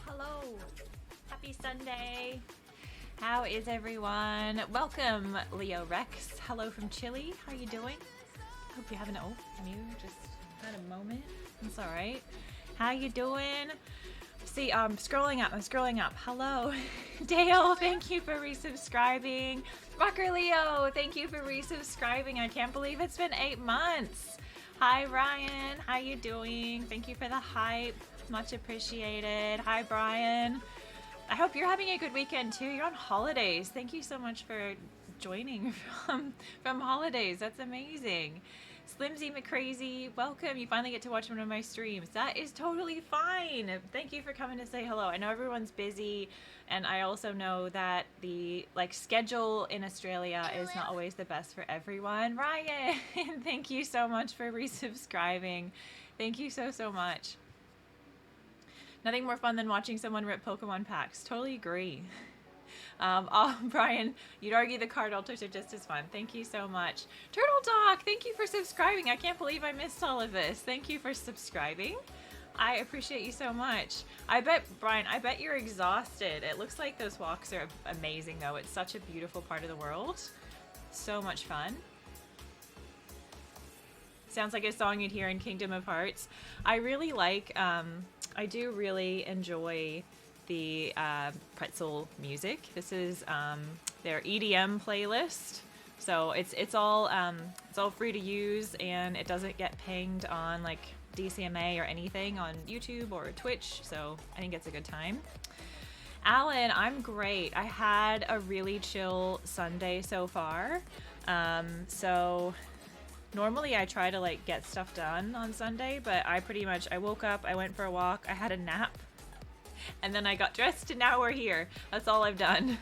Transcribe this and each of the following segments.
Hello, happy Sunday. How is everyone? Welcome, Leo Rex. Hello from Chile. How are you doing? Hope you're having just had a moment. It's all right. How you doing? See, I'm scrolling up. Hello, Dale. Thank you for resubscribing. Rocker Leo, thank you for resubscribing. I can't believe it's been 8 months. Hi, Ryan. How you doing? Thank you for the hype. Much appreciated. Hi, Brian. I hope you're having a good weekend too. You're on holidays. Thank you so much for joining from holidays. That's amazing. Slimsy McCrazy, welcome. You finally get to watch one of my streams. That is totally fine. Thank you for coming to say hello. I know everyone's busy, and I also know that the schedule in Australia is not always the best for everyone. Ryan, thank you so much for resubscribing. Thank you so much. Nothing more fun than watching someone rip Pokemon packs. Totally agree. Brian, you'd argue the card alters are just as fun. Thank you so much. Turtle Doc, thank you for subscribing. I can't believe I missed all of this. Thank you for subscribing. I appreciate you so much. Brian, I bet you're exhausted. It looks like those walks are amazing, though. It's such a beautiful part of the world. So much fun. Sounds like a song you'd hear in Kingdom of Hearts. I do really enjoy the pretzel music. This is their EDM playlist, so it's all free to use, and it doesn't get pinged on like DCMA or anything on YouTube or Twitch. So I think it's a good time. Alan, I'm great. I had a really chill Sunday so far. So normally I try to get stuff done on Sunday, but I woke up, I went for a walk, I had a nap, and then I got dressed, and now we're here. That's all I've done.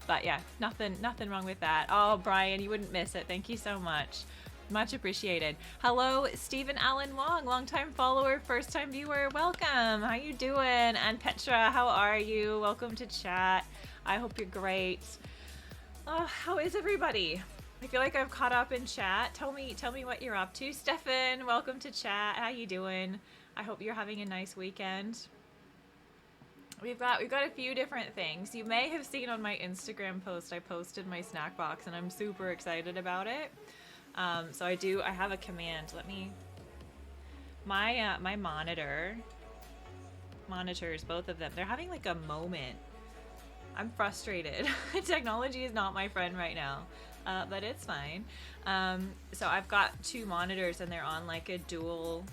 But yeah, nothing wrong with that. Oh, Brian, you wouldn't miss it. Thank you so much. Much appreciated. Hello, Stephen Allen Wong, longtime follower, first time viewer. Welcome. How you doing? And Petra, how are you? Welcome to chat. I hope you're great. How is everybody? I feel like I've caught up in chat. Tell me what you're up to. Stefan, welcome to chat. How you doing? I hope you're having a nice weekend. We've got a few different things. You may have seen on my Instagram post, I posted my snack box, and I'm super excited about it. So I have a command. My monitors, both of them, they're having a moment I'm frustrated. Technology is not my friend right now, but it's fine. So I've got 2 monitors and they're on like a dual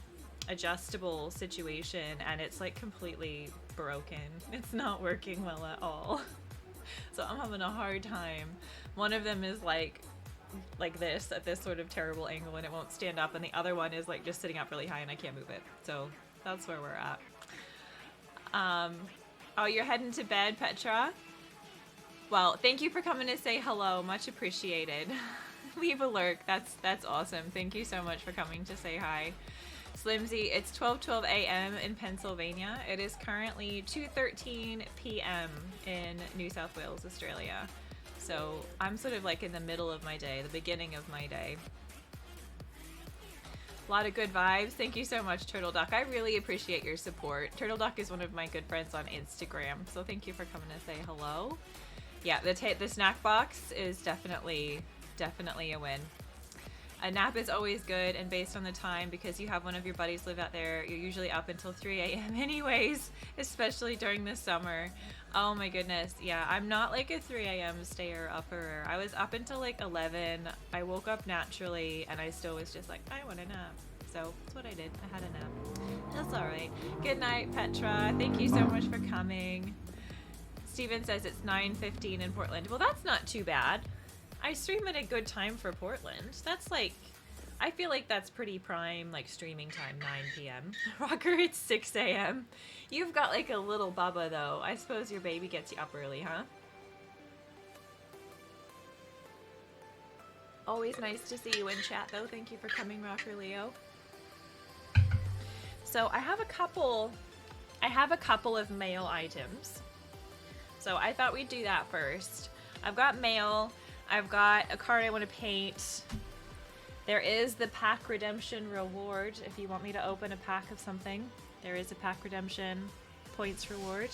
adjustable situation, and it's like completely broken. It's not working well at all. So I'm having a hard time. One of them is like this at this sort of terrible angle and it won't stand up, and the other one is like just sitting up really high and I can't move it. So that's where we're at. Oh, you're heading to bed, Petra? Well, thank you for coming to say hello. Much appreciated. Leave a lurk. That's awesome. Thank you so much for coming to say hi. Slimsy, it's 12:12 a.m. in Pennsylvania. It is currently 2:13 p.m. in New South Wales, Australia. So I'm sort of like in the middle of my day, the beginning of my day. A lot of good vibes. Thank you so much, Turtle Duck. I really appreciate your support. Turtle Duck is one of my good friends on Instagram, so thank you for coming to say hello. Yeah, the snack box is definitely a win. A nap is always good, and based on the time, because you have one of your buddies live out there, you're usually up until 3 a.m. anyways, especially during the summer. Oh my goodness, yeah, I'm not like a 3 a.m. stayer upper. I was up until like 11. I woke up naturally, and I still was just like, I want a nap. So that's what I did. I had a nap. That's all right. Good night, Petra. Thank you so much for coming. Steven says it's 9:15 in Portland. Well, that's not too bad. I stream at a good time for Portland. That's like, I feel like that's pretty prime, like streaming time, 9 p.m. Rocker, it's 6 a.m. You've got like a little bubba though. I suppose your baby gets you up early, huh? Always nice to see you in chat though. Thank you for coming, Rocker Leo. So I have a couple of mail items. So I thought we'd do that first. I've got mail. I've got a card I want to paint. There is the pack redemption reward. If you want me to open a pack of something, there is a pack redemption points reward.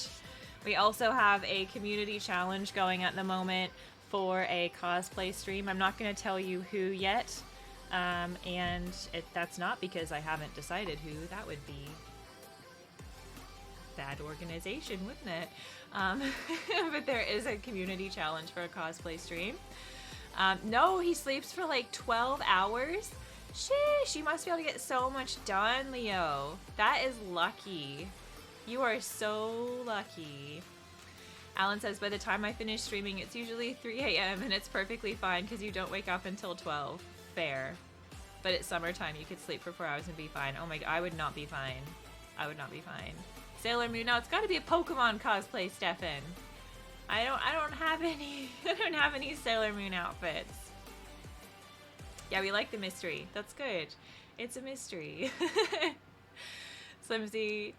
We also have a community challenge going at the moment for a cosplay stream. I'm not going to tell you who yet. That's not because I haven't decided who. That would be bad organization, wouldn't it? But there is a community challenge for a cosplay stream. No, he sleeps for like 12 hours. Sheesh, you must be able to get so much done, Leo. That is lucky. You are so lucky. Alan says, by the time I finish streaming, it's usually 3 a.m. and it's perfectly fine because you don't wake up until 12. Fair. But it's summertime. You could sleep for 4 hours and be fine. Oh my god, I would not be fine. I would not be fine. Sailor Moon. Now it's got to be a Pokemon cosplay, Stefan. I don't have any. I don't have any Sailor Moon outfits. Yeah, we like the mystery. That's good. It's a mystery. Slimsy.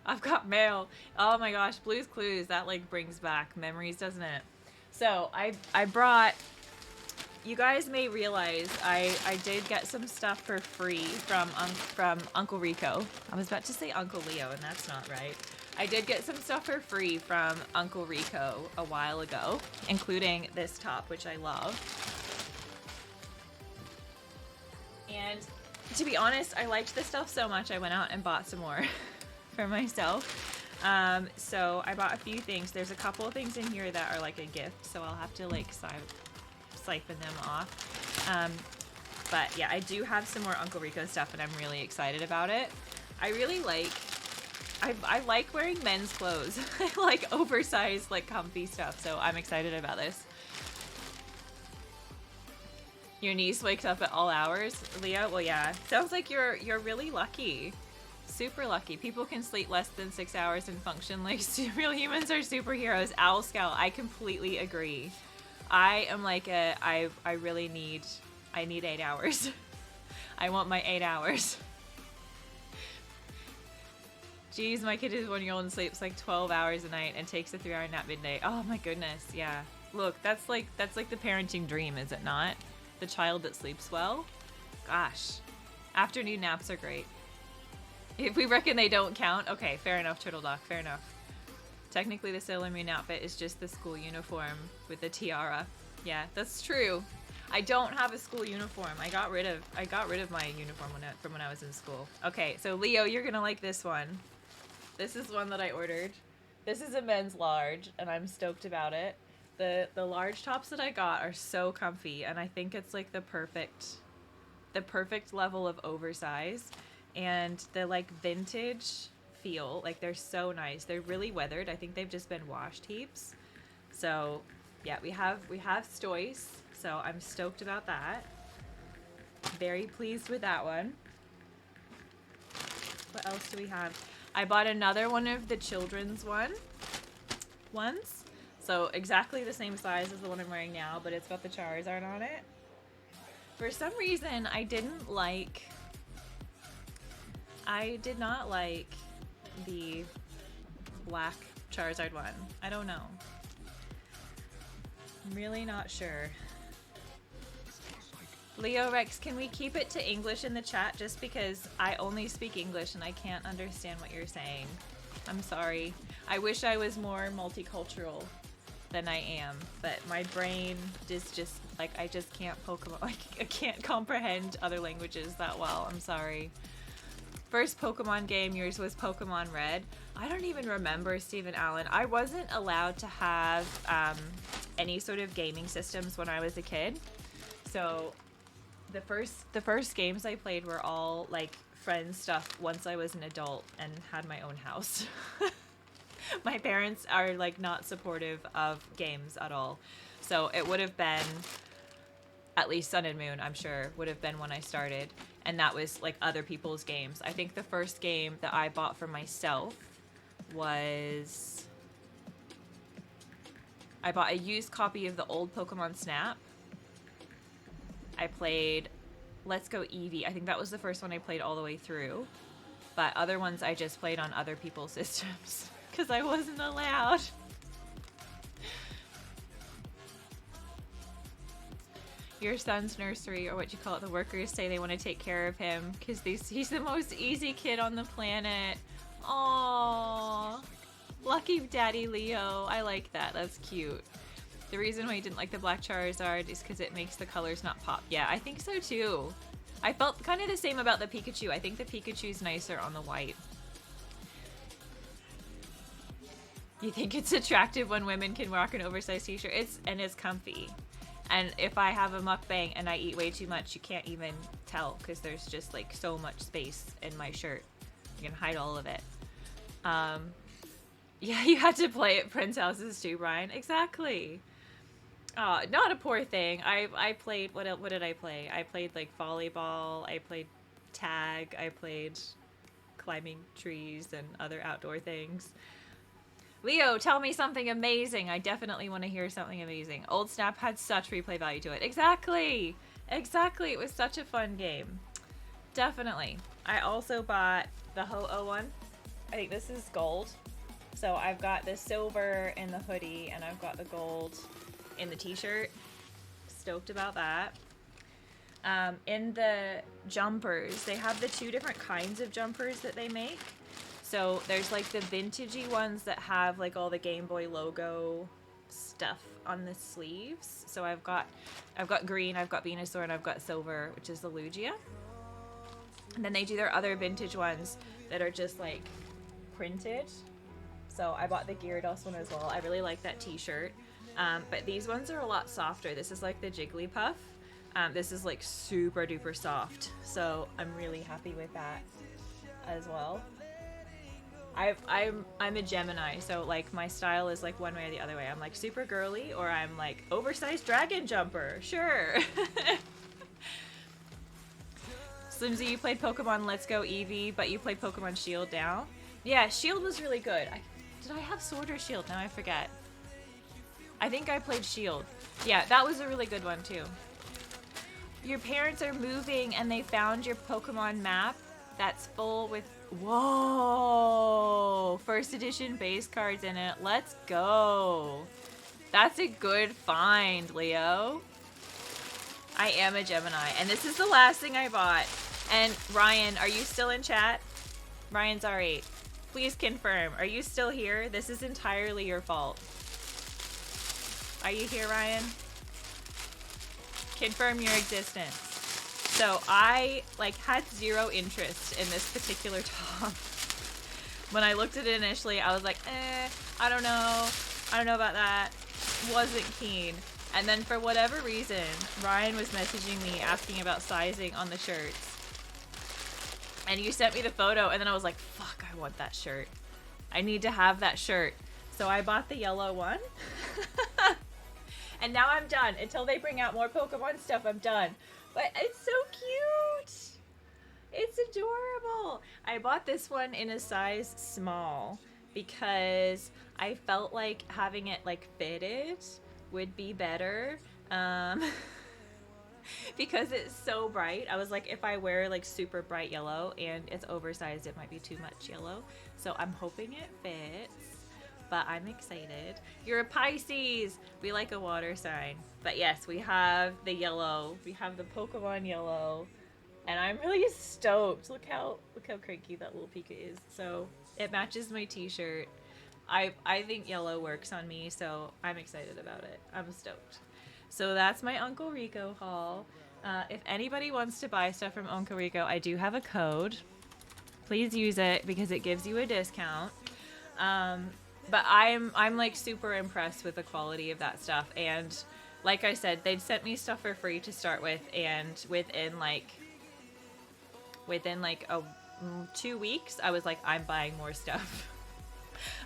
I've got mail. Oh my gosh, Blue's Clues. That like brings back memories, doesn't it? So I brought. You guys may realize I did get some stuff for free from Uncle Reco. I was about to say Uncle Leo, and that's not right. I did get some stuff for free from Uncle Reco a while ago, including this top, which I love. And to be honest, I liked this stuff so much I went out and bought some more for myself. So I bought a few things. There's a couple of things in here that are like a gift, so I'll have to like siphon them off. But yeah, I do have some more Uncle Reco stuff and I'm really excited about it. I really like, I like wearing men's clothes. I like oversized, like comfy stuff, so I'm excited about this. Your niece wakes up at all hours, Leah? Well, yeah. Sounds like you're really lucky. Super lucky. People can sleep less than 6 hours and function like real humans are superheroes. Owl Scout, I completely agree. I am like I really need 8 hours. I want my 8 hours. Jeez, my kid is 1-year-old and sleeps like 12 hours a night and takes a 3-hour nap midday. Oh my goodness, yeah. Look, that's like the parenting dream, is it not? The child that sleeps well? Gosh. Afternoon naps are great. If we reckon they don't count, okay, fair enough, Turtle Doc, fair enough. Technically, the Sailor Moon outfit is just the school uniform with the tiara. Yeah, that's true. I don't have a school uniform. I got rid of my uniform from when I was in school. Okay, so Leo, you're gonna like this one. This is one that I ordered. This is a men's large, and I'm stoked about it. The large tops that I got are so comfy, and I think it's like the perfect level of oversize, and the like vintage feel, like they're so nice. They're really weathered. I think they've just been washed heaps. So yeah, we have Stoice, so I'm stoked about that. Very pleased with that one. What else do we have? I bought another one of the children's ones. So exactly the same size as the one I'm wearing now, but it's got the Charizard on it. For some reason, I did not like the black Charizard one. I don't know. I'm really not sure. Leo Rex, can we keep it to English in the chat just because I only speak English and I can't understand what you're saying? I'm sorry. I wish I was more multicultural than I am, but my brain is just like, I just can't Pokemon, like I can't comprehend other languages that well. I'm sorry. First Pokemon game, yours was Pokemon Red. I don't even remember, Stephen Allen. I wasn't allowed to have any sort of gaming systems when I was a kid. So the first games I played were all like friend stuff once I was an adult and had my own house. My parents are like not supportive of games at all. So it would have been at least Sun and Moon, I'm sure, would have been when I started. And that was like other people's games. I think the first game that I bought for myself was... I bought a used copy of the old Pokemon Snap. I played Let's Go Eevee. I think that was the first one I played all the way through. But other ones I just played on other people's systems because I wasn't allowed. Your son's nursery, or what you call it, the workers say they want to take care of him because he's the most easy kid on the planet. Aww. Lucky Daddy Leo. I like that. That's cute. The reason why he didn't like the black Charizard is because it makes the colors not pop. Yeah, I think so too. I felt kind of the same about the Pikachu. I think the Pikachu's nicer on the white. You think it's attractive when women can rock an oversized t-shirt? It's comfy. And if I have a mukbang and I eat way too much, you can't even tell because there's just like so much space in my shirt. You can hide all of it. Yeah, you had to play at friends' houses too, Brian. Exactly. Not a poor thing. I played, what did I play? I played like volleyball, I played tag, I played climbing trees and other outdoor things. Leo, tell me something amazing. I definitely want to hear something amazing. Old Snap had such replay value to it. Exactly. Exactly. It was such a fun game. Definitely. I also bought the Ho-Oh one. I think this is gold. So I've got the silver in the hoodie and I've got the gold in the t-shirt. Stoked about that. In the jumpers, they have the two different kinds of jumpers that they make. So there's like the vintagey ones that have like all the Game Boy logo stuff on the sleeves. So I've got green, I've got Venusaur, and I've got silver, which is the Lugia. And then they do their other vintage ones that are just like printed. So I bought the Gyarados one as well. I really like that t-shirt. But these ones are a lot softer. This is like the Jigglypuff. This is like super duper soft. So I'm really happy with that as well. I'm a Gemini, so like my style is like one way or the other way. I'm like super girly, or I'm like oversized dragon jumper. Sure. Slimsy, you played Pokemon Let's Go Eevee, but you played Pokemon Shield now. Yeah, Shield was really good. Did I have Sword or Shield? Now I forget. I think I played Shield. Yeah, that was a really good one too. Your parents are moving and they found your Pokemon map that's full with, whoa, first edition base cards in it. Let's go. That's a good find, Leo. I am a Gemini, and this is the last thing I bought. And Ryan, are you still in chat? Ryan's R8. Please confirm. Are you still here? This is entirely your fault. Are you here, Ryan? Confirm your existence. So I like had zero interest in this particular top. When I looked at it initially, I was like, I don't know. I don't know about that. Wasn't keen. And then for whatever reason, Ryan was messaging me asking about sizing on the shirts. And you sent me the photo, and then I was like, fuck, I want that shirt. I need to have that shirt. So I bought the yellow one. And now I'm done. Until they bring out more Pokemon stuff, I'm done. But it's so cute. It's adorable. I bought this one in a size small because I felt like having it like fitted would be better. Because it's so bright. I was like, if I wear like super bright yellow and it's oversized, it might be too much yellow. So I'm hoping it fits, but I'm excited. You're a Pisces. We like a water sign. But yes, we have the yellow. We have the Pokemon yellow. And I'm really stoked. Look how cranky that little Pika is. So it matches my t-shirt. I think yellow works on me, so I'm excited about it. I'm stoked. So that's my Uncle Reco haul. If anybody wants to buy stuff from Uncle Reco, I do have a code. Please use it because it gives you a discount. But I'm like super impressed with the quality of that stuff. And like I said, they'd sent me stuff for free to start with, and within like 2 weeks, I was like, I'm buying more stuff.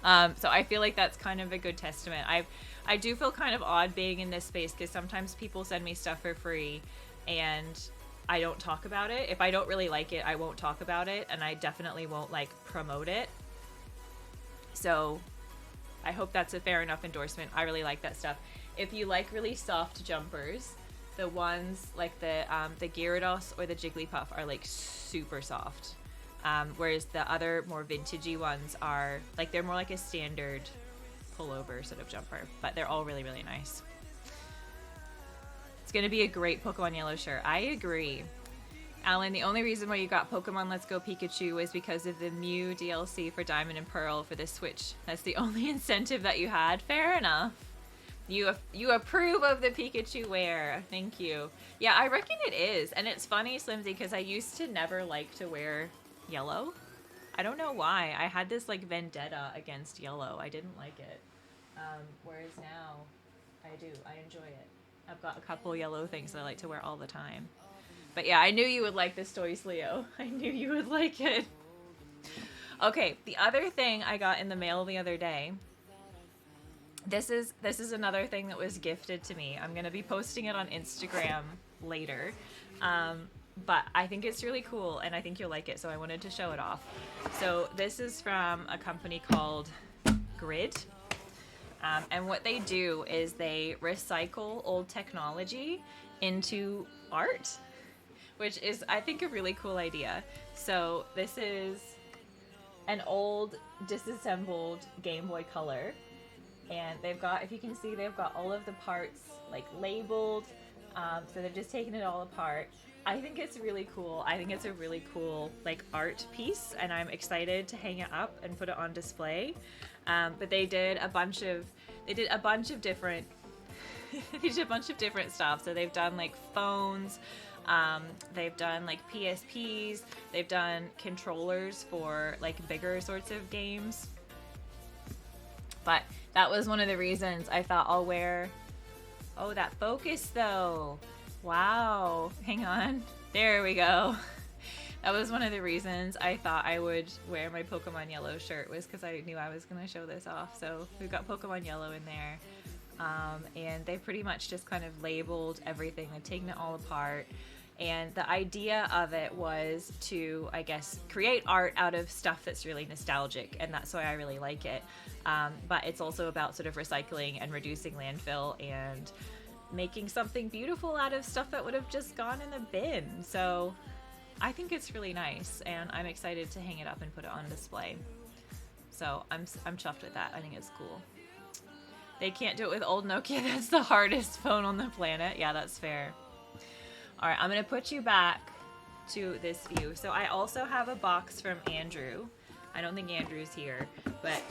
So I feel like that's kind of a good testament. I do feel kind of odd being in this space because sometimes people send me stuff for free and I don't talk about it. If I don't really like it, I won't talk about it, and I definitely won't like promote it. So I hope that's a fair enough endorsement. I really like that stuff. If you like really soft jumpers, the ones like the Gyarados or the Jigglypuff are like super soft. Whereas the other more vintagey ones are like, they're more like a standard pullover sort of jumper, but they're all really, really nice. It's going to be a great Pokemon Yellow shirt. I agree. Alan, the only reason why you got Pokemon Let's Go Pikachu was because of the Mew DLC for Diamond and Pearl for the Switch. That's the only incentive that you had. Fair enough. You approve of the Pikachu wear. Thank you. Yeah, I reckon it is. And it's funny, Slimsy, because I used to never like to wear yellow. I don't know why. I had this like vendetta against yellow. I didn't like it. Whereas now I do. I enjoy it. I've got a couple yellow things that I like to wear all the time. But yeah, I knew you would like this Toys Leo. I knew you would like it. Okay, the other thing I got in the mail the other day. This is another thing that was gifted to me. I'm going to be posting it on Instagram later. But I think it's really cool, and I think you'll like it, so I wanted to show it off. So this is from a company called Grid. And what they do is they recycle old technology into art, which is, I think, a really cool idea. So this is an old disassembled Game Boy Color. And they've got, if you can see, they've got all of the parts like labeled. So they've just taken it all apart. I think it's really cool. I think it's a really cool like art piece, and I'm excited to hang it up and put it on display. But they did a bunch of different stuff. So they've done like phones, they've done like PSPs, they've done controllers for like bigger sorts of games. But that was one of the reasons I thought I'll wear. Oh, that focus though. Wow. Hang on. There we go. That was one of the reasons I thought I would wear my Pokemon Yellow shirt, was because I knew I was going to show this off. So we've got Pokemon Yellow in there. And they pretty much just kind of labeled everything. They've taken it all apart. And the idea of it was to, I guess, create art out of stuff that's really nostalgic. And that's why I really like it. But it's also about sort of recycling and reducing landfill and making something beautiful out of stuff that would have just gone in the bin. So I think it's really nice, and I'm excited to hang it up and put it on display. So I'm chuffed with that. I think it's cool. They can't do it with old Nokia. That's the hardest phone on the planet. Yeah, that's fair. All right, I'm going to put you back to this view. So I also have a box from Andrew. I don't think Andrew's here, but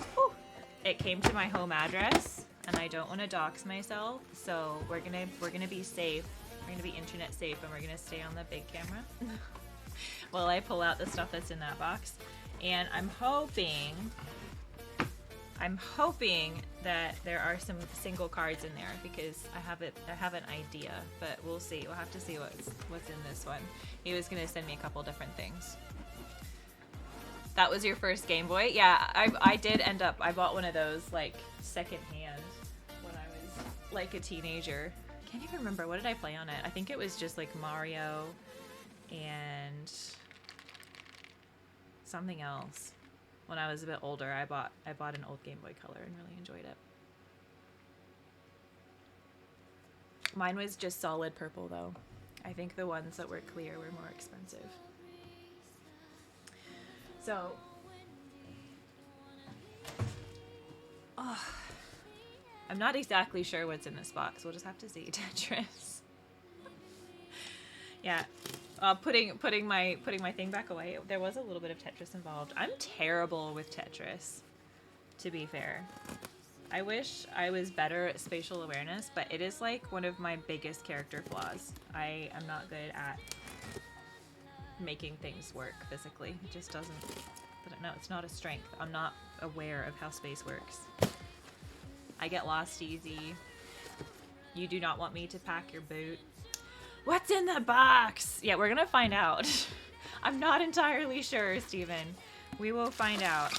it came to my home address, and I don't want to dox myself. So we're gonna be safe. We're gonna be internet safe, and we're gonna stay on the big camera while I pull out the stuff that's in that box. And I'm hoping I'm hoping that there are some single cards in there because I have an idea, but we'll see. We'll have to see what's in this one. He was gonna send me a couple different things. That was your first Game Boy? Yeah, I did end up, I bought one of those like secondhand when I was like a teenager. Can't even remember, what did I play on it? I think it was just like Mario and something else. When I was a bit older, I bought an old Game Boy Color and really enjoyed it. Mine was just solid purple though. I think the ones that were clear were more expensive. So, oh, I'm not exactly sure what's in this box. We'll just have to see. Tetris. Yeah, putting my thing back away. There was a little bit of Tetris involved. I'm terrible with Tetris, to be fair. I wish I was better at spatial awareness, but it is like one of my biggest character flaws. I am not good at making things work physically. It just doesn't, no, it's not a strength. I'm not aware of how space works. I get lost easy. You do not want me to pack your boot. What's in the box? Yeah, we're gonna find out. I'm not entirely sure, Steven. We will find out.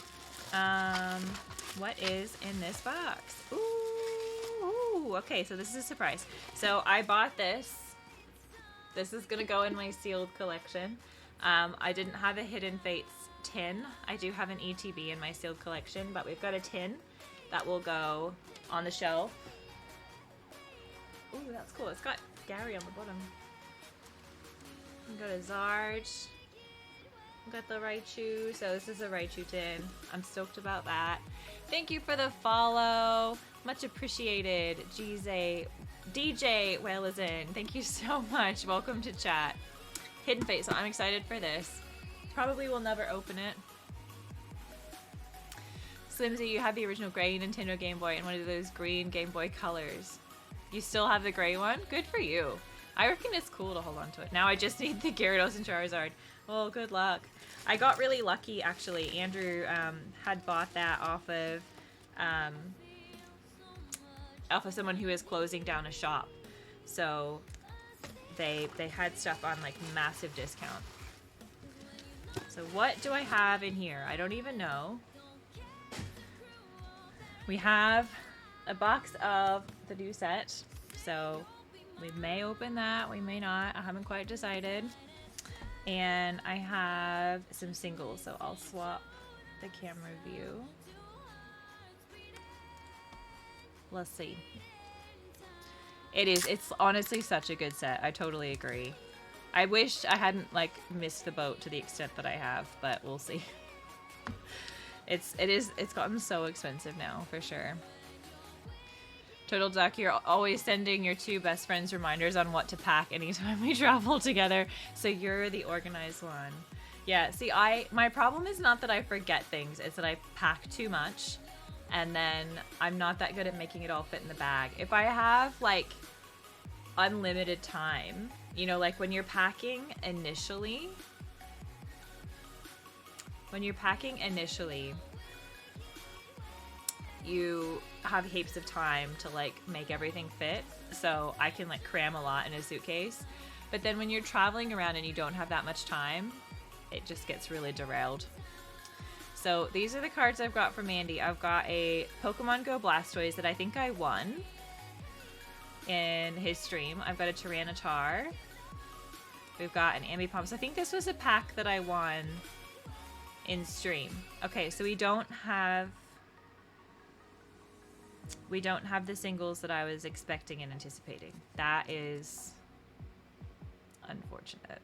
What is in this box? Ooh, okay, so this is a surprise. So I bought this. This is gonna go in my sealed collection. I didn't have a Hidden Fates tin. I do have an ETB in my sealed collection, but we've got a tin that will go on the shelf. Ooh, that's cool. It's got Gary on the bottom. We've got a Zarge. We've got the Raichu. So this is a Raichu tin. I'm stoked about that. Thank you for the follow. Much appreciated. DJ Whale is in. Thank you so much. Welcome to chat. Hidden Fate, so I'm excited for this. Probably will never open it. Slimsy, you have the original gray Nintendo Game Boy and one of those green Game Boy Colors. You still have the gray one? Good for you. I reckon it's cool to hold on to it. Now I just need the Gyarados and Charizard. Well, good luck. I got really lucky, actually. Andrew had bought that off of someone who is closing down a shop. So they had stuff on like massive discount. So what do I have in here? I don't even know. We have a box of the new set. So we may open that, we may not. I haven't quite decided. And I have some singles, so I'll swap the camera view. Let's see. It's honestly such a good set. I totally agree. I wish I hadn't like missed the boat to the extent that I have, but we'll see. It's gotten so expensive now, for sure. Total Duck, you're always sending your two best friends reminders on what to pack anytime we travel together, so you're the organized one. Yeah, see, my problem is not that I forget things, it's that I pack too much, and then I'm not that good at making it all fit in the bag. If I have, like, unlimited time, you know, like when you're packing initially, you have heaps of time to like make everything fit, so I can like cram a lot in a suitcase. But then when you're traveling around and you don't have that much time, it just gets really derailed. So these are the cards I've got from Andy. I've got a Pokemon Go Blastoise that I think I won in his stream. I've got a Tyranitar. We've got an Ambipom. So I think this was a pack that I won in stream. Okay, so we don't have the singles that I was expecting and anticipating. That is unfortunate.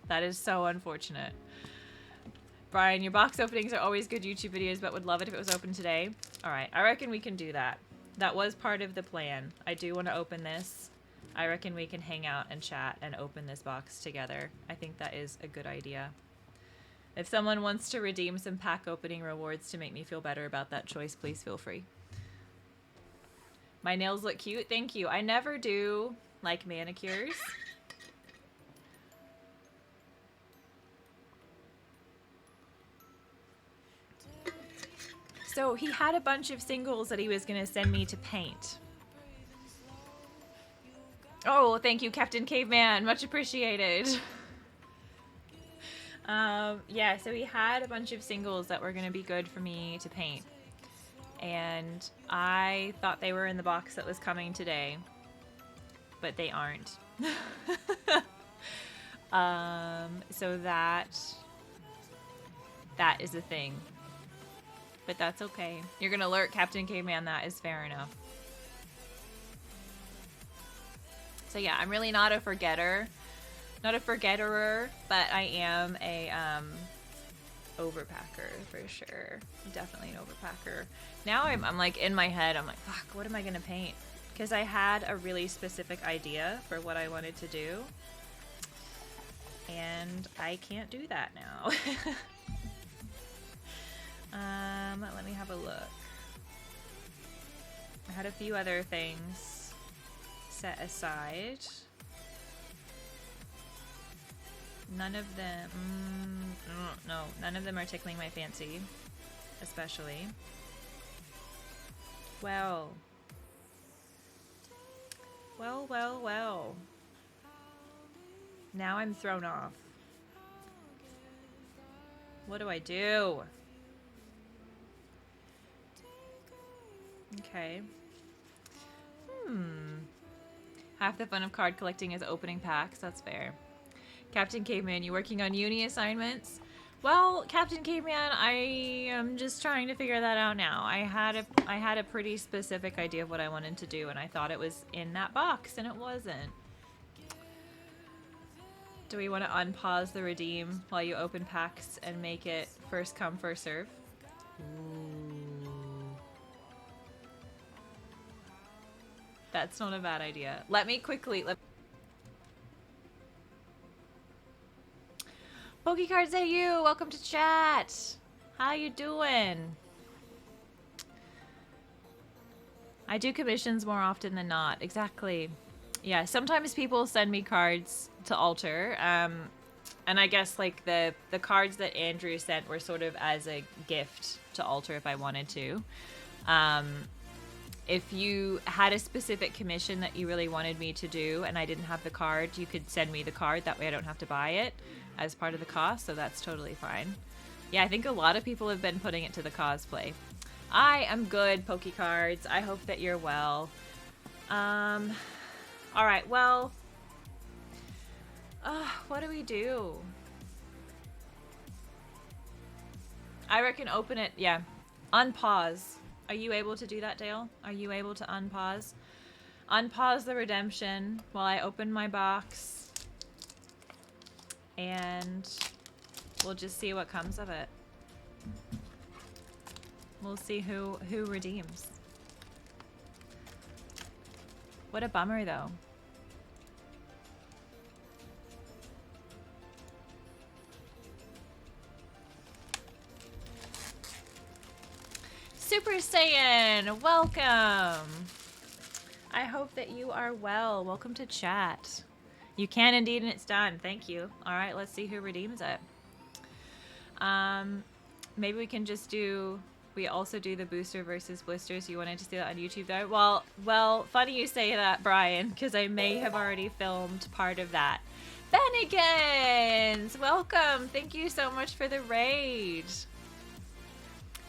That is so unfortunate. Brian, your box openings are always good YouTube videos, but would love it if it was open today. All right, I reckon we can do that. That was part of the plan. I do want to open this. I reckon we can hang out and chat and open this box together. I think that is a good idea. If someone wants to redeem some pack opening rewards to make me feel better about that choice, please feel free. My nails look cute. Thank you. I never do like manicures. So he had a bunch of singles that he was going to send me to paint. Oh, thank you, Captain Caveman. Much appreciated. Yeah, so he had a bunch of singles that were going to be good for me to paint. And I thought they were in the box that was coming today. But they aren't. So that is a thing. But that's okay. You're going to alert Captain Caveman. That is fair enough. So yeah, I'm really not a forgetter. Not a forgetterer, but I am a overpacker for sure. Definitely an overpacker. Now I'm like in my head, I'm like, fuck, what am I gonna paint? Because I had a really specific idea for what I wanted to do. And I can't do that now. Let me have a look. I had a few other things set aside. None of them, no, none of them are tickling my fancy, especially. Well. Now I'm thrown off. What do I do? Okay. Half the fun of card collecting is opening packs. That's fair. Captain Caveman, you working on uni assignments? Well, Captain Caveman, I am just trying to figure that out now. I had a pretty specific idea of what I wanted to do, and I thought it was in that box, and it wasn't. Do we want to unpause the redeem while you open packs and make it first come, first serve? Ooh. That's not a bad idea. Let me quickly... Pokecards AU, welcome to chat. How you doing? I do commissions more often than not. Exactly. Yeah, sometimes people send me cards to alter. And I guess like the cards that Andrew sent were sort of as a gift to alter if I wanted to. If you had a specific commission that you really wanted me to do and I didn't have the card, you could send me the card. That way I don't have to buy it as part of the cost, so that's totally fine. Yeah, I think a lot of people have been putting it to the cosplay. I am good, Pokecards. I hope that you're well. Alright, well... what do we do? I reckon open it, yeah. Unpause. Are you able to do that, Dale? Are you able to unpause? Unpause the redemption while I open my box. And we'll just see what comes of it. We'll see who redeems. What a bummer, though. Super Saiyan, welcome. I hope that you are well. Welcome to chat. You can indeed, and it's done. Thank you. All right, let's see who redeems it. Maybe we can just do... We also do the booster versus blisters. You wanted to see that on YouTube, though? Well, funny you say that, Brian, because I may have already filmed part of that. Bennigan's! Welcome! Thank you so much for the raid.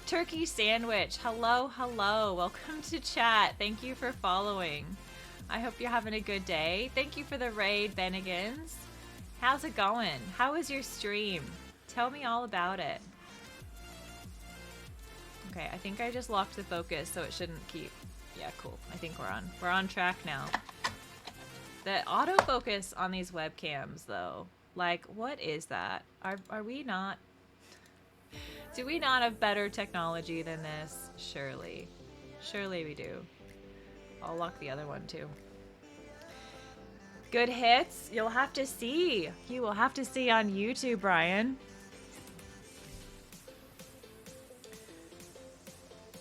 Turkey Sandwich. Hello, hello. Welcome to chat. Thank you for following. I hope you're having a good day. Thank you for the raid, Bennigan's. How's it going? How was your stream? Tell me all about it. Okay, I think I just locked the focus, so it shouldn't keep... Yeah, cool. I think we're on track now. The autofocus on these webcams, though. Like, what is that? Are we not... Do we not have better technology than this? Surely. Surely we do. I'll lock the other one, too. Good hits? You'll have to see. You will have to see on YouTube, Brian.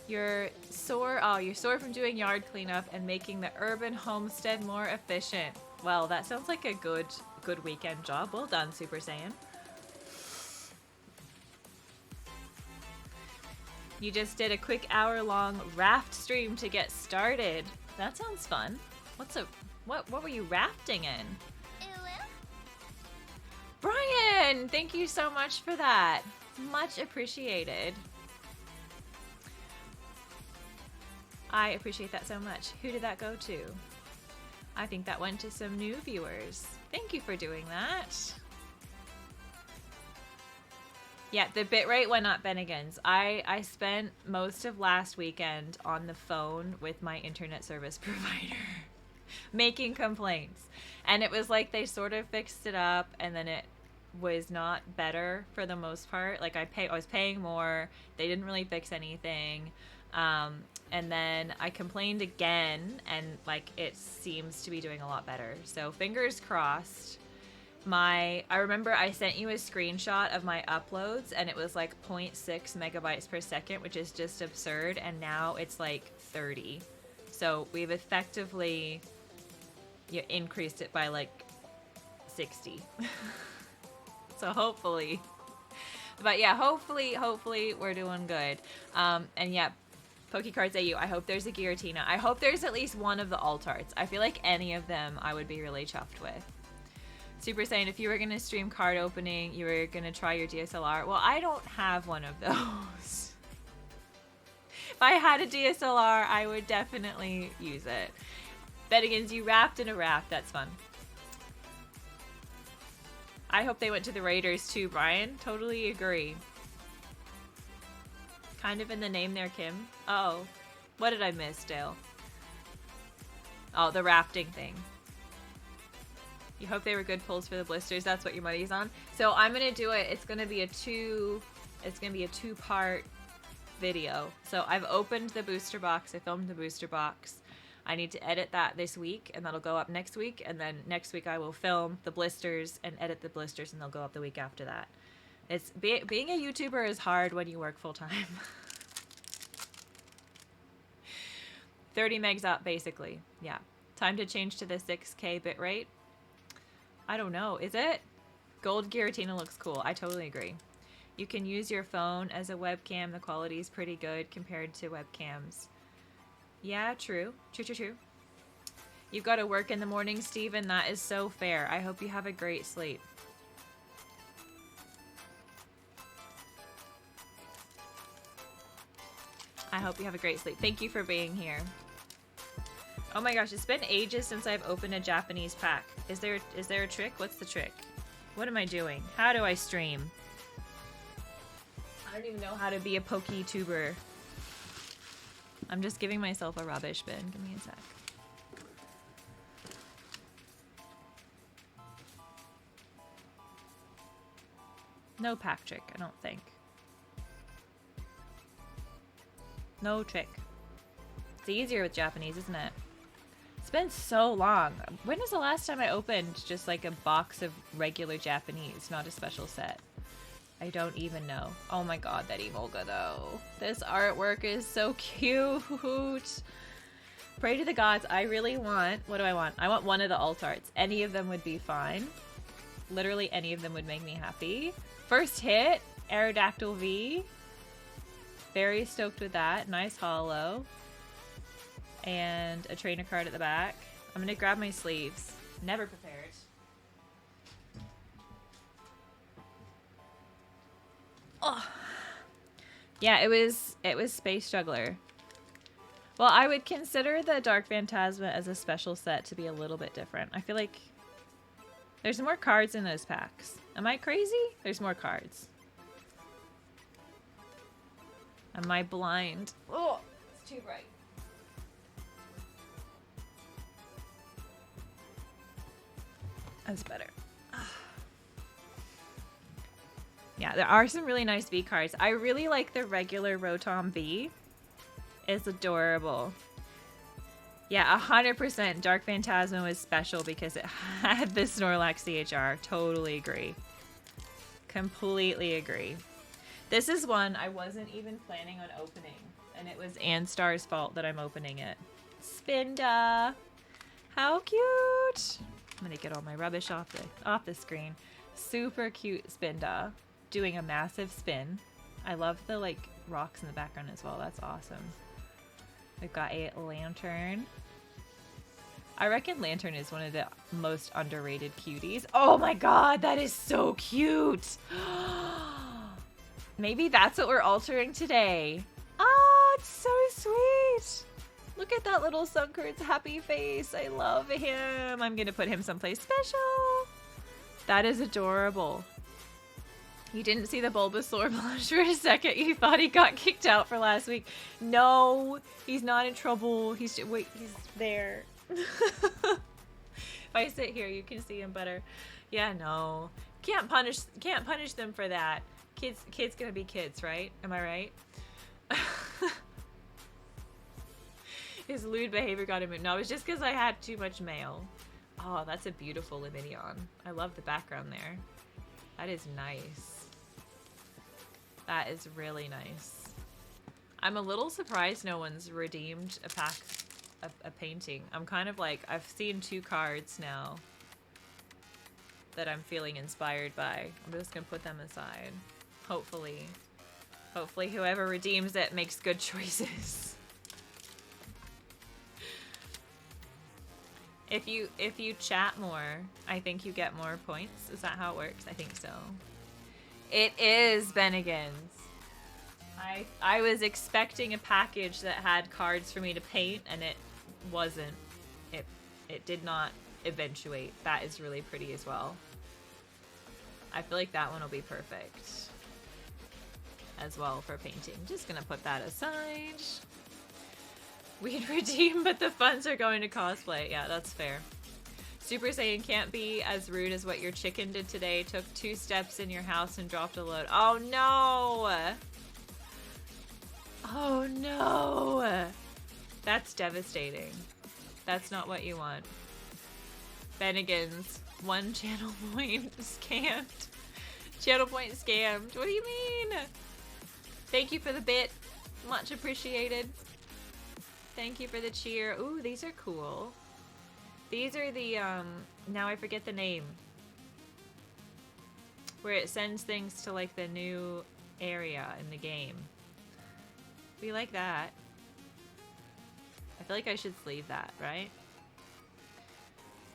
You're sore from doing yard cleanup and making the urban homestead more efficient. Well, that sounds like a good weekend job. Well done, Super Saiyan. You just did a quick hour-long raft stream to get started. That sounds fun. What were you rafting in? Brian, thank you so much for that. Much appreciated. I appreciate that so much. Who did that go to? I think that went to some new viewers. Thank you for doing that. Yeah, the bitrate went up, Bennigan's. I spent most of last weekend on the phone with my internet service provider making complaints. And it was like they sort of fixed it up and then it was not better for the most part. Like I was paying more. They didn't really fix anything. And then I complained again and like it seems to be doing a lot better. So fingers crossed. I remember I sent you a screenshot of my uploads and it was like 0.6 megabytes per second, which is just absurd. And now it's like 30. So we've effectively increased it by like 60. So hopefully, but yeah, hopefully we're doing good. And yeah, Pokecards AU, I hope there's a Giratina. I hope there's at least one of the alt arts. I feel like any of them I would be really chuffed with. Super Saiyan, if you were going to stream card opening, you were going to try your DSLR. Well, I don't have one of those. If I had a DSLR, I would definitely use it. Bettigans, you wrapped in a raft. That's fun. I hope they went to the Raiders too, Brian. Totally agree. Kind of in the name there, Kim. Oh, what did I miss, Dale? Oh, the rafting thing. You hope they were good pulls for the blisters. That's what your money's on. So I'm gonna do it. It's gonna be a two-part video. So I've opened the booster box. I filmed the booster box. I need to edit that this week, and that'll go up next week. And then next week I will film the blisters and edit the blisters, and they'll go up the week after that. It's being a YouTuber is hard when you work full time. 30 megs up, basically. Yeah. Time to change to the 6K bitrate. I don't know. Is it? Gold Giratina looks cool. I totally agree. You can use your phone as a webcam. The quality is pretty good compared to webcams. Yeah, true. True. You've got to work in the morning, Steven. That is so fair. I hope you have a great sleep. I hope you have a great sleep. Thank you for being here. Oh my gosh, it's been ages since I've opened a Japanese pack. Is there a trick? What's the trick? What am I doing? How do I stream? I don't even know how to be a Poke-tuber. I'm just giving myself a rubbish bin. Give me a sec. No pack trick, I don't think. No trick. It's easier with Japanese, isn't it? It's been so long. When was the last time I opened just like a box of regular Japanese, not a special set? I don't even know. Oh my god, that Emolga though. This artwork is so cute. Pray to the gods. I really want... What do I want? I want one of the alt arts. Any of them would be fine. Literally any of them would make me happy. First hit, Aerodactyl V. Very stoked with that. Nice holo. And a trainer card at the back. I'm gonna grab my sleeves. Never prepared. Oh. Yeah, it was Space Juggler. Well, I would consider the Dark Phantasma as a special set to be a little bit different. I feel like there's more cards in those packs. Am I crazy? There's more cards. Am I blind? Oh, it's too bright. That's better. Yeah, there are some really nice V cards. I really like the regular Rotom V. It's adorable. Yeah, 100% Dark Phantasma was special because it had the Snorlax CHR. Totally agree. Completely agree. This is one I wasn't even planning on opening, and it was Anstar's fault that I'm opening it. Spinda! How cute! I'm gonna get all my rubbish off the screen. Super cute Spinda. Doing a massive spin. I love the like rocks in the background as well. That's awesome. We've got a lantern. I reckon Lantern is one of the most underrated cuties. Oh my god, that is so cute! Maybe that's what we're altering today. Ah, it's so sweet! Look at that little Sunker's happy face. I love him. I'm gonna put him someplace special. That is adorable. You didn't see the Bulbasaur blush for a second. You thought he got kicked out for last week. No, he's not in trouble. He's there. If I sit here, you can see him better. Yeah, no. Can't punish them for that. Kids gonna be kids, right? Am I right? His lewd behavior got him in. No, it was just because I had too much mail. Oh, that's a beautiful Lumineon. I love the background there. That is nice. That is really nice. I'm a little surprised no one's redeemed a painting. I'm kind of like, I've seen 2 cards now that I'm feeling inspired by. I'm just gonna put them aside. Hopefully whoever redeems it makes good choices. If you chat more, I think you get more points. Is that how it works? I think so. It is Bennigan's. I was expecting a package that had cards for me to paint, and it wasn't. It did not eventuate. That is really pretty as well. I feel like that one will be perfect as well for painting. Just gonna put that aside. We'd redeem, but the funds are going to cosplay. Yeah, that's fair. Super Saiyan can't be as rude as what your chicken did today. Took 2 steps in your house and dropped a load. Oh no! Oh no! That's devastating. That's not what you want. Bennigan's 1 channel point scammed. Channel point scammed. What do you mean? Thank you for the bit. Much appreciated. Thank you for the cheer. Ooh, these are cool. These are the, now I forget the name. Where it sends things to, like, the new area in the game. We like that. I feel like I should sleeve that, right?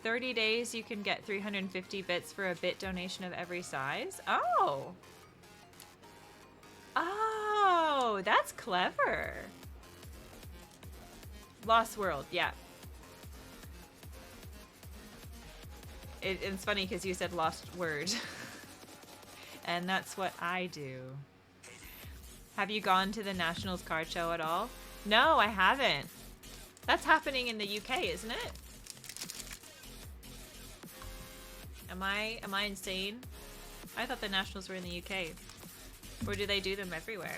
30 days, you can get 350 bits for a bit donation of every size. Oh! Oh, that's clever. Lost World, yeah. It's funny because you said lost word. And that's what I do. Have you gone to the Nationals card show at all? No, I haven't. That's happening in the UK, isn't it? Am I insane? I thought the Nationals were in the UK. Or do they do them everywhere?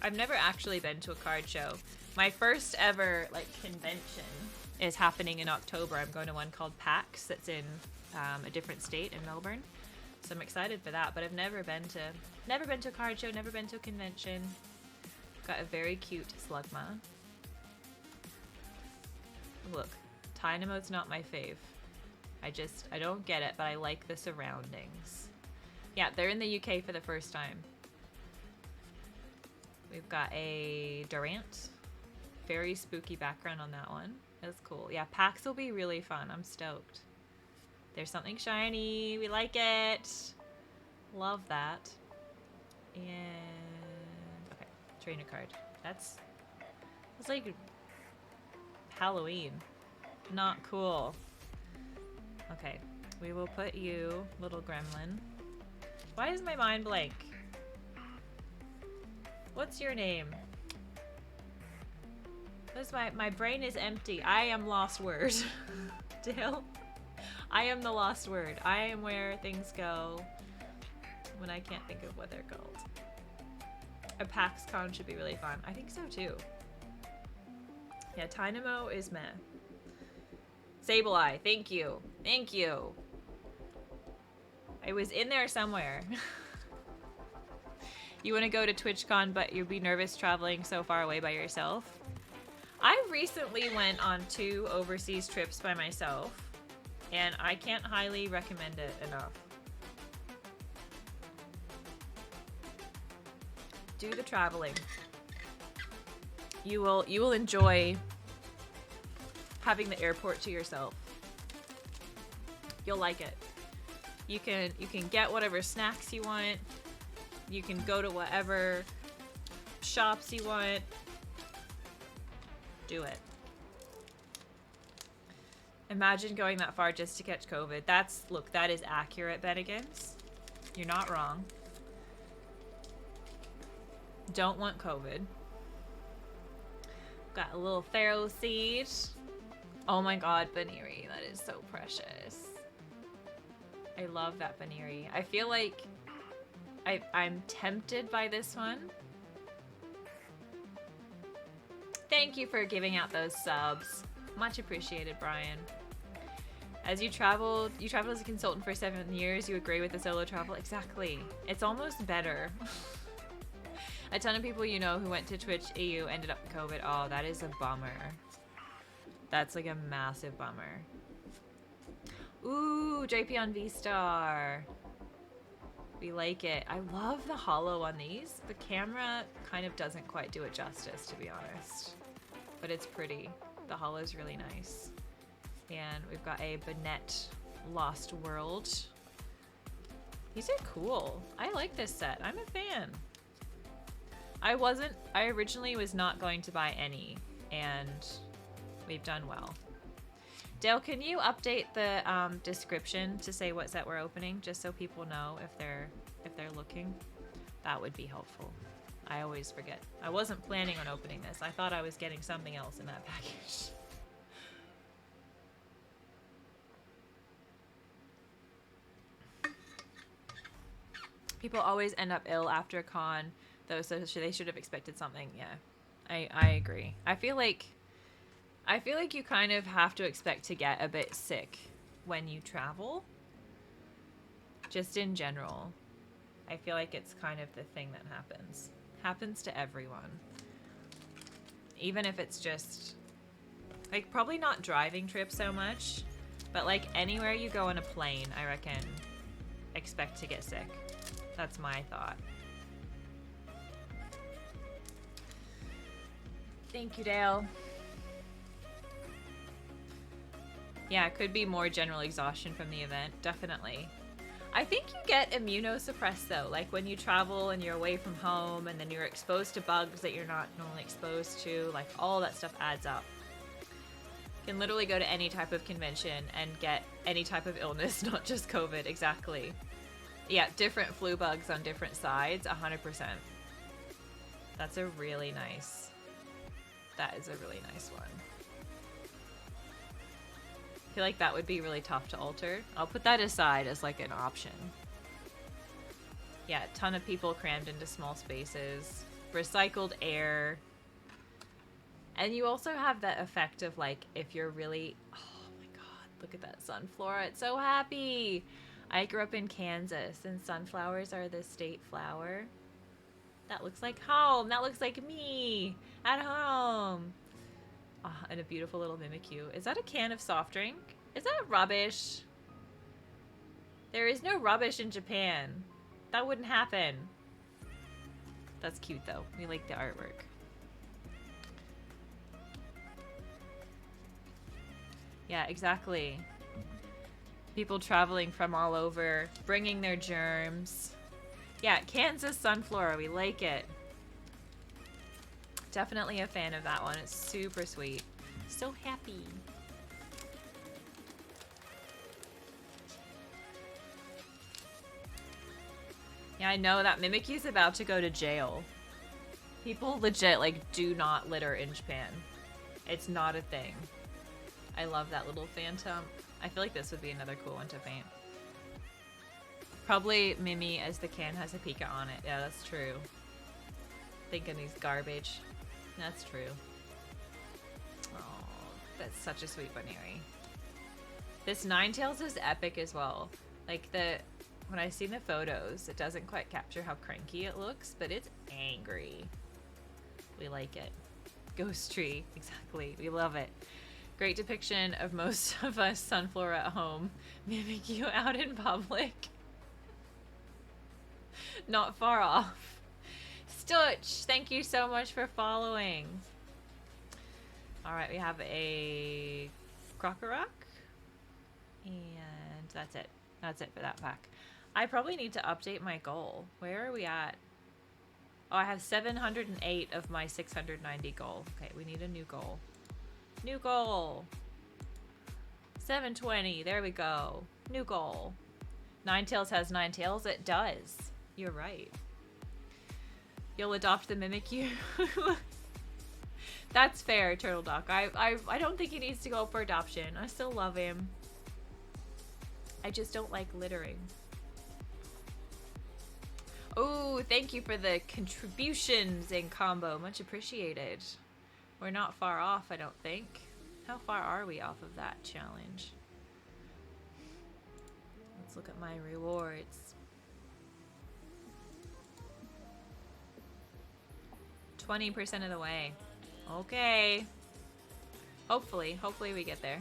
I've never actually been to a card show. My first ever like convention is happening in October. I'm going to one called PAX that's in a different state in Melbourne. So I'm excited for that, but I've never been to a card show, never been to a convention. Got a very cute Slugma. Look, Dynamo's not my fave. I don't get it, but I like the surroundings. Yeah, they're in the UK for the first time. We've got a Durant. Very spooky background on that one. That's cool. Yeah, PAX will be really fun. I'm stoked. There's something shiny. We like it. Love that. And okay, trainer card. That's like Halloween. Not cool. Okay, we will put you, little gremlin. Why is my mind blank? What's your name? My brain is empty. I am lost word. Dale. I am the lost word. I am where things go when I can't think of what they're called. A PAX Con should be really fun. I think so too. Yeah, Dynamo is meh. Sableye, thank you. Thank you. I was in there somewhere. You want to go to TwitchCon, but you'll be nervous traveling so far away by yourself? I recently went on 2 overseas trips by myself, and I can't highly recommend it enough. Do the traveling. You will enjoy having the airport to yourself. You'll like it. You can get whatever snacks you want. You can go to whatever shops you want. Do it. Imagine going that far just to catch COVID. Look, that is accurate, Bennigan's. You're not wrong. Don't want COVID. Got a little farro seed. Oh my god, Baniri. That is so precious. I love that Baniri. I feel like I'm tempted by this one. Thank you for giving out those subs. Much appreciated, Brian. As you traveled as a consultant for 7 years, you agree with the solo travel? Exactly. It's almost better. A ton of people you know who went to Twitch EU ended up with COVID. Oh, that is a bummer. That's like a massive bummer. Ooh, JP on V-Star. We like it. I love the holo on these. The camera kind of doesn't quite do it justice, to be honest. But it's pretty. The holo is really nice. And we've got a Bennett Lost World. These are cool. I like this set. I'm a fan. I originally was not going to buy any, and we've done well. Dale, can you update the description to say what set we're opening, just so people know if they're looking? That would be helpful. I always forget. I wasn't planning on opening this. I thought I was getting something else in that package. People always end up ill after a con, though, so they should have expected something. Yeah, I agree. I feel like you kind of have to expect to get a bit sick when you travel. Just in general. I feel like it's kind of the thing that happens. Happens to everyone. Even if it's just, like, probably not driving trips so much, but like anywhere you go on a plane, I reckon, expect to get sick. That's my thought. Thank you, Dale. Yeah, it could be more general exhaustion from the event, definitely. I think you get immunosuppressed though, like when you travel and you're away from home and then you're exposed to bugs that you're not normally exposed to, like all that stuff adds up. You can literally go to any type of convention and get any type of illness, not just COVID, exactly. Yeah, different flu bugs on different sides, 100%. That's a really nice, that is a really nice one. I feel like that would be really tough to alter. I'll put that aside as like an option. Yeah, a ton of people crammed into small spaces. Recycled air. And you also have that effect of like, if you're really, oh my god, look at that sunflora. It's so happy. I grew up in Kansas and sunflowers are the state flower. That looks like home. That looks like me at home. Oh, and a beautiful little Mimikyu. Is that a can of soft drink? Is that rubbish? There is no rubbish in Japan. That wouldn't happen. That's cute though. We like the artwork. Yeah, exactly. People traveling from all over, bringing their germs. Yeah, Kansas Sunflora, we like it. Definitely a fan of that one. It's super sweet. So happy. Yeah, I know that Mimikyu's about to go to jail. People legit, like, do not litter in Japan. It's not a thing. I love that little phantom. I feel like this would be another cool one to paint. Probably Mimi as the can has a Pika on it. Yeah, that's true. Thinking he's garbage. That's true. Oh, that's such a sweet Baneri. This Ninetales is epic as well. Like when I see the photos, it doesn't quite capture how cranky it looks, but it's angry. We like it. Ghost tree, exactly. We love it. Great depiction of most of us Sunflora at home. Mimikyu out in public. Not far off. Stutch, thank you so much for following. Alright, we have a Krokorok. And that's it. That's it for that pack. I probably need to update my goal. Where are we at? Oh, I have 708 of my 690 goal. Okay, we need a new goal. New goal. 720. There we go. New goal. Ninetales has 9 tails. It does. You're right. You'll adopt the Mimikyu. That's fair, Turtle Duck. I don't think he needs to go for adoption. I still love him. I just don't like littering. Oh, thank you for the contributions in combo. Much appreciated. We're not far off, I don't think. How far are we off of that challenge? Let's look at my rewards. 20% of the way. Okay. Hopefully we get there.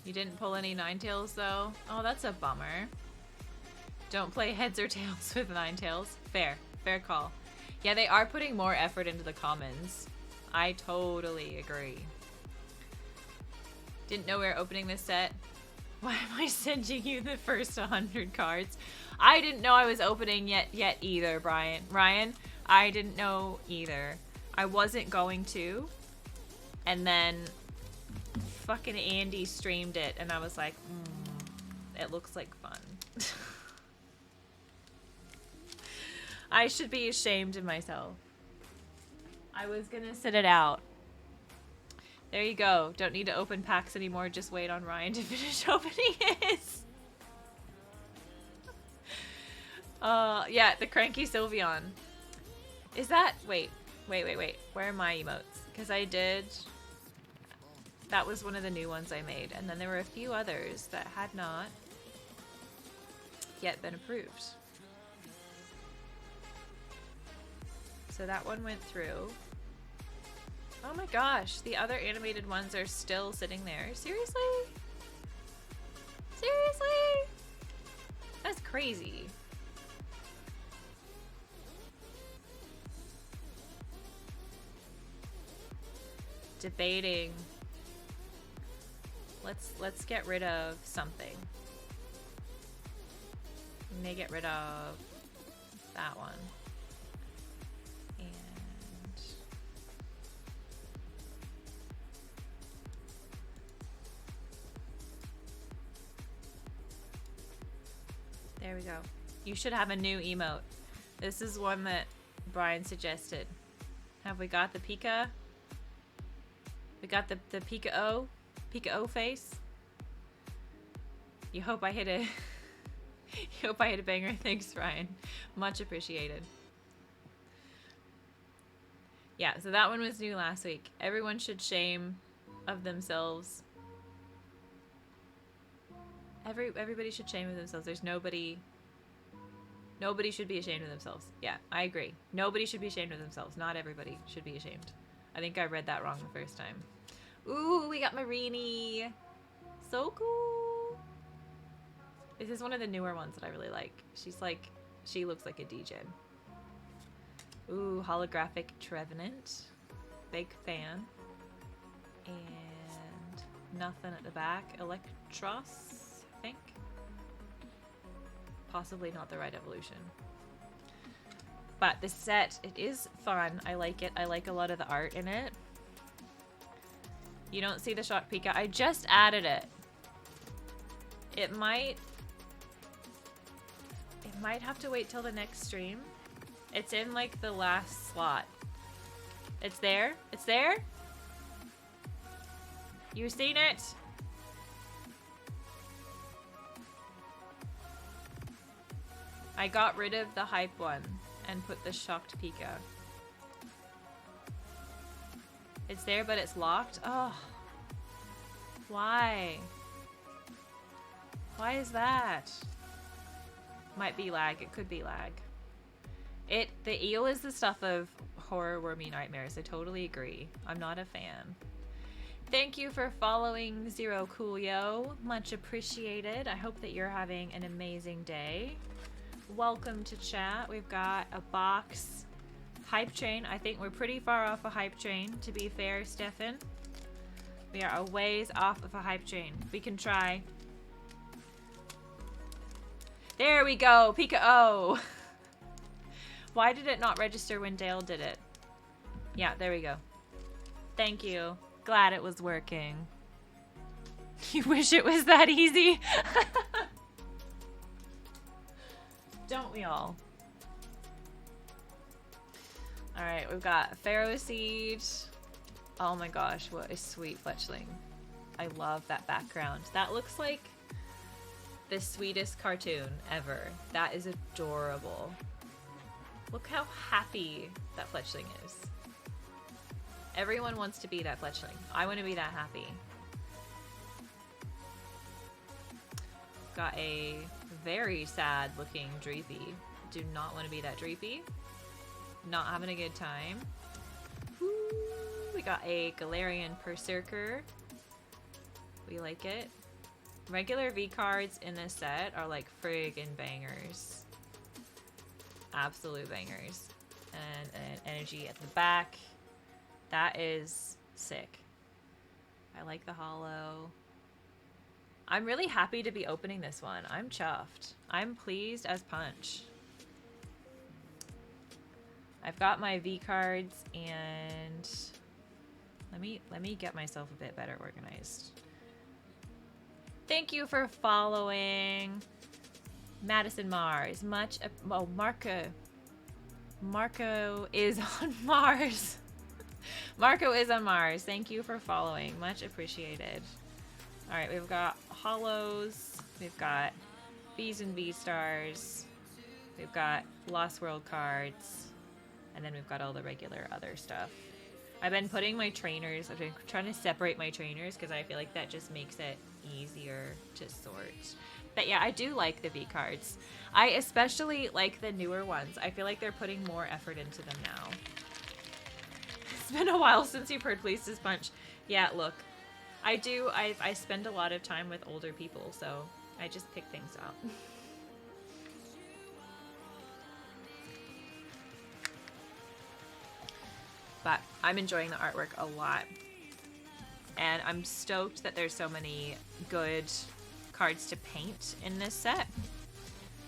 You didn't pull any Ninetales though? Oh, that's a bummer. Don't play heads or tails with Ninetales. Fair. Fair call. Yeah, they are putting more effort into the commons. I totally agree. Didn't know we were opening this set. Why am I sending you the first 100 cards? I didn't know I was opening yet either, Ryan. I didn't know either. I wasn't going to. And then fucking Andy streamed it and I was like, it looks like fun. I should be ashamed of myself. I was gonna sit it out. There you go. Don't need to open packs anymore. Just wait on Ryan to finish opening his. Yeah, the Cranky Sylveon. Is that... Wait. Where are my emotes? Because I did... That was one of the new ones I made. And then there were a few others that had not yet been approved. So that one went through. Oh my gosh, the other animated ones are still sitting there. Seriously? Seriously? That's crazy. Debating. Let's get rid of something. We may get rid of that one. There we go. You should have a new emote. This is one that Brian suggested. Have we got the Pika? We got the Pika-O? Pika-O face? You hope I hit a... You hope I hit a banger. Thanks, Ryan. Much appreciated. Yeah, so that one was new last week. Everyone should shame of themselves. Everybody should shame of themselves. There's nobody should be ashamed of themselves. Yeah, I agree. Nobody should be ashamed of themselves. Not everybody should be ashamed. I think I read that wrong the first time. Ooh, we got Marini. So cool. This is one of the newer ones that I really like. She looks like a DJ. Ooh, holographic Trevenant. Big fan. And nothing at the back. Electros. Think. Possibly not the right evolution. But the set, it is fun. I like it. I like a lot of the art in it. You don't see the Shock Pika. I just added it. It might have to wait till the next stream. It's in like the last slot. It's there? It's there? You seen it? I got rid of the hype one and put the Shocked Pika. It's there, but it's locked? Oh. Why? Why is that? Might be lag. It could be lag. The eel is the stuff of horror were me nightmares. I totally agree. I'm not a fan. Thank you for following Zero Coolio. Much appreciated. I hope that you're having an amazing day. Welcome to chat. We've got a box. Hype train. I think we're pretty far off a hype train, to be fair, Stefan. We are a ways off of a hype train. We can try. There we go. Pika-O. Why did it not register when Dale did it? Yeah, there we go. Thank you. Glad it was working. You wish it was that easy? Don't we all? Alright, we've got Pharaoh Seed. Oh my gosh, what a sweet fletchling. I love that background. That looks like the sweetest cartoon ever. That is adorable. Look how happy that fletchling is. Everyone wants to be that fletchling. I want to be that happy. Got a very sad looking Dreepy. Do not want to be that Dreepy. Not having a good time. Ooh, we got a Galarian Berserker. We like it. Regular V cards in this set are like friggin' bangers. Absolute bangers. And an energy at the back. That is sick. I like the holo. I'm really happy to be opening this one. I'm chuffed. I'm pleased as punch. I've got my V cards and let me get myself a bit better organized. Thank you for following Madison Mars. Oh, Marco is on Mars. Marco is on Mars. Thank you for following. Much appreciated. All right, we've got holos. We've got Bs and V stars. We've got Lost World cards. And then we've got all the regular other stuff. I've been putting my trainers, I've been trying to separate my trainers because I feel like that just makes it easier to sort. But yeah, I do like the V cards. I especially like the newer ones. I feel like they're putting more effort into them now. It's been a while since you've heard Fleece's Punch. Yeah, look. I spend a lot of time with older people, so I just pick things out. But I'm enjoying the artwork a lot. And I'm stoked that there's so many good cards to paint in this set.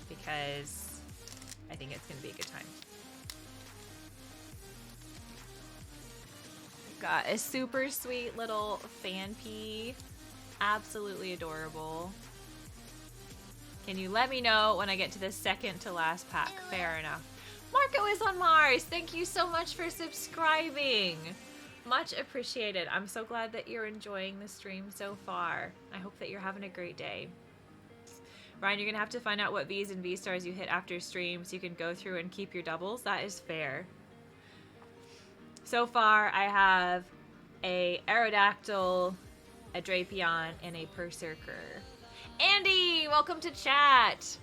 Because I think it's going to be a good time. Got a super sweet little Fanpea. Absolutely adorable. Can you let me know when I get to the second to last pack? Fair enough. Marco is on Mars. Thank you so much for subscribing. Much appreciated. I'm so glad that you're enjoying the stream so far. I hope that you're having a great day. Ryan, you're going to have to find out what Vs and V stars you hit after stream so you can go through and keep your doubles. That is fair. So far, I have a Aerodactyl, a Drapion, and a Berserker. Andy, welcome to chat.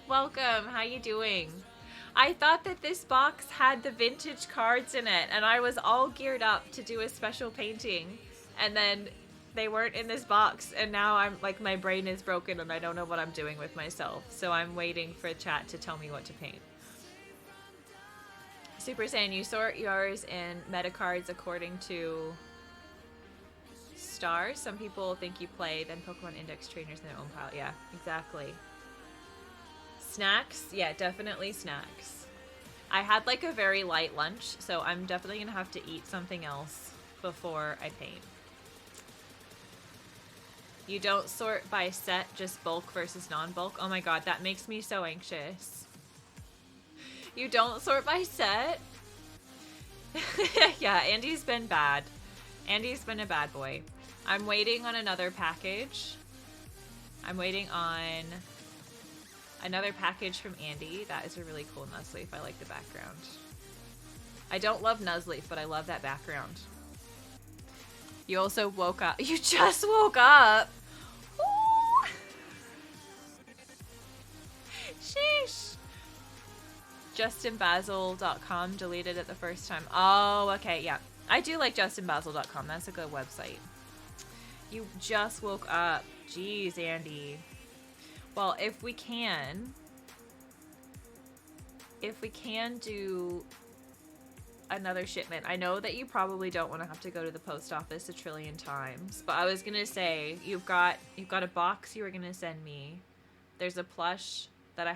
Welcome. How you doing? I thought that this box had the vintage cards in it, and I was all geared up to do a special painting, and then they weren't in this box, and now I'm like, my brain is broken and I don't know what I'm doing with myself. So I'm waiting for chat to tell me what to paint. Super Saiyan, you sort yours in meta cards according to stars. Some people think you play then Pokemon Index trainers in their own pile. Yeah, exactly. Snacks? Yeah, definitely snacks. I had like a very light lunch, so I'm definitely gonna have to eat something else before I paint. You don't sort by set, just bulk versus non-bulk? Oh my god, that makes me so anxious. You don't sort by set? Yeah, Andy's been bad. Andy's been a bad boy. I'm waiting on another package. I'm waiting on another package from Andy. That is a really cool Nuzleaf. I like the background. I don't love Nuzleaf, but I love that background. You also woke up. You just woke up. Ooh. Sheesh. JustinBasil.com deleted it the first time. Oh, okay, yeah. I do like JustinBasil.com. That's a good website. You just woke up. Jeez, Andy. Well, if we can do another shipment. I know that you probably don't want to have to go to the post office a trillion times, but I was gonna say you've got a box you were gonna send me. There's a plush that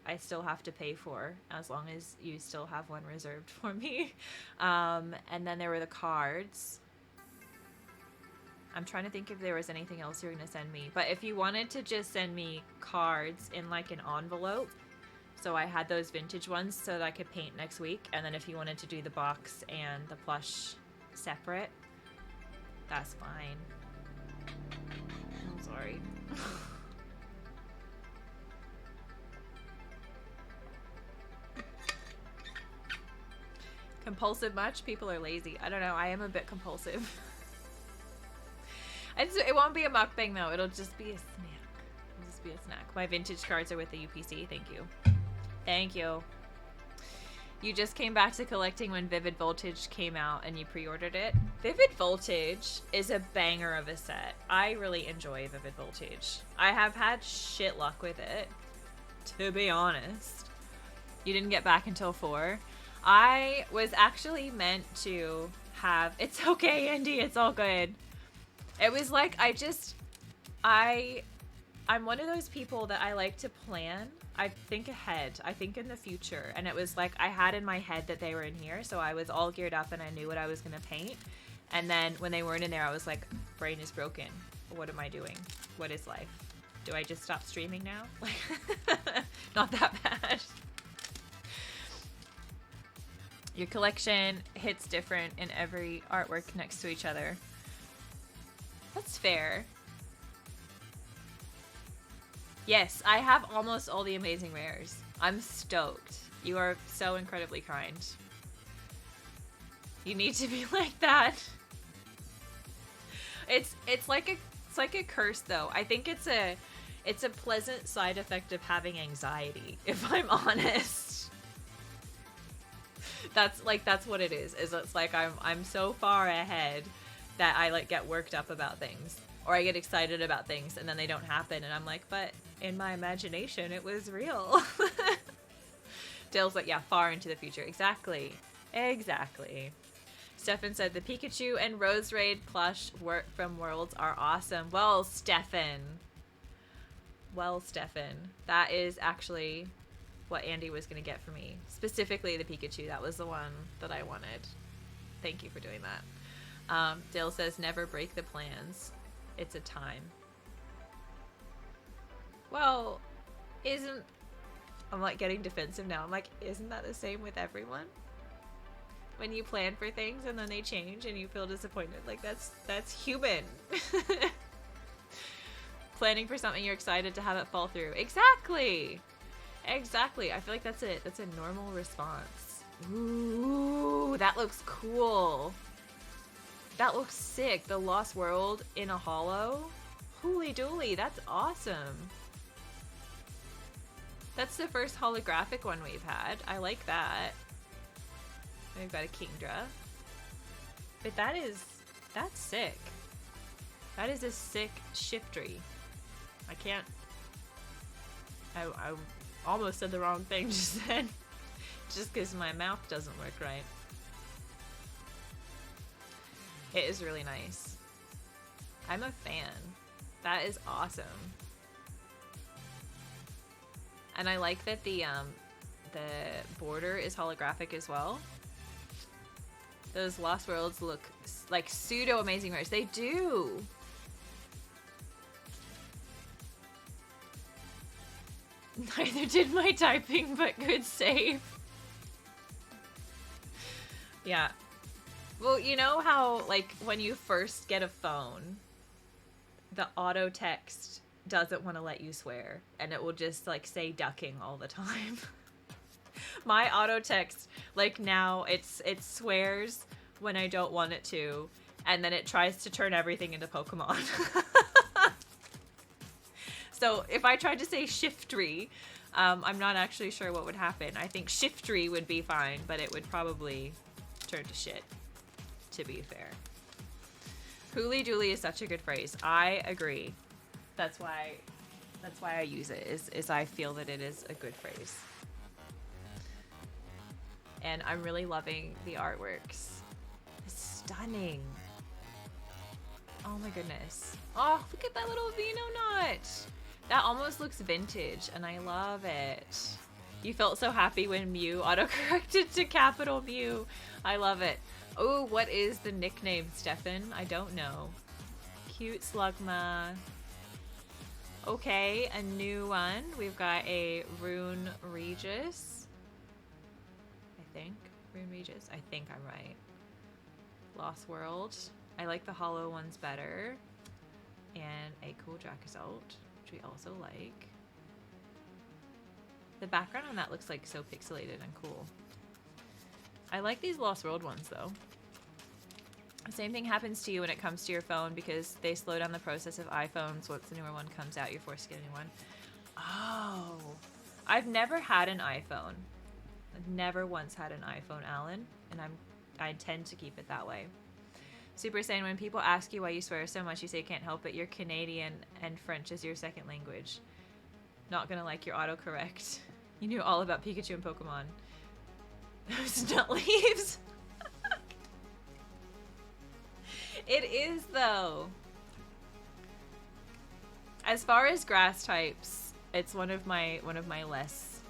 I still have to pay for, as long as you still have one reserved for me. And then there were the cards. I'm trying to think if there was anything else you were gonna send me, but if you wanted to just send me cards in like an envelope, so I had those vintage ones so that I could paint next week. And then if you wanted to do the box and the plush separate, that's fine. I'm sorry. Compulsive much? People are lazy. I don't know. I am a bit compulsive. It won't be a mukbang though. It'll just be a snack. It'll just be a snack. My vintage cards are with the UPC. Thank you. Thank you. You just came back to collecting when Vivid Voltage came out and you pre-ordered it. Vivid Voltage is a banger of a set. I really enjoy Vivid Voltage. I have had shit luck with it, to be honest. You didn't get back until 4. I was actually meant to have... It's okay, Andy. It's all good. It was like, I'm one of those people that I like to plan. I think ahead. I think in the future. And it was like I had in my head that they were in here, so I was all geared up and I knew what I was going to paint. And then when they weren't in there, I was like, brain is broken. What am I doing? What is life? Do I just stop streaming now? Like, not that bad. Your collection hits different in every artwork next to each other. That's fair. Yes, I have almost all the amazing rares. I'm stoked. You are so incredibly kind. You need to be like that. It's like a curse though. I think it's a pleasant side effect of having anxiety, if I'm honest. That's what it is. It's like I'm so far ahead that I like get worked up about things. Or I get excited about things and then they don't happen and I'm like, but in my imagination it was real. Dale's like, yeah, far into the future. Exactly. Stefan said the Pikachu and Rose Raid plush from Worlds are awesome. Well, Stefan. That is actually what Andy was going to get for me. Specifically the Pikachu. That was the one that I wanted. Thank you for doing that. Dale says never break the plans. It's a time. Well, I'm like getting defensive now. I'm like, isn't that the same with everyone? When you plan for things and then they change and you feel disappointed. Like that's human. Planning for something you're excited to have it fall through. Exactly. I feel like that's a normal response. Ooh, that looks cool. That looks sick. The Lost World in a holo. Holy dooly, that's awesome. That's the first holographic one we've had. I like that. We've got a Kingdra. But that's sick. That is a sick Shiftry. I almost said the wrong thing just then. Just because my mouth doesn't work right. It is really nice. I'm a fan. That is awesome. And I like that the border is holographic as well. Those Lost Worlds look like pseudo amazing rares. They do. Neither did my typing, but good save. Yeah. Well, you know how, like, when you first get a phone, the auto text doesn't want to let you swear, and it will just, like, say ducking all the time. My auto text, like, now it swears when I don't want it to, and then it tries to turn everything into Pokemon. So if I tried to say Shiftry, I'm not actually sure what would happen. I think shifty would be fine, but it would probably turn to shit, to be fair. Hooly dooly is such a good phrase. I agree. That's why I use it, is I feel that it is a good phrase. And I'm really loving the artworks. It's stunning. Oh my goodness. Oh, look at that little Vino knot. That almost looks vintage, and I love it. You felt so happy when Mew autocorrected to capital Mew. I love it. Oh, what is the nickname, Stefan? I don't know. Cute Slugma. Okay, a new one. We've got a Rune Regis. I think. Rune Regis. I think I'm right. Lost World. I like the hollow ones better. And a cool Dracozolt, which we also like. The background on that looks like so pixelated and cool. I like these Lost World ones though. The same thing happens to you when it comes to your phone because they slow down the process of iPhones. Once the newer one comes out, you're forced to get a new one. Oh, I've never had an iPhone. I've never once had an iPhone, Alan, and I intend to keep it that way. Super Saiyan, when people ask you why you swear so much, you say you can't help it. You're Canadian and French is your second language. Not gonna like your autocorrect. You knew all about Pikachu and Pokemon. Those nut leaves. It is though. As far as grass types, it's one of my less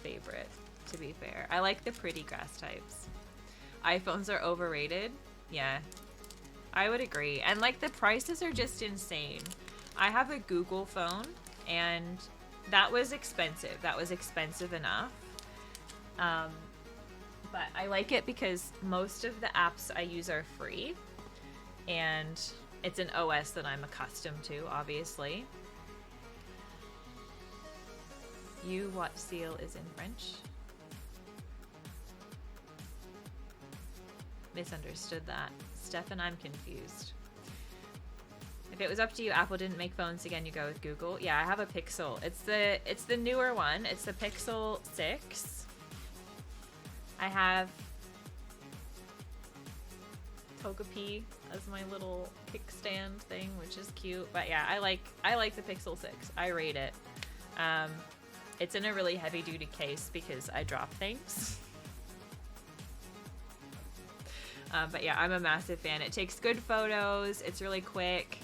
favorite, to be fair. I like the pretty grass types. iPhones are overrated. Yeah, I would agree. And like the prices are just insane. I have a Google phone and that was expensive. That was expensive enough. But I like it because most of the apps I use are free and it's an OS that I'm accustomed to, obviously. You what seal is in French? Misunderstood that. Stefan, I'm confused. If it was up to you, Apple didn't make phones again, you go with Google. Yeah, I have a Pixel. It's the newer one. It's the Pixel 6. I have Togepi as my little kickstand thing, which is cute. But yeah, I like the Pixel 6. I rate it. It's in a really heavy duty case because I drop things. But yeah, I'm a massive fan. It takes good photos. It's really quick.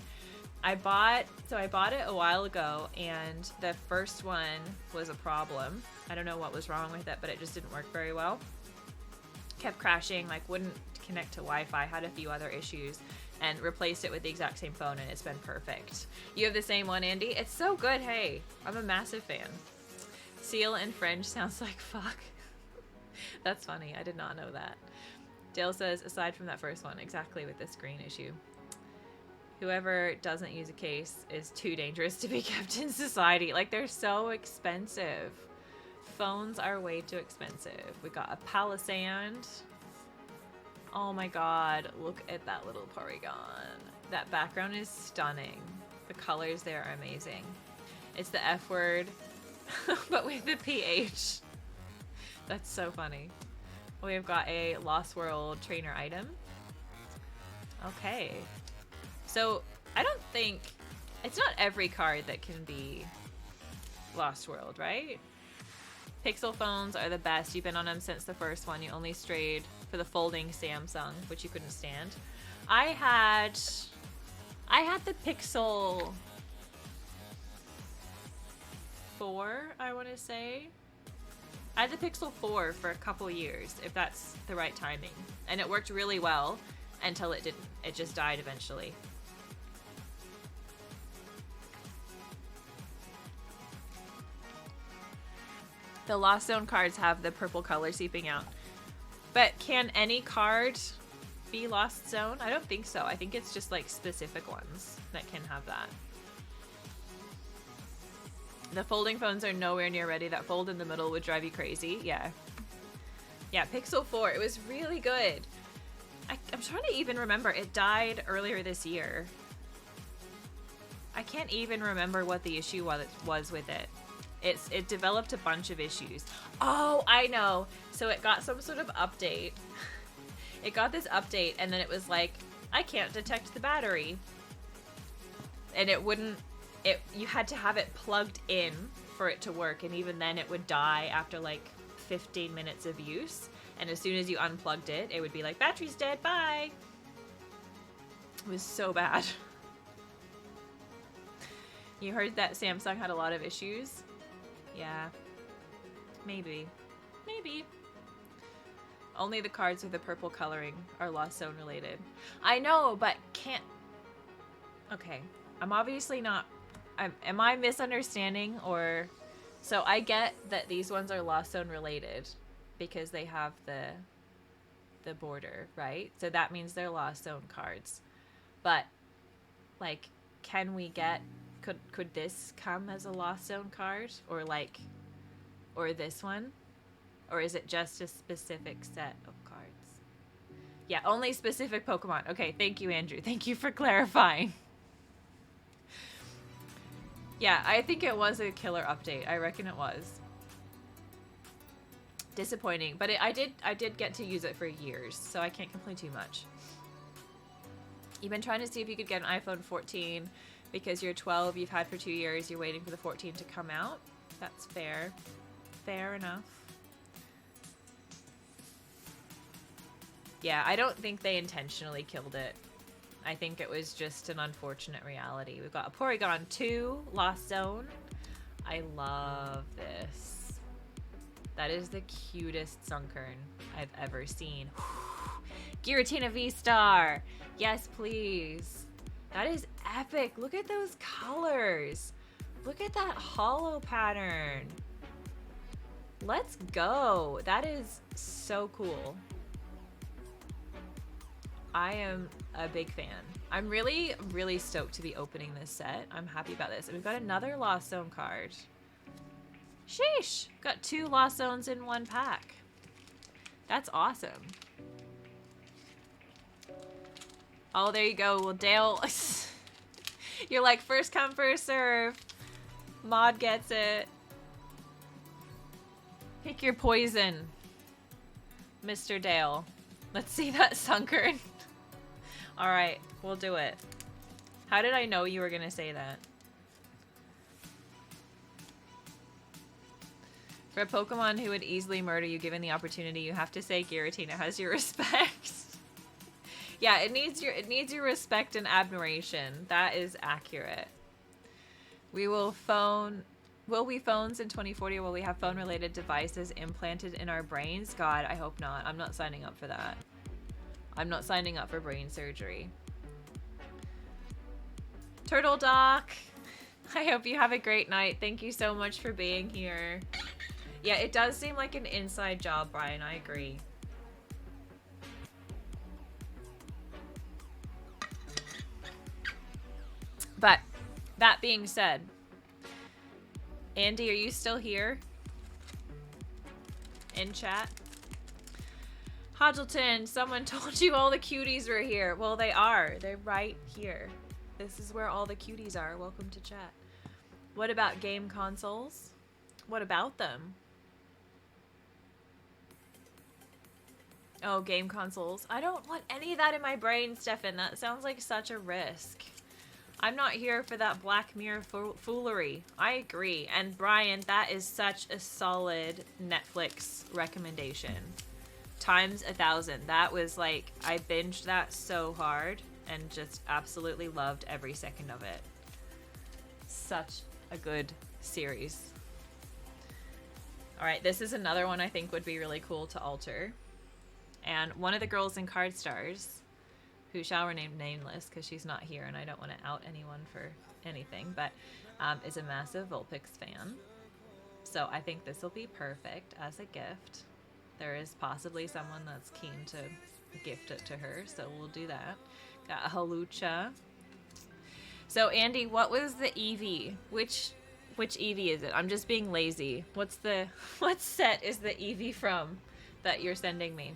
I bought it a while ago and the first one was a problem. I don't know what was wrong with it, but it just didn't work very well. Kept crashing, like wouldn't connect to Wi-Fi, had a few other issues, and replaced it with the exact same phone and it's been perfect. You have the same one, Andy? It's so good, hey. I'm a massive fan. Seal in French sounds like fuck. That's funny, I did not know that. Dale says, aside from that first one, exactly with this green issue. Whoever doesn't use a case is too dangerous to be kept in society. Like, they're so expensive. Phones are way too expensive. We got a Palisand. Oh my god, look at that little Porygon. That background is stunning. The colors there are amazing. It's the F word, but with the PH. That's so funny. We've got a Lost World trainer item. Okay. So, I don't think... It's not every card that can be Lost World, right? Pixel phones are the best. You've been on them since the first one. You only strayed for the folding Samsung, which you couldn't stand. I had the Pixel 4, I want to say. I had the Pixel 4 for a couple years, if that's the right timing. And it worked really well until it didn't. It just died eventually. The Lost Zone cards have the purple color seeping out. But can any card be Lost Zone? I don't think so. I think it's just like specific ones that can have that. The folding phones are nowhere near ready. That fold in the middle would drive you crazy. Yeah. Yeah, Pixel 4. It was really good. I'm trying to even remember. It died earlier this year. I can't even remember what the issue was with it. It developed a bunch of issues. Oh, I know. So it got some sort of update. It got this update, and then it was like, I can't detect the battery. And it wouldn't, you had to have it plugged in for it to work, and even then it would die after like 15 minutes of use. And as soon as you unplugged it, it would be like, battery's dead, bye. It was so bad. You heard that Samsung had a lot of issues? Yeah. Maybe. Maybe. Only the cards with the purple coloring are Lost Zone related. I know, but can't... Okay. I'm obviously not... Am I misunderstanding, or... So I get that these ones are Lost Zone related because they have the border, right? So that means they're Lost Zone cards. But, like, can we get... Could this come as a Lost Zone card? Or, like... Or this one? Or is it just a specific set of cards? Yeah, only specific Pokemon. Okay, thank you, Andrew. Thank you for clarifying. Yeah, I think it was a killer update. I reckon it was. Disappointing, but I did get to use it for years, so I can't complain too much. You've been trying to see if you could get an iPhone 14 because you're 12, you've had for 2 years, you're waiting for the 14 to come out. That's fair. Fair enough. Yeah, I don't think they intentionally killed it. I think it was just an unfortunate reality. We've got a Porygon 2, Lost Zone. I love this. That is the cutest Sunkern I've ever seen. Giratina V-Star. Yes, please. That is epic. Look at those colors. Look at that hollow pattern. Let's go. That is so cool. I am a big fan. I'm really, really stoked to be opening this set. I'm happy about this. And we've got another Lost Zone card. Sheesh. Got 2 Lost Zones in 1 pack. That's awesome. Oh, there you go. Well, Dale, you're like, first come, first serve. Mod gets it. Pick your poison, Mr. Dale. Let's see that Sunkern. All right, we'll do it. How did I know you were gonna say that? For a Pokemon who would easily murder you given the opportunity, you have to say Giratina has your respect. Yeah, it needs your respect and admiration. That is accurate. Will we phones in 2040, or will we have phone-related devices implanted in our brains? God, I hope not. I'm not signing up for that. I'm not signing up for brain surgery. Turtle Doc, I hope you have a great night. Thank you so much for being here. Yeah, it does seem like an inside job, Brian. I agree. But that being said, Andy, are you still here? In chat? Hodgelton, someone told you all the cuties were here. Well, they are. They're right here. This is where all the cuties are. Welcome to chat. What about game consoles? What about them? Oh, game consoles. I don't want any of that in my brain, Stefan. That sounds like such a risk. I'm not here for that Black Mirror foolery. I agree. And Brian, that is such a solid Netflix recommendation. Times 1,000. That was like, I binged that so hard and just absolutely loved every second of it. Such a good series. All right, this is another one I think would be really cool to alter. And one of the girls in Card Stars, who shall remain nameless because she's not here and I don't want to out anyone for anything, but is a massive Vulpix fan. So I think this will be perfect as a gift. There is possibly someone that's keen to gift it to her, so we'll do that. Got a Halucha. So Andy, what was the Eevee? Which Eevee is it? I'm just being lazy. What set is the Eevee from that you're sending me?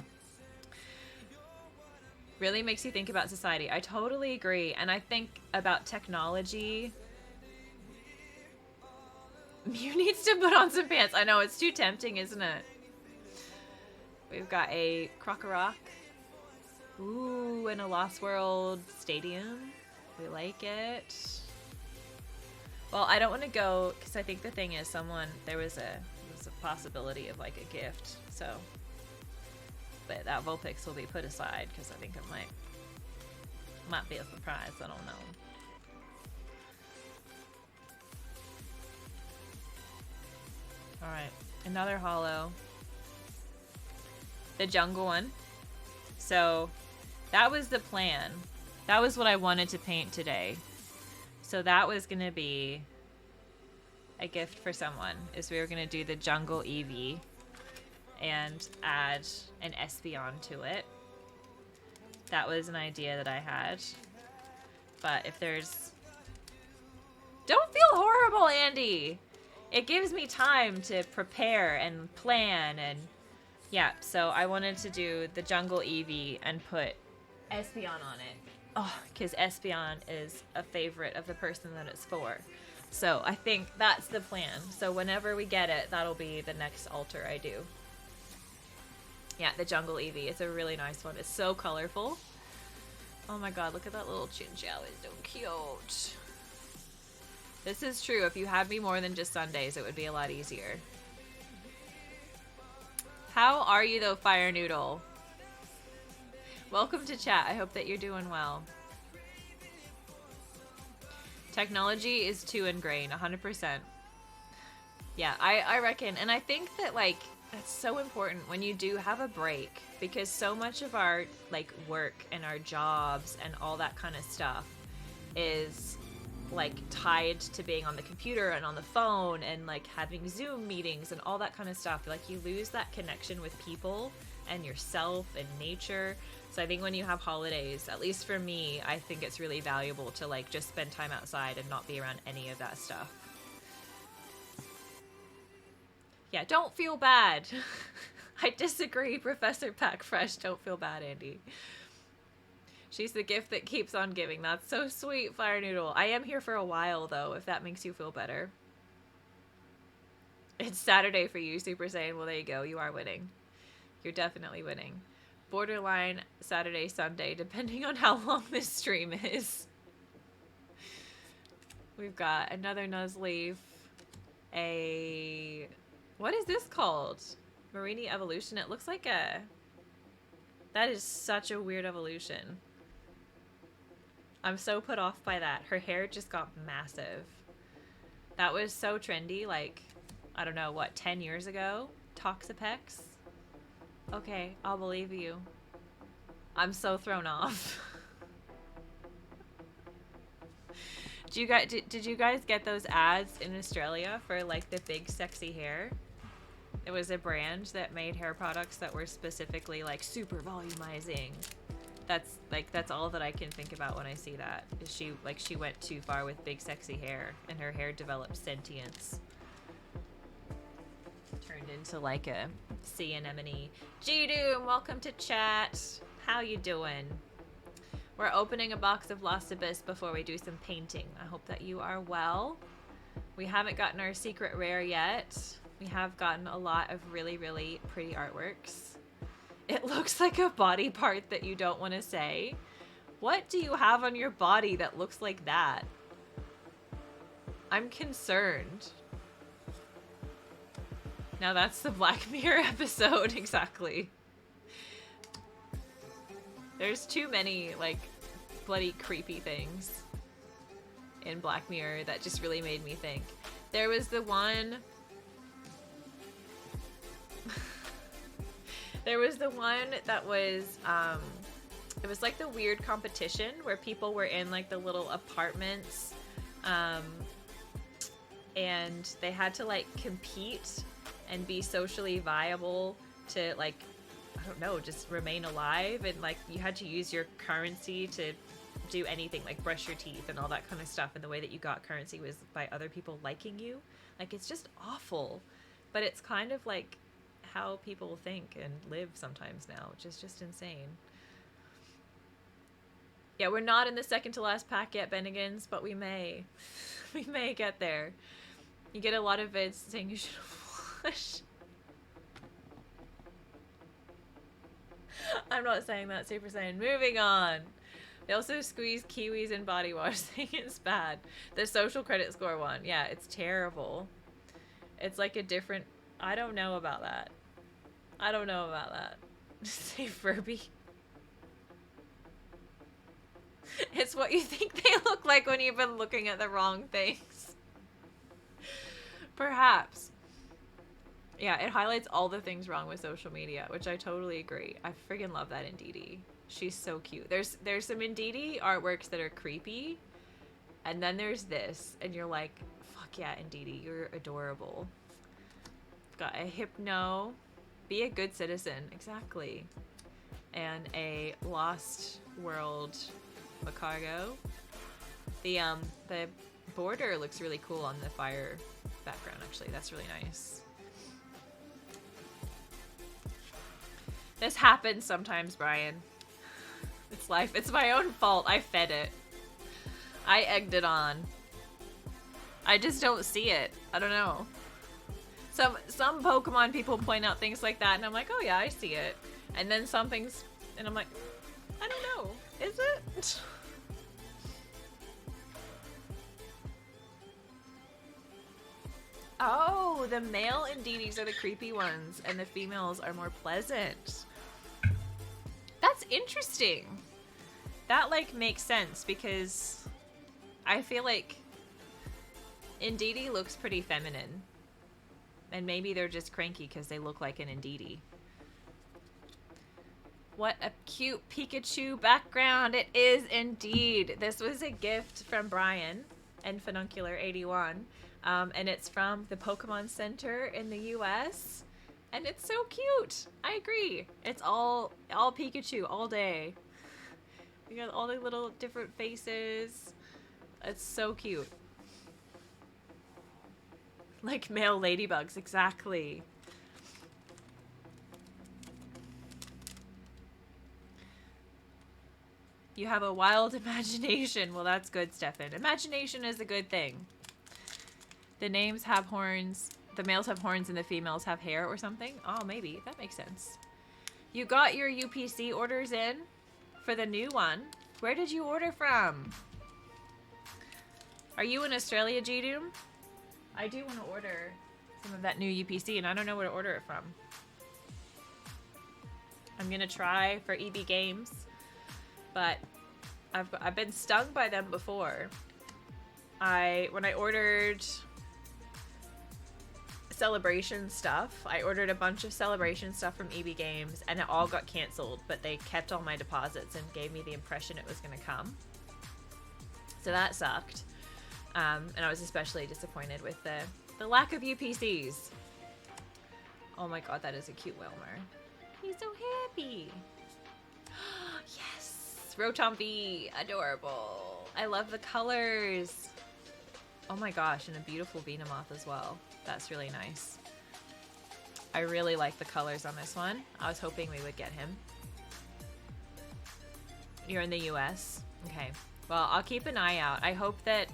Really makes you think about society. I totally agree. And I think about technology Mew needs to put on some pants. I know, it's too tempting, isn't it? We've got a Krokorok. Ooh, in a Lost World stadium. We like it. Well, I don't want to go, because I think the thing is there was a possibility of like a gift, so. But that Vulpix will be put aside, because I think it might be a surprise, I don't know. Alright, another holo. The jungle one. So, that was the plan. That was what I wanted to paint today. So that was going to be a gift for someone, is we were going to do the jungle Eevee and add an Espeon to it. That was an idea that I had. But if there's... Don't feel horrible, Andy! It gives me time to prepare and plan and... Yeah, so I wanted to do the jungle Eevee and put Espeon on it. Oh, because Espeon is a favorite of the person that it's for. So I think that's the plan. So whenever we get it, that'll be the next altar I do. Yeah, the jungle Eevee. It's a really nice one. It's so colorful. Oh my god, look at that little Chinchou. It's so cute. This is true. If you had me more than just Sundays, it would be a lot easier. How are you though, Fire Noodle? Welcome to chat. I hope that you're doing well. Technology is too ingrained, 100%. Yeah, I reckon. And I think that, like, that's so important when you do have a break, because so much of our, like, work and our jobs and all that kind of stuff is, like, tied to being on the computer and on the phone and, like, having Zoom meetings and all that kind of stuff. Like, you lose that connection with people and yourself and nature. So I think when you have holidays, at least for me, I think it's really valuable to, like, just spend time outside and not be around any of that stuff. Yeah, don't feel bad. I disagree, Professor Packfresh. Don't feel bad, Andy. She's the gift that keeps on giving. That's so sweet, Fire Noodle. I am here for a while, though, if that makes you feel better. It's Saturday for you, Super Saiyan. Well, there you go. You are winning. You're definitely winning. Borderline Saturday, Sunday, depending on how long this stream is. We've got another Nuzleaf. What is this called? Marini Evolution. It looks like a... That is such a weird evolution. I'm so put off by that. Her hair just got massive. That was so trendy, like, I don't know, what, 10 years ago? Toxapex? Okay, I'll believe you. I'm so thrown off. Did you guys get those ads in Australia for, like, the big sexy hair? It was a brand that made hair products that were specifically, like, super volumizing. That's all that I can think about when I see that. Is she went too far with big sexy hair and her hair developed sentience. Turned into like a sea anemone. G-Doom, welcome to chat. How you doing? We're opening a box of Lost Abyss before we do some painting. I hope that you are well. We haven't gotten our secret rare yet. We have gotten a lot of really, really pretty artworks. It looks like a body part that you don't want to say. What do you have on your body that looks like that? I'm concerned. Now that's the Black Mirror episode, exactly. There's too many, like, bloody creepy things in Black Mirror that just really made me think. There was the one... There was the one that was, it was like the weird competition where people were in like the little apartments, and they had to like compete and be socially viable to like, I don't know, just remain alive, and like you had to use your currency to do anything, like brush your teeth and all that kind of stuff, and the way that you got currency was by other people liking you. Like, it's just awful, but it's kind of like how people think and live sometimes now, which is just insane. Yeah, we're not in the second to last pack yet, Bennigan's, but we may. We may get there. You get a lot of vids saying you should wash. I'm not saying that, Super Saiyan. Moving on. They also squeeze kiwis in body wash, saying it's bad. The social credit score one. Yeah, it's terrible. It's like a different... I don't know about that. I don't know about that. Say Furby. It's what you think they look like when you've been looking at the wrong things. Perhaps. Yeah, it highlights all the things wrong with social media, which I totally agree. I friggin' love that in Dee. She's so cute. There's some Indeedee artworks that are creepy, and then there's this, and you're like, fuck yeah, Indeedee, you're adorable. Got a Hypno, be a good citizen, exactly, and a Lost World Macargo. The border looks really cool on the fire background. Actually, that's really nice. This happens sometimes, Brian. It's life. It's my own fault. I fed it. I egged it on. I just don't see it. I don't know. Some Pokemon people point out things like that, and I'm like, oh yeah, I see it. And then some things, and I'm like, I don't know. Is it? Oh, the male Indeedees are the creepy ones, and the females are more pleasant. That's interesting. That, like, makes sense, because I feel like Indeedee looks pretty feminine. And maybe they're just cranky because they look like an Indeedee. What a cute Pikachu background. It is indeed. This was a gift from Brian and Fununcular81. And it's from the Pokemon Center in the US. And it's so cute. I agree. It's all Pikachu all day. You got all the little different faces. It's so cute. Like male ladybugs, exactly. You have a wild imagination. Well, that's good, Stefan. Imagination is a good thing. The names have horns. The males have horns and the females have hair or something. Oh, maybe. That makes sense. You got your UPC orders in for the new one. Where did you order from? Are you in Australia, G-Doom? I do want to order some of that new UPC, and I don't know where to order it from. I'm going to try for EB Games, but I've been stung by them before. When I ordered Celebration stuff, I ordered a bunch of Celebration stuff from EB Games, and it all got canceled, but they kept all my deposits and gave me the impression it was going to come. So that sucked. And I was especially disappointed with the lack of UPCs. Oh my god, that is a cute Wilmer. He's so happy. Yes! Rotom V, adorable. I love the colors. Oh my gosh, and a beautiful Venomoth as well. That's really nice. I really like the colors on this one. I was hoping we would get him. You're in the US? Okay. Well, I'll keep an eye out. I hope that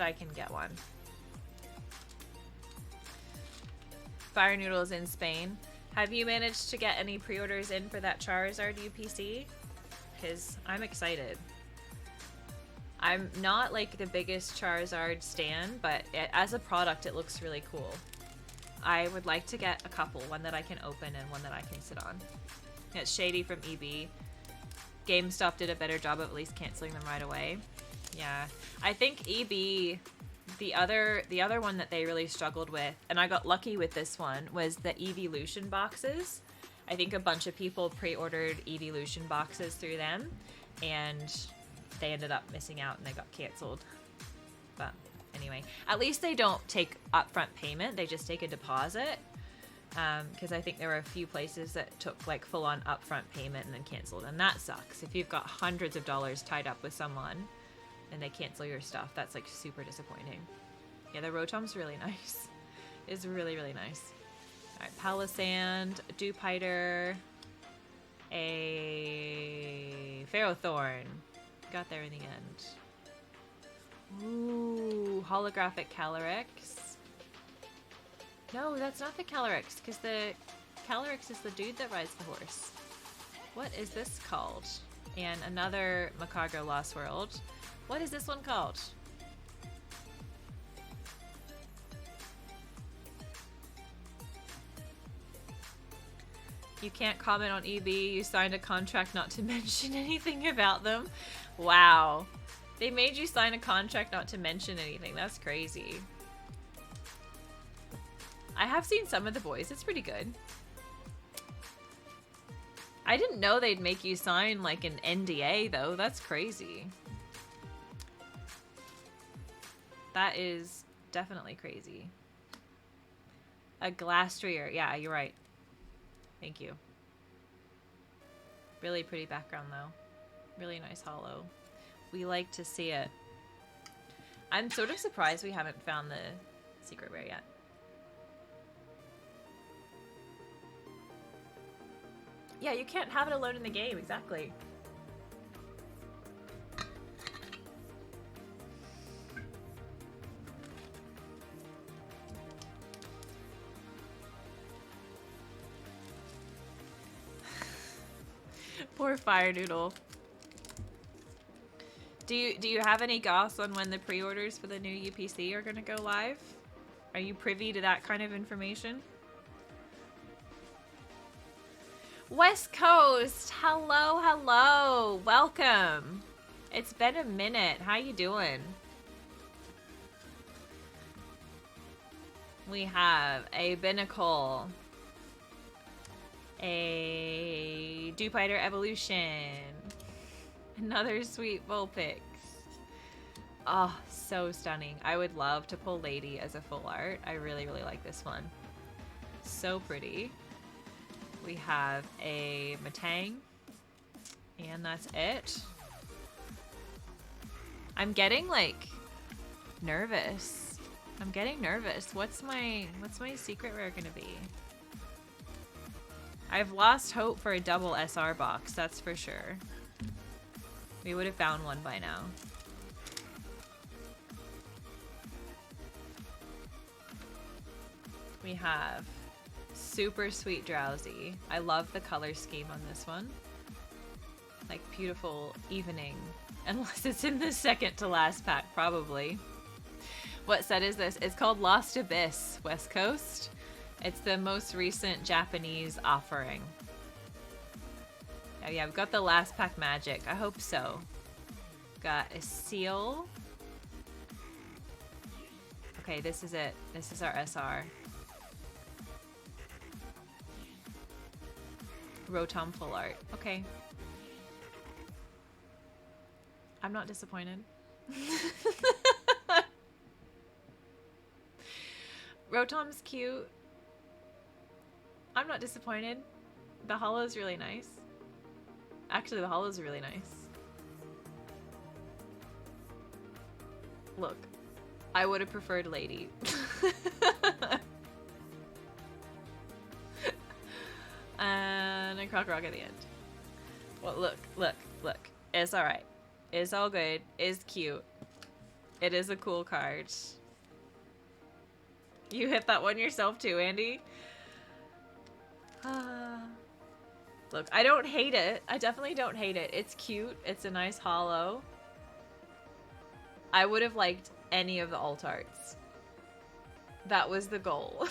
I can get one. Fire Noodles in Spain. Have you managed to get any pre-orders in for that Charizard UPC? Because I'm excited. I'm not like the biggest Charizard stan, but as a product, it looks really cool. I would like to get a couple, one that I can open and one that I can sit on. It's Shady from EB. GameStop did a better job of at least canceling them right away. Yeah, I think EB, the other one that they really struggled with, and I got lucky with this one, was the Evolution boxes. I think a bunch of people pre-ordered Evolution boxes through them, and they ended up missing out and they got canceled. But anyway, at least they don't take upfront payment, they just take a deposit. Because I think there were a few places that took like full-on upfront payment and then canceled, and that sucks. If you've got hundreds of dollars tied up with someone and they cancel your stuff, that's like super disappointing. Yeah, the Rotom's really nice. It's really, really nice. All right, Palisand, Dewpider, a Ferrothorn. Got there in the end. Ooh, holographic Calyrex. No, that's not the Calyrex, because the Calyrex is the dude that rides the horse. What is this called? And another Macago Lost World. What is this one called? You can't comment on EB. You signed a contract not to mention anything about them. Wow. They made you sign a contract not to mention anything. That's crazy. I have seen some of the boys. It's pretty good. I didn't know they'd make you sign like an NDA though. That's crazy. That is definitely crazy. A Glastrier. Yeah, you're right. Thank you. Really pretty background though. Really nice holo. We like to see it. I'm sort of surprised we haven't found the secret rare yet. Yeah, you can't have it alone in the game, exactly. Poor Fire Noodle. Do you have any goss on when the pre-orders for the new UPC are gonna go live? Are you privy to that kind of information? West Coast, hello, hello, welcome. It's been a minute. How you doing? We have a Binnacle, a Dewpider Evolution, another sweet Vulpix. Oh, so stunning. I would love to pull Lady as a full art. I really, really like this one. So pretty. We have a Matang, and that's it. I'm getting like nervous. I'm getting nervous. What's my secret rare gonna be? I've lost hope for a double SR box, that's for sure. We would have found one by now. We have super sweet Drowsy. I love the color scheme on this one. Like beautiful evening. Unless it's in the second to last pack, probably. What set is this? It's called Lost Abyss, West Coast. It's the most recent Japanese offering. Oh yeah, we've got the last pack magic. I hope so. Got a seal. Okay, this is it. This is our SR. Rotom full art. Okay. I'm not disappointed. Rotom's cute. I'm not disappointed. The holo's really nice. Actually, the holo's really nice. Look, I would have preferred Lady. And a Croc Rock at the end. Well, look. It's alright. It's all good. It's cute. It is a cool card. You hit that one yourself too, Andy? Look, I don't hate it. I definitely don't hate it. It's cute. It's a nice holo. I would have liked any of the alt arts. That was the goal.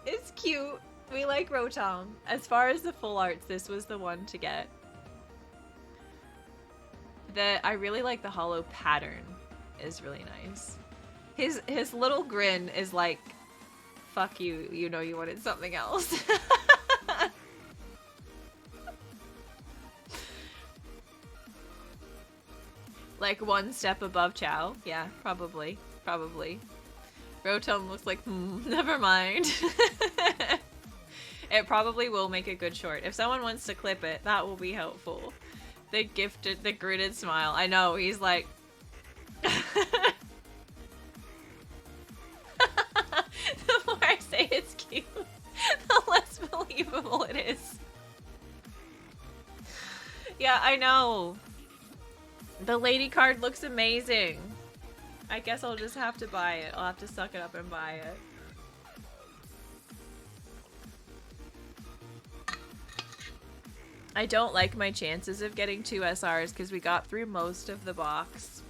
It's cute. We like Rotom. As far as the full arts, this was the one to get. I really like the holo pattern. Is really nice. His little grin is like, fuck you, you know you wanted something else. Like one step above Chow. Yeah, probably. Rotom looks like, never mind. It probably will make a good short. If someone wants to clip it, that will be helpful. The gifted, the gritted smile. I know, he's like... The more I say it's cute, the less believable it is. Yeah, I know. The lady card looks amazing. I guess I'll just have to buy it. I'll have to suck it up and buy it. I don't like my chances of getting 2 SRs because we got through most of the box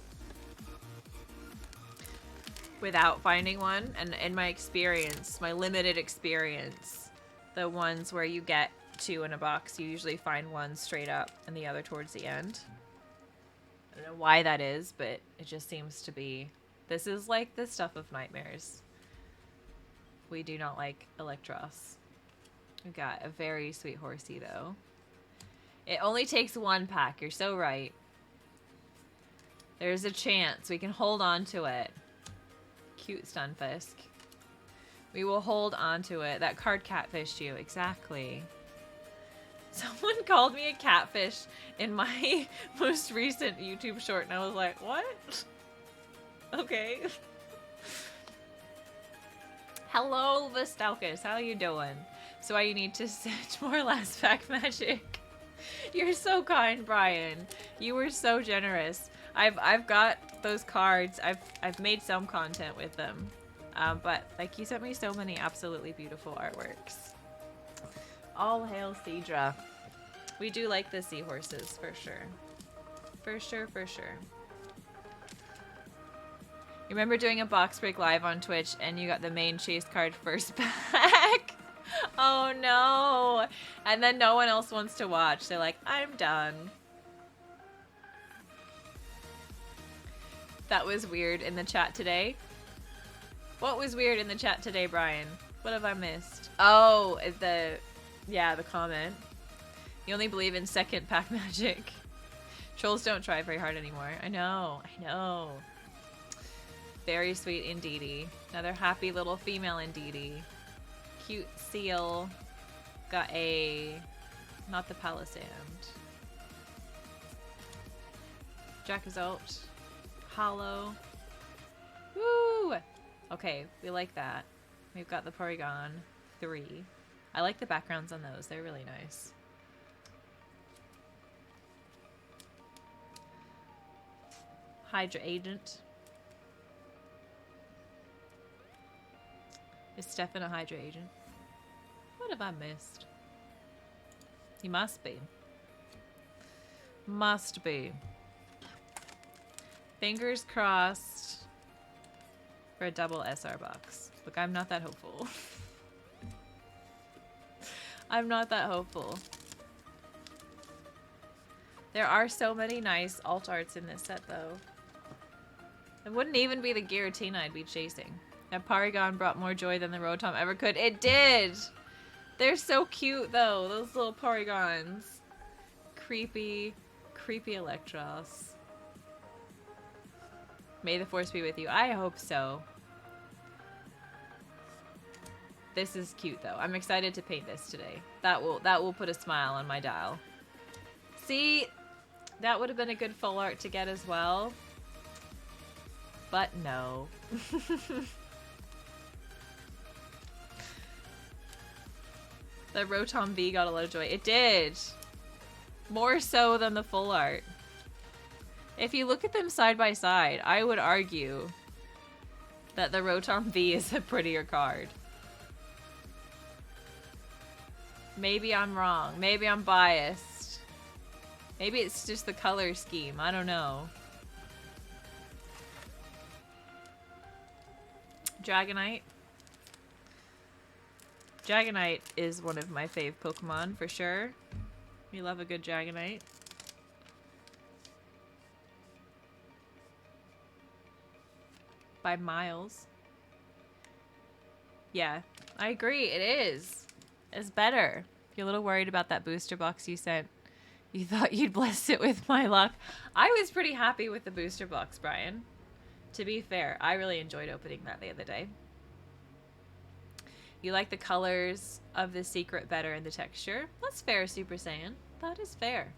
without finding one. And in my experience, my limited experience, the ones where you get 2 in a box, you usually find one straight up and the other towards the end. I don't know why that is, but it just seems to be. This is like the stuff of nightmares. We do not like Electros. We got a very sweet horsey though. It only takes 1 pack. You're so right. There's a chance. We can hold on to it. Cute Stunfisk. We will hold on to it. That card catfished you. Exactly. Someone called me a catfish in my most recent YouTube short, and I was like, what? Okay. Hello, Vestalkus. How you doing? So I need to set more last pack magic. You're so kind, Brian. You were so generous. I've got those cards. I've made some content with them. But like you sent me so many absolutely beautiful artworks. All hail Cedra. We do like the seahorses for sure. For sure, for sure. You remember doing a box break live on Twitch and you got the main chase card first pack? Oh no. And then no one else wants to watch. They're like, I'm done. That was weird in the chat today. What was weird in the chat today, Brian? What have I missed? Oh, the comment. You only believe in second pack magic. Trolls don't try very hard anymore. I know. Very sweet indeedy. Another happy little female indeedy. Cute seal. Got a... not the Palisand. Jackazult. Hollow. Woo! Okay, we like that. We've got the Porygon 3. I like the backgrounds on those. They're really nice. Hydra Agent. Is Stefan a Hydra Agent? What have I missed? He must be. Must be. Fingers crossed for a double SR box. Look, I'm not that hopeful. I'm not that hopeful. There are so many nice alt arts in this set, though. It wouldn't even be the Giratina I'd be chasing. That Porygon brought more joy than the Rotom ever could. It did! They're so cute, though. Those little Porygons. Creepy, creepy Electros. May the force be with you. I hope so. This is cute, though. I'm excited to paint this today. That will put a smile on my dial. See? That would have been a good full art to get as well. But no. The Rotom V got a lot of joy. It did. More so than the full art. If you look at them side by side, I would argue that the Rotom V is a prettier card. Maybe I'm wrong. Maybe I'm biased. Maybe it's just the color scheme. I don't know. Dragonite. Dragonite is one of my fave Pokemon for sure. We love a good Dragonite. By miles. Yeah, I agree. It is. It's better. If you're a little worried about that booster box you sent, you thought you'd bless it with my luck. I was pretty happy with the booster box, Brian. To be fair, I really enjoyed opening that the other day. You like the colors of the secret better in the texture. That's fair, Super Saiyan. That is fair.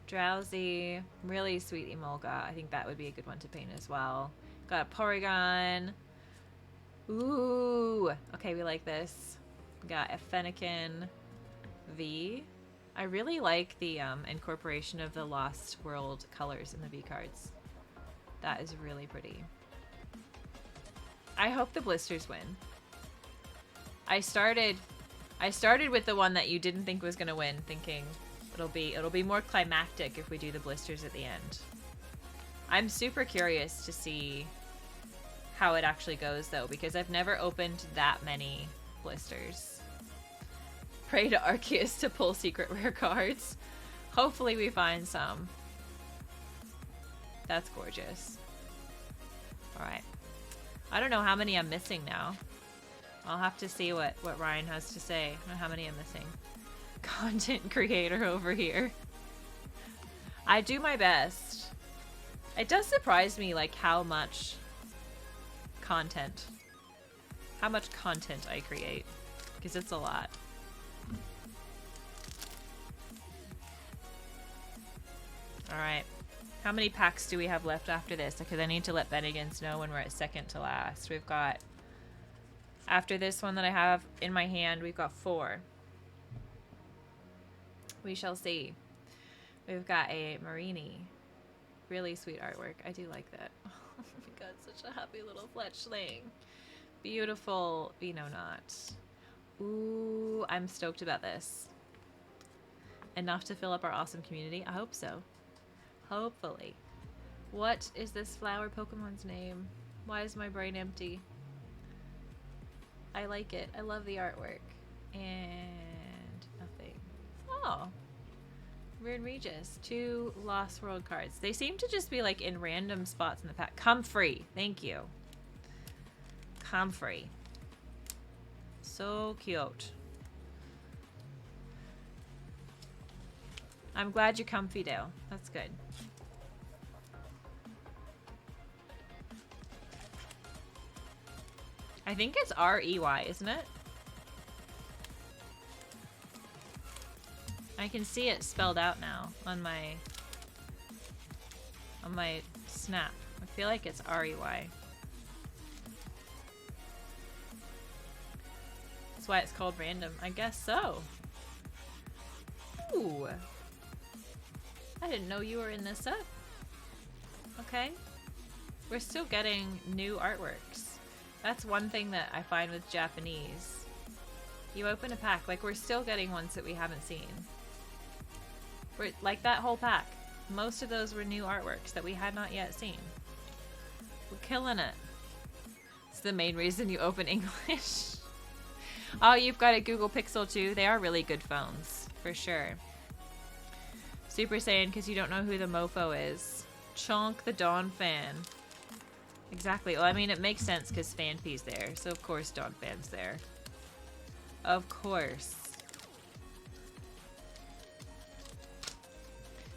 Drowsy. Really sweet Emolga. I think that would be a good one to paint as well. Got a Porygon. Ooh. Okay, we like this. We got a Fennekin V. I really like the incorporation of the Lost World colors in the V cards. That is really pretty. I hope the blisters win. I started with the one that you didn't think was gonna win, thinking it'll be more climactic if we do the blisters at the end. I'm super curious to see how it actually goes though, because I've never opened that many blisters. Pray to Arceus to pull secret rare cards. Hopefully we find some. That's gorgeous. Alright. I don't know how many I'm missing now. I'll have to see what Ryan has to say on how many I'm missing. Content creator over here. I do my best. It does surprise me like how much content I create, because it's a lot. Alright. How many packs do we have left after this? Because I need to let Bennigan's know when we're at second to last. We've got, after this one that I have in my hand, we've got 4. We shall see. We've got a Marini. Really sweet artwork. I do like that. Oh my god, such a happy little fletchling. Beautiful Venonat. Ooh, I'm stoked about this. Enough to fill up our awesome community? I hope so. Hopefully. What is this flower Pokemon's name? Why is my brain empty? I like it. I love the artwork. And nothing. Oh. Weird Regis. 2 Lost World cards. They seem to just be like in random spots in the pack. Comfrey. Thank you. Comfrey. So cute. I'm glad you're comfy, Dale. That's good. I think it's R-E-Y, isn't it? I can see it spelled out now on my snap. I feel like it's R-E-Y. That's why it's called random. I guess so. Ooh. I didn't know you were in this set. Okay. We're still getting new artworks. That's one thing that I find with Japanese. You open a pack, like we're still getting ones that we haven't seen. We're, like that whole pack. Most of those were new artworks that we had not yet seen. We're killing it. It's the main reason you open English. Oh, you've got a Google Pixel too. They are really good phones, for sure. Super Saiyan, because you don't know who the mofo is. Chonk the Dawn fan. Exactly. Well, I mean, it makes sense because Fanpy's there. So, of course, Dawn fan's there. Of course.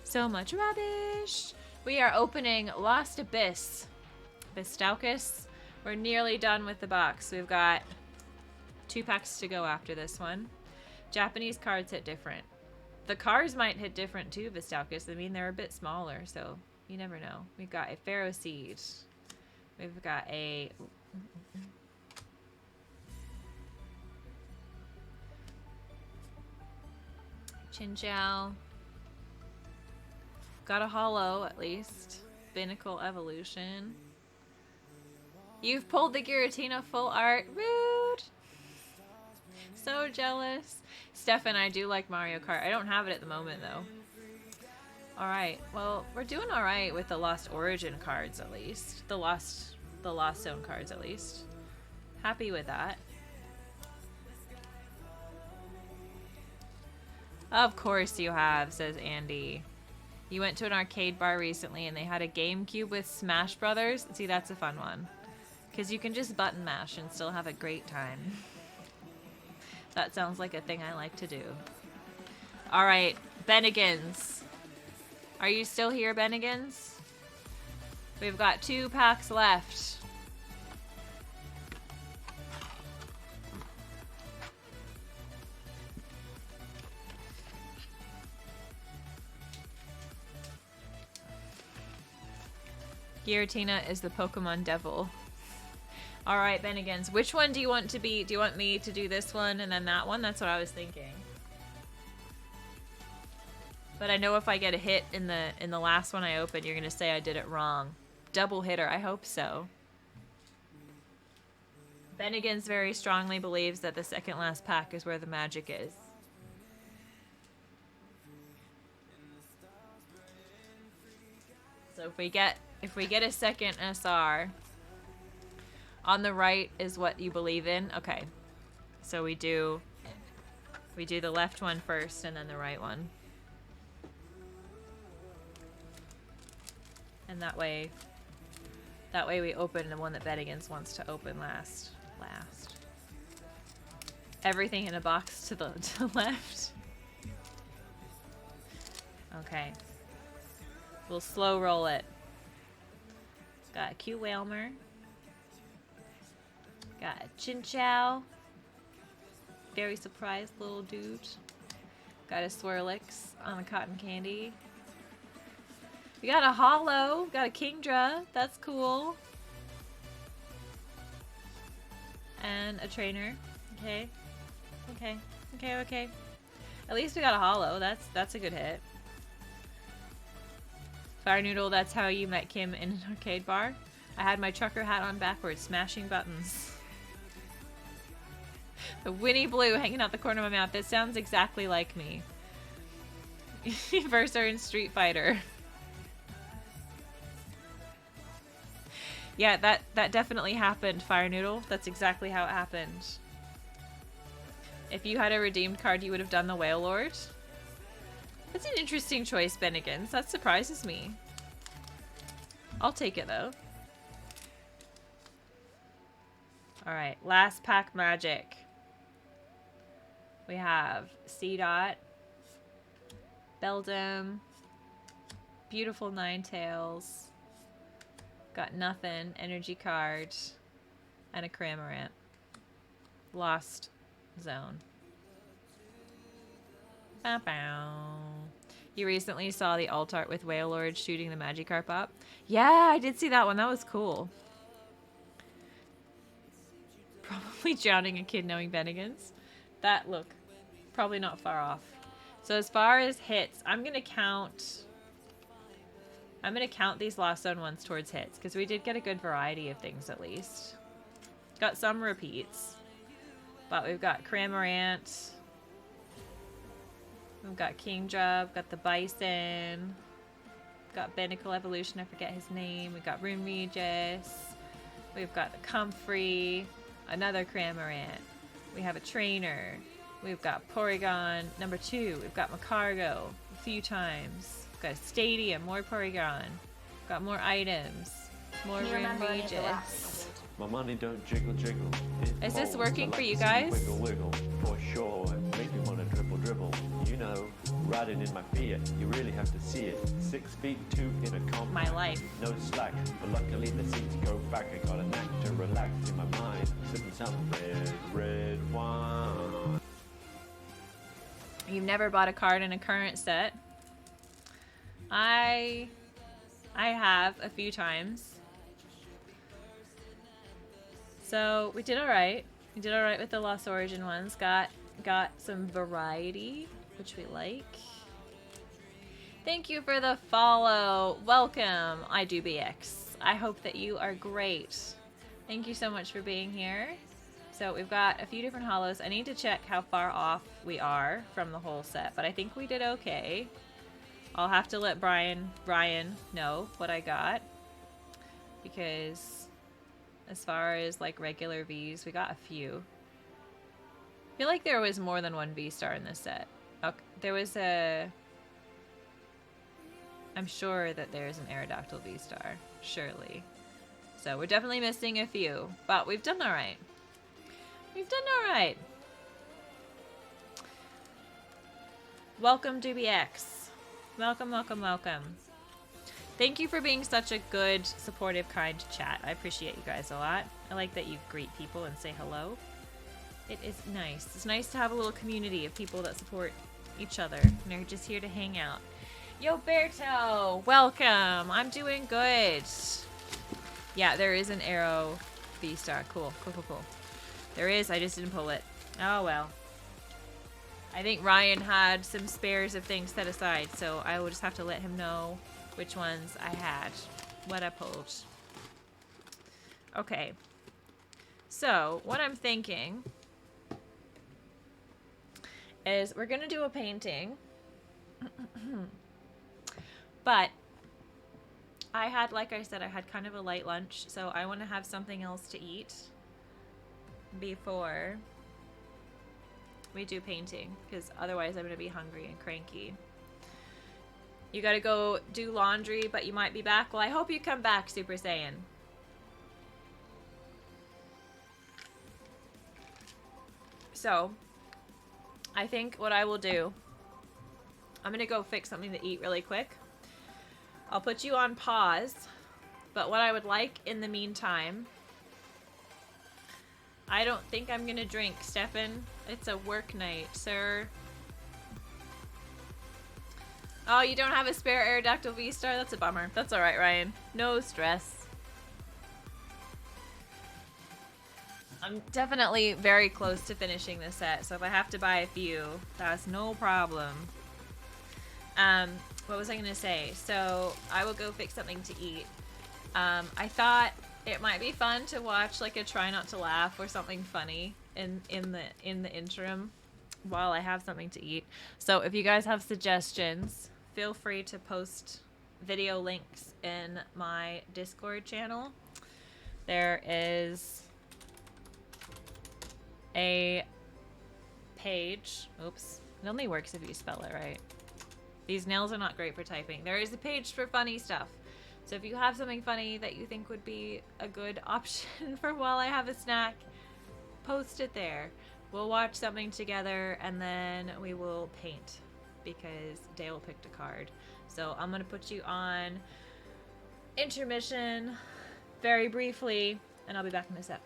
So much rubbish. We are opening Lost Abyss. Bistaucus. We're nearly done with the box. We've got 2 packs to go after this one. Japanese cards hit different. The cards might hit different too, Bistaucus. I mean, they're a bit smaller, so you never know. We've got a Pharaoh Seed. We've got a... Chinchou. Got a holo, at least. Binnacle Evolution. You've pulled the Giratina full art. Rude! So jealous. Stefan, I do like Mario Kart. I don't have it at the moment, though. Alright, well, we're doing alright with the Lost Origin cards, at least. The Lost Zone cards, at least. Happy with that. Of course you have, says Andy. You went to an arcade bar recently and they had a GameCube with Smash Brothers. See, that's a fun one. Because you can just button mash and still have a great time. That sounds like a thing I like to do. Alright, Bennigan's. Are you still here, Bennigan's? We've got 2 packs left. Giratina is the Pokemon devil. Alright, Bennigan's. Which one do you want to be? Do you want me to do this one and then that one? That's what I was thinking. But I know if I get a hit in the last one I open, you're gonna say I did it wrong. Double hitter, I hope so. Bennigan's very strongly believes that the second last pack is where the magic is. So if we get a second SR, on the right is what you believe in. Okay. So we do the left one first and then the right one. And that way we open the one that Bettigans wants to open last. Everything in a box to the left. Okay. We'll slow roll it. Got a Q Whalmer. Got a Chinchou. Very surprised little dude. Got a Swirlix on a cotton candy. We got a Hollow. Got a Kingdra. That's cool. And a trainer. Okay. Okay. At least we got a Hollow. That's a good hit. Fire Noodle, that's how you met Kim in an arcade bar. I had my trucker hat on backwards, smashing buttons. The Winnie Blue hanging out the corner of my mouth. This sounds exactly like me. Versa in Street Fighter. Yeah, that definitely happened, Fire Noodle. That's exactly how it happened. If you had a redeemed card, you would have done the Whale Lord. That's an interesting choice, Bennigan's. That surprises me. I'll take it, though. Alright, last pack magic. We have C-Dot, Beldum, beautiful Ninetales, got nothing, energy card, and a Cramorant. Lost Zone. Bow bow. You recently saw the alt art with Wailord shooting the Magikarp up? Yeah, I did see that one. That was cool. Probably drowning a kid knowing Bennigan's. That look, probably not far off. So as far as hits, I'm gonna count these Lost Zone ones towards hits because we did get a good variety of things at least. Got some repeats, but we've got Cramorant. We've got Kingdra, we've got the Bison, we've got Binacle Evolution, I forget his name, we've got Rune Regis, we've got the Comfrey, another Cramorant, we have a Trainer, we've got Porygon number 2, we've got Macargo a few times, we've got a Stadium, more Porygon, we've got more items, more Rune Regis. My money don't jiggle jiggle. Is this working for you guys? Wiggle wiggle, for sure. Make me wanna dribble dribble. You know, riding in my Fiat, you really have to see it. 6 feet 2 in a compact. My life. No slack, but luckily the seats go back. I got a knack to relax in my mind. Sipping some red wine. You've never bought a card in a current set? I have a few times. So we did all right. We did all right with the Lost Origin ones. Got some variety, which we like. Thank you for the follow. Welcome, IDoBX. I hope that you are great. Thank you so much for being here. So we've got a few different holos. I need to check how far off we are from the whole set, but I think we did okay. I'll have to let Brian know what I got, because as far as like regular Vs, we got a few. I feel like there was more than one V-Star in this set. Okay, there was I'm sure that there's an Aerodactyl V-Star, surely. So we're definitely missing a few, but we've done all right. We've done all right. Welcome, DBX. Welcome. Thank you for being such a good, supportive, kind chat. I appreciate you guys a lot. I like that you greet people and say hello. It is nice. It's nice to have a little community of people that support each other and are just here to hang out. Yo, Berto! Welcome! I'm doing good. Yeah, there is an Arrow V-Star. Cool. There is. I just didn't pull it. Oh, well. I think Ryan had some spares of things set aside, so I will just have to let him know which ones I had, what I pulled. Okay. So, what I'm thinking is we're going to do a painting. But I had, like I said, I had kind of a light lunch, so I want to have something else to eat before we do painting, because otherwise I'm going to be hungry and cranky. You got to go do laundry, but you might be back. Well, I hope you come back, Super Saiyan. So, I think what I will do, I'm going to go fix something to eat really quick. I'll put you on pause, but what I would like in the meantime, I don't think I'm going to drink, Stefan. It's a work night, sir. Oh, you don't have a spare Aerodactyl V-Star? That's a bummer. That's alright, Ryan. No stress. I'm definitely very close to finishing this set, so if I have to buy a few, that's no problem. What was I gonna say? So I will go fix something to eat. I thought it might be fun to watch like a try not to laugh or something funny in the interim while I have something to eat. So if you guys have suggestions, feel free to post video links in my Discord channel. There is a page. Oops. It only works if you spell it right. These nails are not great for typing. There is a page for funny stuff. So if you have something funny that you think would be a good option for while I have a snack, post it there. We'll watch something together and then we will paint because Dale picked a card. So I'm going to put you on intermission very briefly and I'll be back in a sec.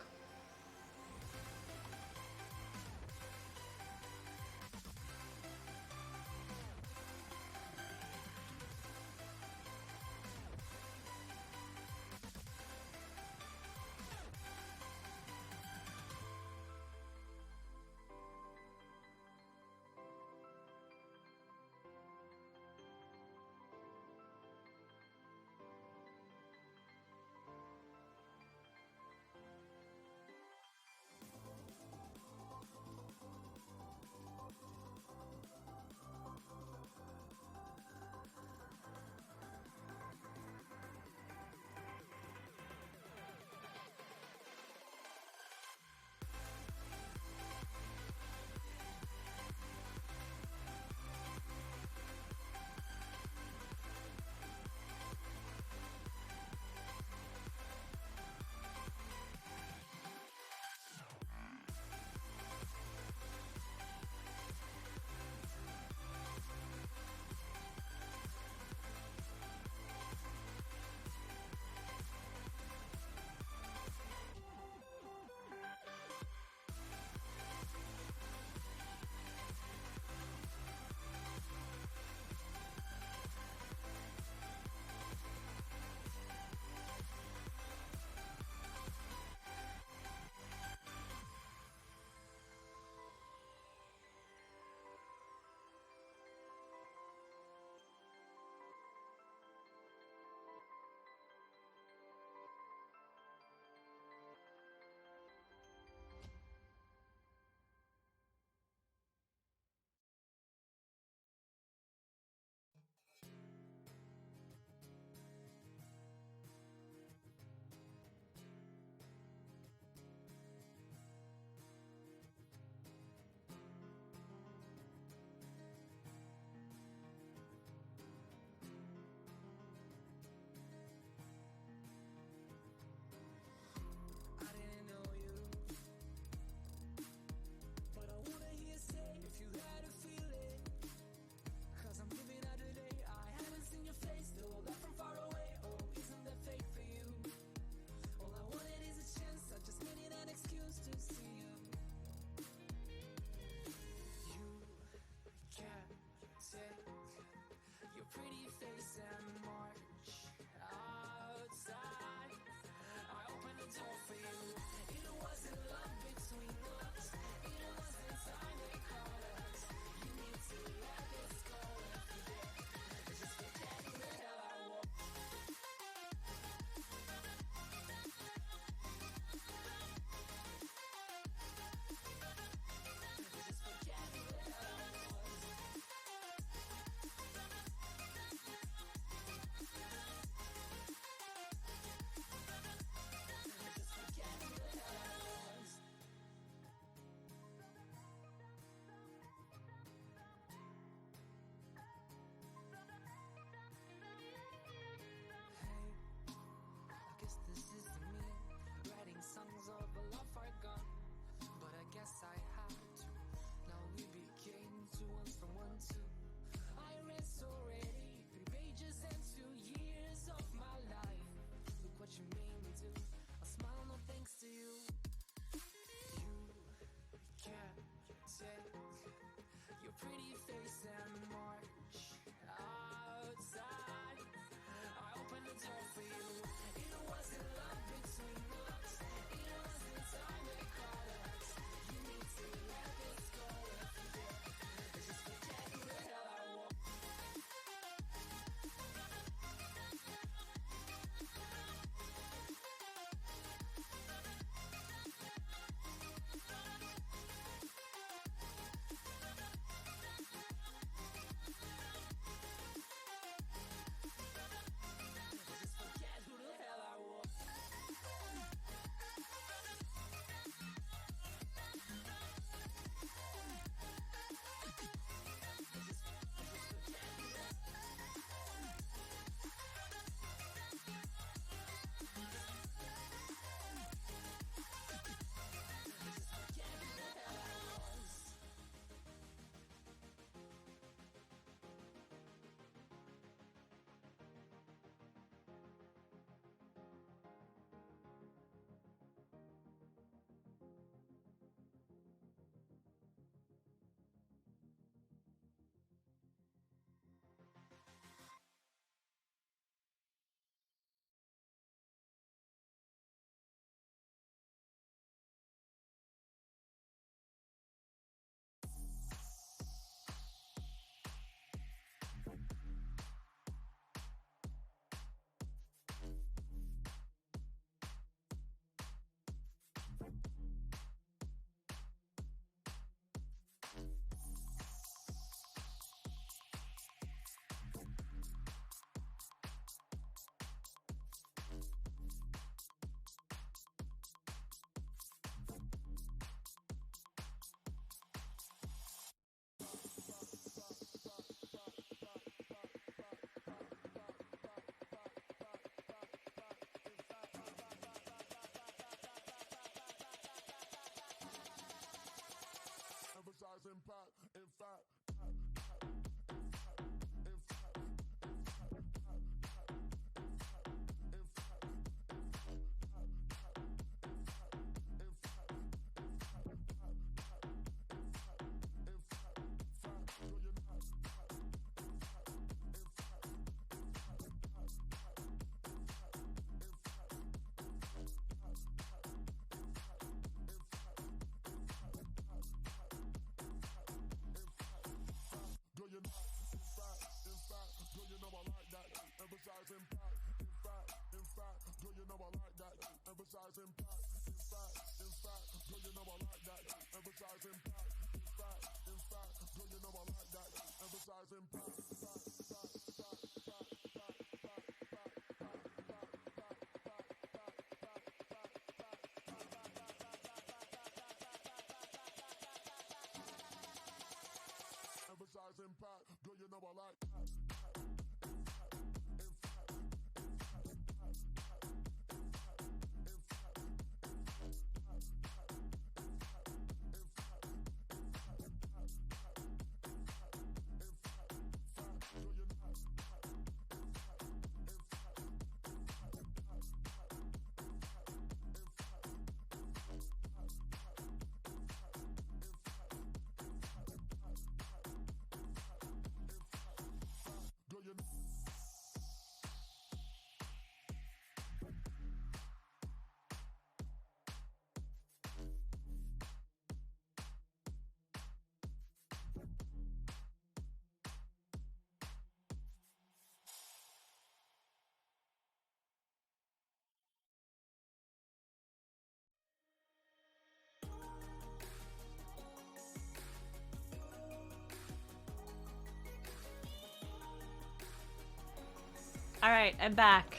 Alright, I'm back.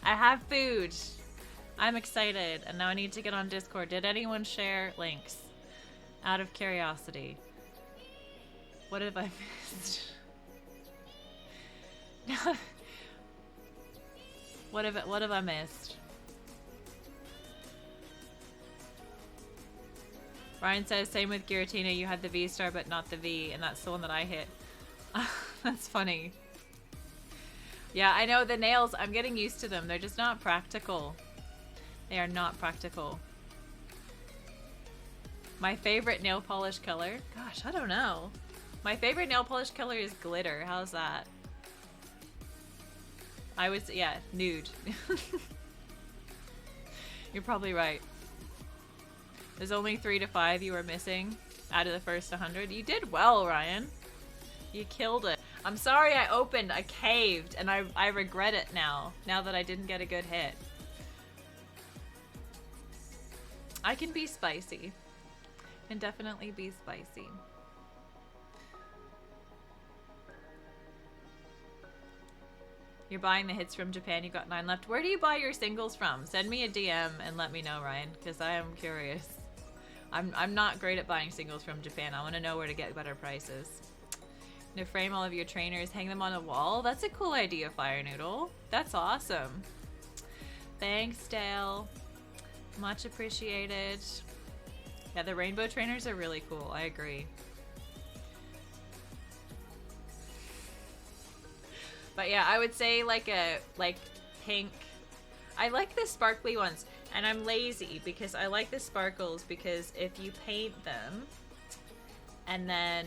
I have food. I'm excited, and now I need to get on Discord. Did anyone share links? Out of curiosity. What have I missed? What have I missed? Ryan says, same with Giratina, you had the V-star but not the V, and that's the one that I hit. That's funny. Yeah, I know the nails, I'm getting used to them. They're just not practical. They are not practical. My favorite nail polish color? Gosh, I don't know. My favorite nail polish color is glitter. How's that? Yeah, nude. You're probably right. There's only 3 to 5 you were missing out of the first 100. You did well, Ryan. You killed it. I'm sorry I caved, and I regret it now that I didn't get a good hit. I can be spicy. Can definitely be spicy. You're buying the hits from Japan, you got 9 left. Where do you buy your singles from? Send me a DM and let me know, Ryan, because I am curious. I'm not great at buying singles from Japan. I want to know where to get better prices. To frame all of your trainers, hang them on a wall. That's a cool idea, Fire Noodle. That's awesome. Thanks, Dale. Much appreciated. Yeah, the rainbow trainers are really cool. I agree. But yeah, I would say like pink. I like the sparkly ones, and I'm lazy because I like the sparkles because if you paint them and then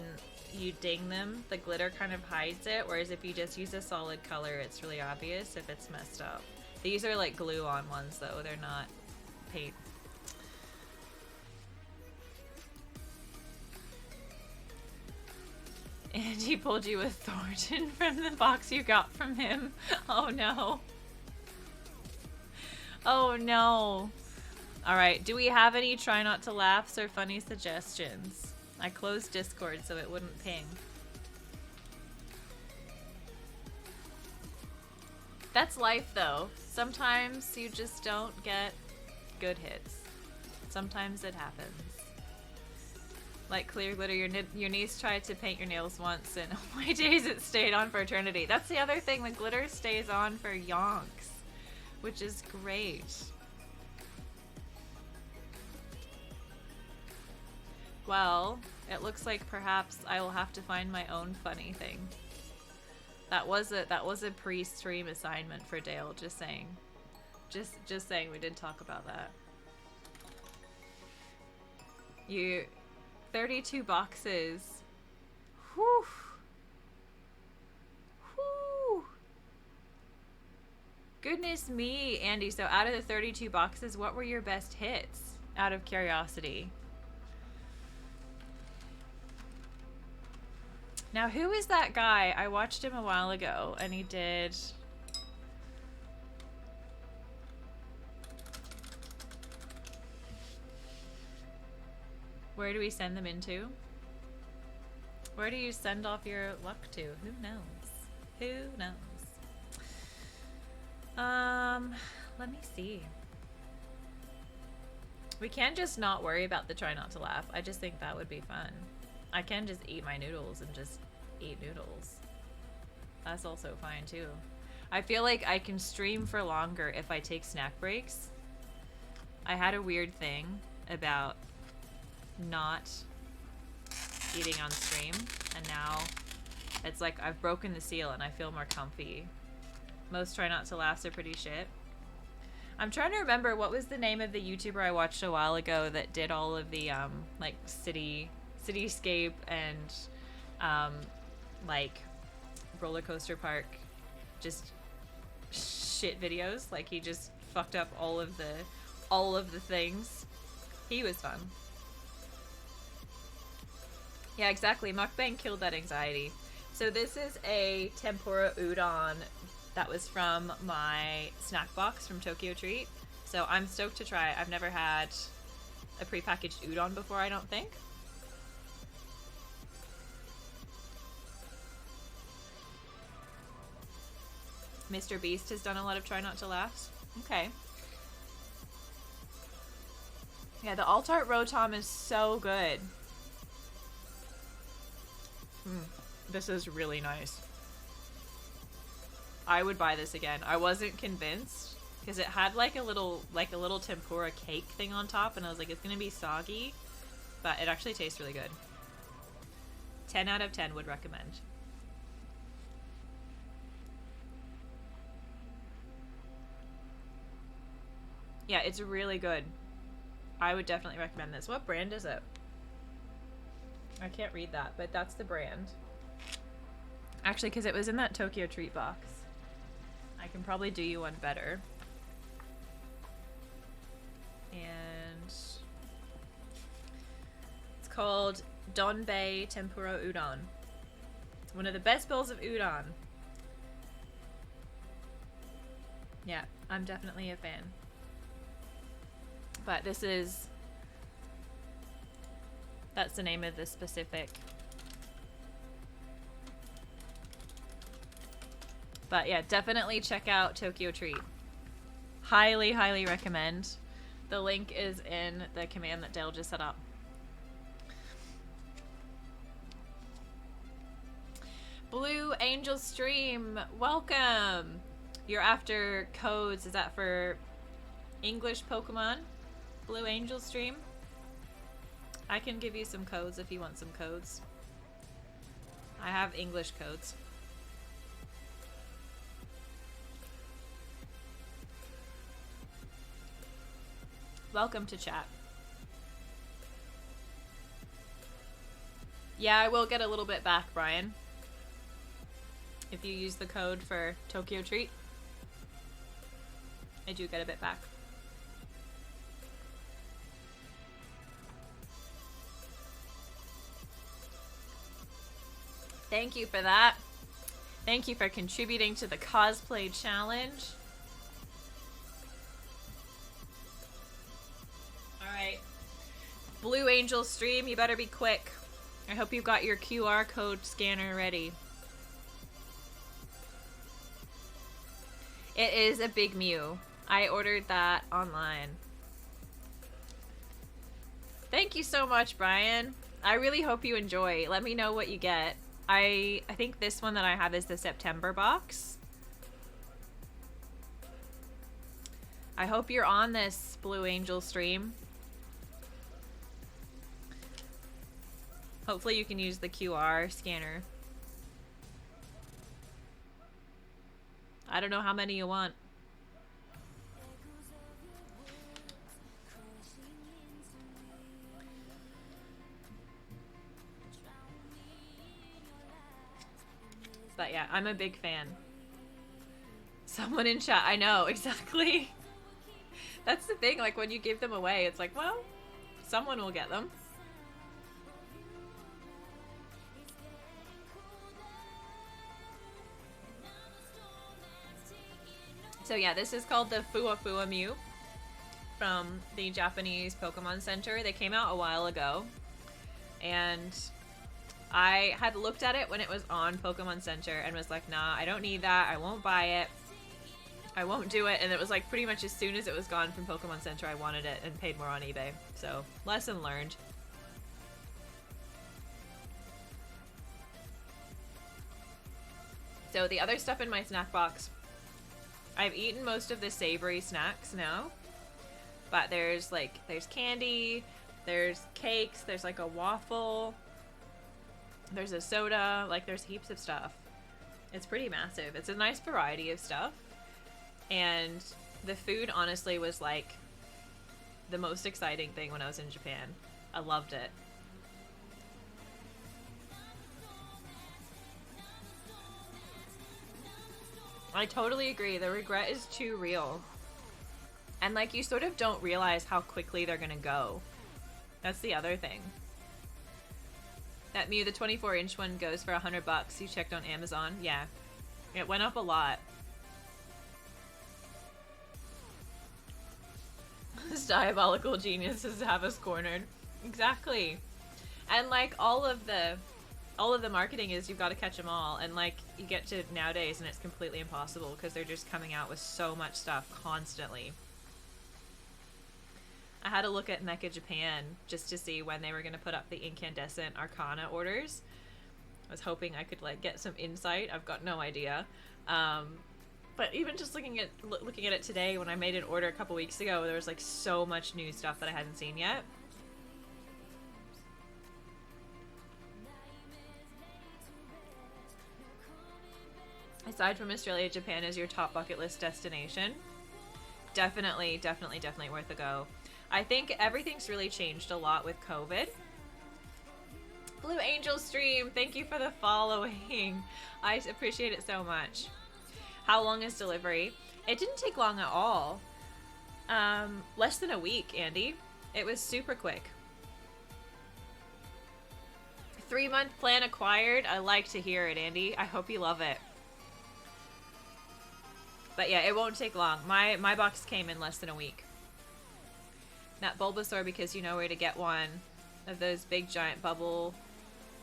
you ding them, the glitter kind of hides it, whereas if you just use a solid color, it's really obvious if it's messed up. These are like glue-on ones though, they're not paint. And he pulled you a Thornton from the box you got from him. Oh no. Oh no. Alright, do we have any try not to laughs or funny suggestions? I closed Discord so it wouldn't ping. That's life though. Sometimes you just don't get good hits. Sometimes it happens. Like clear glitter, your niece tried to paint your nails once and oh my days, it stayed on for eternity. That's the other thing, the glitter stays on for yonks, which is great. Well, it looks like perhaps I will have to find my own funny thing. That was a pre-stream assignment for Dale, just saying. Just saying, we did talk about that. 32 boxes. Whew. Whew. Goodness me, Andy. So out of the 32 boxes, what were your best hits? Out of curiosity. Now, who is that guy? I watched him a while ago, and he did... Where do we send them into? Where do you send off your luck to? Who knows? Who knows? Let me see. We can just not worry about the try not to laugh. I just think that would be fun. I can just eat my noodles and just eat noodles. That's also fine too. I feel like I can stream for longer if I take snack breaks. I had a weird thing about not eating on stream, and now it's like I've broken the seal and I feel more comfy. Most try not to laughs are pretty shit. I'm trying to remember what was the name of the YouTuber I watched a while ago that did all of the like cityscape and like roller coaster park just shit videos. Like he just fucked up all of the things. He was fun. Yeah, exactly. Mukbang killed that anxiety. So this is a tempura udon that was from my snack box from Tokyo Treat. So I'm stoked to try it. I've never had a prepackaged udon before, I don't think. Mr. Beast has done a lot of try not to laughs. Okay. Yeah, the Alt-Art Rotom is so good. This is really nice. I would buy this again. I wasn't convinced because it had like a little tempura cake thing on top, and I was like, it's gonna be soggy, but it actually tastes really good. 10 out of 10 would recommend. Yeah, it's really good. I would definitely recommend this. What brand is it? I can't read that, but that's the brand. Actually, because it was in that Tokyo Treat box. I can probably do you one better. And it's called Donbei Tempura Udon. It's one of the best bowls of udon. Yeah, I'm definitely a fan. But this is... that's the name of the specific... But yeah, definitely check out Tokyo Treat. Highly, highly recommend. The link is in the command that Dale just set up. Blue Angel Stream, welcome! You're after codes. Is that for English Pokemon? Blue Angel Stream? I can give you some codes if you want some codes. I have English codes. Welcome to chat. Yeah, I will get a little bit back, Brian. If you use the code for Tokyo Treat, I do get a bit back. Thank you for that. Thank you for contributing to the cosplay challenge. Alright. Blue Angel Stream, you better be quick. I hope you've got your QR code scanner ready. It is a big Mew. I ordered that online. Thank you so much, Brian. I really hope you enjoy. Let me know what you get. I think this one that I have is the September box. I hope you're on this Blue Angel stream. Hopefully you can use the QR scanner. I don't know how many you want. But yeah, I'm a big fan. Someone in chat, I know, exactly. That's the thing, like when you give them away, it's like, well, someone will get them. So yeah, this is called the Fua Fua Mew from the Japanese Pokemon Center. They came out a while ago. and I had looked at it when it was on Pokemon Center and was like, nah, I don't need that. I won't buy it. I won't do it. And it was like pretty much as soon as it was gone from Pokemon Center, I wanted it and paid more on eBay. So, lesson learned. So the other stuff in my snack box, I've eaten most of the savory snacks now. But there's candy, there's cakes, there's like a waffle, there's a soda, like there's heaps of stuff. It's pretty massive. It's a nice variety of stuff. And the food honestly was like the most exciting thing when I was in Japan. I loved it. I totally agree. The regret is too real. And like you sort of don't realize how quickly they're gonna go. That's the other thing. That Mew, the 24-inch one, goes for $100. You checked on Amazon? Yeah. It went up a lot. This diabolical geniuses have us cornered. Exactly. And like all of the marketing is you've got to catch them all, and like you get to nowadays and it's completely impossible because they're just coming out with so much stuff constantly. I had a look at Mecha Japan just to see when they were going to put up the incandescent Arcana orders. I was hoping I could like get some insight. I've got no idea. But even just looking at it today, when I made an order a couple weeks ago, there was like so much new stuff that I hadn't seen yet. Aside from Australia, Japan is your top bucket list destination. Definitely worth a go. I think everything's really changed a lot with COVID. Blue Angel stream, thank you for the following. I appreciate it so much. How long is delivery? It didn't take long at all. Less than a week, Andy. It was super quick. 3-month plan acquired. I like to hear it, Andy. I hope you love it. But yeah, it won't take long. My box came in less than a week. Not Bulbasaur because you know where to get one of those big giant Bulbasaurs.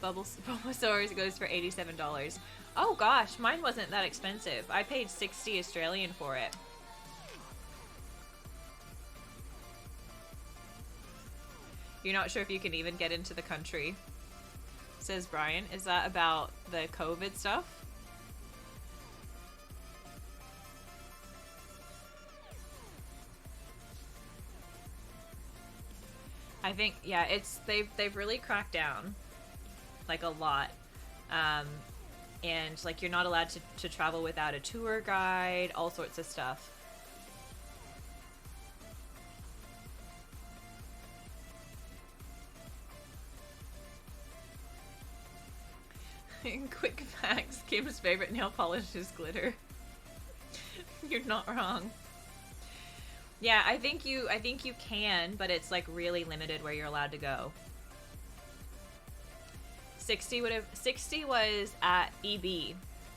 It goes for $87. Oh gosh, mine wasn't that expensive. I paid 60 Australian for it. You're not sure if you can even get into the country, says Brian. Is that about the COVID stuff? I think, yeah, they've really cracked down, like, a lot. And, like, you're not allowed to travel without a tour guide, all sorts of stuff. Quick facts, Kim's favorite nail polish is glitter. You're not wrong. Yeah, I think you can, but it's like really limited where you're allowed to go. 60 was at EB.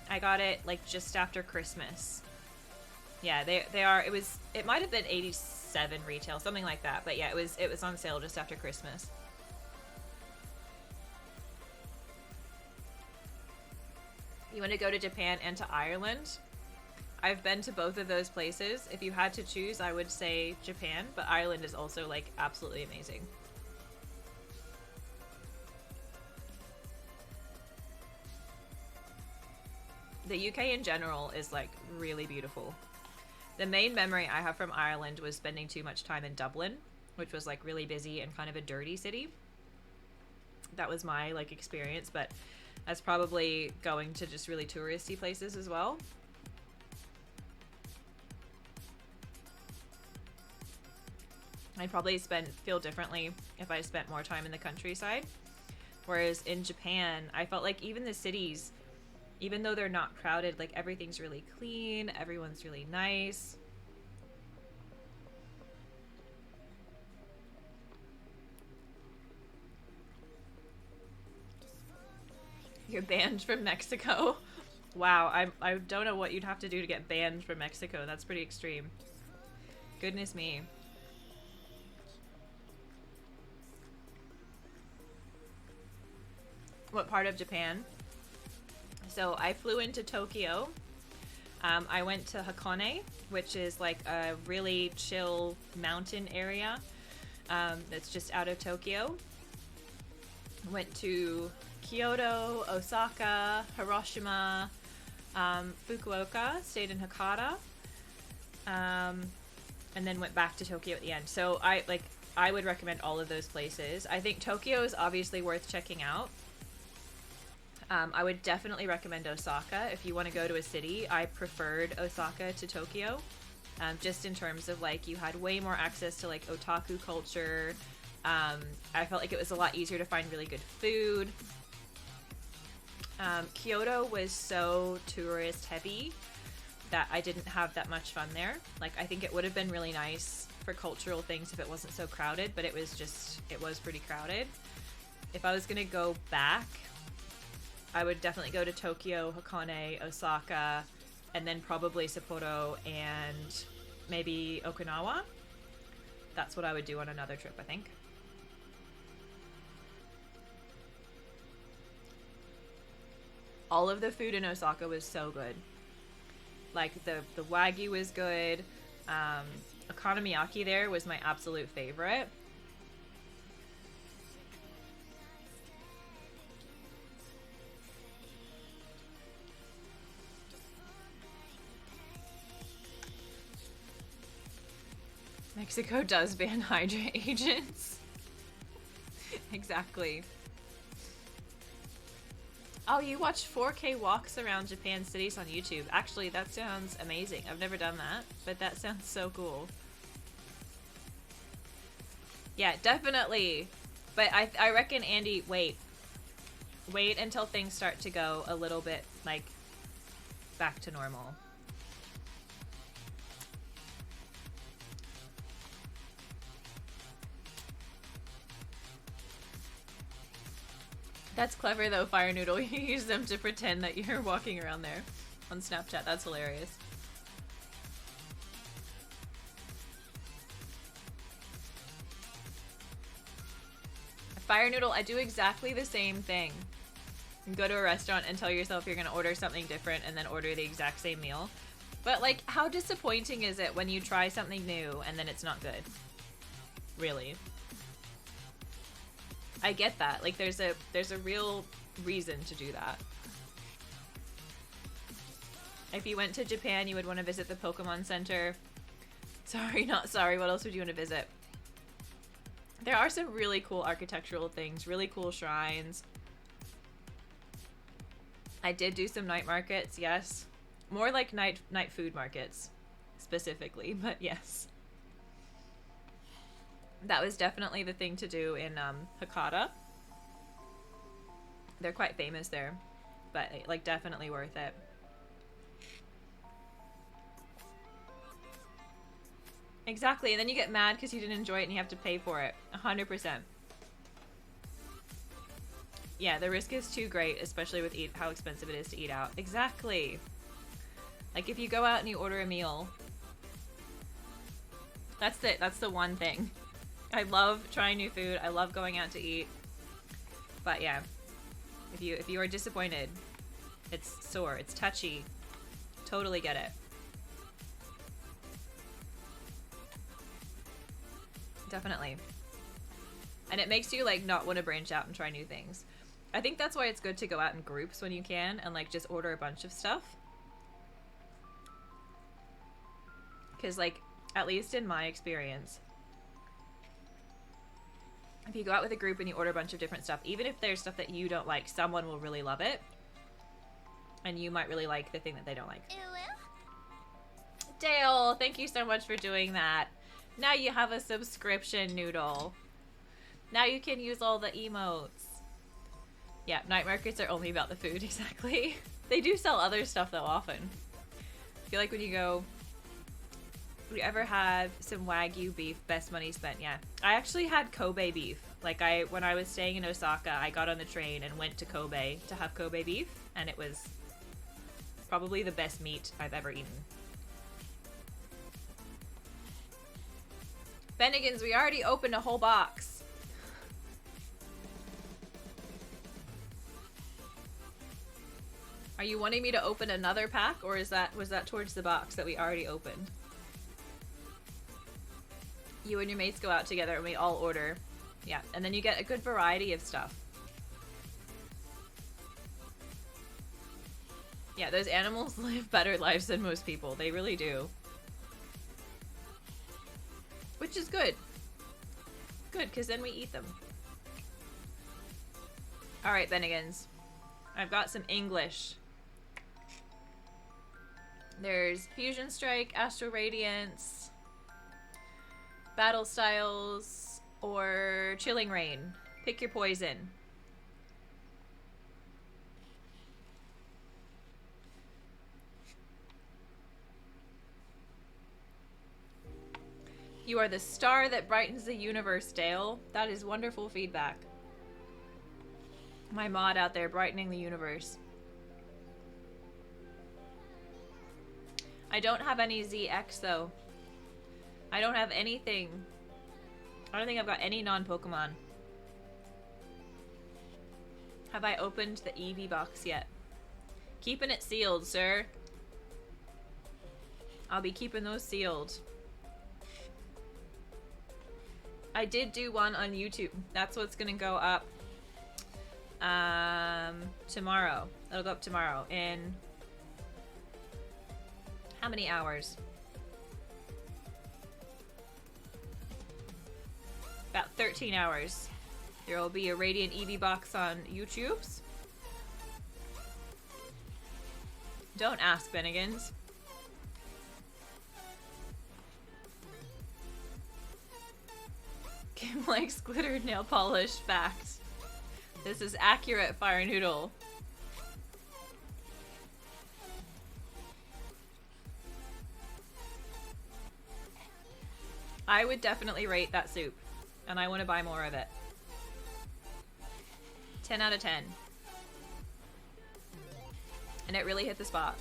I got it like just after Christmas. Yeah, they are. It might have been 87 retail, something like that. But yeah, it was on sale just after Christmas. You want to go to Japan and to Ireland? I've been to both of those places. If you had to choose, I would say Japan, but Ireland is also like absolutely amazing. The UK in general is like really beautiful. The main memory I have from Ireland was spending too much time in Dublin, which was like really busy and kind of a dirty city. That was my like experience, but that's probably going to just really touristy places as well. I'd probably feel differently if I spent more time in the countryside. Whereas in Japan, I felt like even the cities, even though they're not crowded, like everything's really clean, everyone's really nice. You're banned from Mexico. Wow, I don't know what you'd have to do to get banned from Mexico. That's pretty extreme. Goodness me. what part of Japan. So I flew into Tokyo. I went to Hakone, which is like a really chill mountain area that's just out of Tokyo. Went to Kyoto, Osaka, Hiroshima, Fukuoka, stayed in Hakata, and then went back to Tokyo at the end. So I would recommend all of those places. I think Tokyo is obviously worth checking out. I would definitely recommend Osaka if you want to go to a city. I preferred Osaka to Tokyo, just in terms of like you had way more access to like otaku culture. I felt like it was a lot easier to find really good food. Kyoto was so tourist heavy that I didn't have that much fun there. Like I think it would have been really nice for cultural things if it wasn't so crowded, but it was pretty crowded. If I was gonna go back, I would definitely go to Tokyo, Hakone, Osaka, and then probably Sapporo and maybe Okinawa. That's what I would do on another trip, I think. All of the food in Osaka was so good. Like the Wagyu was good. Okonomiyaki there was my absolute favorite. Mexico does ban Hydra agents. Exactly. Oh, you watch 4K walks around Japan cities on YouTube. Actually, that sounds amazing. I've never done that, but that sounds so cool. Yeah, definitely. But I reckon, Andy, wait until things start to go a little bit, like, back to normal. That's clever though, Fire Noodle. You use them to pretend that you're walking around there on Snapchat. That's hilarious. Fire Noodle, I do exactly the same thing. You go to a restaurant and tell yourself you're going to order something different and then order the exact same meal. But like, how disappointing is it when you try something new and then it's not good? Really? I get that. Like, there's a real reason to do that. If you went to Japan, you would want to visit the Pokemon Center. Sorry, not sorry. What else would you want to visit? There are some really cool architectural things, really cool shrines. I did do some night markets, yes. More like night food markets, specifically, but yes. That was definitely the thing to do in Hakata. They're quite famous there, but like definitely worth it. Exactly, and then you get mad because you didn't enjoy it and you have to pay for it. 100%. Yeah, the risk is too great, especially with how expensive it is to eat out. Exactly. Like if you go out and you order a meal, that's it. That's the one thing. I love trying new food. I love going out to eat. But yeah, if you are disappointed, it's sore, it's touchy. Totally get it. Definitely. And it makes you like not want to branch out and try new things. I think that's why it's good to go out in groups when you can and like just order a bunch of stuff. Because like, at least in my experience, if you go out with a group and you order a bunch of different stuff, even if there's stuff that you don't like, someone will really love it. And you might really like the thing that they don't like. Dale, thank you so much for doing that. Now you have a subscription, Noodle. Now you can use all the emotes. Yeah, night markets are only about the food, exactly. They do sell other stuff though often. I feel like when you go... Have you ever had some Wagyu beef? Best money spent, yeah. I actually had Kobe beef. Like when I was staying in Osaka, I got on the train and went to Kobe to have Kobe beef, and it was probably the best meat I've ever eaten. Bennigans, we already opened a whole box. Are you wanting me to open another pack, or was that towards the box that we already opened? You and your mates go out together and we all order. Yeah, and then you get a good variety of stuff. Yeah, those animals live better lives than most people. They really do. Which is good. Good, because then we eat them. Alright, Bennigans. I've got some English. There's Fusion Strike, Astral Radiance, Battle Styles, or Chilling Rain. Pick your poison. You are the star that brightens the universe, Dale. That is wonderful feedback. My mod out there brightening the universe. I don't have any ZX though. I don't have anything. I don't think I've got any non-Pokemon. Have I opened the Eevee box yet? Keeping it sealed, sir. I'll be keeping those sealed. I did do one on YouTube. That's what's gonna go up tomorrow. It'll go up tomorrow in how many hours? About 13 hours. There will be a Radiant Eevee box on YouTube's. Don't ask, Bennigans. Kim likes glittered nail polish. Fact. This is accurate, Fire Noodle. I would definitely rate that soup, and I want to buy more of it. 10 out of 10. And it really hit the spot.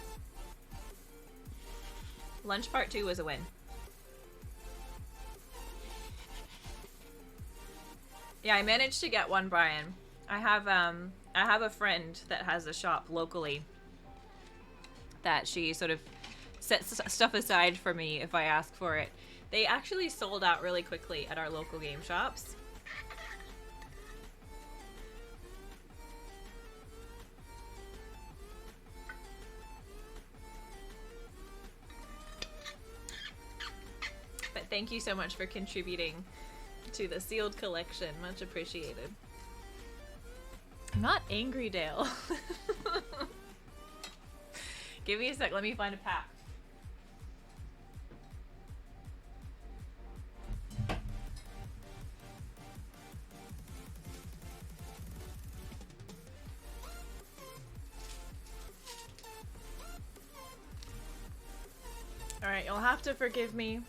Lunch Part 2 was a win. Yeah, I managed to get one, Brian. I have a friend that has a shop locally that she sort of sets stuff aside for me if I ask for it. They actually sold out really quickly at our local game shops. But thank you so much for contributing to the sealed collection. Much appreciated. I'm not angry, Dale. Give me a sec. Let me find a pack. Alright, you'll have to forgive me.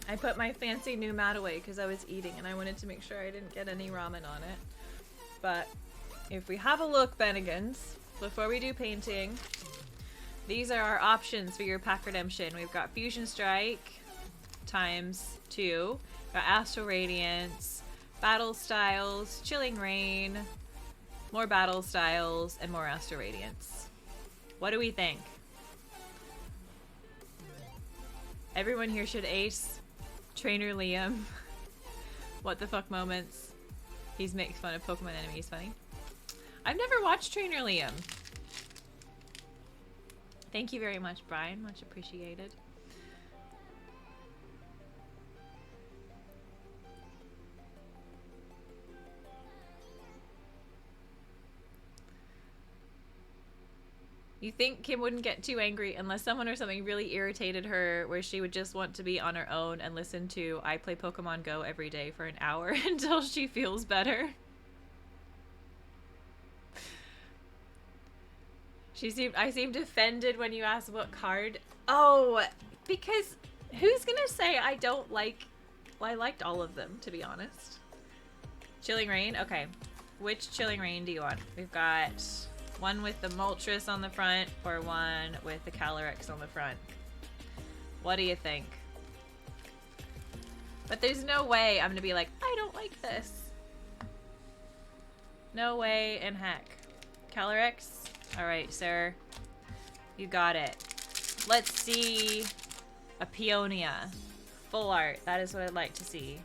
I put my fancy new mat away because I was eating and I wanted to make sure I didn't get any ramen on it. But if we have a look, Bennigans, before we do painting, these are our options for your pack redemption. We've got Fusion Strike times 2, got Astral Radiance, Battle Styles, Chilling Rain, more Battle Styles, and more Astral Radiance. What do we think? Everyone here should ace Trainer Liam. What the fuck moments. He's makes fun of Pokemon enemies funny. I've never watched Trainer Liam. Thank you very much, Brian. Much appreciated. You think Kim wouldn't get too angry unless someone or something really irritated her, where she would just want to be on her own and listen to I play Pokemon Go every day for an hour until she feels better? I seemed offended when you asked what card. Oh, because who's gonna say I don't like... Well, I liked all of them, to be honest. Chilling Rain? Okay. Which Chilling Rain do you want? We've got... one with the Moltres on the front, or one with the Calyrex on the front. What do you think? But there's no way I'm gonna be like, I don't like this. No way in heck. Calyrex, All right, sir. You got it. Let's see a peonia. Full art. That is what I'd like to see.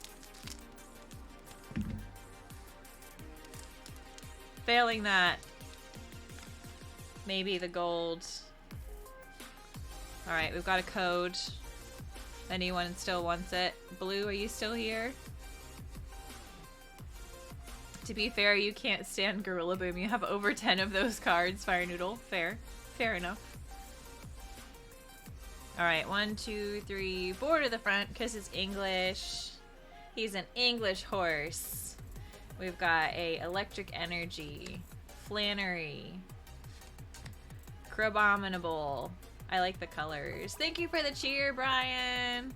Failing that, maybe the gold. All right, we've got a code. Anyone still wants it? Blue, are you still here? To be fair, you can't stand Gorilla Boom. You have over 10 of those cards, Fire Noodle. Fair. Fair enough. Alright, 1, 2, 3, 4 to the front because it's English. He's an English horse. We've got a Electric Energy, Flannery, Crabominable. I like the colors. Thank you for the cheer, Brian.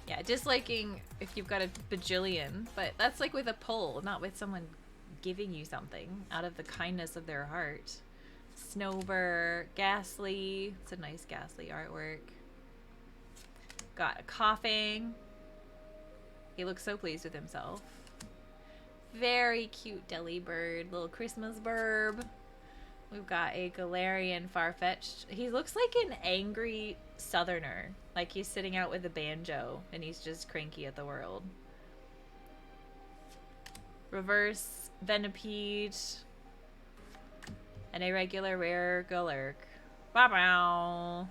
Yeah, disliking if you've got a bajillion, but that's like with a pull, not with someone giving you something out of the kindness of their heart. Snowbird, Ghastly. It's a nice Ghastly artwork. Got a coughing. He looks so pleased with himself. Very cute Delibird, little Christmas burb. We've got a Galarian Farfetch'd. He looks like an angry southerner. Like he's sitting out with a banjo and he's just cranky at the world. Reverse Venipede. An irregular rare Galurk. Bow.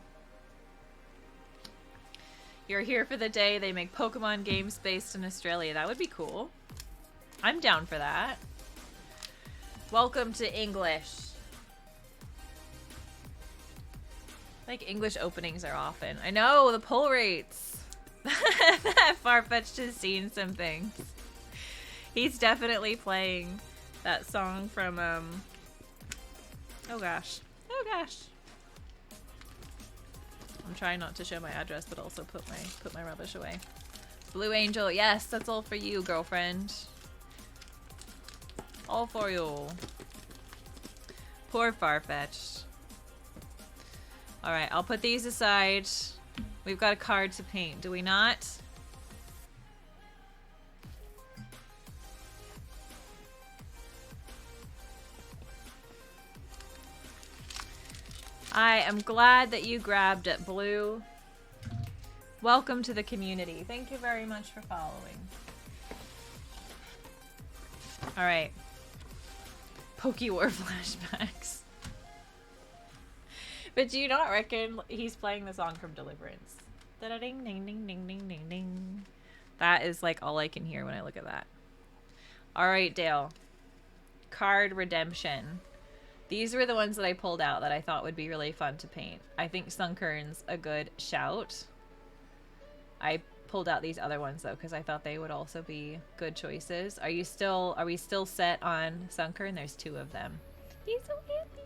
You're here for the day they make Pokemon games based in Australia. That would be cool. I'm down for that. Welcome to English. Like English openings are often. I know, the pull rates. That Farfetch'd has seen some things. He's definitely playing that song from oh gosh. Oh gosh. I'm trying not to show my address but also put my rubbish away. Blue Angel, yes, that's all for you, girlfriend. All for you. Poor Farfetch'd. Alright, I'll put these aside. We've got a card to paint, do we not? I am glad that you grabbed it, Blue. Welcome to the community. Thank you very much for following. Alright. Pokewar flashbacks. But do you not reckon he's playing the song from Deliverance? Da-da-ding, ding, ding, ding, ding, ding, ding. That is like all I can hear when I look at that. Alright, Dale. Card Redemption. These were the ones that I pulled out that I thought would be really fun to paint. I think Sunkern's a good shout. I pulled out these other ones though because I thought they would also be good choices. Are we still set on Sunkern? There's 2 of them. He's so happy.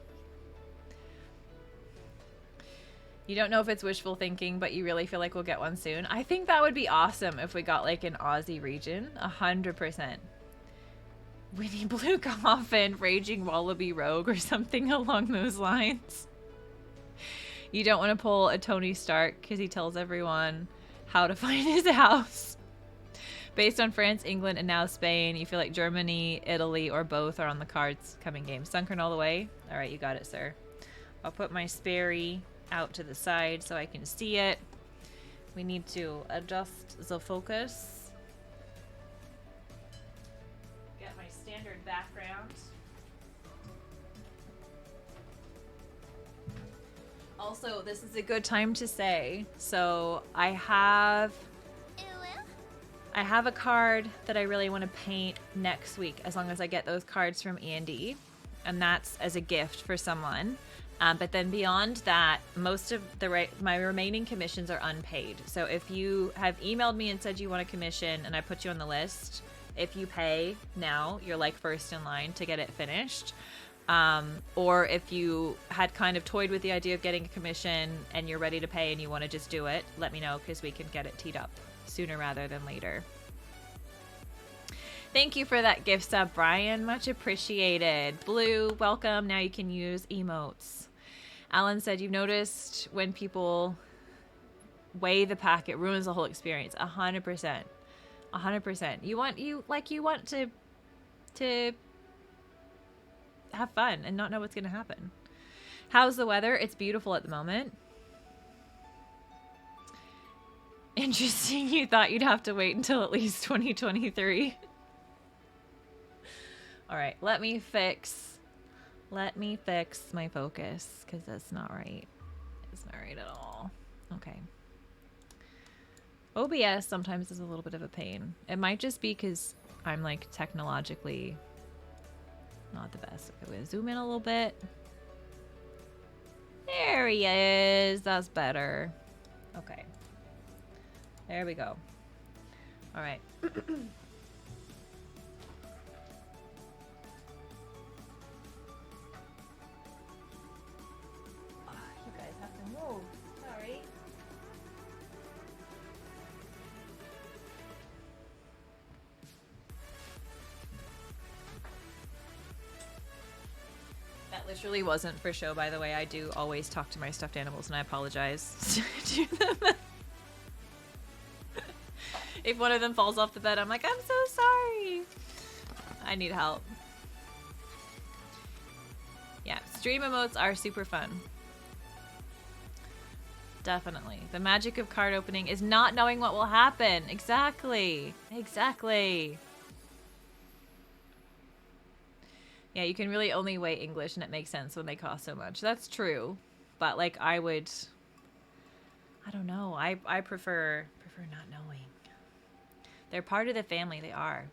You don't know if it's wishful thinking, but you really feel like we'll get one soon. I think that would be awesome if we got like an Aussie region. 100%. Winnie Blue Coffin, Raging Wallaby Rogue, or something along those lines. You don't want to pull a Tony Stark because he tells everyone how to find his house. Based on France, England, and now Spain, you feel like Germany, Italy, or both are on the cards coming games. Sunkern all the way? Alright, you got it, sir. I'll put my Sperry out to the side so I can see it. We need to adjust the focus. Get my standard background. Also, this is a good time to say, so I have a card that I really want to paint next week as long as I get those cards from Andy, and that's as a gift for someone. But then beyond that, most of my remaining commissions are unpaid. So if you have emailed me and said you want a commission and I put you on the list, if you pay now, you're like first in line to get it finished. Or if you had kind of toyed with the idea of getting a commission and you're ready to pay and you want to just do it, let me know because we can get it teed up sooner rather than later. Thank you for that gift sub, Brian. Much appreciated. Blue, welcome. Now you can use emotes. Alan said, you've noticed when people weigh the pack, it ruins the whole experience. 100%. 100%. You want to have fun and not know what's going to happen. How's the weather? It's beautiful at the moment. Interesting. You thought you'd have to wait until at least 2023. All right, let me fix my focus because that's not right. It's not right at all. Okay. OBS sometimes is a little bit of a pain. It might just be because I'm like technologically not the best. Okay, we're gonna zoom in a little bit. There he is. That's better. Okay. There we go. All right. You guys have to move. Sorry. That literally wasn't for show, by the way. I do always talk to my stuffed animals, and I apologize to them. If one of them falls off the bed, I'm like, I'm so sorry. I need help. Yeah, stream emotes are super fun. Definitely. The magic of card opening is not knowing what will happen. Exactly. Exactly. Yeah, you can really only weigh English, and it makes sense when they cost so much. That's true. But, like, I don't know. I prefer not knowing. They're part of the family. They are.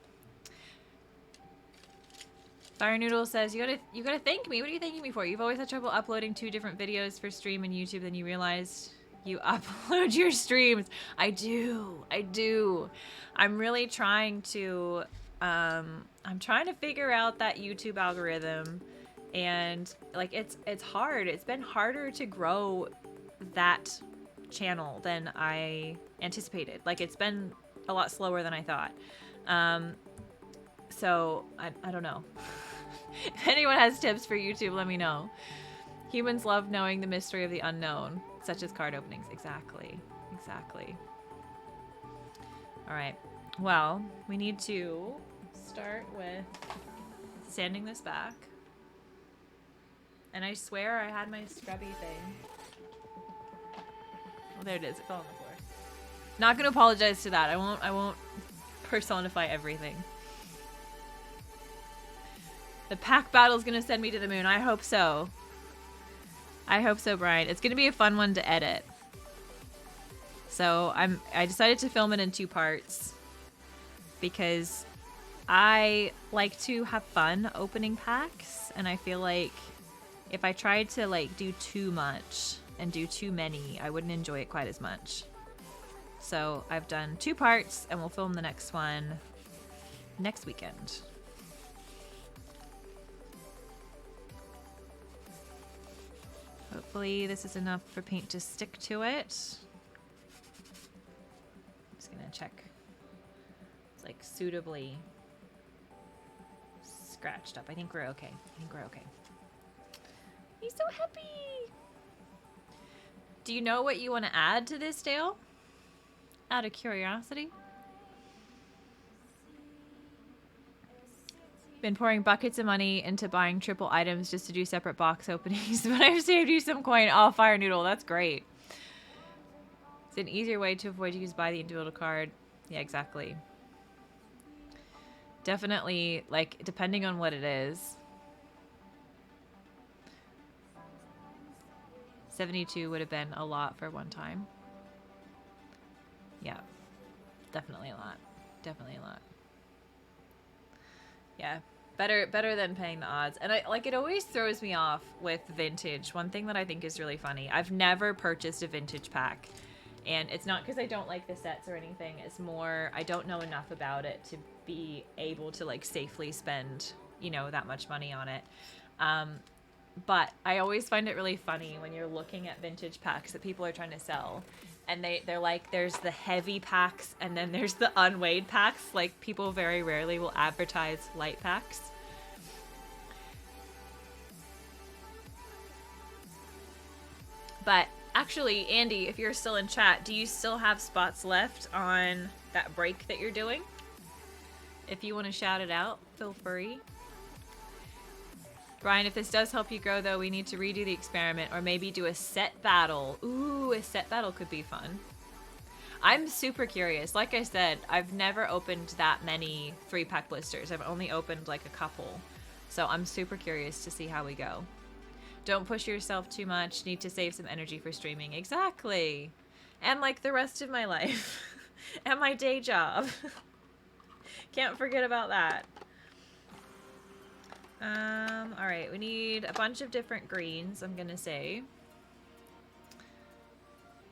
Fire Noodle says, you gotta thank me. What are you thanking me for? You've always had trouble uploading 2 different videos for stream and YouTube, then you realized you upload your streams. I do. I'm really trying to I'm trying to figure out that YouTube algorithm, and like it's hard. It's been harder to grow that channel than I anticipated. Like, it's been a lot slower than I thought. So I don't know. If anyone has tips for YouTube, let me know. Humans love knowing the mystery of the unknown, such as card openings. Exactly. All right. Well, we need to start with sanding this back. And I swear I had my scrubby thing. Oh, there it is. It fell on the floor. Not gonna apologize to that. I won't personify everything. The pack battle's gonna send me to the moon. I hope so. I hope so, Brian. It's gonna be a fun one to edit. So I decided to film it in 2 parts because I like to have fun opening packs, and I feel like if I tried to like do too much and do too many, I wouldn't enjoy it quite as much. So I've done 2 parts, and we'll film the next one next weekend. Hopefully this is enough for paint to stick to it. I'm just gonna check. It's like suitably scratched up. I think we're okay. He's so happy. Do you know what you want to add to this, Dale? Out of curiosity. Been pouring buckets of money into buying triple items just to do separate box openings, but I've saved you some coin. Oh, Fire Noodle, that's great. It's an easier way to avoid use buy the individual card. Yeah, exactly. Definitely, like, depending on what it is. 72 would have been a lot for one time. Yeah, definitely a lot. Yeah, better than paying the odds. And it always throws me off with vintage. One thing that I think is really funny, I've never purchased a vintage pack, and it's not because I don't like the sets or anything. It's more I don't know enough about it to be able to like safely spend, you know, that much money on it. But I always find it really funny when you're looking at vintage packs that people are trying to sell, and they're like, there's the heavy packs and then there's the unweighed packs. Like, people very rarely will advertise light packs. But actually, Andy, if you're still in chat, do you still have spots left on that break that you're doing. If you want to shout it out, feel free. Brian, if this does help you grow, though, we need to redo the experiment or maybe do a set battle. Ooh, a set battle could be fun. I'm super curious. Like I said, I've never opened that many 3-pack blisters. I've only opened like a couple. So I'm super curious to see how we go. Don't push yourself too much. Need to save some energy for streaming. Exactly. And like the rest of my life. And my day job. Can't forget about that. Alright, we need a bunch of different greens, I'm gonna say.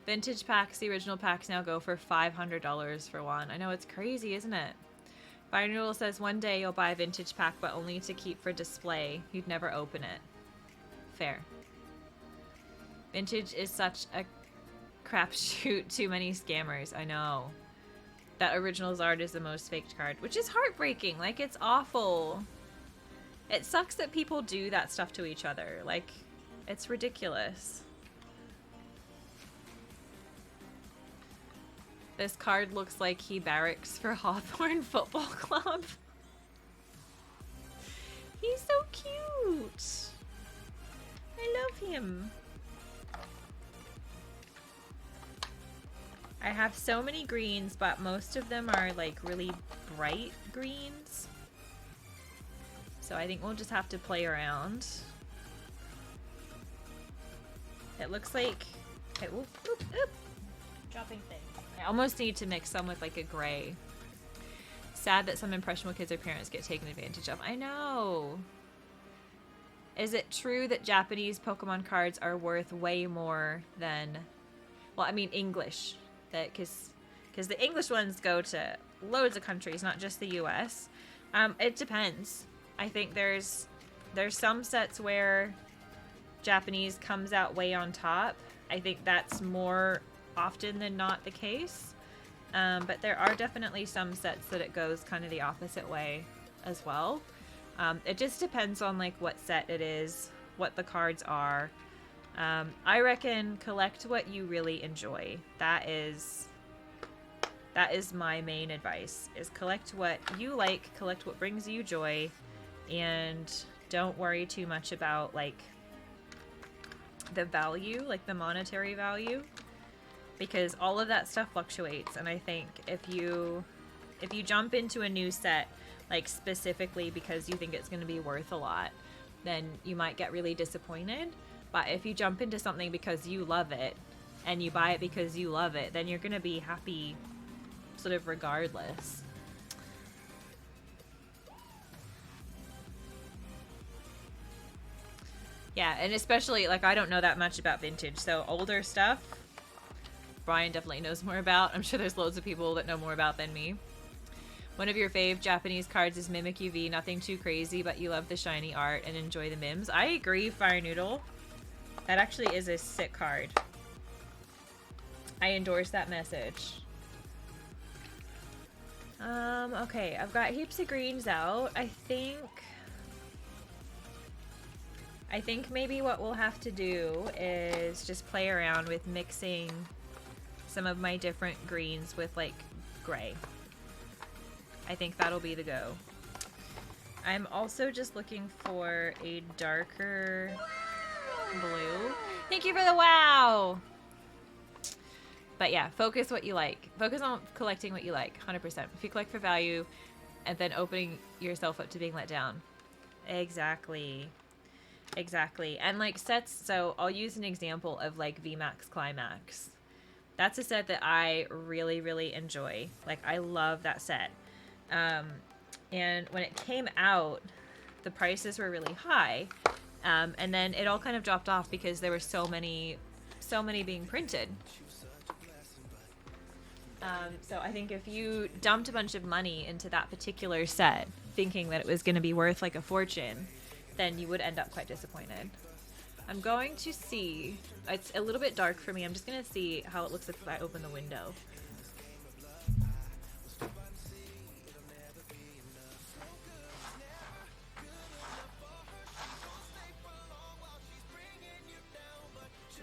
Vintage packs, the original packs now go for $500 for one. I know, it's crazy, isn't it? Fire Noodle says one day you'll buy a vintage pack, but only to keep for display. You'd never open it. Fair. Vintage is such a crapshoot. Too many scammers. I know. That original Zard is the most faked card, which is heartbreaking. Like, it's awful. It sucks that people do that stuff to each other. Like, it's ridiculous. This card looks like he barracks for Hawthorne Football Club. He's so cute. I love him. I have so many greens, but most of them are like really bright greens. So I think we'll just have to play around. It looks like... Okay, oop, oop, oop. Dropping things. I almost need to mix some with like a gray. Sad that some impressionable kids or parents get taken advantage of. I know. Is it true that Japanese Pokemon cards are worth way more than... Well, I mean English. Because the English ones go to loads of countries, not just the US. It depends. I think there's some sets where Japanese comes out way on top. I think that's more often than not the case. But there are definitely some sets that it goes kind of the opposite way as well. It just depends on like what set it is, what the cards are. I reckon collect what you really enjoy. That is my main advice, is collect what you like, collect what brings you joy, and don't worry too much about like the value, like the monetary value, because all of that stuff fluctuates. And I think if you jump into a new set like specifically because you think it's going to be worth a lot, then you might get really disappointed. But if you jump into something because you love it and you buy it because you love it, then you're going to be happy sort of regardless. Yeah, and especially, like, I don't know that much about vintage, so older stuff, Brian definitely knows more about. I'm sure there's loads of people that know more about than me. One of your fave Japanese cards is Mimic UV. Nothing too crazy, but you love the shiny art and enjoy the mims. I agree, Fire Noodle. That actually is a sick card. I endorse that message. Okay, I've got heaps of greens out. I think maybe what we'll have to do is just play around with mixing some of my different greens with like gray. I think that'll be the go. I'm also just looking for a darker blue. Thank you for the wow! But yeah, focus what you like. Focus on collecting what you like, 100%. If you collect for value and then opening yourself up to being let down. Exactly. Exactly. And like sets, so I'll use an example of like VMAX Climax. That's a set that I really, really enjoy. Like, I love that set. And when it came out, the prices were really high. And then it all kind of dropped off because there were so many being printed. So I think if you dumped a bunch of money into that particular set, thinking that it was going to be worth like a fortune, then you would end up quite disappointed. I'm going to see, it's a little bit dark for me, I'm just going to see how it looks if I open the window.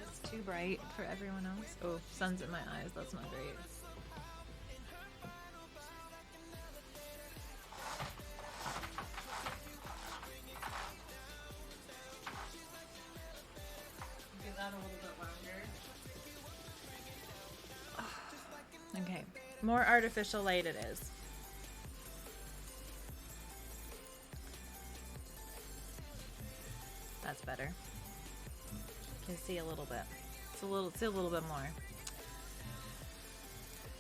It's too bright for everyone else. Oh, sun's in my eyes, that's not great. a little bit longer. Okay, more artificial light it is. That's better. You can see a little bit. It's a little bit more.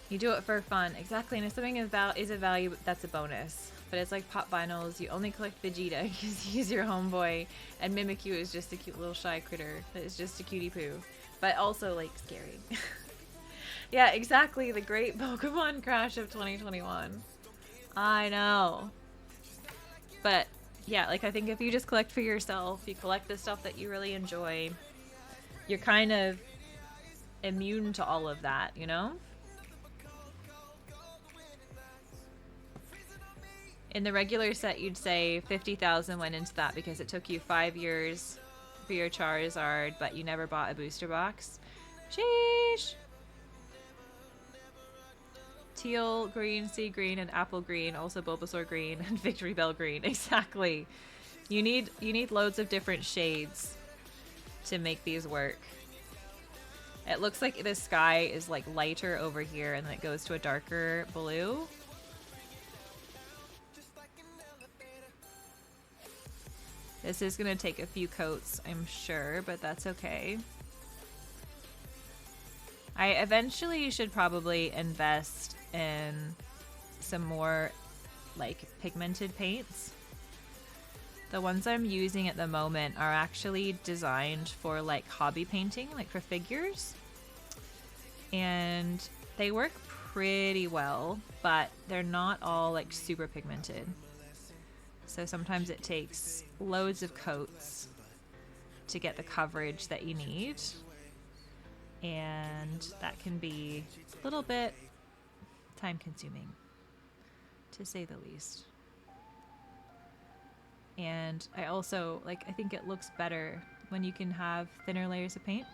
You do it for fun, exactly. And if something is a value, that's a bonus. But it's like pop vinyls. You only collect Vegeta because he's your homeboy, and Mimikyu is just a cute little shy critter that is just a cutie poo, but also like scary. Yeah, exactly. The great Pokemon crash of 2021. I know. But yeah, like I think if you just collect for yourself, you collect the stuff that you really enjoy, you're kind of immune to all of that, you know? In the regular set, you'd say 50,000 went into that because it took you 5 years for your Charizard, but you never bought a booster box. Sheesh! Teal green, sea green, and apple green, also Bulbasaur green, and Victory Bell green. Exactly. You need loads of different shades to make these work. It looks like the sky is like lighter over here, and then it goes to a darker blue. This is going to take a few coats, I'm sure, but that's okay. I eventually should probably invest in some more like pigmented paints. The ones I'm using at the moment are actually designed for like hobby painting, like for figures. And they work pretty well, but they're not all like super pigmented. So sometimes it takes loads of coats to get the coverage that you need. And that can be a little bit time consuming, to say the least. And I also, like, I think it looks better when you can have thinner layers of paint.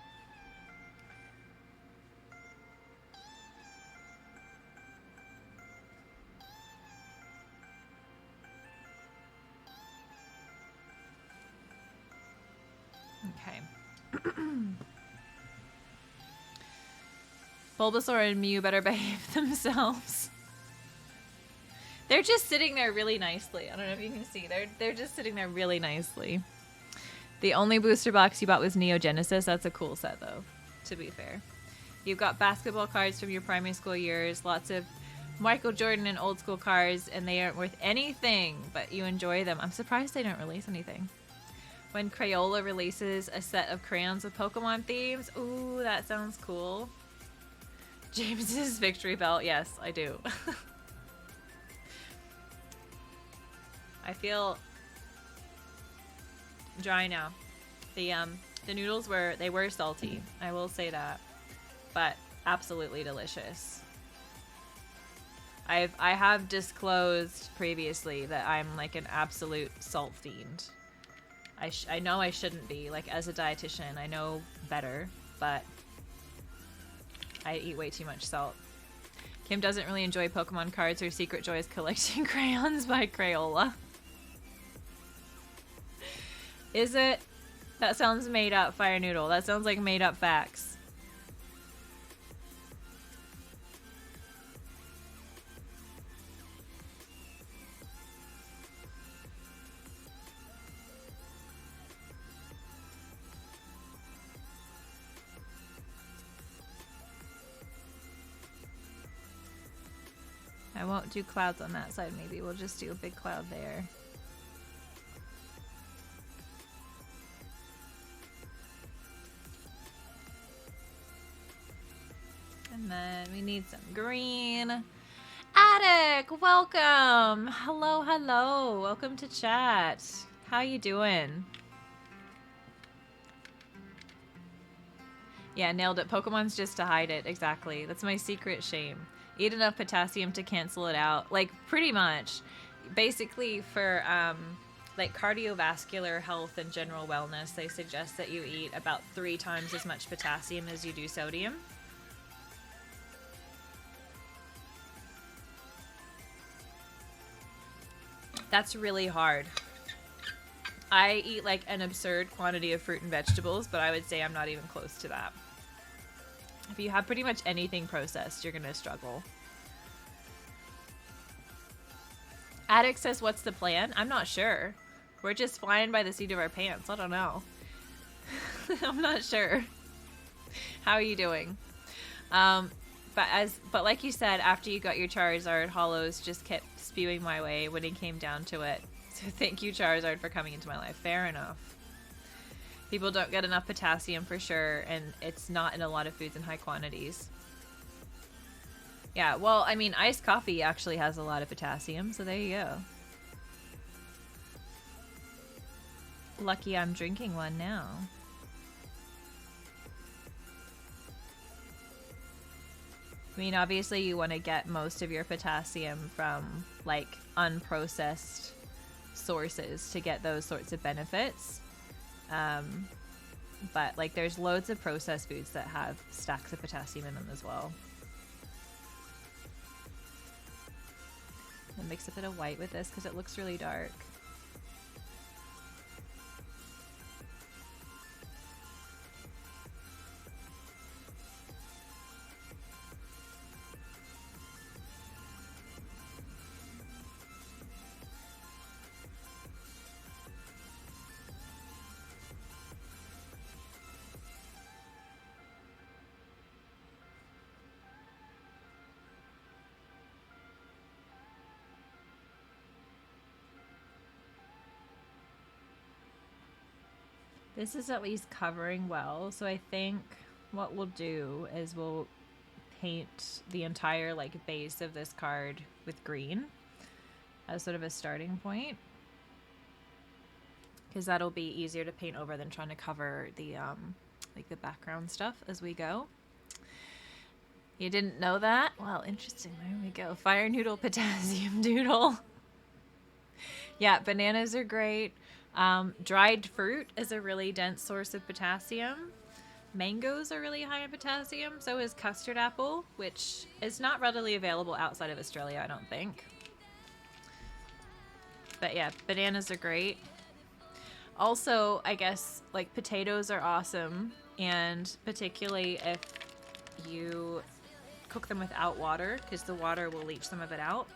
Okay. Bulbasaur and Mew better behave themselves. They're just sitting there really nicely. I don't know if you can see. They're just sitting there really nicely. The only booster box you bought was Neo Genesis. That's a cool set, though, to be fair. You've got basketball cards from your primary school years, lots of Michael Jordan and old school cards, and they aren't worth anything, but you enjoy them. I'm surprised they don't release anything. When Crayola releases a set of crayons with Pokemon themes, ooh, that sounds cool. James's Victory Belt, yes, I do. I feel dry now. The noodles were salty, I will say that, but absolutely delicious. I have disclosed previously that I'm like an absolute salt fiend. I know I shouldn't be, like, as a dietitian, I know better, but I eat way too much salt. Kim doesn't really enjoy Pokemon cards. Her secret joy is collecting crayons by Crayola. Is it? That sounds made up, Fire Noodle. That sounds like made up facts. I won't do clouds on that side, maybe. We'll just do a big cloud there. And then we need some green. Attic, welcome! Hello, hello. Welcome to chat. How you doing? Yeah, nailed it. Pokemon's just to hide it. Exactly. That's my secret shame. Eat enough potassium to cancel it out. Like, pretty much. Basically, for like cardiovascular health and general wellness, they suggest that you eat about 3 times as much potassium as you do sodium. That's really hard. I eat like an absurd quantity of fruit and vegetables, but I would say I'm not even close to that. If you have pretty much anything processed, you're gonna struggle. Attic says, what's the plan? I'm not sure. We're just flying by the seat of our pants. I don't know. I'm not sure. How are you doing? But like you said, after you got your Charizard, Hollows just kept spewing my way when it came down to it. So thank you, Charizard, for coming into my life. Fair enough. People don't get enough potassium for sure, and it's not in a lot of foods in high quantities. Yeah, well, I mean, iced coffee actually has a lot of potassium, so there you go. Lucky I'm drinking one now. I mean, obviously you want to get most of your potassium from, like, unprocessed sources to get those sorts of benefits. But, like, there's loads of processed foods that have stacks of potassium in them as well. I'll mix a bit of white with this because it looks really dark. This is at least covering well, so I think what we'll do is we'll paint the entire like base of this card with green as sort of a starting point, because that'll be easier to paint over than trying to cover the like the background stuff as we go. You didn't know that? Well, interesting. There we go. Fire noodle, potassium doodle. Yeah, bananas are great. Dried fruit is a really dense source of potassium. Mangoes are really high in potassium. So is custard apple, which is not readily available outside of Australia, I don't think. But yeah, bananas are great. Also, I guess, like, potatoes are awesome. And particularly if you cook them without water, because the water will leach some of it out.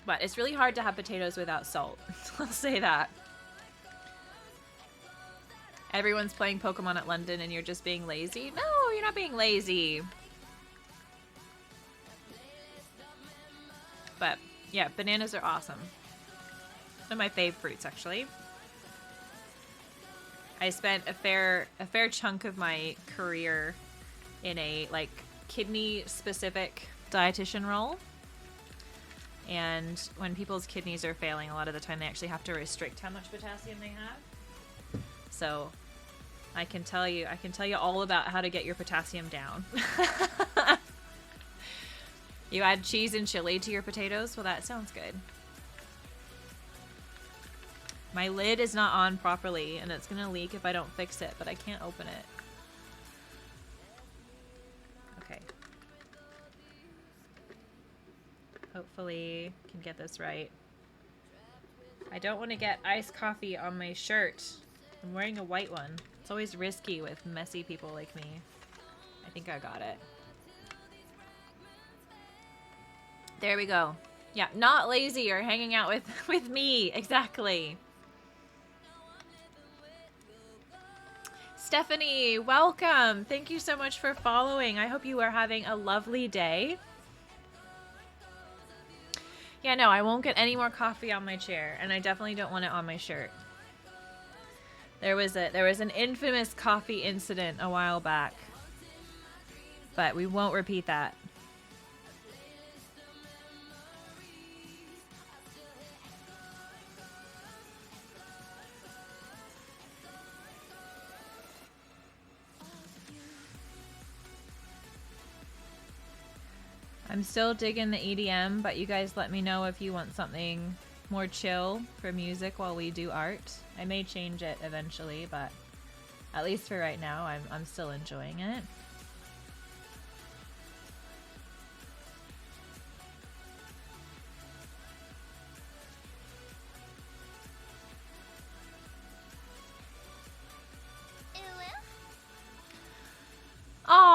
But it's really hard to have potatoes without salt. I'll say that. Everyone's playing Pokemon at London and you're just being lazy? No, you're not being lazy. But yeah, bananas are awesome. One of my fave fruits, actually. I spent a fair chunk of my career in a like kidney specific dietitian role. And when people's kidneys are failing, a lot of the time they actually have to restrict how much potassium they have. So I can tell you all about how to get your potassium down. You add cheese and chili to your potatoes? Well, that sounds good. My lid is not on properly, and it's going to leak if I don't fix it, but I can't open it. Okay. Hopefully can get this right. I don't want to get iced coffee on my shirt. I'm wearing a white one. It's always risky with messy people like me. I think I got it. There we go. Yeah, not lazy or hanging out with me. Exactly. Stephanie, welcome. Thank you so much for following. I hope you are having a lovely day. Yeah, no, I won't get any more coffee on my chair, and I definitely don't want it on my shirt. There was an infamous coffee incident a while back, but we won't repeat that. I'm still digging the EDM, but you guys let me know if you want something more chill for music while we do art. I may change it eventually, but at least for right now, I'm still enjoying it.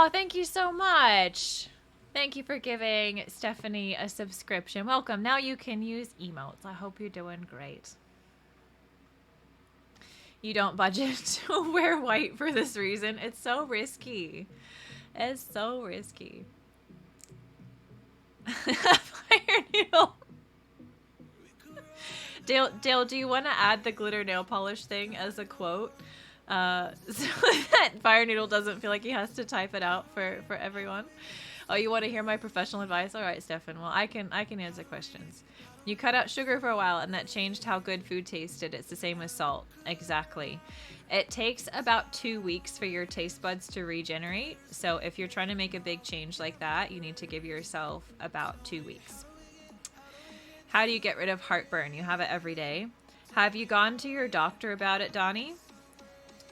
Oh, thank you so much. Thank you for giving Stephanie a subscription. Welcome. Now you can use emotes. I hope you're doing great. You don't budget to wear white for this reason. It's so risky. It's so risky. Fire needle. Dale, do you want to add the glitter nail polish thing as a quote? So that Fire Noodle doesn't feel like he has to type it out for everyone. Oh, you want to hear my professional advice? All right, Stefan. Well, I can answer questions. You cut out sugar for a while, and that changed how good food tasted. It's the same with salt. Exactly. It takes about 2 weeks for your taste buds to regenerate. So if you're trying to make a big change like that, you need to give yourself about 2 weeks. How do you get rid of heartburn? You have it every day. Have you gone to your doctor about it, Donnie?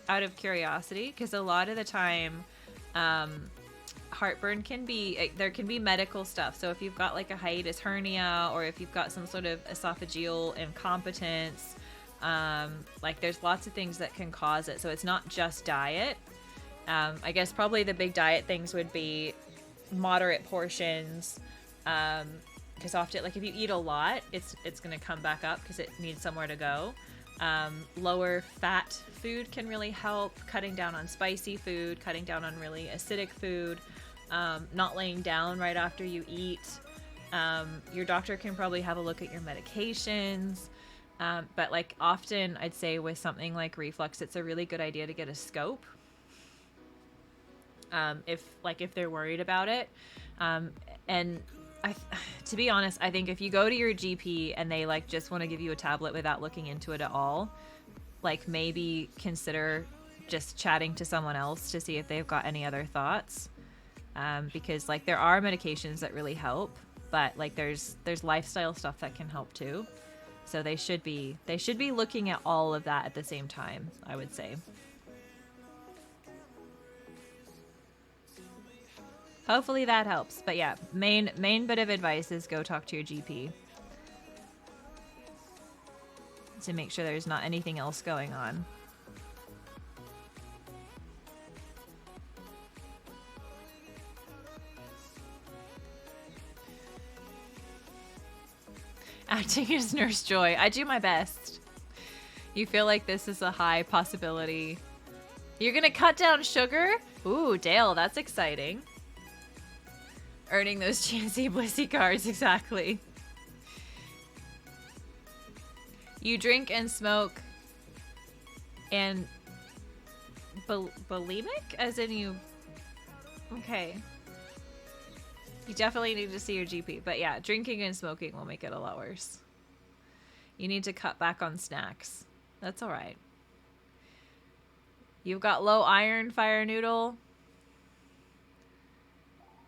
Out of curiosity? Because a lot of the time, heartburn there can be medical stuff. So if you've got like a hiatus hernia, or if you've got some sort of esophageal incompetence, like there's lots of things that can cause it. So it's not just diet. I guess probably the big diet things would be moderate portions, because often, like if you eat a lot, it's going to come back up because it needs somewhere to go. Lower fat food can really help. Cutting down on spicy food, cutting down on really acidic food, not laying down right after you eat. Your doctor can probably have a look at your medications. But like often I'd say with something like reflux, it's a really good idea to get a scope. If they're worried about it. And to be honest, I think if you go to your GP and they like just want to give you a tablet without looking into it at all, like maybe consider just chatting to someone else to see if they've got any other thoughts. Because like there are medications that really help, but like there's lifestyle stuff that can help too. So they should be looking at all of that at the same time, I would say. Hopefully that helps. But yeah, main bit of advice is go talk to your GP to make sure there's not anything else going on. Acting as Nurse Joy. I do my best. You feel like this is a high possibility. You're gonna cut down sugar? Ooh, Dale, that's exciting. Earning those Chansey Blissey cards, exactly. You drink and smoke and bulimic? As in you... Okay. You definitely need to see your GP. But yeah, drinking and smoking will make it a lot worse. You need to cut back on snacks. That's alright. You've got low iron, Fire Noodle.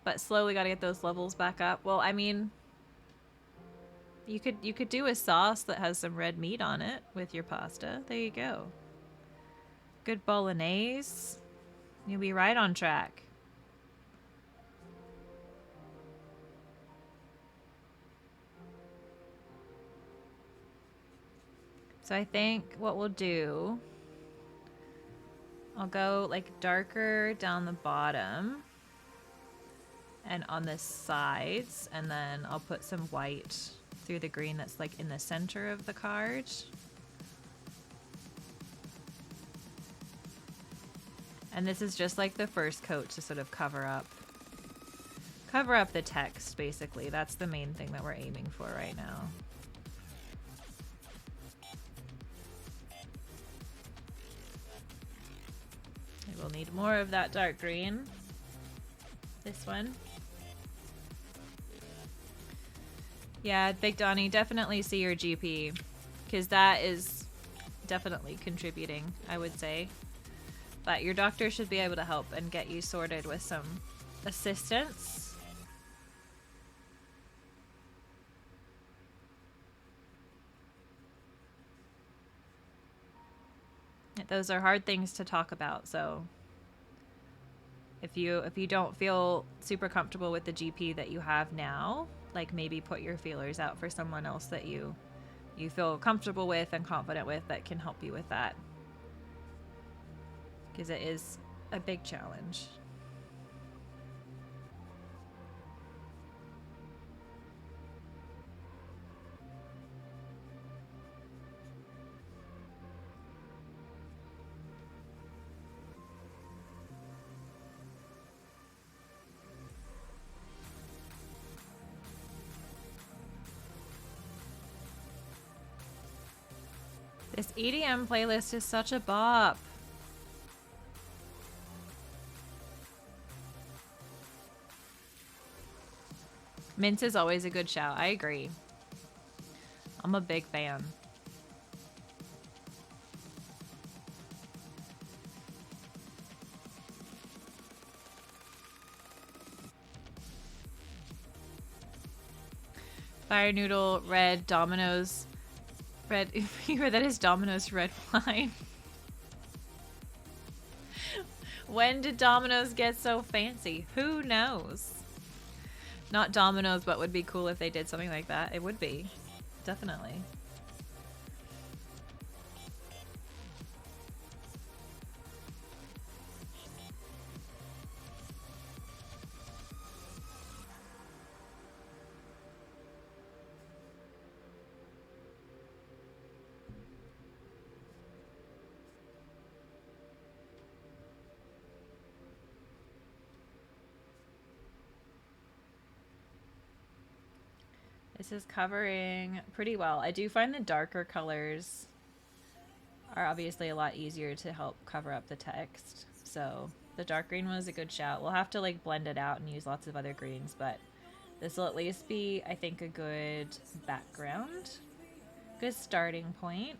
But slowly got to get those levels back up. Well, I mean, you could do a sauce that has some red meat on it with your pasta. There you go. Good bolognese. You'll be right on track. So I think what we'll do, I'll go like darker down the bottom and on the sides, and then I'll put some white through the green that's like in the center of the card. And this is just like the first coat to sort of cover up the text, basically. That's the main thing that we're aiming for right now. We'll need more of that dark green. This one. Yeah, Big Donnie, definitely see your GP, because that is definitely contributing, I would say. But your doctor should be able to help and get you sorted with some assistance. Those are hard things to talk about, so if you don't feel super comfortable with the GP that you have now, like maybe put your feelers out for someone else that you feel comfortable with and confident with that can help you with that. Because it is a big challenge. This EDM playlist is such a bop. Mince is always a good shout. I agree. I'm a big fan. Fire Noodle, red, Domino's, red. That is Domino's red wine. When did Domino's get so fancy? Who knows? Not Domino's, but would be cool if they did something like that. It would be. Definitely. This is covering pretty well. I do find the darker colors are obviously a lot easier to help cover up the text. So the dark green was a good shout. We'll have to like blend it out and use lots of other greens, but this will at least be, I think, a good background. Good starting point.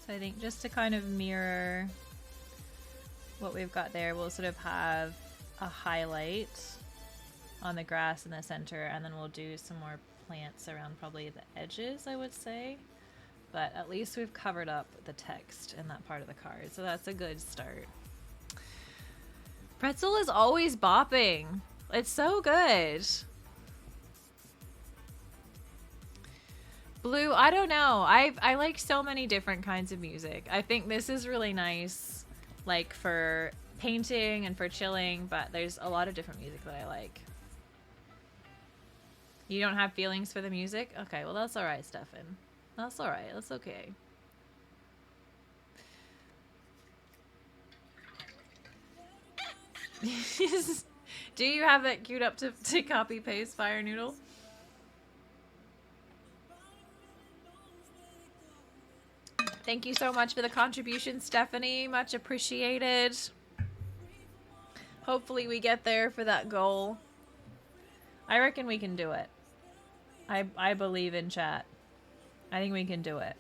So I think just to kind of mirror what we've got there, we'll sort of have a highlight on the grass in the center, and then we'll do some more plants around probably the edges, I would say. But at least we've covered up the text in that part of the card, so that's a good start. Pretzel is always bopping. It's so good. Blue, I don't know. I like so many different kinds of music. I think this is really nice, like for painting and for chilling, but there's a lot of different music that I like. You don't have feelings for the music? Okay, well that's alright, Stefan. That's alright, that's okay. Do you have that queued up to copy paste Fire Noodle? Thank you so much for the contribution, Stephanie. Much appreciated. Hopefully we get there for that goal. I reckon we can do it. I believe in chat. I think we can do it.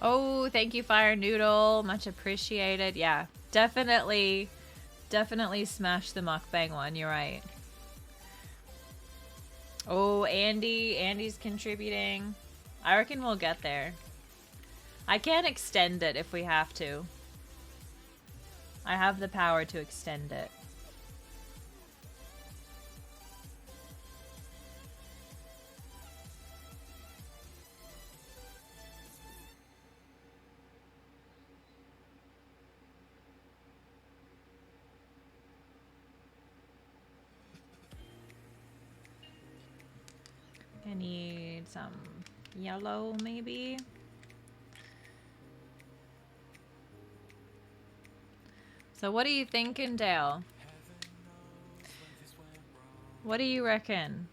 Oh, thank you, Fire Noodle. Much appreciated. Yeah, definitely smash the mukbang one. You're right. Oh, Andy's contributing. I reckon we'll get there. I can extend it if we have to. I have the power to extend it. I need some yellow, maybe. So what are you thinking, Dale? What do you reckon?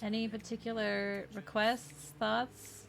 Any particular requests, thoughts?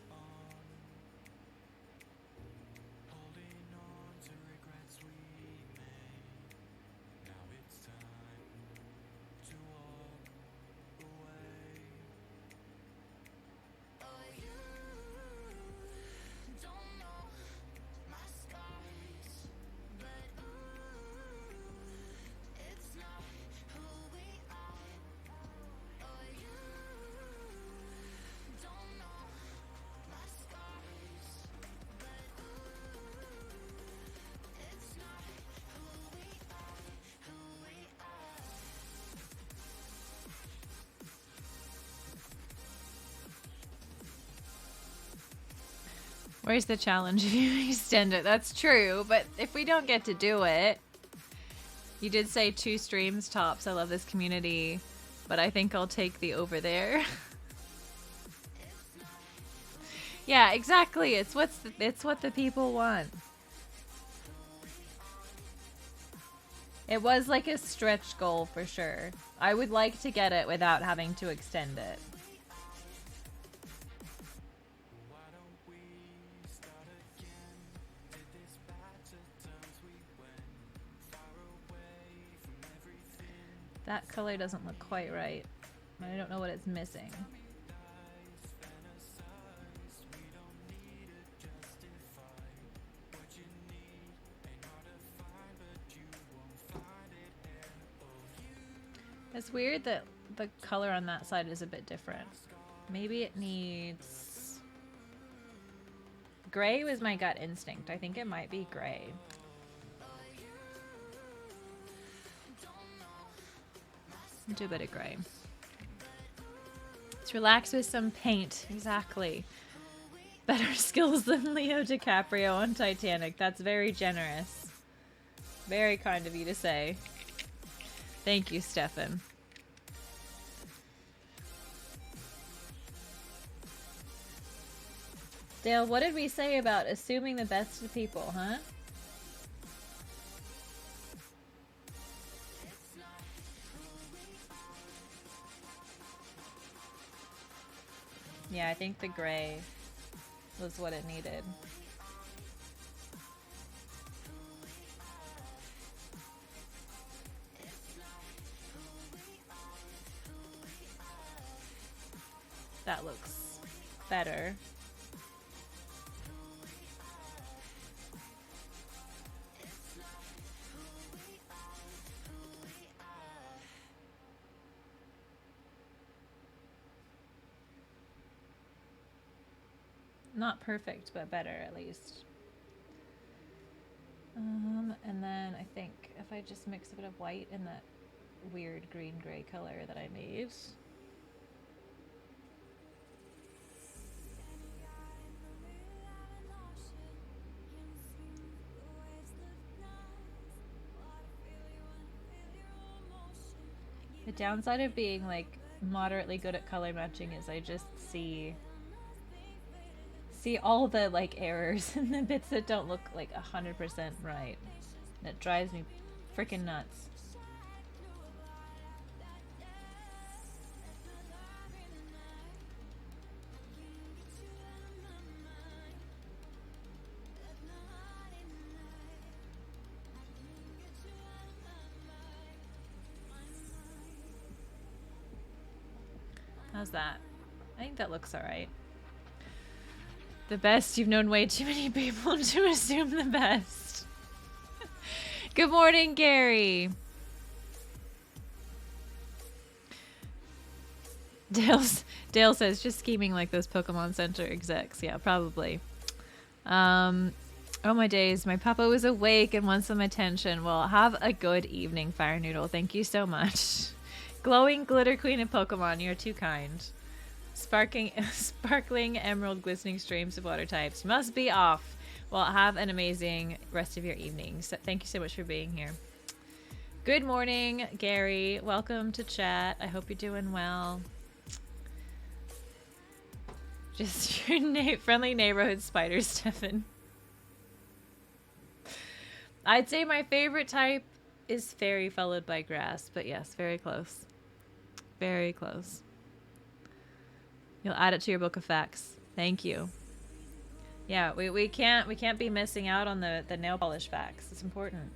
Where's the challenge if you extend it? That's true, but if we don't get to do it... You did say 2 streams tops. I love this community, but I think I'll take the over there. Yeah, exactly. It's what the people want. It was like a stretch goal for sure. I would like to get it without having to extend it. That color doesn't look quite right. I don't know what it's missing. It's weird that the color on that side is a bit different. Maybe it needs... Gray was my gut instinct. I think it might be gray. Do a bit of gray. Let's relax with some paint. Exactly. Better skills than Leo DiCaprio on Titanic. That's very generous. Very kind of you to say. Thank you, Stefan. Dale, what did we say about assuming the best of people, huh? Yeah, I think the gray was what it needed. That looks better. Not perfect, but better at least. And then I think if I just mix a bit of white in that weird green-gray color that I made. The downside of being like moderately good at color matching is I just see all the like errors and the bits that don't look like 100% right. That drives me freaking nuts. How's that? I think that looks alright. The best. You've known way too many people to assume the best. Good morning, Gary. Dale says just scheming like those Pokemon Center execs. Yeah, probably. Oh my days, my papa was awake and wants some attention. Well, have a good evening, Fire Noodle. Thank you so much. Glowing glitter queen of Pokemon, you're too kind. Sparkling emerald glistening streams of water types must be off. Well, have an amazing rest of your evening. So thank you so much for being here. Good morning, Gary. Welcome to chat. I hope you're doing well. Just your friendly neighborhood spider, Stefan. I'd say my favorite type is fairy followed by grass, but yes, very close. Very close. You'll add it to your book of facts. Thank you. Yeah, we can't be missing out on the nail polish facts. It's important.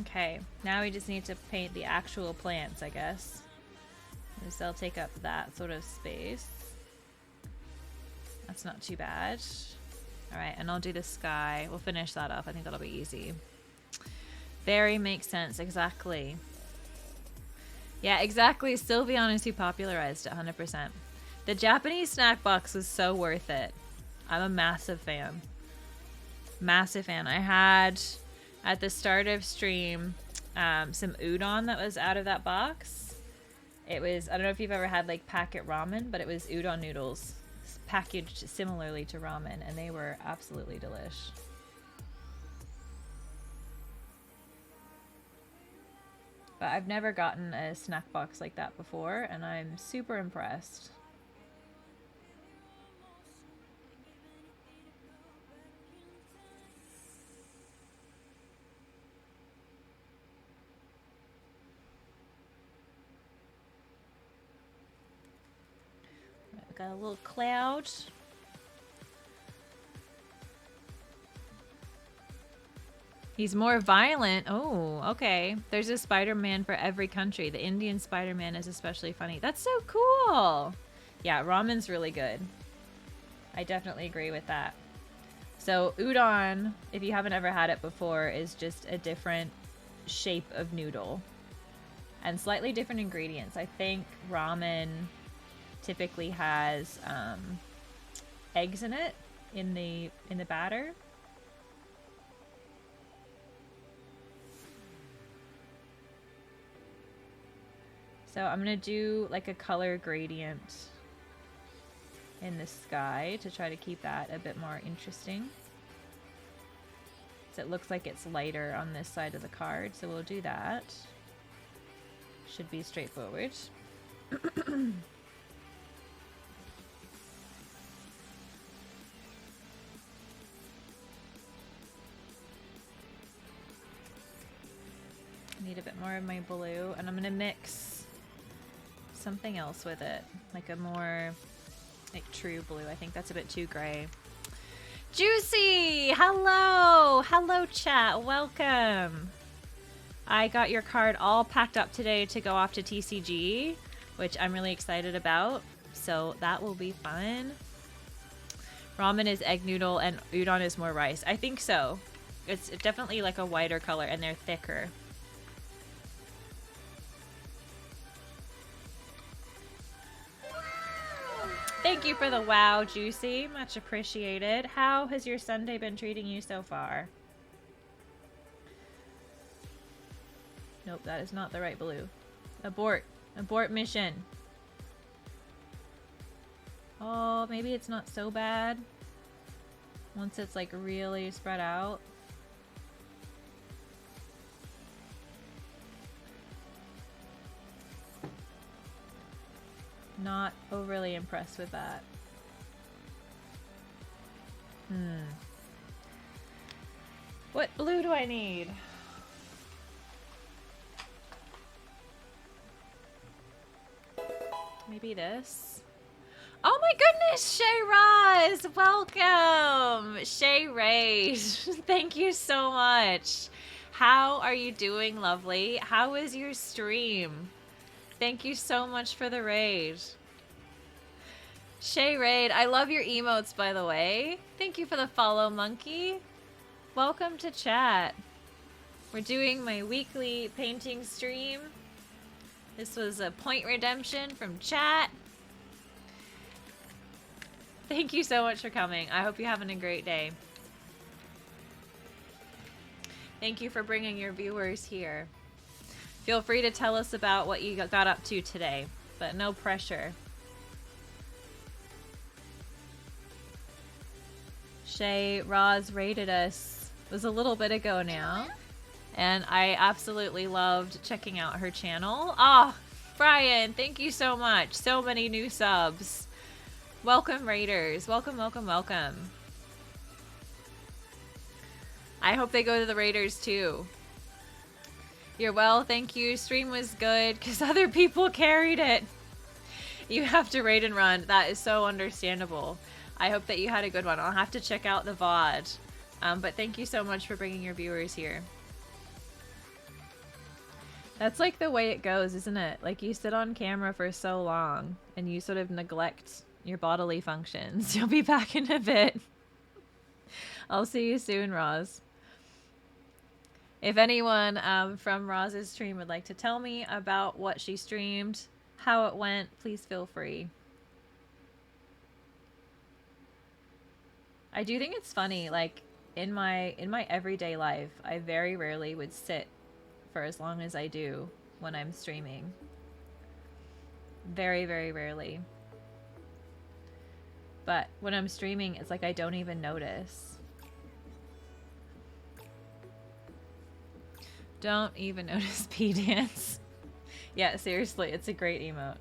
Okay, now we just need to paint the actual plants, I guess. Because they'll take up that sort of space. That's not too bad. Alright, and I'll do the sky. We'll finish that up. I think that'll be easy. Very makes sense, exactly. Yeah, exactly. Sylveon is who popularized it, 100%. The Japanese snack box was so worth it. I'm a massive fan. Massive fan. I had, at the start of stream, some udon that was out of that box. It was, I don't know if you've ever had like packet ramen, but it was udon noodles packaged similarly to ramen, and they were absolutely delish. But I've never gotten a snack box like that before, and I'm super impressed. Got a little cloud. He's more violent. Oh, okay. There's a Spider-Man for every country. The Indian Spider-Man is especially funny. That's so cool. Yeah, ramen's really good. I definitely agree with that. So udon, if you haven't ever had it before, is just a different shape of noodle and slightly different ingredients. I think ramen typically has eggs in it in the batter. So I'm gonna do like a color gradient in the sky to try to keep that a bit more interesting. So it looks like it's lighter on this side of the card, so we'll do that. Should be straightforward. Need a bit more of my blue, and I'm gonna mix something else with it, like a more like true blue. I think that's a bit too gray. Juicy, hello chat, welcome. I got your card all packed up today to go off to TCG, which I'm really excited about, so that will be fun. Ramen is egg noodle and udon is more rice. I think so. It's definitely like a whiter color and they're thicker. Thank you for the wow, Juicy. Much appreciated. How has your Sunday been treating you so far? Nope, that is not the right blue. Abort. Abort mission. Oh, maybe it's not so bad. Once it's like really spread out. Not overly impressed with that. What blue do I need? Maybe this. Oh my goodness, Shay Raz! Welcome! Shay Raid. Thank you so much. How are you doing, lovely? How is your stream? Thank you so much for the raid. Shay Raid, I love your emotes, by the way. Thank you for the follow, monkey. Welcome to chat. We're doing my weekly painting stream. This was a point redemption from chat. Thank you so much for coming. I hope you're having a great day. Thank you for bringing your viewers here. Feel free to tell us about what you got up to today, but no pressure. Shay Roz rated us, it was a little bit ago now, and I absolutely loved checking out her channel. Ah, Brian, thank you so much. So many new subs. Welcome, Raiders. Welcome, welcome, welcome. I hope they go to the Raiders too. You're well, thank you. Stream was good because other people carried it. You have to raid and run. That is so understandable. I hope that you had a good one. I'll have to check out the VOD. But thank you so much for bringing your viewers here. That's like the way it goes, isn't it? Like you sit on camera for so long and you sort of neglect your bodily functions. You'll be back in a bit. I'll see you soon, Roz. If anyone from Roz's stream would like to tell me about what she streamed, how it went, please feel free. I do think it's funny, like in my everyday life, I very rarely would sit for as long as I do when I'm streaming. Very, very rarely. But when I'm streaming, it's like I don't even notice. Don't even notice P dance. Yeah, seriously, it's a great emote.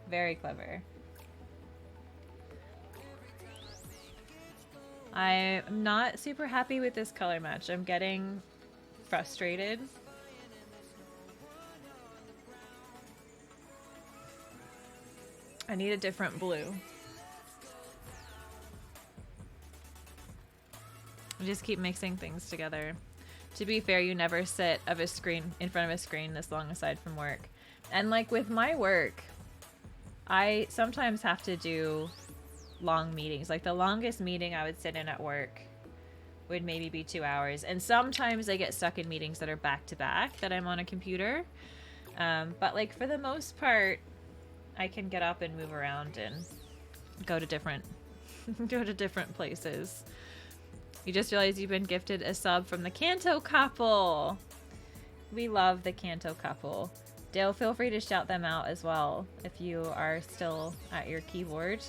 Very clever. I'm not super happy with this color match. I'm getting frustrated. I need a different blue. I just keep mixing things together. To be fair, you never sit in front of a screen this long aside from work. And like with my work, I sometimes have to do long meetings. Like the longest meeting I would sit in at work would maybe be 2 hours. And sometimes I get stuck in meetings that are back to back that I'm on a computer. But like for the most part, I can get up and move around and go to different places. You just realized you've been gifted a sub from the Kanto couple. We love the Kanto couple. Dale, feel free to shout them out as well if you are still at your keyboard.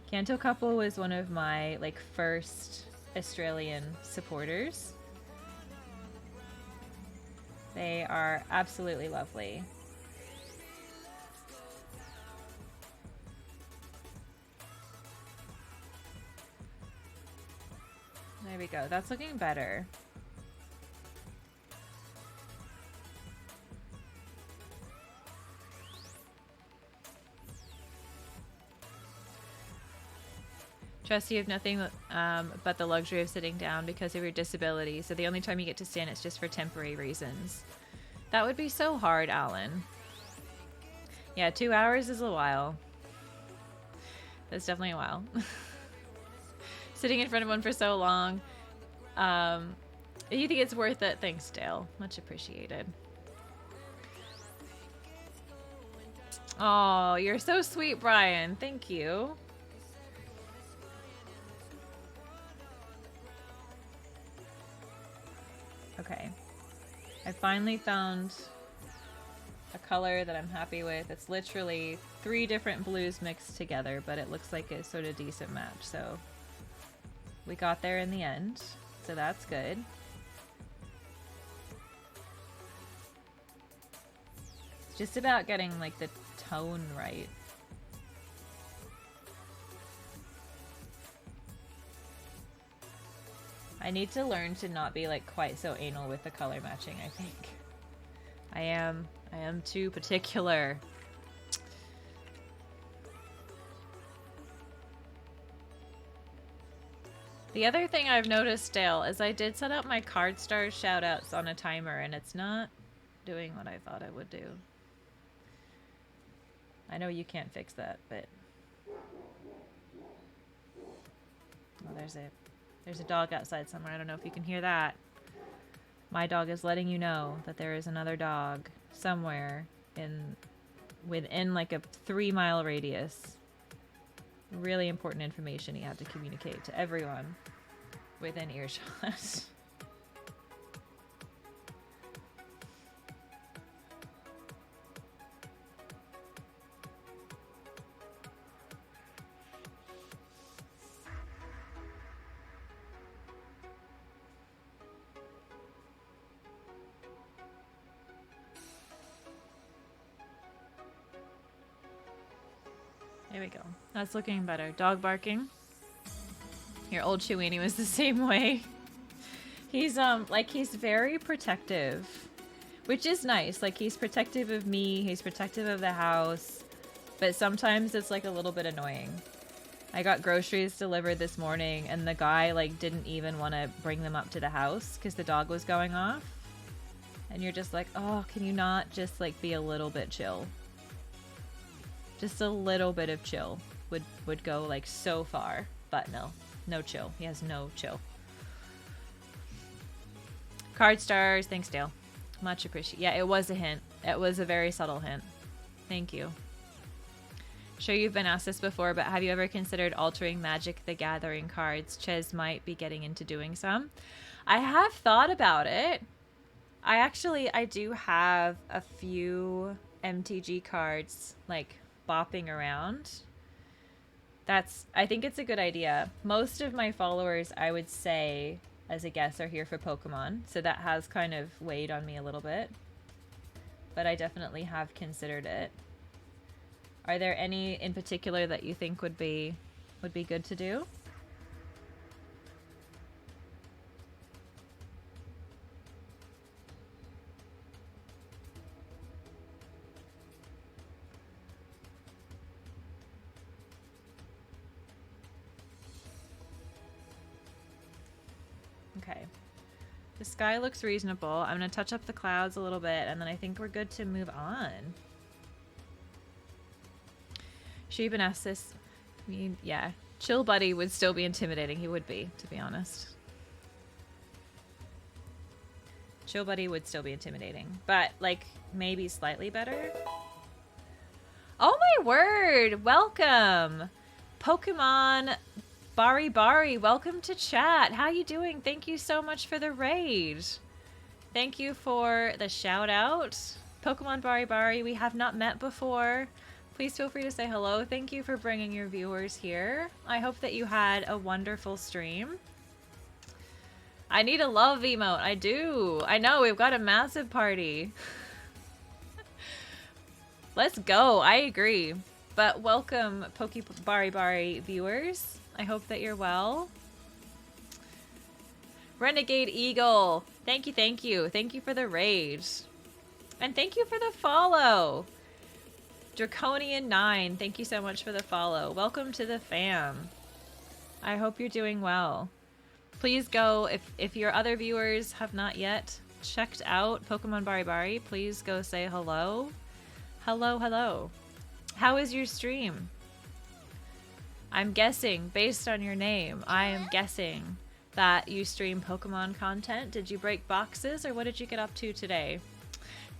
Kanto couple was one of my like first Australian supporters. They are absolutely lovely. There we go. That's looking better. Trust you have nothing but the luxury of sitting down because of your disability. So the only time you get to stand is just for temporary reasons. That would be so hard, Alan. Yeah, 2 hours is a while. That's definitely a while. Sitting in front of one for so long. You think it's worth it? Thanks, Dale. Much appreciated. Oh, you're so sweet, Brian. Thank you. Okay. I finally found a color that I'm happy with. It's literally 3 different blues mixed together, but it looks like a sort of decent match, so we got there in the end, so that's good. It's just about getting like the tone right. I need to learn to not be like quite so anal with the color matching, I think. I am too particular. The other thing I've noticed, Dale, is I did set up my card stars shoutouts on a timer and it's not doing what I thought it would do. I know you can't fix that, but... Oh, there's a dog outside somewhere. I don't know if you can hear that. My dog is letting you know that there is another dog somewhere within like a 3-mile radius. Really important information you have to communicate to everyone within earshot. There we go. That's looking better. Dog barking. Your old Chewini was the same way. He's like he's very protective, which is nice. Like he's protective of me, he's protective of the house, but sometimes it's like a little bit annoying. I got groceries delivered this morning and the guy like didn't even want to bring them up to the house because the dog was going off. And you're just like, oh, can you not just like be a little bit chill? Just a little bit of chill would go like so far, but no chill. He has no chill. Card stars, thanks Dale. Much appreciated. Yeah, it was a hint. It was a very subtle hint. Thank you. Sure you've been asked this before, but have you ever considered altering Magic the Gathering cards? Ches might be getting into doing some. I have thought about it. I do have a few MTG cards like bopping around. I think it's a good idea. Most of my followers, I would say, as a guess, are here for Pokemon, so that has kind of weighed on me a little bit. But I definitely have considered it. Are there any in particular that you think would be good to do? Okay. The sky looks reasonable. I'm going to touch up the clouds a little bit, and then I think we're good to move on. Sheban asked this. I mean, yeah. Chill Buddy would still be intimidating. He would be, to be honest. Chill Buddy would still be intimidating. But, like, maybe slightly better. Oh my word! Welcome! Pokemon Bari Bari, welcome to chat. How you doing? Thank you so much for the raid. Thank you for the shout out. Pokemon Bari Bari, we have not met before. Please feel free to say hello. Thank you for bringing your viewers here. I hope that you had a wonderful stream. I need a love emote. I do. I know, we've got a massive party. Let's go. I agree. But welcome, Bari Bari viewers. I hope that you're well. Renegade Eagle. Thank you, thank you. Thank you for the raid. And thank you for the follow. Draconian9, thank you so much for the follow. Welcome to the fam. I hope you're doing well. Please go, if your other viewers have not yet checked out Pokemon Bari Bari, please go say hello. Hello, hello. How is your stream? I'm guessing, based on your name, I am guessing that you stream Pokemon content. Did you break boxes, or what did you get up to today?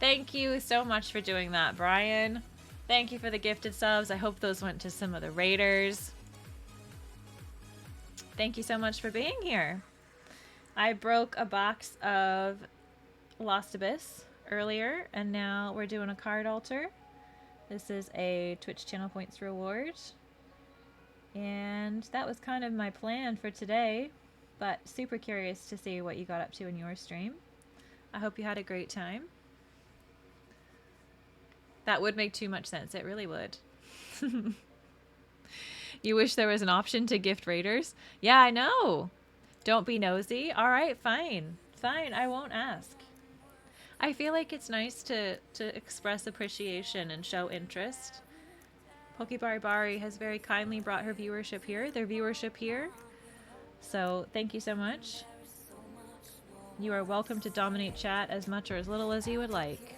Thank you so much for doing that, Brian. Thank you for the gifted subs. I hope those went to some of the raiders. Thank you so much for being here. I broke a box of Lost Abyss earlier, and now we're doing a card altar. This is a Twitch channel points reward. And that was kind of my plan for today, but super curious to see what you got up to in your stream. I hope you had a great time. That would make too much sense. It really would. You wish there was an option to gift raiders? Yeah, I know. Don't be nosy. All right, fine. Fine, I won't ask. I feel like it's nice to express appreciation and show interest. Pokebari Bari has very kindly brought her viewership here, their viewership here. So thank you so much. You are welcome to dominate chat as much or as little as you would like.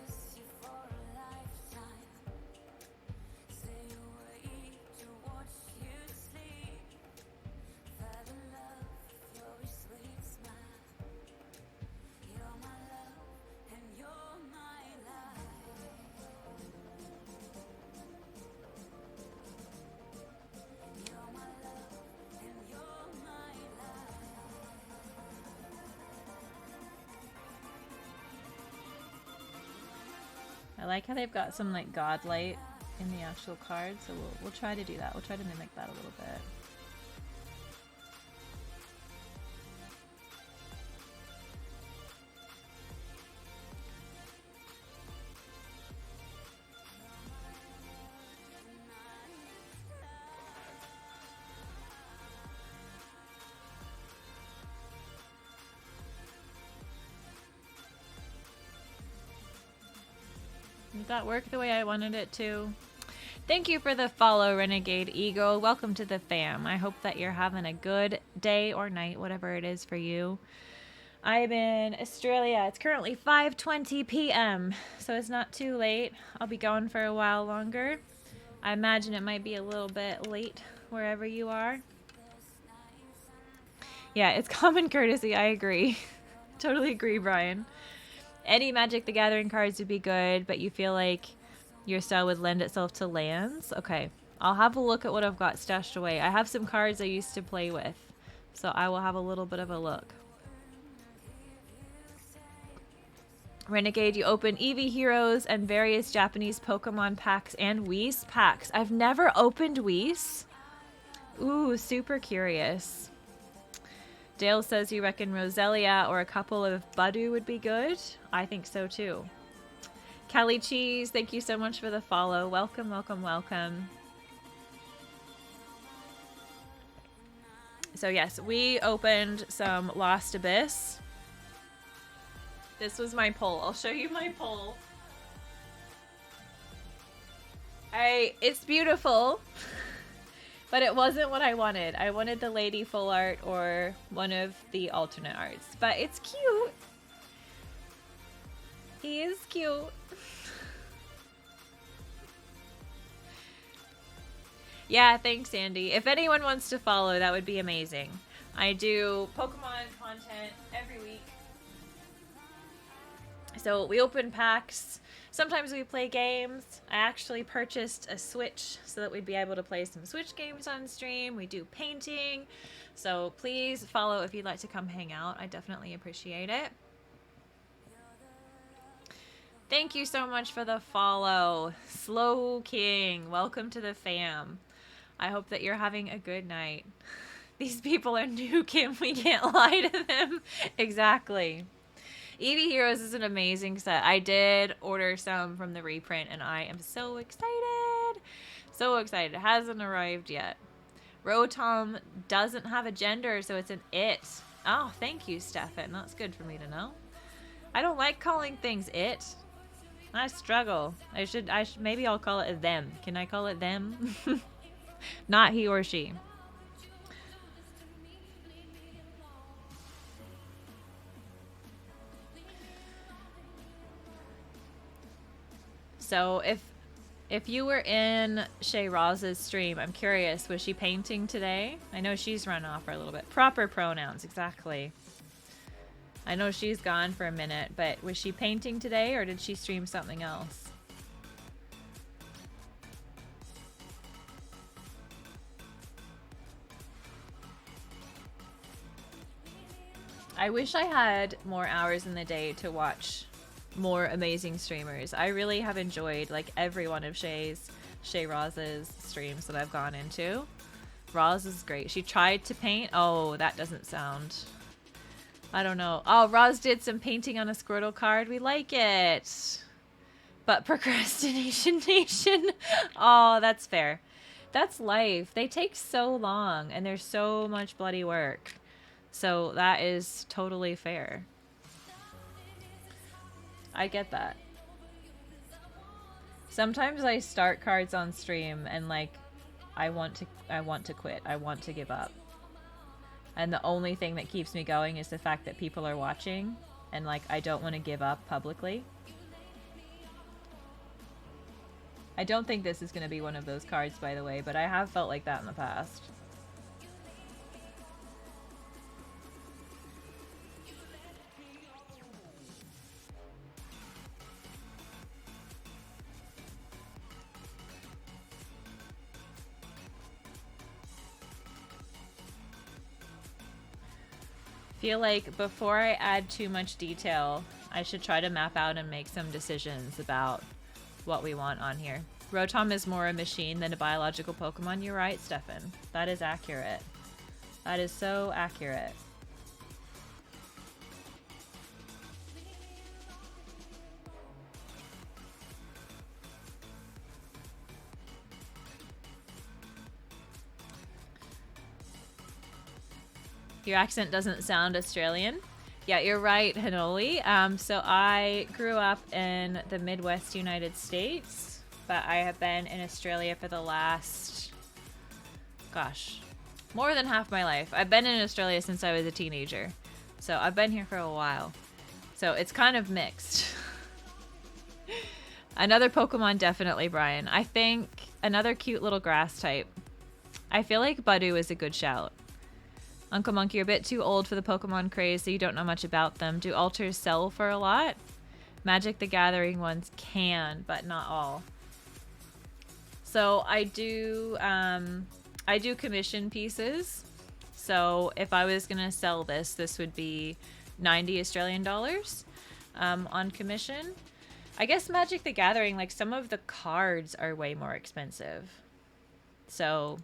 like how they've got some like godlight in the actual card, so we'll try to do that. We'll try to mimic that a little bit. Did that work the way I wanted it to? Thank you for the follow, Renegade Eagle. Welcome to the fam. I hope that you're having a good day or night, whatever it is for you. I'm in Australia. It's currently 5:20 p.m., so it's not too late. I'll be going for a while longer. I imagine it might be a little bit late wherever you are. Yeah, it's common courtesy. I agree. Totally agree, Brian. Any Magic the Gathering cards would be good, but you feel like your style would lend itself to lands? Okay, I'll have a look at what I've got stashed away. I have some cards I used to play with, so I will have a little bit of a look. Renegade, you open Eevee Heroes and various Japanese Pokemon packs and Whis packs. I've never opened Whis. Ooh, super curious. Dale says you reckon Roselia or a couple of Budu would be good. I think so too. Kelly Cheese, thank you so much for the follow. Welcome, welcome, welcome. So yes, we opened some Lost Abyss. This was my poll. I'll show you my poll. It's beautiful. But it wasn't what I wanted. I wanted the lady full art or one of the alternate arts. But it's cute. He is cute. Yeah, thanks, Andy. If anyone wants to follow, that would be amazing. I do Pokemon content every week. So we open packs. Sometimes we play games. I actually purchased a Switch so that we'd be able to play some Switch games on stream. We do painting. So please follow if you'd like to come hang out. I definitely appreciate it. Thank you so much for the follow. Slow King, welcome to the fam. I hope that you're having a good night. These people are new, Kim. We can't lie to them. Exactly. Eevee Heroes is an amazing set. I did order some from the reprint, and I am so excited. So excited. It hasn't arrived yet. Rotom doesn't have a gender, so it's an it. Oh, thank you, Stefan. That's good for me to know. I don't like calling things it. I struggle. I should maybe I'll call it them. Can I call it them? Not he or she. So if you were in Shay Roz's stream, I'm curious, was she painting today? I know she's run off for a little bit. Proper pronouns, exactly. I know she's gone for a minute, but was she painting today or did she stream something else? I wish I had more hours in the day to watch more amazing streamers. I really have enjoyed like every one of Shay Roz's streams that I've gone into. Roz is great. She tried to paint. Oh, that doesn't sound... I don't know. Oh, Roz did some painting on a Squirtle card. We like it. But Procrastination Nation. Oh, that's fair. That's life. They take so long and there's so much bloody work. So that is totally fair. I get that. Sometimes I start cards on stream and like I want to quit. I want to give up. And the only thing that keeps me going is the fact that people are watching and like I don't want to give up publicly. I don't think this is going to be one of those cards, by the way, but I have felt like that in the past. Feel like before I add too much detail, I should try to map out and make some decisions about what we want on here. Rotom is more a machine than a biological Pokemon. You're right, Stefan. That is accurate. That is so accurate. Your accent doesn't sound Australian. Yeah, you're right, Hanoli. So I grew up in the Midwest United States, but I have been in Australia for the last, gosh, more than half my life. I've been in Australia since I was a teenager. So I've been here for a while. So it's kind of mixed. Another Pokemon, definitely, Brian. I think another cute little grass type. I feel like Budew is a good shout. Uncle Monkey, you're a bit too old for the Pokemon craze, so you don't know much about them. Do alters sell for a lot? Magic the Gathering ones can, but not all. So I do commission pieces. So if I was gonna sell this, this would be 90 Australian dollars on commission. I guess Magic the Gathering, like some of the cards are way more expensive. So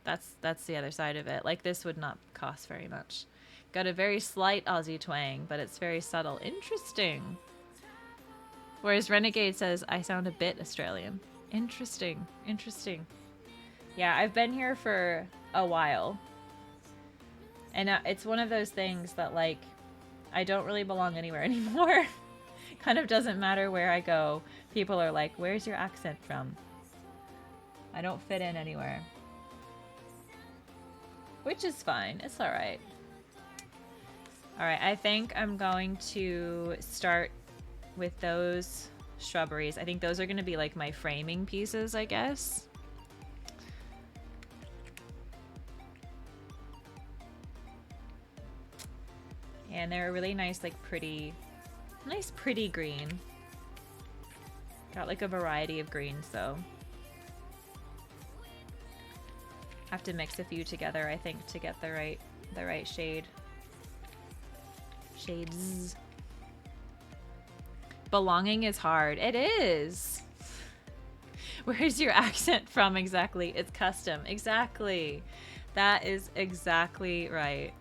that's the other side of it. Like this would not cost very much. Got a very slight Aussie twang, but it's very subtle. Interesting. Whereas Renegade says, I sound a bit Australian. Interesting. Interesting. Yeah, I've been here for a while. And it's one of those things that, like, I don't really belong anywhere anymore. Kind of doesn't matter where I go. People are like, where's your accent from? I don't fit in anywhere. Which is fine. It's alright. Alright, I think I'm going to start with those shrubberies. I think those are going to be like my framing pieces, I guess. And they're a really nice, like pretty green. Got like a variety of greens though. Have to mix a few together, I think, to get the right shades. Belonging is hard. It is. Where's your accent from exactly? It's custom. Exactly. That is exactly right.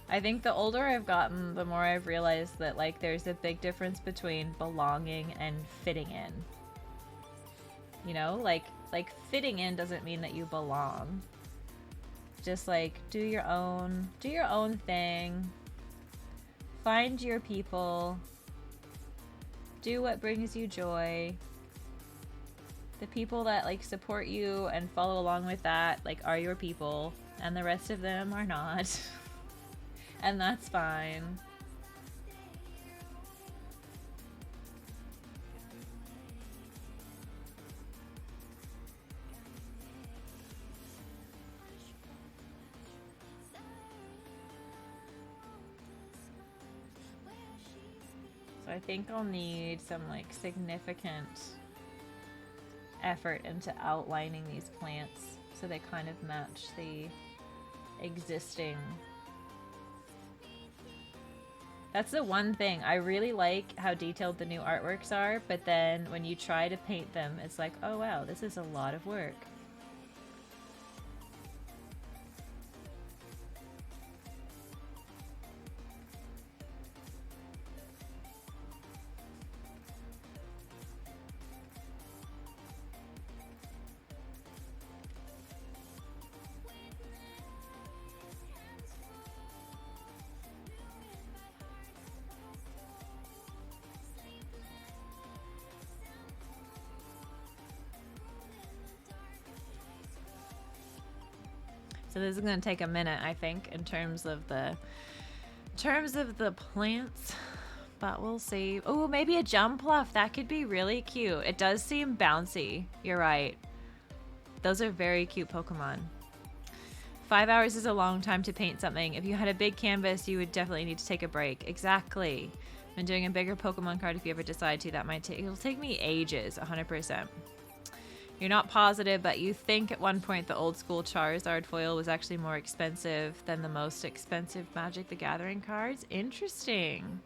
I think the older I've gotten, the more I've realized that, like, there's a big difference between belonging and fitting in. You know, like fitting in doesn't mean that you belong. Just like do your own thing. Find your people. Do what brings you joy. The people that like support you and follow along with that, like, are your people, and the rest of them are not. And that's fine. So I think I'll need some like significant effort into outlining these plants so they kind of match the existing. That's the one thing. I really like how detailed the new artworks are, but then when you try to paint them, it's like, oh wow, this is a lot of work. So this is going to take a minute, I think, in terms of the plants, but we'll see. Oh, maybe a Jumpluff. That could be really cute. It does seem bouncy. You're right. Those are very cute Pokemon. 5 hours is a long time to paint something. If you had a big canvas, you would definitely need to take a break. Exactly. When doing a bigger Pokemon card, if you ever decide to, that might take, it'll take me ages, 100%. You're not positive, but you think at one point the old school Charizard foil was actually more expensive than the most expensive Magic the Gathering cards. Interesting.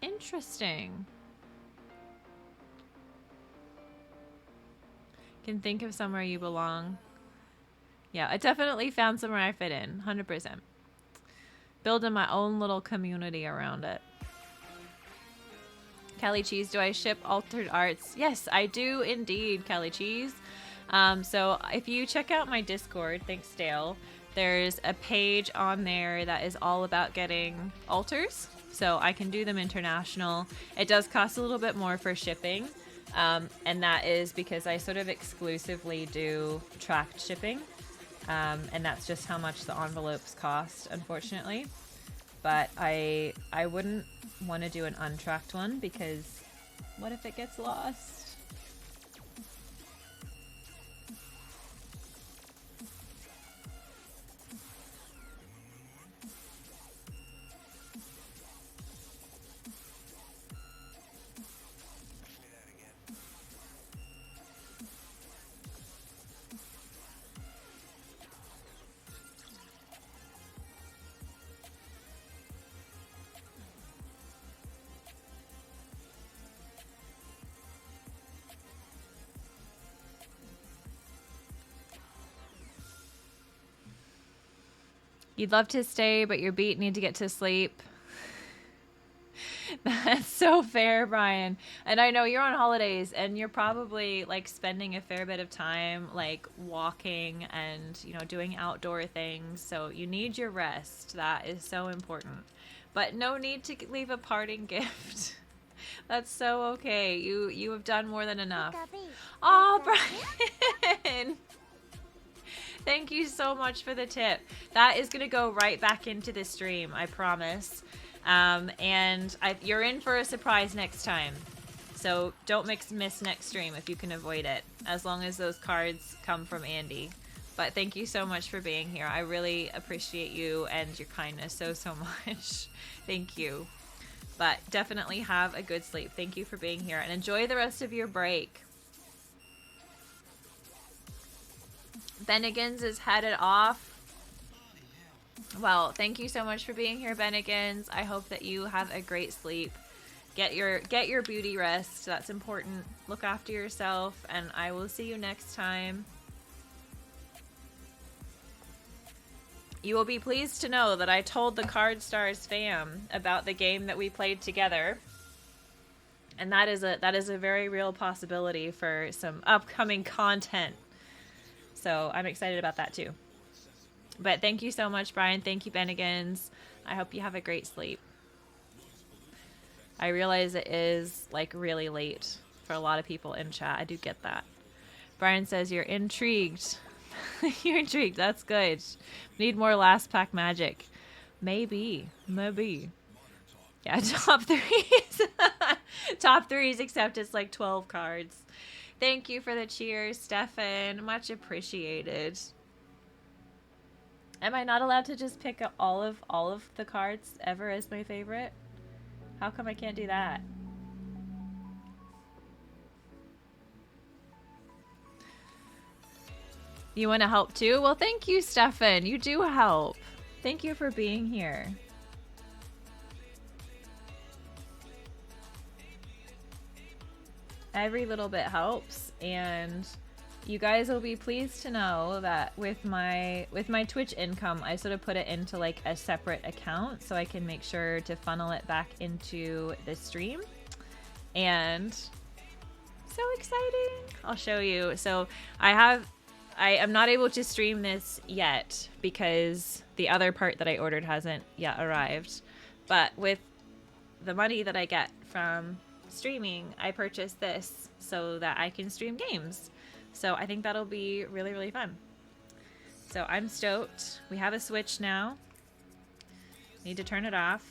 Interesting. Can think of somewhere you belong. Yeah, I definitely found somewhere I fit in. 100%. Building my own little community around it. Kelly Cheese, do I ship altered arts? Yes, I do indeed, Kelly Cheese. So if you check out my Discord, thanks Dale, there's a page on there that is all about getting alters. So I can do them international. It does cost a little bit more for shipping. And that is because I sort of exclusively do tracked shipping. And that's just how much the envelopes cost, unfortunately. But I wouldn't want to do an untracked one because what if it gets lost? You'd love to stay, but you're beat, need to get to sleep. That's so fair, Brian. And I know you're on holidays and you're probably like spending a fair bit of time like walking and, you know, doing outdoor things. So you need your rest. That is so important. But no need to leave a parting gift. That's so okay. You have done more than enough. Oh, Brian. Thank you so much for the tip. That is going to go right back into the stream, I promise. And you're in for a surprise next time. So don't miss next stream if you can avoid it, as long as those cards come from Andy. But thank you so much for being here. I really appreciate you and your kindness so much. Thank you. But definitely have a good sleep. Thank you for being here and enjoy the rest of your break. Bennigan's is headed off. Well, thank you so much for being here, Bennigan's. I hope that you have a great sleep. Get your beauty rest. That's important. Look after yourself, and I will see you next time. You will be pleased to know that I told the Card Stars fam about the game that we played together. And that is a very real possibility for some upcoming content. So I'm excited about that too. But thank you so much, Brian. Thank you, Bennigan's. I hope you have a great sleep. I realize it is like really late for a lot of people in chat. I do get that. Brian says you're intrigued. You're intrigued. That's good. Need more last pack magic. Maybe. Yeah, top threes. Top threes, except it's like 12 cards. Thank you for the cheers, Stefan. Much appreciated. Am I not allowed to just pick up all of the cards ever as my favorite? How come I can't do that? You want to help too? Well, thank you, Stefan. You do help. Thank you for being here. Every little bit helps, and you guys will be pleased to know that with my Twitch income, I sort of put it into like a separate account so I can make sure to funnel it back into the stream. And so exciting. I'll show you. So I am not able to stream this yet because the other part that I ordered hasn't yet arrived. But with the money that I get from streaming, I purchased this so that I can stream games. So I think that'll be really, really fun. So I'm stoked. We have a Switch now. Need to turn it off.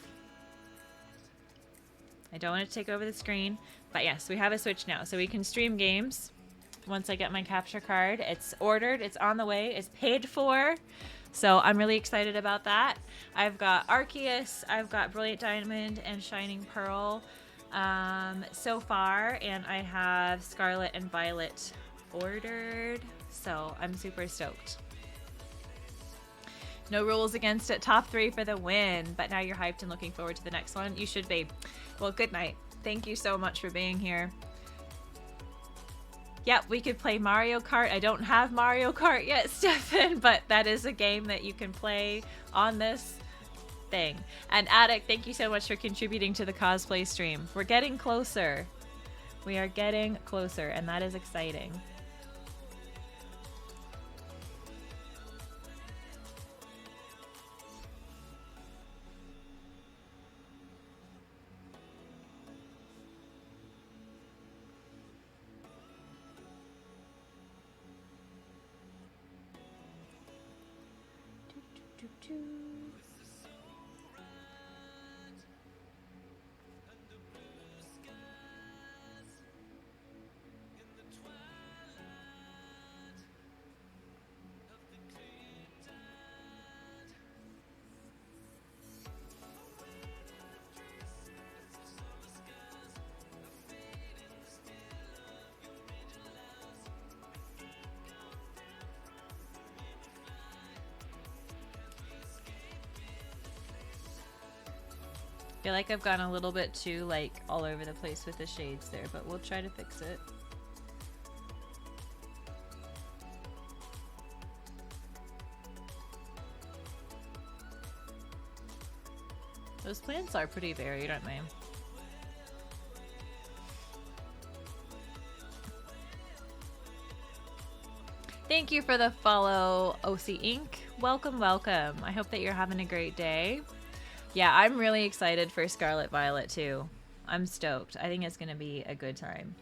I don't want it to take over the screen. But yes, we have a Switch now. So we can stream games once I get my capture card. It's ordered. It's on the way. It's paid for. So I'm really excited about that. I've got Arceus. I've got Brilliant Diamond and Shining Pearl so far. And I have Scarlet and Violet ordered. So I'm super stoked. No rules against it. Top 3 for the win. But now you're hyped and looking forward to the next one. You should be. Well, good night. Thank you so much for being here. Yep, we could play Mario Kart. I don't have Mario Kart yet, Stefan, but that is a game that you can play on this thing. And Attic, thank you so much for contributing to the cosplay stream. We're getting closer. We are getting closer, and that is exciting. I feel like I've gone a little bit too, like, all over the place with the shades there, but we'll try to fix it. Those plants are pretty varied, aren't they? Thank you for the follow, OC Inc. Welcome, welcome. I hope that you're having a great day. Yeah, I'm really excited for Scarlet Violet too. I'm stoked. I think it's going to be a good time.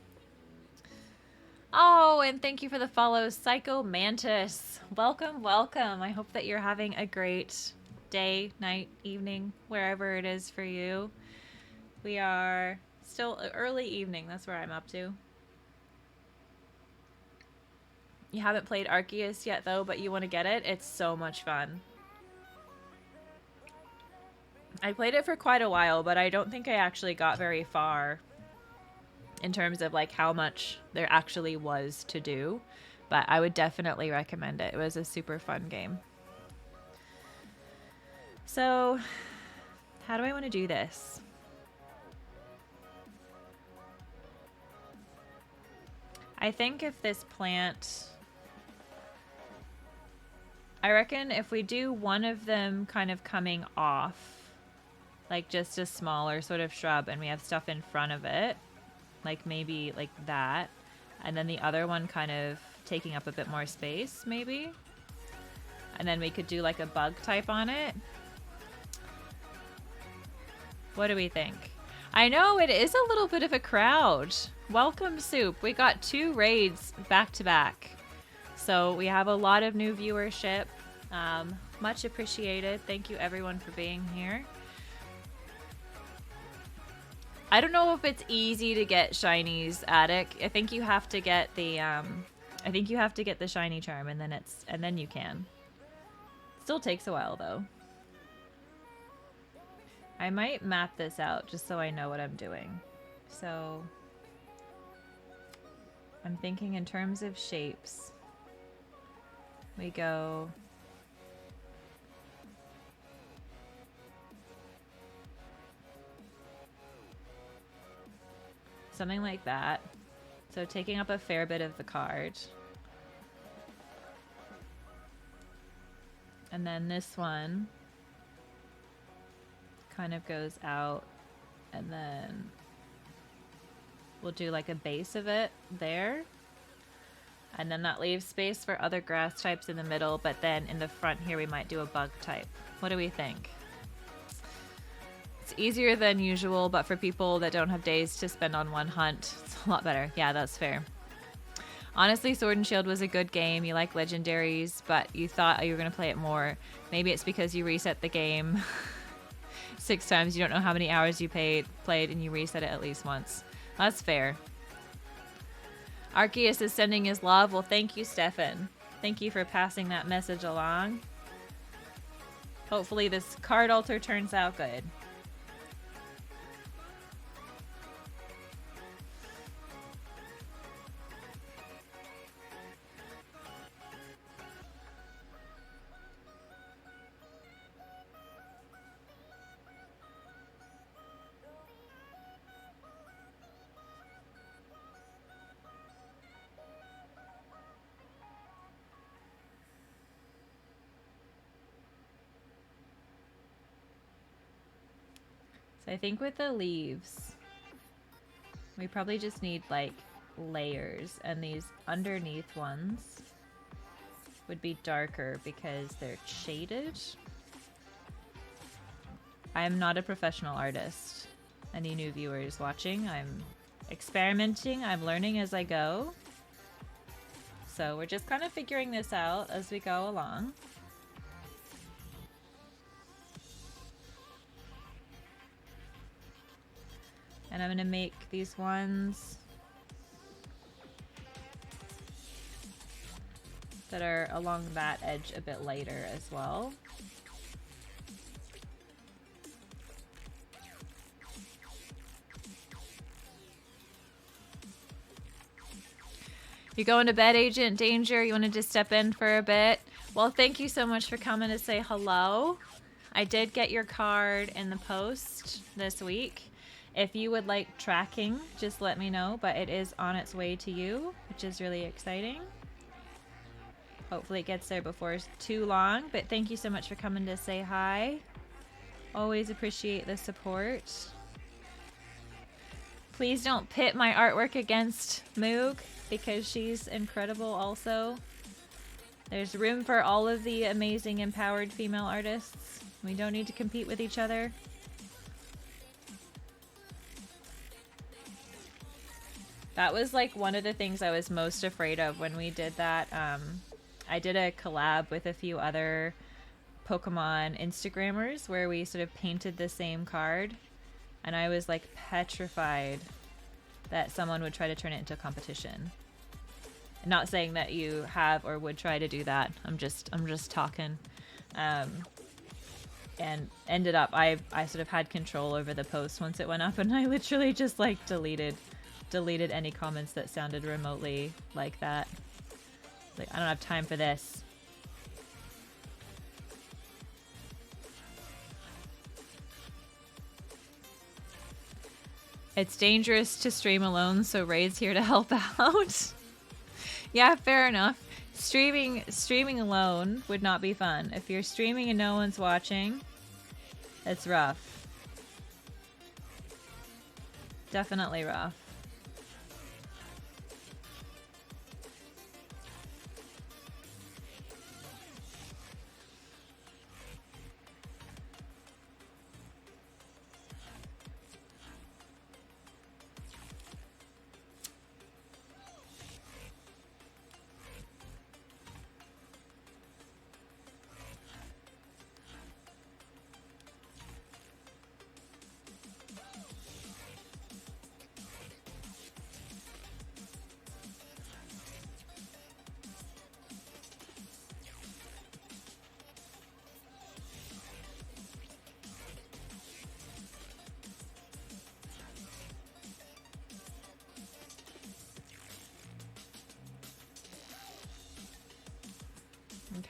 Oh, and thank you for the follow, Psycho Mantis. Welcome, welcome. I hope that you're having a great day, night, evening, wherever it is for you. We are still early evening. That's where I'm up to. You haven't played Arceus yet, though, but you want to get it? It's so much fun. I played it for quite a while, but I don't think I actually got very far in terms of like how much there actually was to do. But I would definitely recommend it. It was a super fun game. So, how do I want to do this? I think if this plant... I reckon if we do one of them kind of coming off, like just a smaller sort of shrub, and we have stuff in front of it, like maybe like that, and then the other one kind of taking up a bit more space, maybe. And then we could do like a bug type on it. What do we think? I know it is a little bit of a crowd. Welcome, Soup. We got 2 raids back to back. So we have a lot of new viewership. Much appreciated. Thank you everyone for being here. I don't know if it's easy to get shinies, Attic. I think you have to get the shiny charm, and then you can. Still takes a while though. I might map this out just so I know what I'm doing. So I'm thinking in terms of shapes. We go something like that. So taking up a fair bit of the card. And then this one kind of goes out, and then we'll do like a base of it there. And then that leaves space for other grass types in the middle, but then in the front here we might do a bug type. What do we think? It's easier than usual, but for people that don't have days to spend on one hunt, it's a lot better. Yeah, that's fair. Honestly, Sword and Shield was a good game. You like legendaries, but you thought you were going to play it more. Maybe it's because you reset the game 6 times. You don't know how many hours you played, and you reset it at least once. That's fair. Arceus is sending his love. Well, thank you, Stefan. Thank you for passing that message along. Hopefully this card altar turns out good. So I think with the leaves, we probably just need like layers, and these underneath ones would be darker because they're shaded. I'm not a professional artist. Any new viewers watching, I'm experimenting, I'm learning as I go. So we're just kind of figuring this out as we go along. And I'm gonna make these ones that are along that edge a bit lighter as well. You going to bed, Agent Danger? You wanted to step in for a bit? Well, thank you so much for coming to say hello. I did get your card in the post this week. If you would like tracking, just let me know, but it is on its way to you, which is really exciting. Hopefully it gets there before too long, but thank you so much for coming to say hi. Always appreciate the support. Please don't pit my artwork against Moog, because she's incredible also. There's room for all of the amazing empowered female artists. We don't need to compete with each other. That was like one of the things I was most afraid of when we did that. I did a collab with a few other Pokemon Instagrammers where we sort of painted the same card, and I was like petrified that someone would try to turn it into a competition. Not saying that you have or would try to do that. I'm just talking. And ended up, I sort of had control over the post once it went up, and I literally just like deleted any comments that sounded remotely like that. Like, I don't have time for this. It's dangerous to stream alone, so Raid's here to help out. Yeah, fair enough. Streaming alone would not be fun. If you're streaming and no one's watching, it's rough. Definitely rough.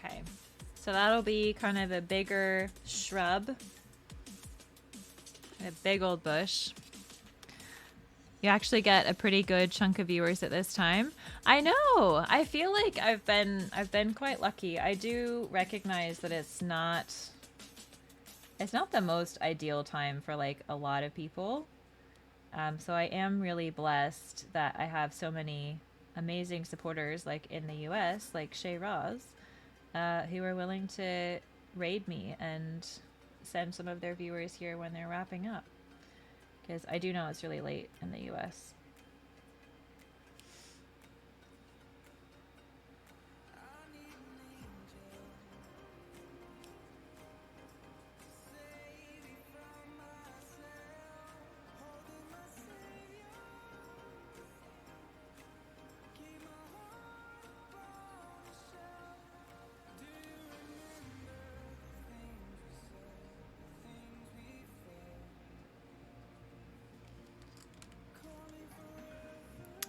Okay, so that'll be kind of a bigger shrub, a big old bush. You actually get a pretty good chunk of viewers at this time. I know. I feel like I've been quite lucky. I do recognize that it's not the most ideal time for like a lot of people. So I am really blessed that I have so many amazing supporters like in the US, like Shay Roz, who are willing to raid me and send some of their viewers here when they're wrapping up. Because I do know it's really late in the US.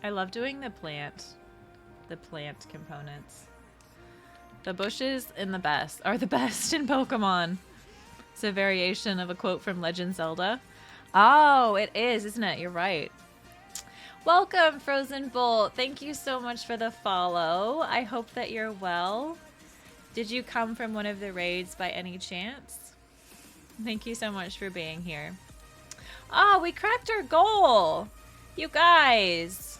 I love doing the plant components. The bushes are the best in Pokemon. It's a variation of a quote from Legend Zelda. Oh, it is, isn't it? You're right. Welcome, Frozen Bolt. Thank you so much for the follow. I hope that you're well. Did you come from one of the raids by any chance? Thank you so much for being here. Oh, we cracked our goal. You guys.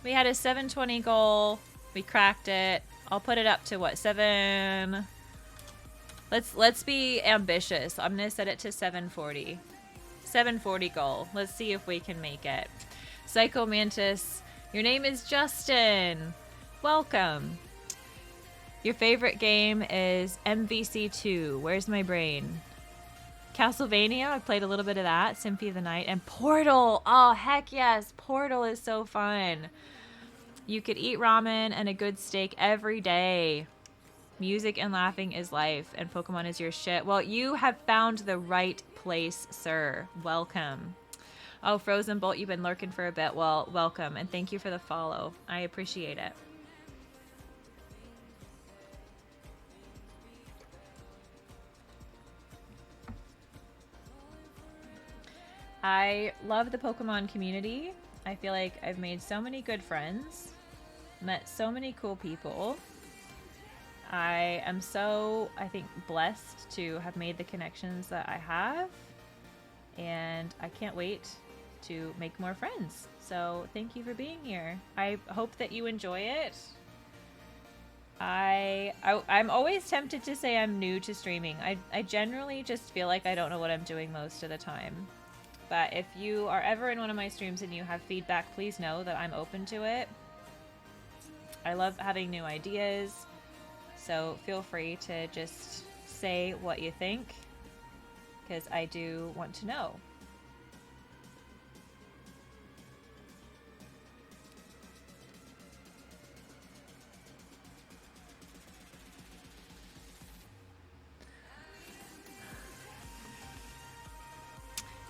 We had a 720 goal. We cracked it. I'll put it up to what? 7. Let's be ambitious. I'm going to set it to 740. 740 goal. Let's see if we can make it. Psycho Mantis, your name is Justin. Welcome. Your favorite game is MVC2. Where's my brain? Castlevania, I played a little bit of that. Symphony of the Night. And Portal. Oh, heck yes. Portal is so fun. You could eat ramen and a good steak every day. Music and laughing is life, and Pokemon is your shit. Well, you have found the right place, sir. Welcome. Oh, Frozen Bolt, you've been lurking for a bit. Well, welcome, and thank you for the follow. I appreciate it. I love the Pokemon community. I feel like I've made so many good friends, met so many cool people. I am so, I think, blessed to have made the connections that I have, and I can't wait to make more friends. So thank you for being here. I hope that you enjoy it. I'm always tempted to say I'm new to streaming. I generally just feel like I don't know what I'm doing most of the time. But if you are ever in one of my streams and you have feedback, please know that I'm open to it. I love having new ideas. So feel free to just say what you think, because I do want to know.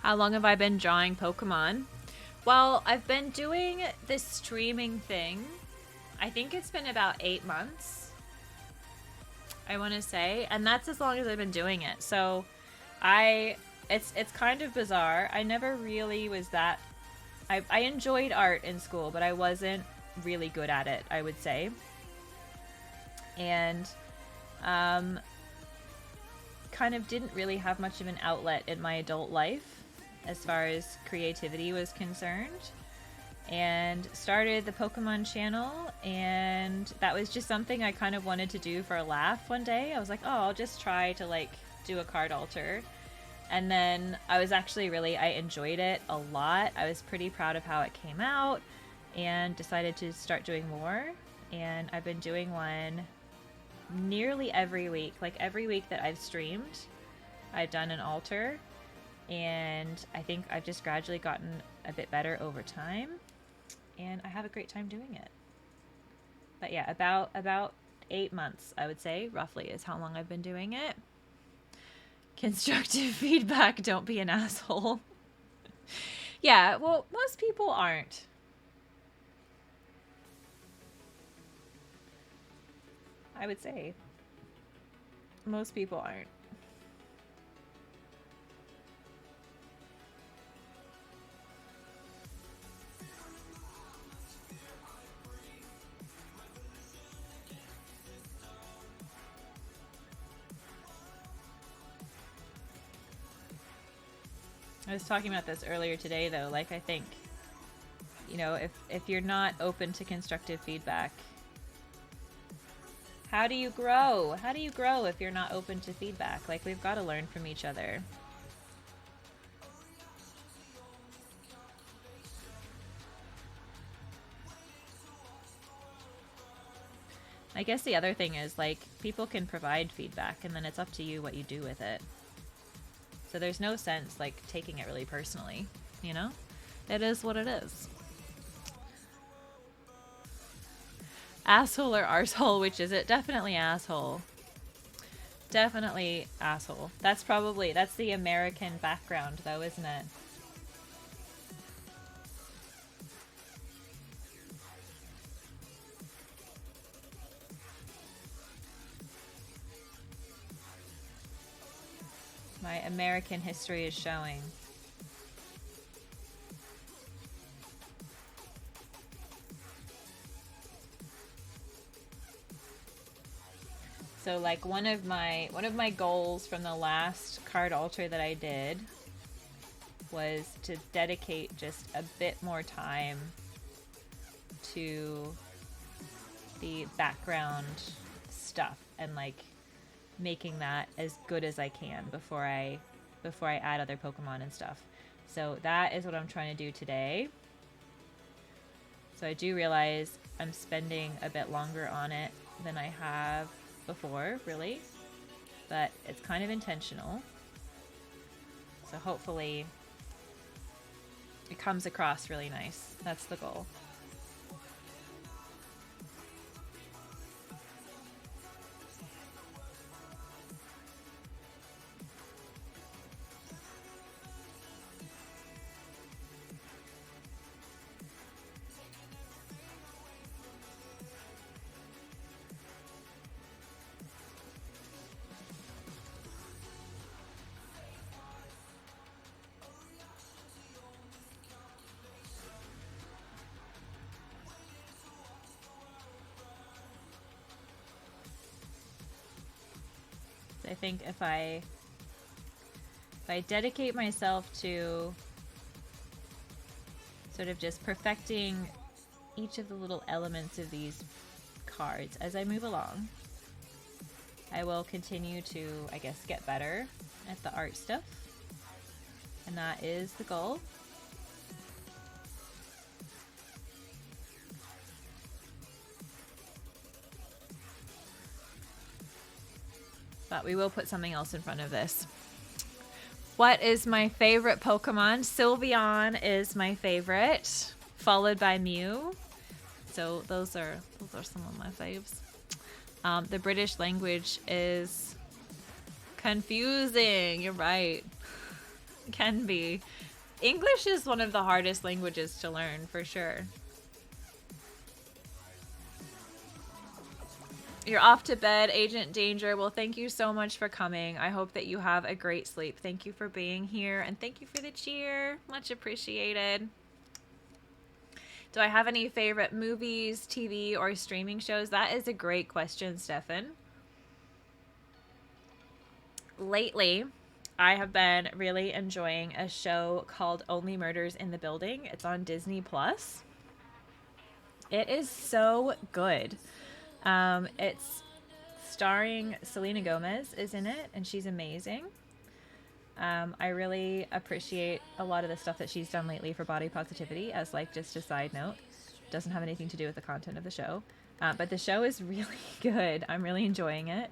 How long have I been drawing Pokemon? Well, I've been doing this streaming thing. I think it's been about 8 months. I want to say, and that's as long as I've been doing it. So it's kind of bizarre. I never really was that, I enjoyed art in school, but I wasn't really good at it, I would say. And kind of didn't really have much of an outlet in my adult life as far as creativity was concerned. And started the Pokemon channel, and that was just something I kind of wanted to do for a laugh one day. I was like, oh, I'll just try to like do a card alter. And then I was actually I enjoyed it a lot. I was pretty proud of how it came out and decided to start doing more. And I've been doing one nearly every week. Like every week that I've streamed, I've done an alter, and I think I've just gradually gotten a bit better over time. And I have a great time doing it. But yeah, about 8 months, I would say, roughly, is how long I've been doing it. Constructive feedback, don't be an asshole. Yeah, well, most people aren't. I would say. Most people aren't. I was talking about this earlier today, though. Like, I think, you know, if you're not open to constructive feedback, how do you grow? How do you grow if you're not open to feedback? Like, we've got to learn from each other. I guess the other thing is, like, people can provide feedback, and then it's up to you what you do with it. So there's no sense, like, taking it really personally, you know? It is what it is. Asshole or arsehole, which is it? Definitely asshole. Definitely asshole. That's the American background, though, isn't it? My American history is showing. So like one of my goals from the last card alter that I did was to dedicate just a bit more time to the background stuff and like making that as good as I can before I add other Pokemon and stuff. So that is what I'm trying to do today. So I do realize I'm spending a bit longer on it than I have before, really. But it's kind of intentional. So hopefully it comes across really nice. That's the goal. I think if I dedicate myself to sort of just perfecting each of the little elements of these cards as I move along, I will continue to, I guess, get better at the art stuff. And that is the goal. But we will put something else in front of this. What is my favorite Pokemon? Sylveon is my favorite, followed by Mew. So those are some of my faves. The British language is confusing. You're right. Can be. English is one of the hardest languages to learn, for sure. You're off to bed, Agent Danger. Well, thank you so much for coming. I hope that you have a great sleep. Thank you for being here, and thank you for the cheer. Much appreciated. Do I have any favorite movies, TV, or streaming shows? That is a great question, Stefan. Lately, I have been really enjoying a show called Only Murders in the Building. It's on Disney+. It is so good. It's starring Selena Gomez is in it, and she's amazing. I really appreciate a lot of the stuff that she's done lately for body positivity, as like just a side note. Doesn't have anything to do with the content of the show. But the show is really good. I'm really enjoying it.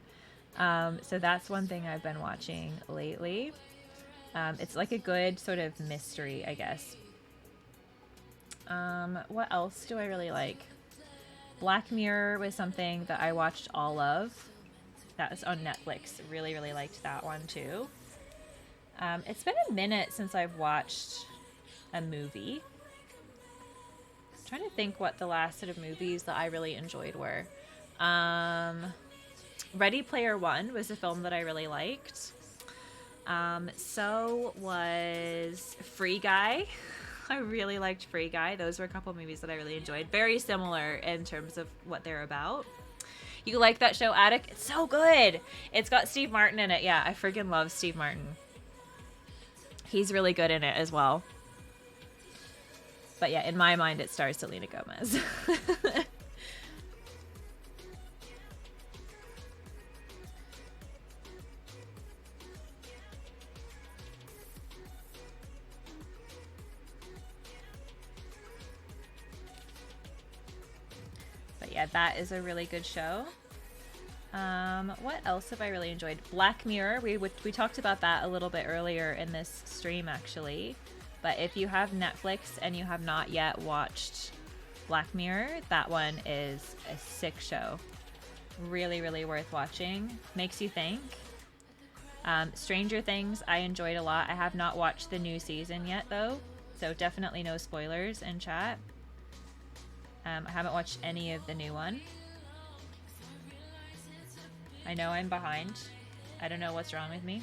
So that's one thing I've been watching lately. It's like a good sort of mystery, I guess. What else do I really like? Black Mirror was something that I watched all of. That was on Netflix. Really, really liked that one too. It's been a minute since I've watched a movie. I'm trying to think what the last set of movies that I really enjoyed were. Ready Player One was a film that I really liked. So was Free Guy. I really liked Free Guy. Those were a couple of movies that I really enjoyed. Very similar in terms of what they're about. You like that show, Attic? It's so good. It's got Steve Martin in it. Yeah, I freaking love Steve Martin. He's really good in it as well. But yeah, in my mind, it stars Selena Gomez. Yeah, that is a really good show. What else have I really enjoyed? Black Mirror. We talked about that a little bit earlier in this stream, actually. But if you have Netflix and you have not yet watched Black Mirror, that one is a sick show. Really, really worth watching. Makes you think. Stranger Things, I enjoyed a lot. I have not watched the new season yet, though. So definitely no spoilers in chat. I haven't watched any of the new one. I know I'm behind. I don't know what's wrong with me.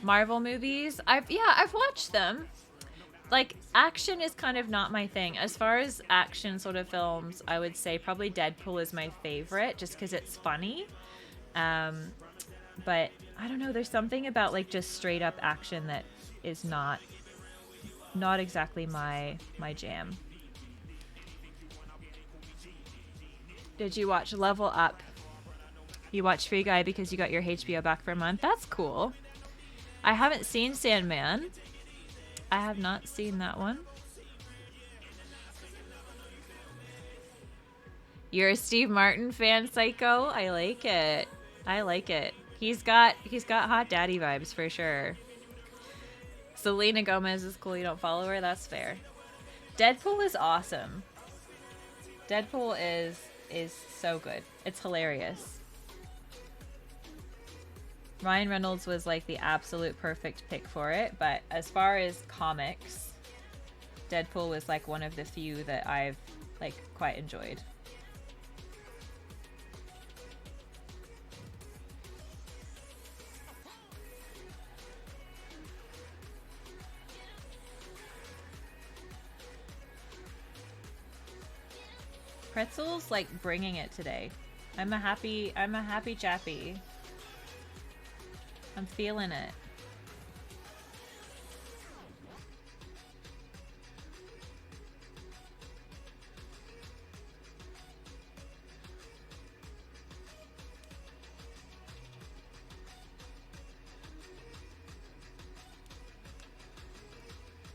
Marvel movies, I've watched them. Like, action is kind of not my thing. As far as action sort of films, I would say probably Deadpool is my favorite, just because it's funny. But I don't know, there's something about like just straight up action that is not exactly my jam. Did you watch Level Up? You watched Free Guy because you got your HBO back for a month? That's cool. I haven't seen Sandman. I have not seen that one. You're a Steve Martin fan, Psycho? I like it. I like it. He's got hot daddy vibes for sure. Selena Gomez is cool. You don't follow her? That's fair. Deadpool is awesome. Deadpool is so good. It's hilarious. Ryan Reynolds was like the absolute perfect pick for it, but as far as comics, Deadpool was like one of the few that I've like quite enjoyed. Pretzel's like bringing it today. I'm a happy chappy. I'm feeling it.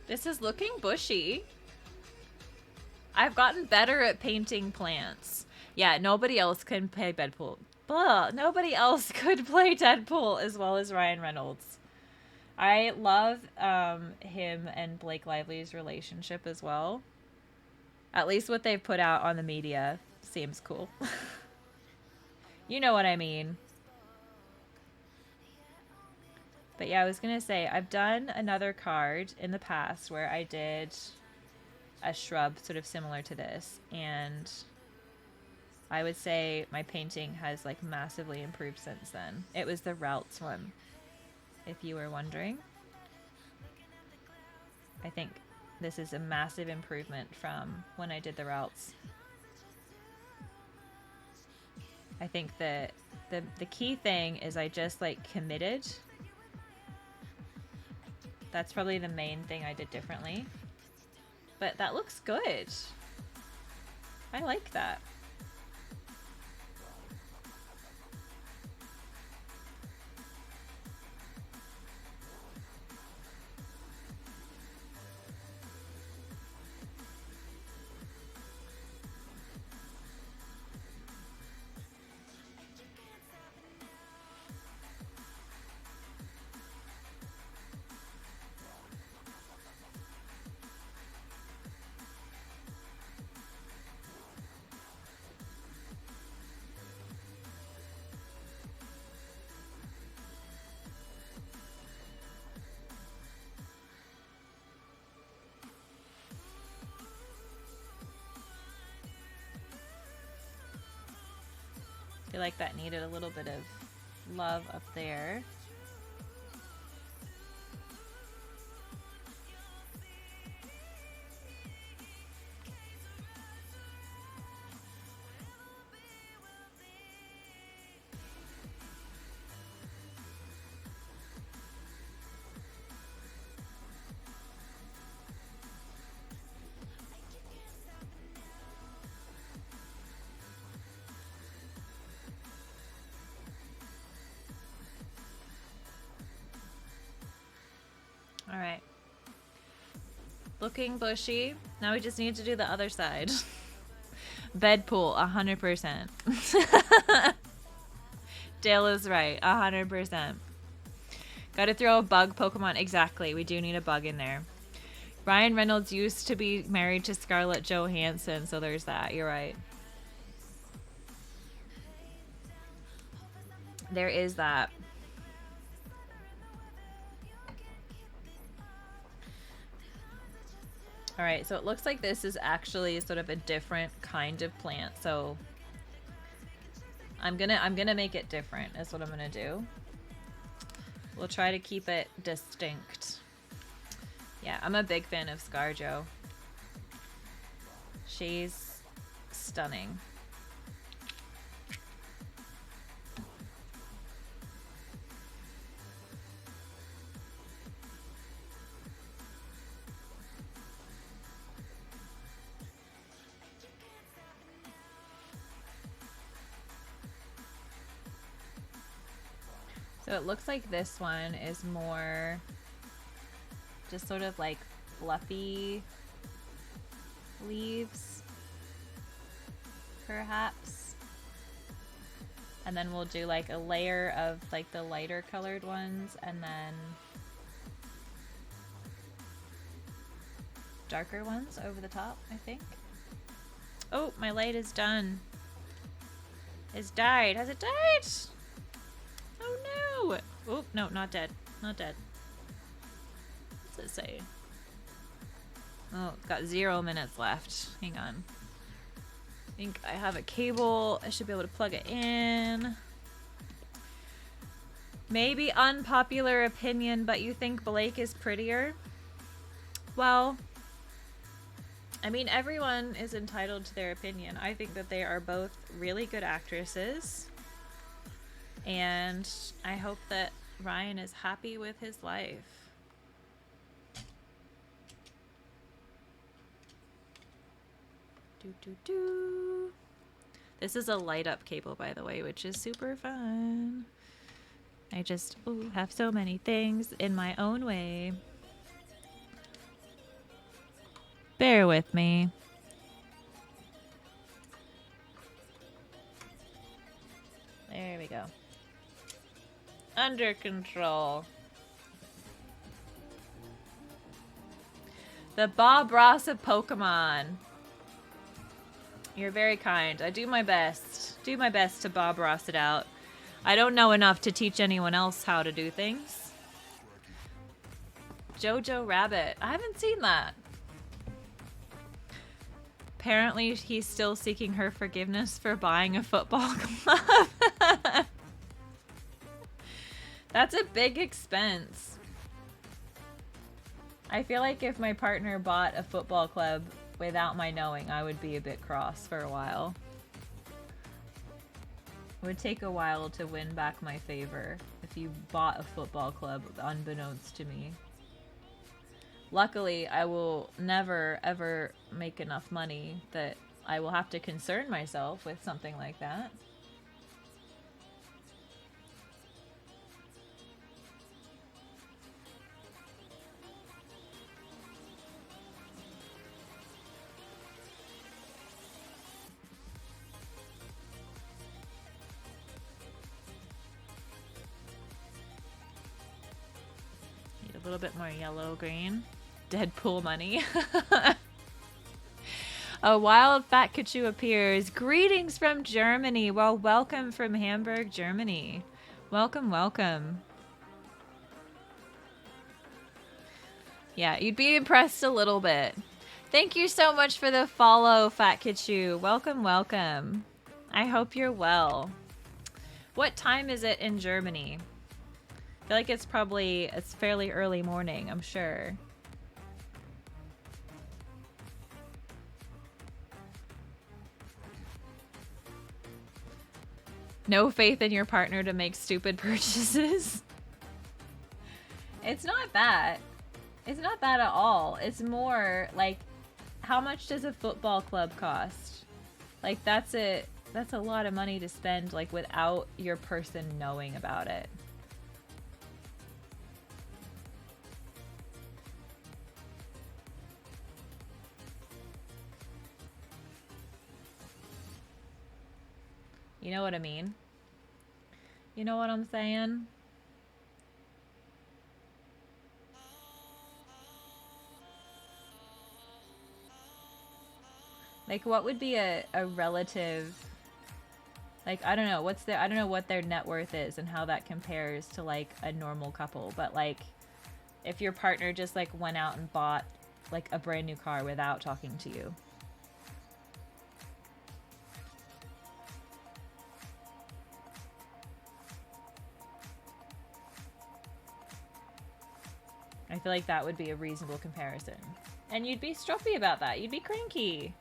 This is looking bushy. I've gotten better at painting plants. Yeah, nobody else can play Deadpool. Nobody else could play Deadpool as well as Ryan Reynolds. I love him and Blake Lively's relationship as well. At least what they've put out on the media seems cool. You know what I mean. But yeah, I was going to say, I've done another card in the past where I did a shrub sort of similar to this, and I would say my painting has like massively improved since then. It was the Routes one, if you were wondering. I think this is a massive improvement from when I did the Routes. I think the key thing is I just like committed. That's probably the main thing I did differently. But that looks good. I like that. I feel like that needed a little bit of love up there. All right. Looking bushy. Now we just need to do the other side. Bedpool, 100%. Dale is right, 100%. Gotta throw a bug Pokemon. Exactly, we do need a bug in there. Ryan Reynolds used to be married to Scarlett Johansson, so there's that. You're right. There is that. All right, so it looks like this is actually sort of a different kind of plant. So I'm gonna make it different. Is what I'm gonna do. We'll try to keep it distinct. Yeah, I'm a big fan of ScarJo. She's stunning. So it looks like this one is more just sort of like fluffy leaves, perhaps. And then we'll do like a layer of like the lighter colored ones and then darker ones over the top, I think. Oh, my light is done. It's died. Has it died? Oh no! Oh, no, not dead. Not dead. What's it say? Oh, got 0 minutes left. Hang on. I think I have a cable. I should be able to plug it in. Maybe unpopular opinion, but you think Blake is prettier? Well, I mean, everyone is entitled to their opinion. I think that they are both really good actresses. And I hope that Ryan is happy with his life. This is a light up cable, by the way, which is super fun. I just have so many things in my own way. Bear with me. There we go. Under control. The Bob Ross of Pokemon. You're very kind. I do my best. Do my best to Bob Ross it out. I don't know enough to teach anyone else how to do things. Jojo Rabbit. I haven't seen that. Apparently, he's still seeking her forgiveness for buying a football club. That's a big expense. I feel like if my partner bought a football club without my knowing, I would be a bit cross for a while. It would take a while to win back my favor if you bought a football club unbeknownst to me. Luckily, I will never, ever make enough money that I will have to concern myself with something like that. Need a little bit more yellow green. Deadpool money. A wild fat Kachu appears. Greetings from Germany. Well, welcome from Hamburg, Germany. Welcome, welcome. Yeah, you'd be impressed a little bit. Thank you so much for the follow, Fat Kachu. Welcome, welcome. I hope you're well. What time is it in Germany? I feel like it's fairly early morning, I'm sure. No faith in your partner to make stupid purchases. It's not that. It's not that at all. It's more like, how much does a football club cost? Like, that's a lot of money to spend, like, without your person knowing about it. You know what I mean? You know what I'm saying? Like, what would be a relative, like, I don't know, I don't know what their net worth is and how that compares to, like, a normal couple, but, like, if your partner just, like, went out and bought, like, a brand new car without talking to you. I feel like that would be a reasonable comparison. And you'd be stroppy about that. You'd be cranky.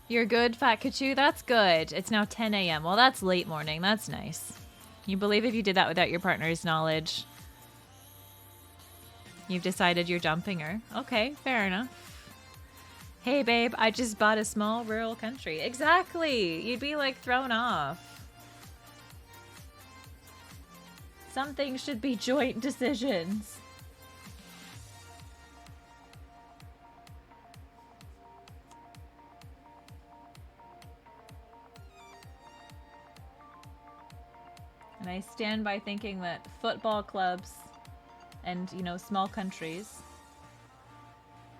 You're good, Fat Kachu? That's good. It's now 10 a.m. Well, that's late morning. That's nice. You believe if you did that without your partner's knowledge? You've decided you're dumping her. Okay, fair enough. Hey, babe, I just bought a small rural country. Exactly. You'd be, like, thrown off. Some things should be joint decisions. And I stand by thinking that football clubs and, you know, small countries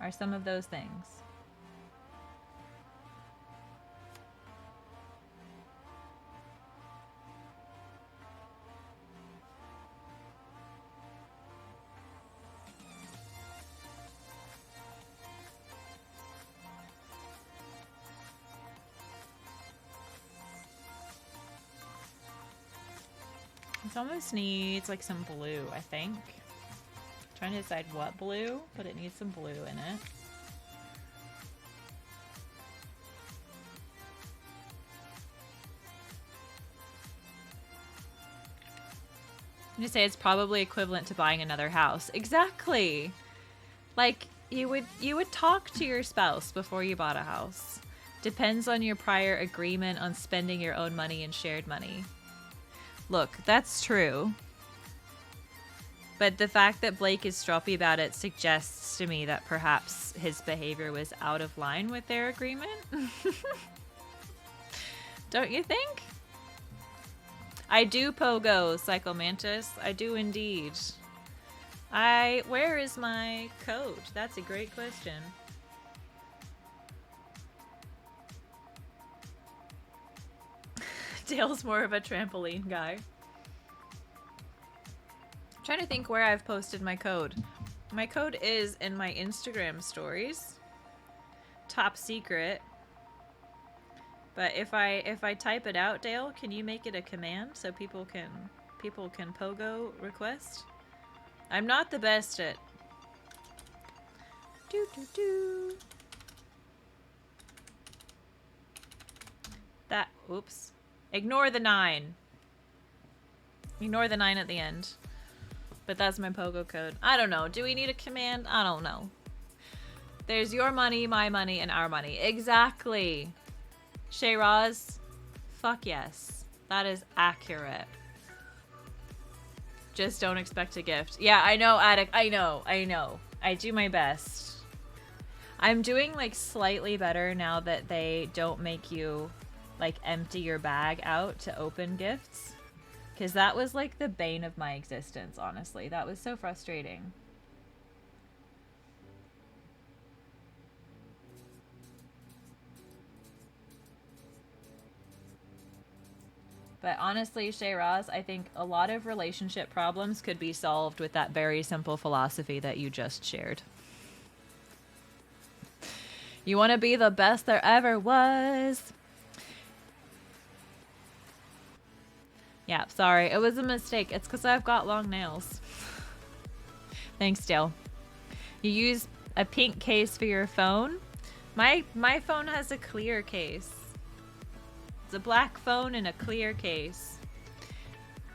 are some of those things. This almost needs like some blue, I think. Trying to decide what blue, but it needs some blue in it. I'm gonna say it's probably equivalent to buying another house. Exactly. Like you would talk to your spouse before you bought a house. Depends on your prior agreement on spending your own money and shared money. Look, that's true. But the fact that Blake is stroppy about it suggests to me that perhaps his behavior was out of line with their agreement. Don't you think? I do pogo, Psychomantis. I do indeed. Where is my code? That's a great question. Dale's more of a trampoline guy. I'm trying to think where I've posted my code. My code is in my Instagram stories. Top secret. But if I type it out, Dale, can you make it a command so people can pogo request? I'm not the best at that. Oops. Ignore the 9. Ignore the 9 at the end. But that's my pogo code. I don't know. Do we need a command? I don't know. There's your money, my money, and our money. Exactly. Shayraz, fuck yes. That is accurate. Just don't expect a gift. Yeah, I know, Attic. I know. I do my best. I'm doing, like, slightly better now that they don't make you, like, empty your bag out to open gifts. Because that was, like, the bane of my existence, honestly. That was so frustrating. But honestly, Shayraz, I think a lot of relationship problems could be solved with that very simple philosophy that you just shared. You want to be the best there ever was. Yeah, sorry. It was a mistake. It's because I've got long nails. Thanks, Dale. You use a pink case for your phone? My phone has a clear case. It's a black phone in a clear case.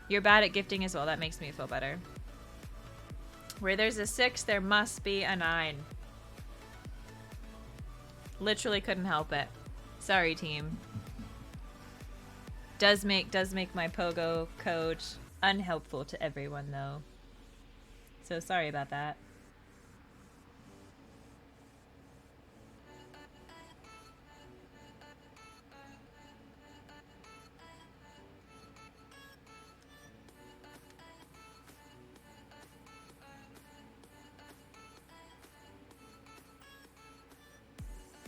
You're bad at gifting as well. That makes me feel better. Where there's a 6, there must be a 9. Literally couldn't help it. Sorry, team. Does make my pogo code unhelpful to everyone, though. So sorry about that.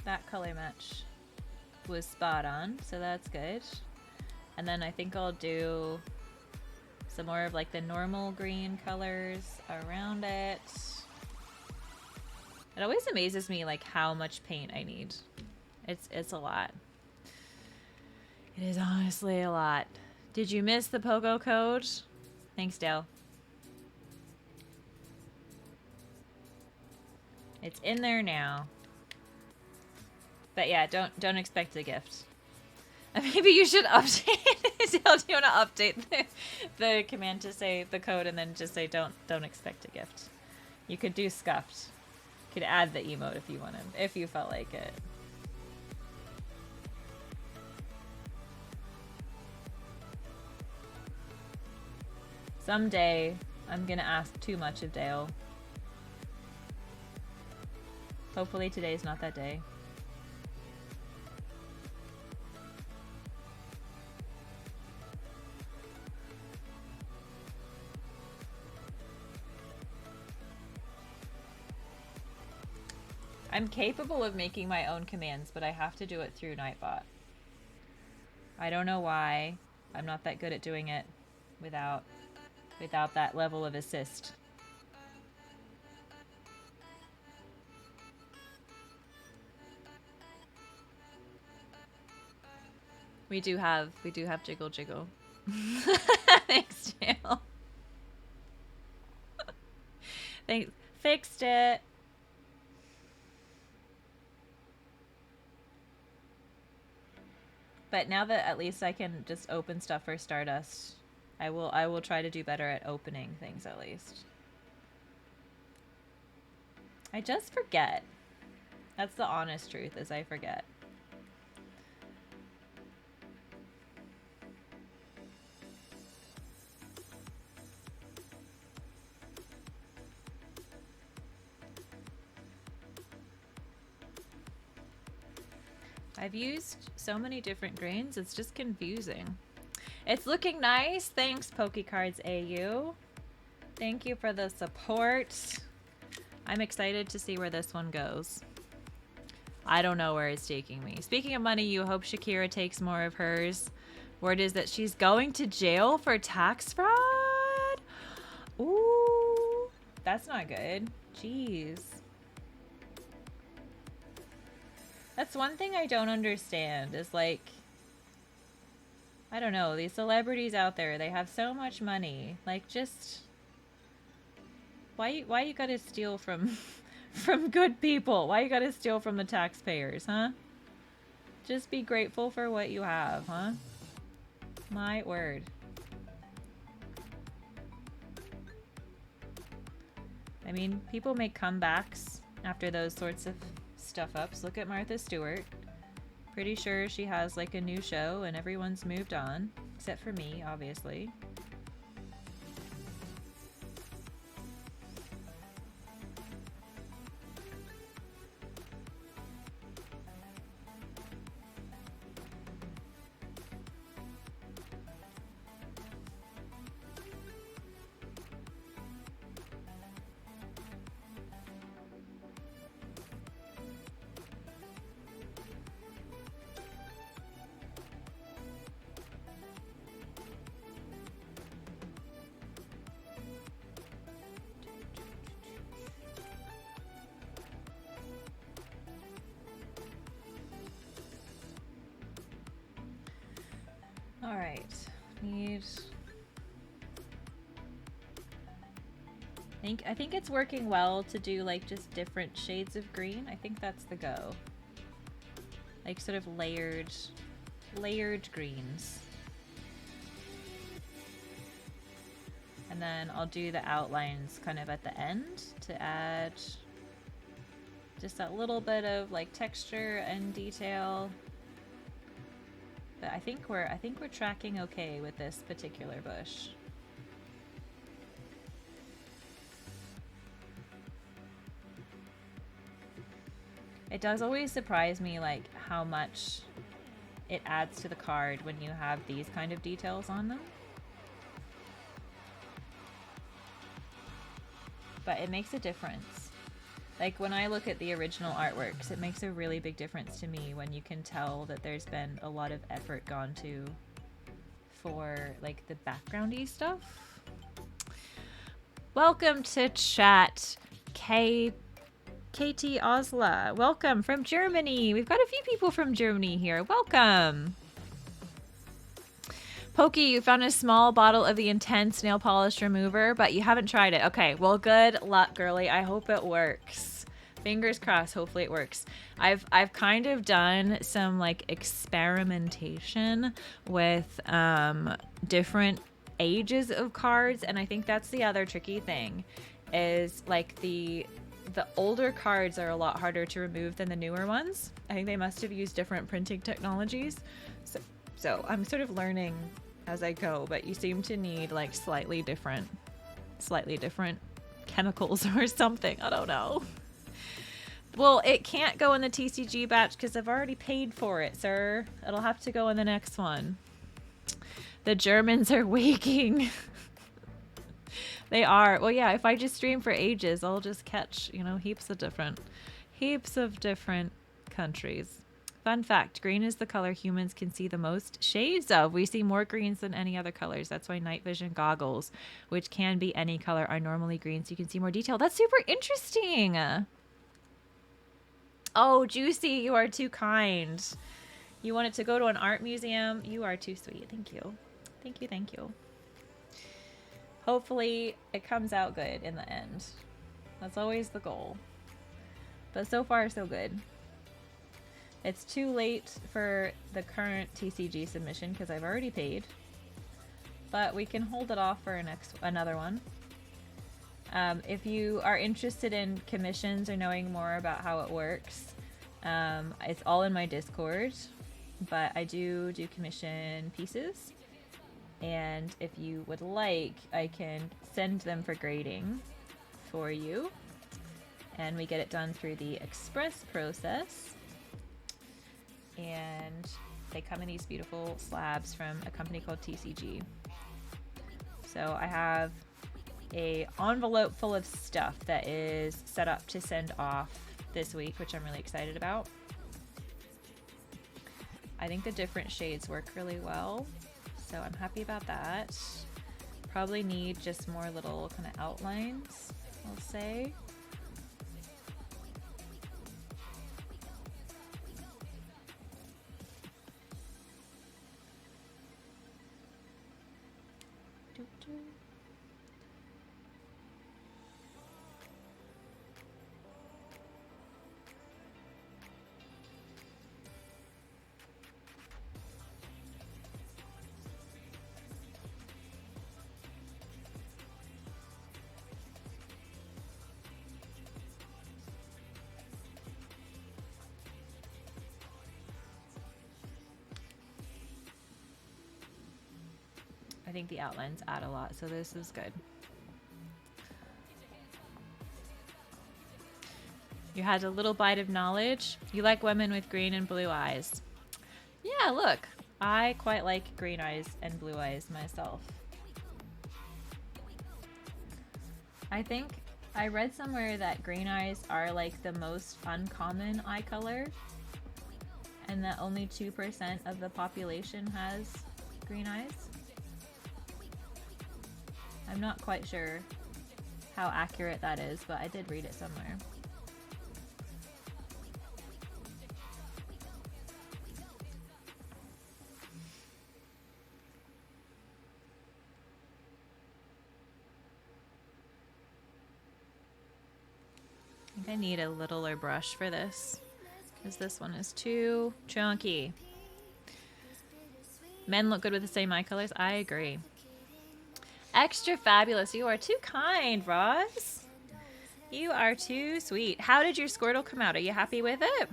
That color match was spot on, so that's good. And then I think I'll do some more of like the normal green colors around it. It always amazes me like how much paint I need. It's a lot. It is honestly a lot. Did you miss the pogo code? Thanks, Dale. It's in there now. But yeah, don't expect a gift. Maybe you should update. Do you want to update the command to say the code and then just say don't expect a gift? You could do scuffed. You could add the emote if you wanted, if you felt like it. Someday, I'm gonna ask too much of Dale. Hopefully today's not that day. I'm capable of making my own commands, but I have to do it through Nightbot. I don't know why. I'm not that good at doing it without that level of assist. We do have jiggle jiggle. Thanks, Jill. Thanks. Fixed it. But now that at least I can just open stuff for Stardust, I will try to do better at opening things at least. I just forget. That's the honest truth, is I forget. I've used so many different grains, it's just confusing. It's looking nice. Thanks, PokeCards AU. Thank you for the support. I'm excited to see where this one goes. I don't know where it's taking me. Speaking of money, you hope Shakira takes more of hers. Word is that she's going to jail for tax fraud. Ooh, that's not good. Jeez. That's one thing I don't understand is like, I don't know, these celebrities out there, they have so much money. Like, just why you gotta steal from from good people? Why you gotta steal from the taxpayers, huh? Just be grateful for what you have, huh? My word. I mean, people make comebacks after those sorts of stuff ups. Look at Martha Stewart. Pretty sure she has like a new show and everyone's moved on, except for me, obviously. All right, I think it's working well to do like just different shades of green. I think that's the go. Like sort of layered greens. And then I'll do the outlines kind of at the end to add just that little bit of like texture and detail. But I think we're tracking okay with this particular bush. It does always surprise me like how much it adds to the card when you have these kind of details on them. But it makes a difference. Like when I look at the original artworks, it makes a really big difference to me when you can tell that there's been a lot of effort gone to for like the backgroundy stuff. Welcome to chat, KT Osla. Welcome from Germany. We've got a few people from Germany here. Welcome. Pokey, you found a small bottle of the Intense nail polish remover, but you haven't tried it. Okay, well, good luck, girly. I hope it works. Fingers crossed. Hopefully it works. I've kind of done some like experimentation with different ages of cards, and I think that's the other tricky thing is like the older cards are a lot harder to remove than the newer ones. I think they must have used different printing technologies. So I'm sort of learning as I go, but you seem to need like slightly different chemicals or something. I don't know. Well, it can't go in the TCG batch because I've already paid for it, sir. It'll have to go in the next one. The Germans are waking. They are. Well, yeah, if I just stream for ages, I'll just catch, you know, heaps of different countries. Fun fact, green is the color humans can see the most shades of. We see more greens than any other colors. That's why night vision goggles, which can be any color, are normally green so you can see more detail. That's super interesting. Oh, Juicy, you are too kind. You wanted to go to an art museum. You are too sweet. Thank you. Thank you, thank you. Hopefully it comes out good in the end. That's always the goal. But so far, so good. It's too late for the current TCG submission because I've already paid. But we can hold it off for another one. If you are interested in commissions or knowing more about how it works, it's all in my Discord, but I do commission pieces, and if you would like, I can send them for grading for you, and we get it done through the express process, and they come in these beautiful slabs from a company called TCG. So I have a envelope full of stuff that is set up to send off this week, which I'm really excited about. I think the different shades work really well, so I'm happy about that. Probably need just more little kind of outlines, I'll say. I think the outlines add a lot, so this is good. You had a little bite of knowledge. You like women with green and blue eyes. Yeah, look. I quite like green eyes and blue eyes myself. I think I read somewhere that green eyes are like the most uncommon eye color, and that only 2% of the population has green eyes. I'm not quite sure how accurate that is, but I did read it somewhere. I think I need a littler brush for this, because this one is too chunky. Men look good with the same eye colors. I agree. Extra fabulous. You are too kind, Roz. You are too sweet. How did your Squirtle come out? Are you happy with it?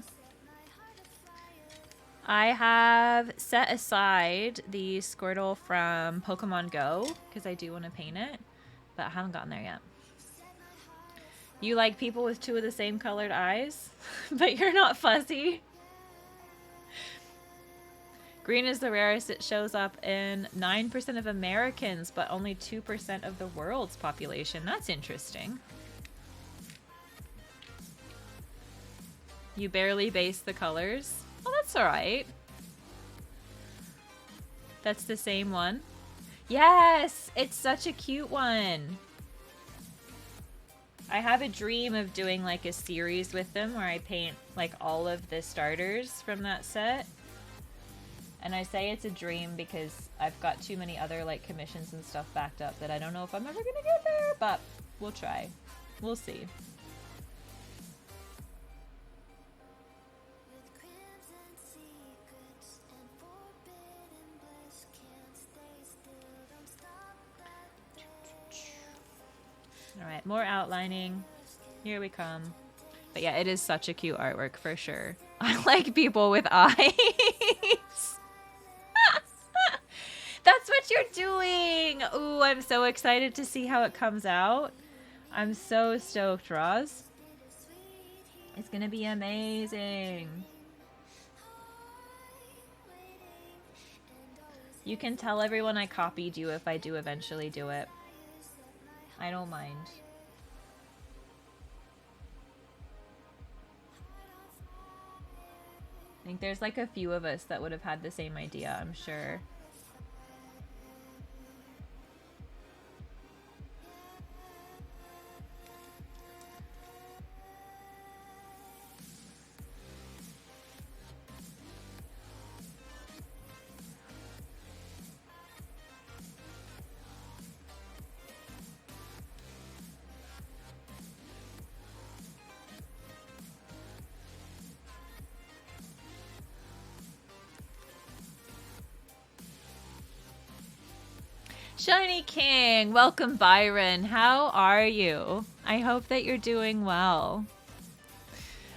I have set aside the Squirtle from Pokemon Go because I do want to paint it, but I haven't gotten there yet. You like people with two of the same colored eyes, but you're not fuzzy. Green is the rarest. It shows up in 9% of Americans, but only 2% of the world's population. That's interesting. You barely base the colors. Oh, that's all right. That's the same one. Yes, it's such a cute one. I have a dream of doing like a series with them where I paint like all of the starters from that set. And I say it's a dream because I've got too many other like commissions and stuff backed up that I don't know if I'm ever gonna get there, but we'll try. We'll see. right, more outlining. Here we come. But yeah, it is such a cute artwork for sure. I like people with eyes. That's what you're doing. Ooh, I'm so excited to see how it comes out. I'm so stoked, Roz. It's gonna be amazing. You can tell everyone I copied you if I do eventually do it. I don't mind. I think there's like a few of us that would have had the same idea, I'm sure. Shiny King, welcome Byron. How are you? I hope that you're doing well.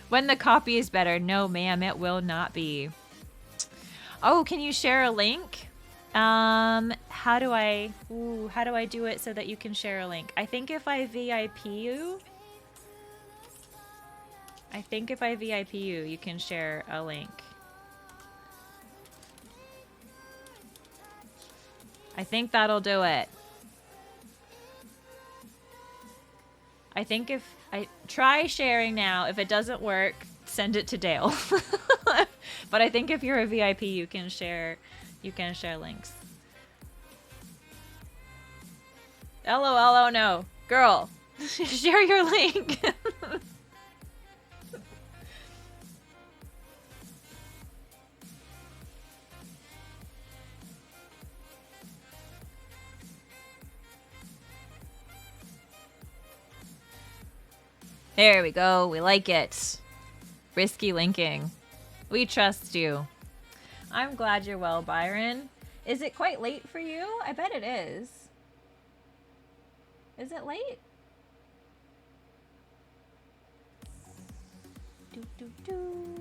When the copy is better, no ma'am, it will not be. Oh, can you share a link? How do I do it so that you can share a link? I think if I VIP you, you can share a link. I think that'll do it. I think if I try sharing now, if it doesn't work, send it to Dale. But I think if you're a VIP, you can share links. LOL, oh no. Girl, share your link. There we go. We like it. Risky linking. We trust you. I'm glad you're well, Byron. Is it quite late for you? I bet it is. Is it late? Do, do, do.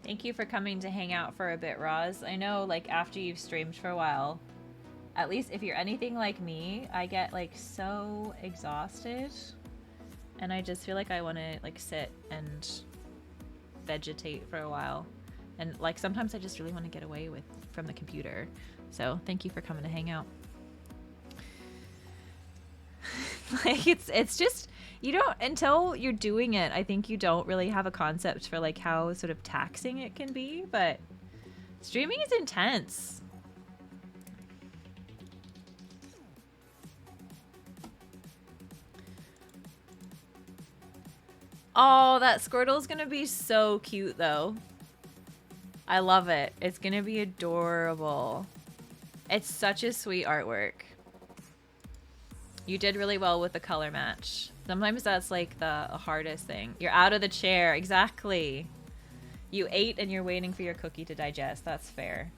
Thank you for coming to hang out for a bit, Roz. I know, like, after you've streamed for a while, at least if you're anything like me, I get, like, so exhausted. And I just feel like I want to, like, sit and vegetate for a while. And, like, sometimes I just really want to get away from the computer. So, thank you for coming to hang out. Like, it's just... You don't, until you're doing it, I think you don't really have a concept for like how sort of taxing it can be, but streaming is intense. Oh, that Squirtle's gonna be so cute though. I love it. It's gonna be adorable. It's such a sweet artwork. You did really well with the color match. Sometimes that's like the hardest thing. You're out of the chair. Exactly. You ate and you're waiting for your cookie to digest. That's fair.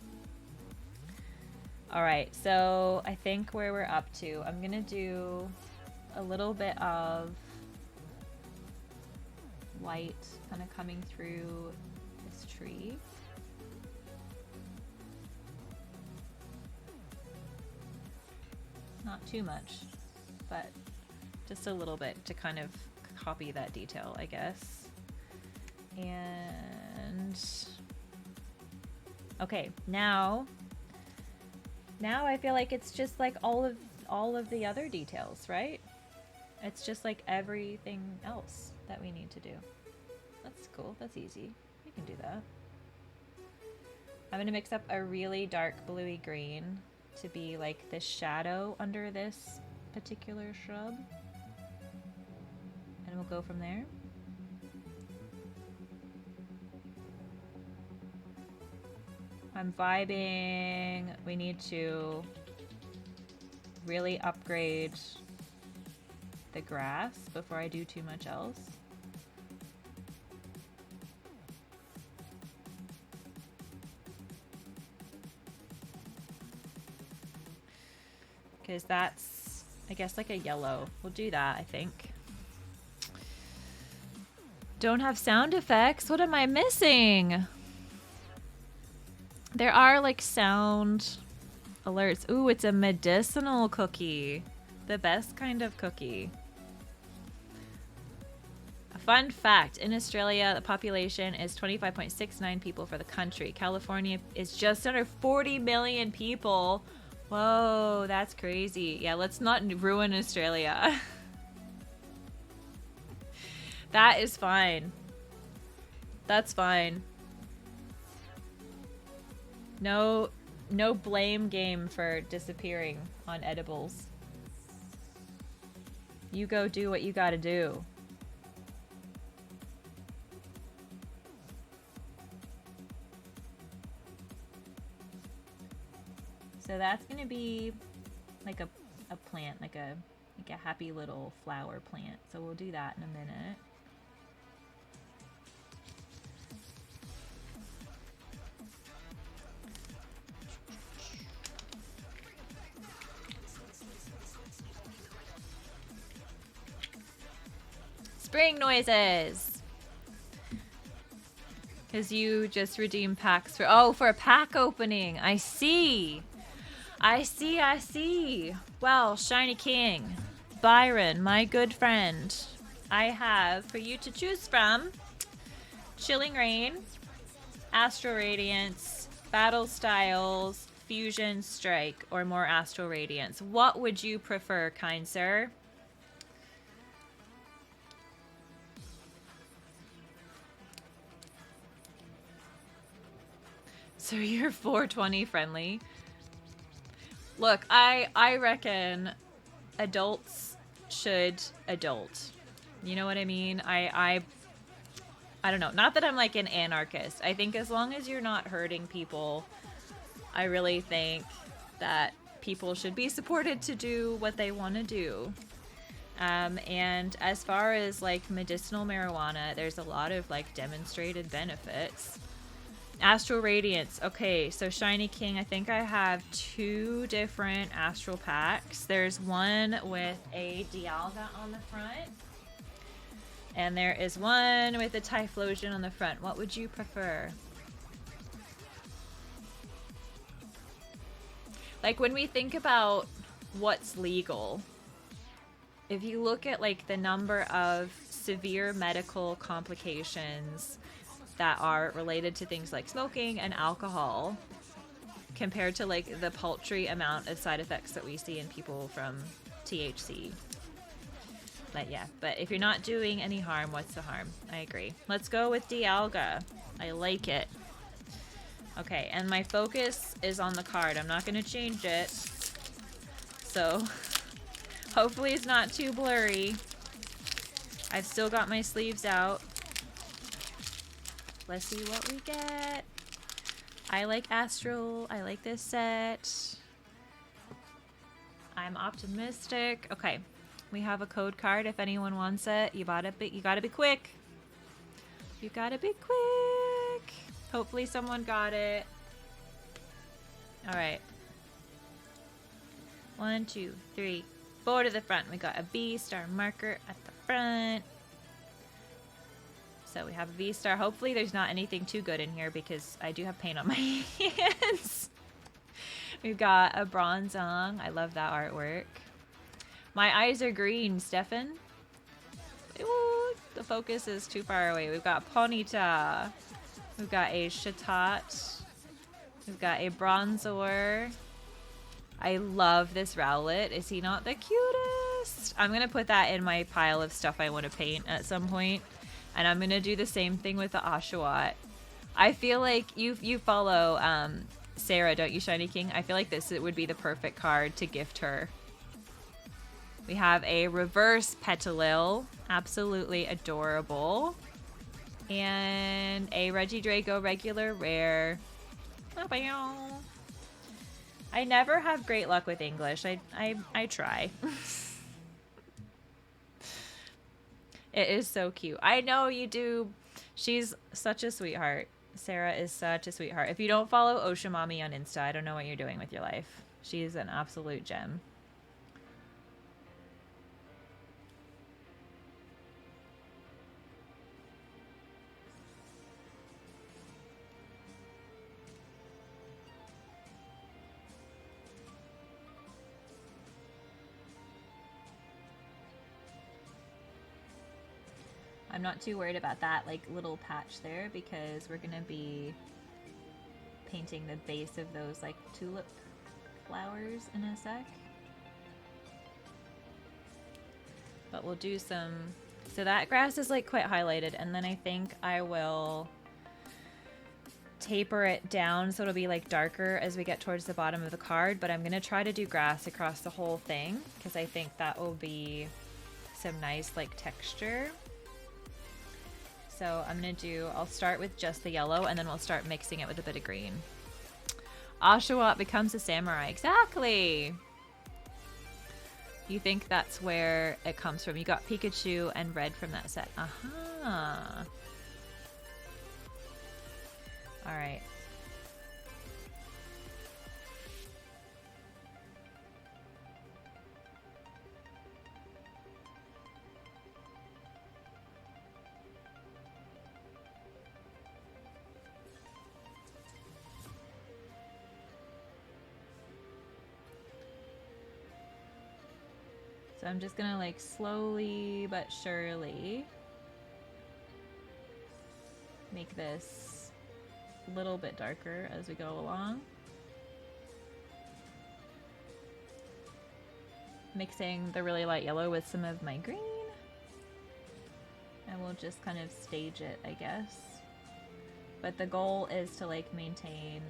All right. So I think where we're up to, I'm going to do a little bit of light kind of coming through this tree. Not too much, but just a little bit to kind of copy that detail, I guess. And okay, now I feel like it's just like all of the other details, right? It's just like everything else that we need to do. That's cool. That's easy. We can do that. I'm gonna mix up a really dark bluey green to be like the shadow under this particular shrub. And we'll go from there. I'm vibing. We need to really upgrade the grass before I do too much else. Because that's, I guess, like a yellow. We'll do that, I think. Don't have sound effects. What am I missing? There are like sound alerts. Ooh, it's a medicinal cookie. The best kind of cookie. A fun fact, in Australia, the population is 25.69 people for the country. California is just under 40 million people. Whoa, that's crazy. Yeah, let's not ruin Australia. That is fine. That's fine. No blame game for disappearing on edibles. You go do what you gotta do. So that's gonna be like a plant, like a happy little flower plant. So we'll do that in a minute. Spring noises! Because you just redeem packs for... Oh, for a pack opening. I see. I see. Well, Shiny King, Byron, my good friend, I have for you to choose from Chilling Rain, Astral Radiance, Battle Styles, Fusion Strike, or more Astral Radiance. What would you prefer, kind sir? So you're 420 friendly. Look, I reckon adults should adult. You know what I mean? I don't know. Not that I'm like an anarchist. I think as long as you're not hurting people, I really think that people should be supported to do what they want to do. And as far as like medicinal marijuana, there's a lot of like demonstrated benefits. Astral Radiance. Okay, so Shiny King, I think I have 2 different astral packs. There's one with a Dialga on the front. And there is one with a Typhlosion on the front. What would you prefer? Like when we think about what's legal, if you look at like the number of severe medical complications that are related to things like smoking and alcohol compared to like the paltry amount of side effects that we see in people from THC. But yeah, but if you're not doing any harm, what's the harm? I agree. Let's go with Dialga. I like it. Okay, and my focus is on the card. I'm not going to change it. So hopefully it's not too blurry. I've still got my sleeves out. Let's see what we get. I like Astral. I like this set. I'm optimistic. Okay, we have a code card if anyone wants it. You gotta be quick. You gotta be quick. Hopefully someone got it. All right. 1, 2, 3, 4 to the front. We got a V-star marker at the front. So we have a V-star. Hopefully there's not anything too good in here because I do have paint on my hands. We've got a Bronzong. I love that artwork. My eyes are green, Stefan. Ooh, the focus is too far away. We've got Ponyta. We've got a Chatot. We've got a Bronzor. I love this Rowlet. Is he not the cutest? I'm going to put that in my pile of stuff I want to paint at some point. And I'm going to do the same thing with the Oshawott. I feel like you follow Sarah, don't you, Shiny King? I feel like this would be the perfect card to gift her. We have a reverse Petalil. Absolutely adorable. And a Regidrago regular rare. I never have great luck with English. I try. It is so cute. I know you do. She's such a sweetheart. Sarah is such a sweetheart. If you don't follow Oshimami on Insta, I don't know what you're doing with your life. She's an absolute gem. I'm not too worried about that like little patch there because we're gonna be painting the base of those like tulip flowers in a sec. But we'll do some, so that grass is like quite highlighted, and then I think I will taper it down so it'll be like darker as we get towards the bottom of the card, but I'm gonna try to do grass across the whole thing because I think that will be some nice like texture. So I'm gonna I'll start with just the yellow and then we'll start mixing it with a bit of green. Oshawott becomes a samurai. Exactly! You think that's where it comes from. You got Pikachu and red from that set. Aha! Alright. So I'm just gonna like slowly but surely make this a little bit darker as we go along. Mixing the really light yellow with some of my green. And we'll just kind of stage it, I guess. But the goal is to like maintain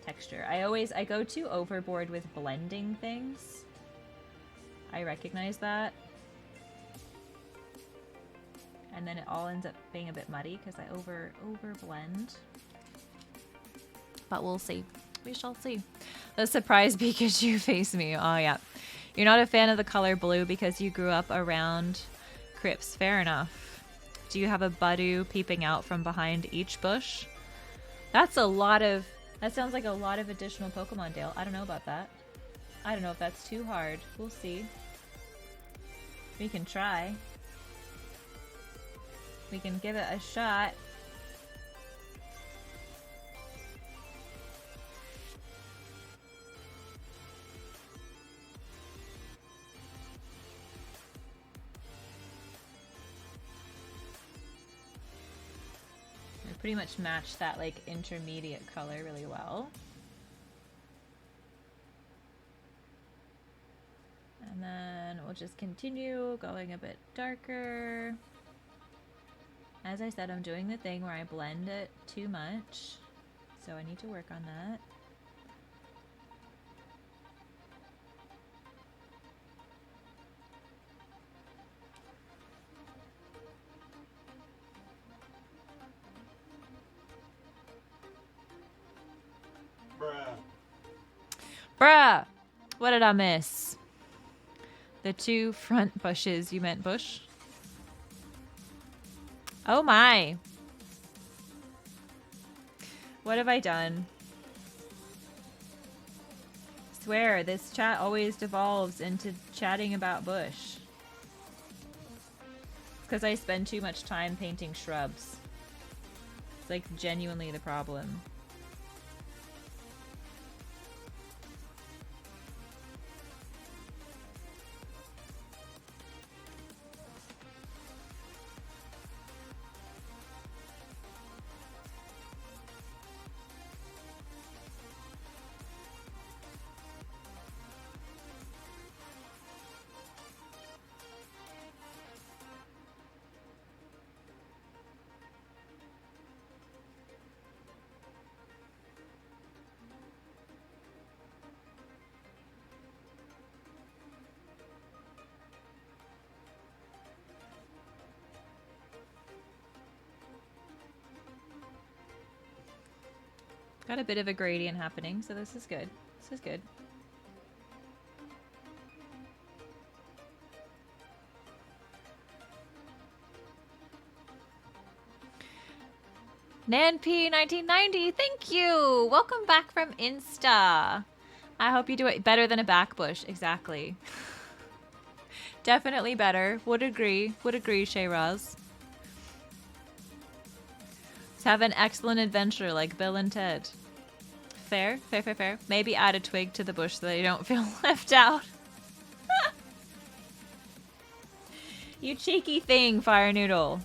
texture. I go too overboard with blending things. I recognize that. And then it all ends up being a bit muddy because I over blend. But we'll see. We shall see. The surprise Pikachu face me. Oh yeah. You're not a fan of the color blue because you grew up around crypts. Fair enough. Do you have a Budu peeping out from behind each bush? That sounds like a lot of additional Pokemon, Dale. I don't know about that. I don't know if that's too hard. We'll see. We can try. We can give it a shot. We pretty much match that like intermediate color really well. And then we'll just continue going a bit darker. As I said, I'm doing the thing where I blend it too much, so I need to work on that. Bruh! What did I miss? The two front bushes. You meant bush? Oh my. What have I done? Swear, this chat always devolves into chatting about bush. It's because I spend too much time painting shrubs. It's like genuinely the problem. Got a bit of a gradient happening, so this is good. This is good. NanP1990, thank you! Welcome back from Insta. I hope you do it better than a back bush. Exactly. Definitely better. Would agree. Would agree, Shayraz. Let's have an excellent adventure like Bill and Ted. Fair, fair, fair, fair. Maybe add a twig to the bush so that you don't feel left out. You cheeky thing, Fire Noodle.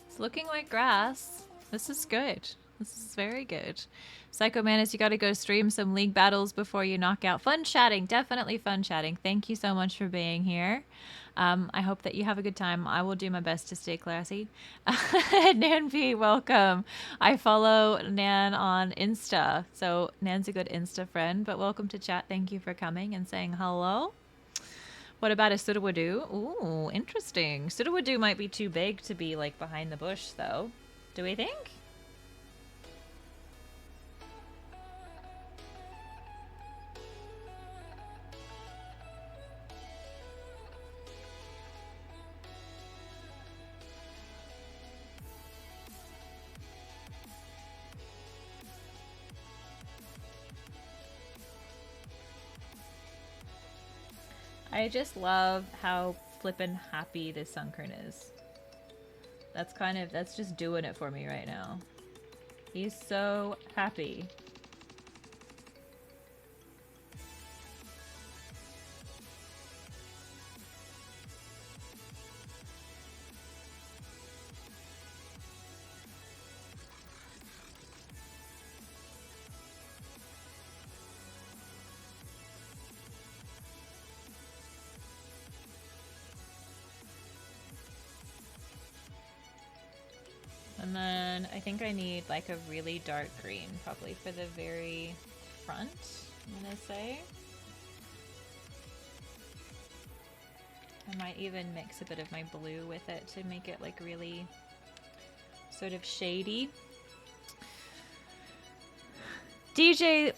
It's looking like grass. This is good. This is very good. Psycho Manus, you got to go stream some league battles before you knock out. Fun chatting. Definitely fun chatting. Thank you so much for being here. I hope that you have a good time. I will do my best to stay classy. Nan P, welcome. I follow Nan on Insta. So Nan's a good Insta friend, but welcome to chat. Thank you for coming and saying hello. What about a Sudowoodo? Ooh, interesting. Sudowoodo might be too big to be like behind the bush though. Do we think? I just love how flippin' happy this Sunkern is. That's just doing it for me right now. He's so happy. And then I think I need like a really dark green, probably for the very front, I'm gonna say. I might even mix a bit of my blue with it to make it like really sort of shady. DJ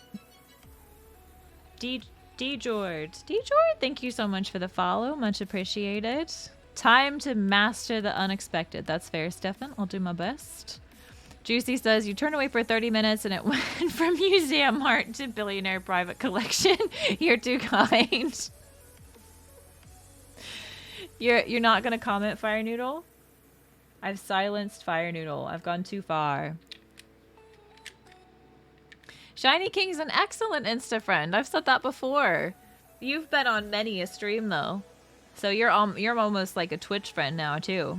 D-Jord, thank you so much for the follow, much appreciated. Time to master the unexpected. That's fair, Stefan. I'll do my best. Juicy says, you turn away for 30 minutes and it went from museum art to billionaire private collection. You're too kind. You're not going to comment, Fire Noodle? I've silenced Fire Noodle. I've gone too far. Shiny King's an excellent Insta friend. I've said that before. You've been on many a stream, though. So you're almost like a Twitch friend now, too.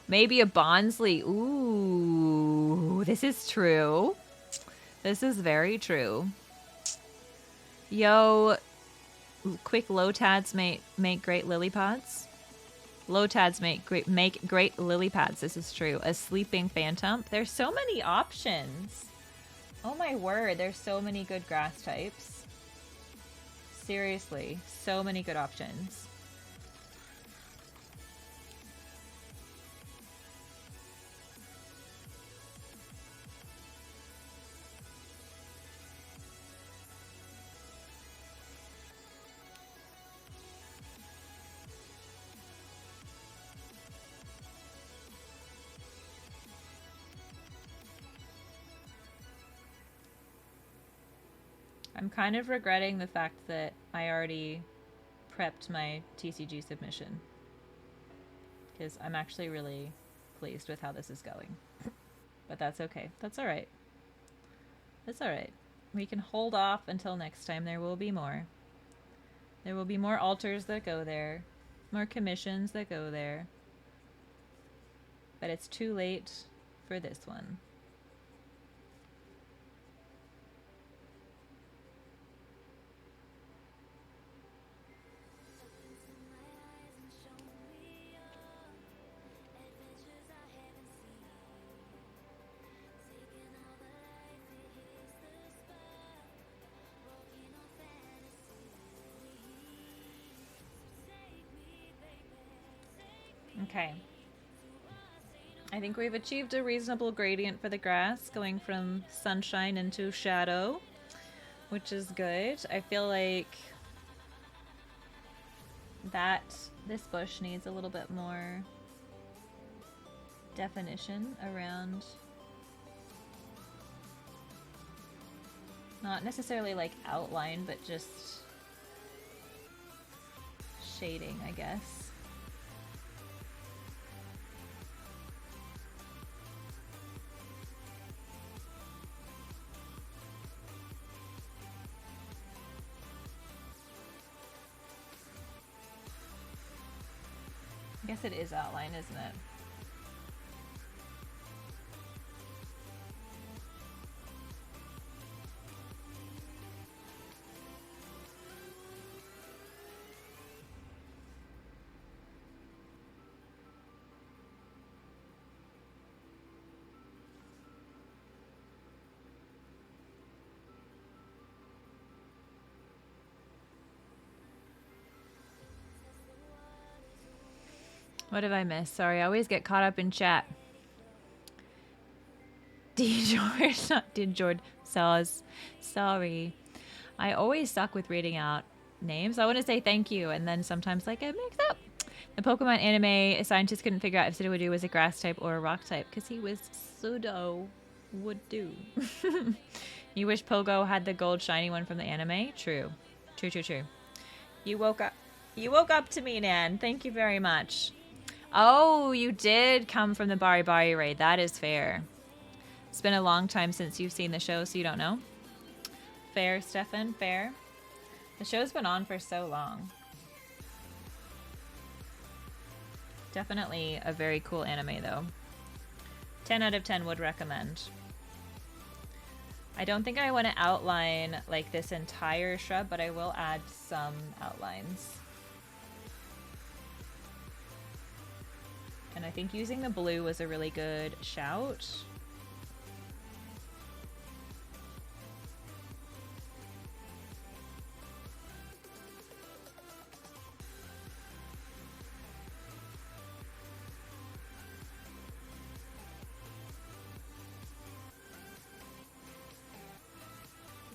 Maybe a Bonsly. Ooh, this is true. This is very true. Yo, quick low tads make great lily pads. Low tads make great lily pads. This is true. A sleeping phantom. There's so many options. Oh my word, there's so many good grass types. Seriously, so many good options. I'm kind of regretting the fact that I already prepped my TCG submission, because I'm actually really pleased with how this is going. But that's okay. That's all right. That's all right. We can hold off until next time. There will be more. There will be more altars that go there, more commissions that go there. But it's too late for this one. Okay. I think we've achieved a reasonable gradient for the grass, going from sunshine into shadow, which is good. I feel like that this bush needs a little bit more definition around, not necessarily like outline, but just shading, I guess. I guess it is outline, isn't it? What have I missed? Sorry, I always get caught up in chat. D. George, not D. George. Saws. Sorry. I always suck with reading out names. I want to say thank you, and then sometimes like I mix up. The Pokemon anime, scientists couldn't figure out if Sudowoodo was a grass type or a rock type because he was pseudo would do. You wish Pogo had the gold shiny one from the anime? True. True. You woke up to me, Nan. Thank you very much. Oh, you did come from the Bari Bari raid. That is fair. It's been a long time since you've seen the show, so you don't know. Fair, Stefan, fair. The show's been on for so long. Definitely a very cool anime, though. 10 out of 10 would recommend. I don't think I want to outline like this entire shrub, but I will add some outlines. And I think using the blue was a really good shout.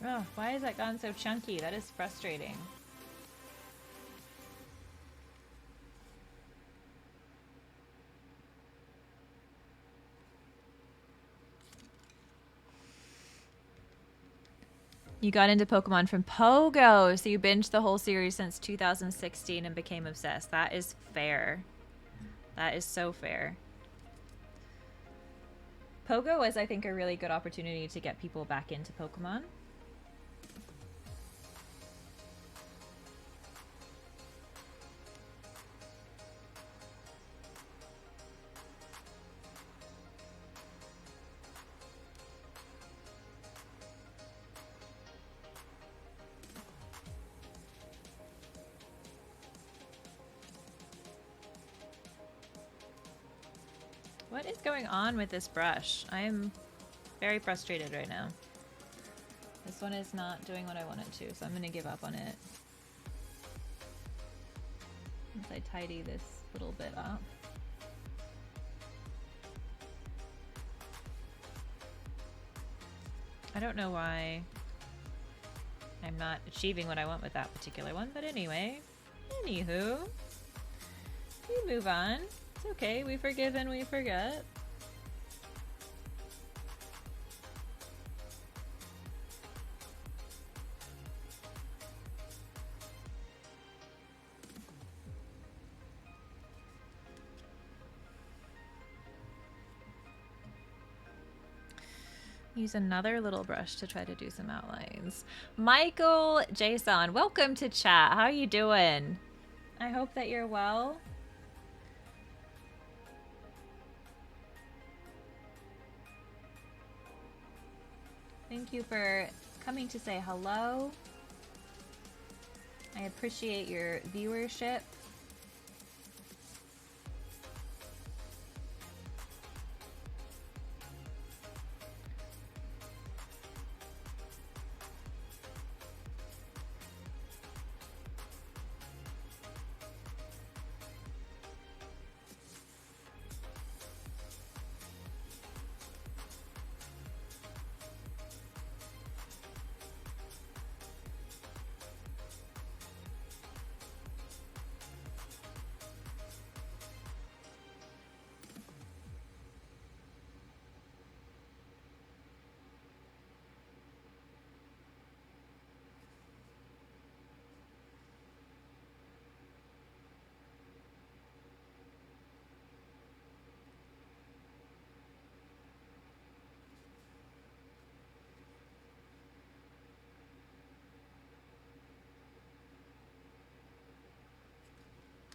Oh, why has that gone so chunky? That is frustrating. You got into Pokemon from Pogo, so you binged the whole series since 2016 and became obsessed. That is fair. That is so fair. Pogo was, I think, a really good opportunity to get people back into Pokemon. What is going on with this brush? I'm very frustrated right now. This one is not doing what I want it to, so I'm going to give up on it. Once I tidy this little bit up. I don't know why I'm not achieving what I want with that particular one, but anyway. Anywho. We move on. It's okay, we forgive and we forget. Use another little brush to try to do some outlines. Michael Jason, welcome to chat. How are you doing? I hope that you're well. Thank you for coming to say hello. I appreciate your viewership.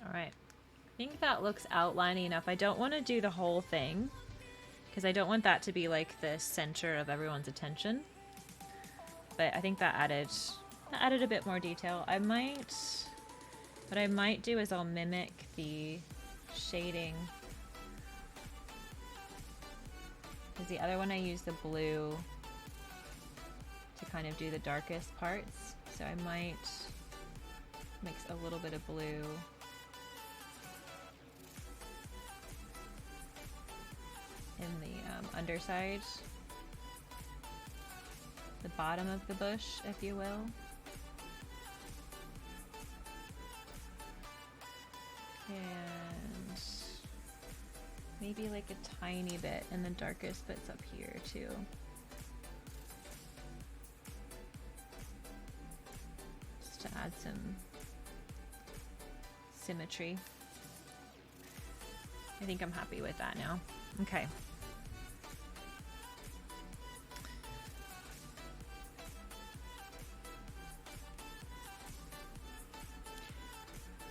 All right. I think that looks outliney enough. I don't want to do the whole thing because I don't want that to be like the center of everyone's attention. But I think that added a bit more detail. What I might do is I'll mimic the shading. Because the other one I use the blue to kind of do the darkest parts. So I might mix a little bit of blue in the underside, the bottom of the bush, if you will. And maybe like a tiny bit in the darkest bits up here too. Just to add some symmetry. I think I'm happy with that now. Okay.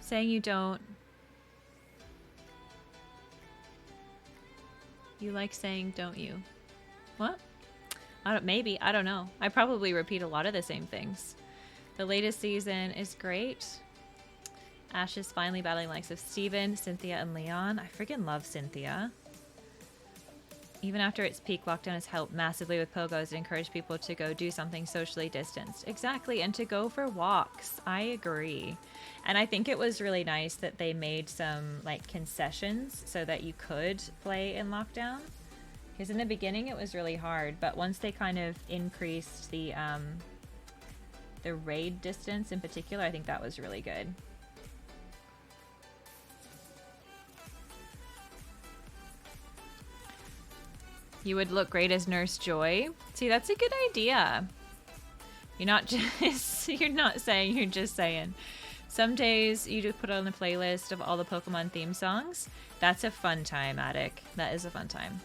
Saying you don't. You like saying don't you? What? Maybe. I don't know. I probably repeat a lot of the same things. The latest season is great. Ash is finally battling the likes of Steven, Cynthia, and Leon. I freaking love Cynthia. Even after its peak, lockdown has helped massively with pogos and encouraged people to go do something socially distanced. Exactly, and to go for walks. I agree. And I think it was really nice that they made some like concessions so that you could play in lockdown. Because in the beginning it was really hard, but once they kind of increased the raid distance in particular, I think that was really good. You would look great as Nurse Joy. See, that's a good idea. You're not just, you're not saying, you're just saying. Some days you just put on the playlist of all the Pokemon theme songs. That's a fun time, Attic. That is a fun time.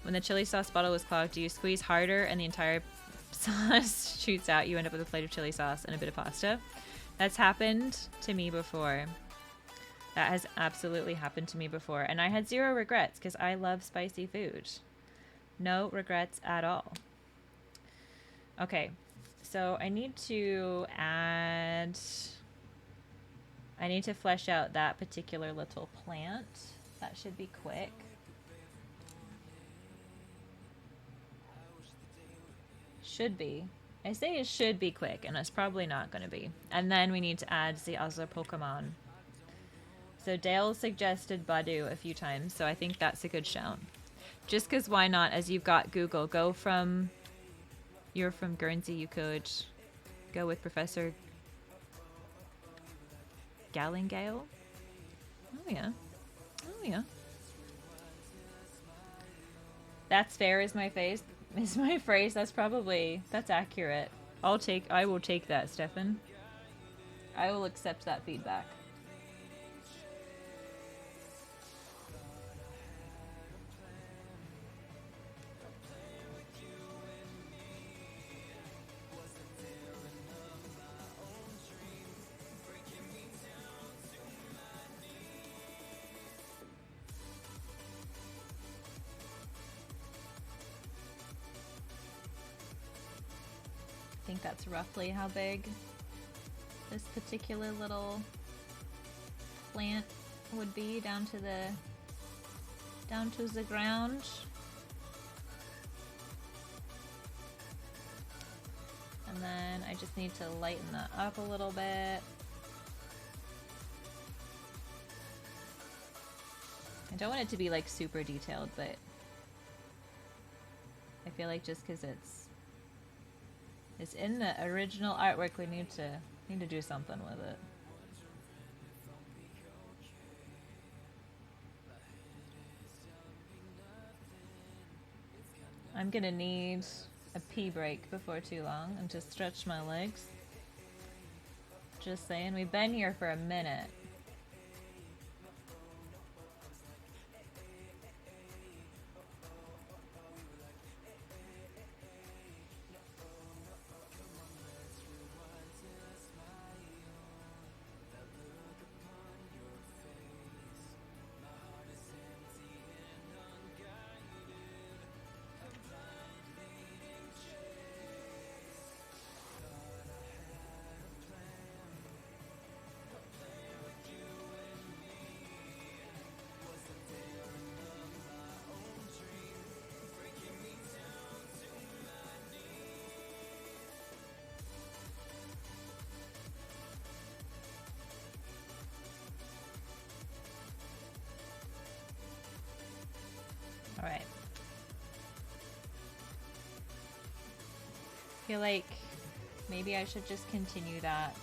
When the chili sauce bottle was clogged, do you squeeze harder and the entire sauce shoots out? You end up with a plate of chili sauce and a bit of pasta. That's happened to me before. That has absolutely happened to me before. And I had zero regrets because I love spicy food. No regrets at all. Okay, so I need to flesh out that particular little plant. That should be quick. Should be. I say it should be quick, and it's probably not going to be. And then we need to add the other Pokemon. So Dale suggested Badu a few times, so I think that's a good shout. Just because why not, as you've got Google. You're from Guernsey, you could go with Professor Gallingale. Oh yeah. Oh yeah. That's fair is my phrase. That's accurate. I will take that, Stefan. I will accept that feedback. think that's roughly how big this particular little plant would be down to the ground. And then I just need to lighten that up a little bit. I don't want it to be like super detailed, but I feel like just because it's in the original artwork, we need to do something with it. I'm gonna need a pee break before too long and to stretch my legs. Just saying, we've been here for a minute. All right. I feel like maybe I should just continue that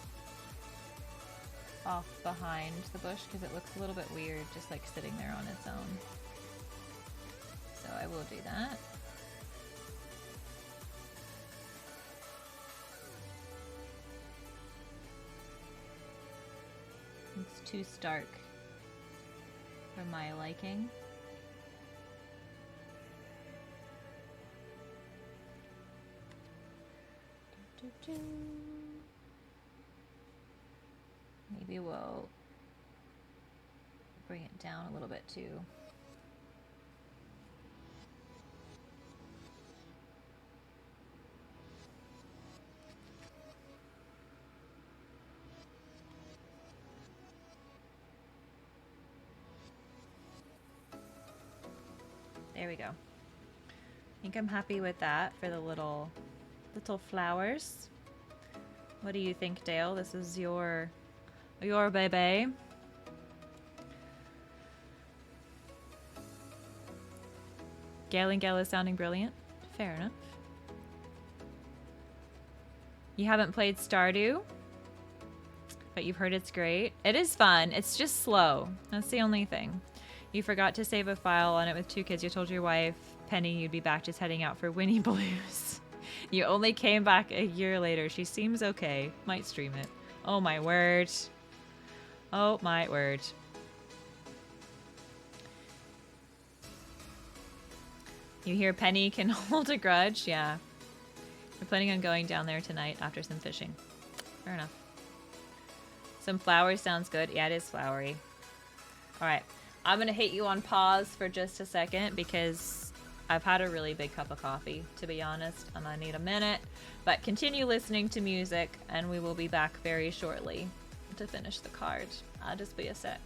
off behind the bush because it looks a little bit weird just like sitting there on its own. So I will do that. It's too stark for my liking. Maybe we'll bring it down a little bit too. There we go. I think I'm happy with that for the little flowers. What do you think, Dale? This is your baby. Gale and Gale is sounding brilliant. Fair enough. You haven't played Stardew, but you've heard it's great. It is fun. It's just slow. That's the only thing. You forgot to save a file on it with 2 kids. You told your wife, Penny, you'd be back just heading out for Winnie Blues. You only came back a year later. She seems okay. Might stream it. Oh my word. Oh my word. You hear Penny can hold a grudge? Yeah. We're planning on going down there tonight after some fishing. Fair enough. Some flowers sounds good. Yeah, it is flowery. Alright. I'm going to hit you on pause for just a second because I've had a really big cup of coffee, to be honest, and I need a minute. But continue listening to music, and we will be back very shortly to finish the card. I'll just be a sec.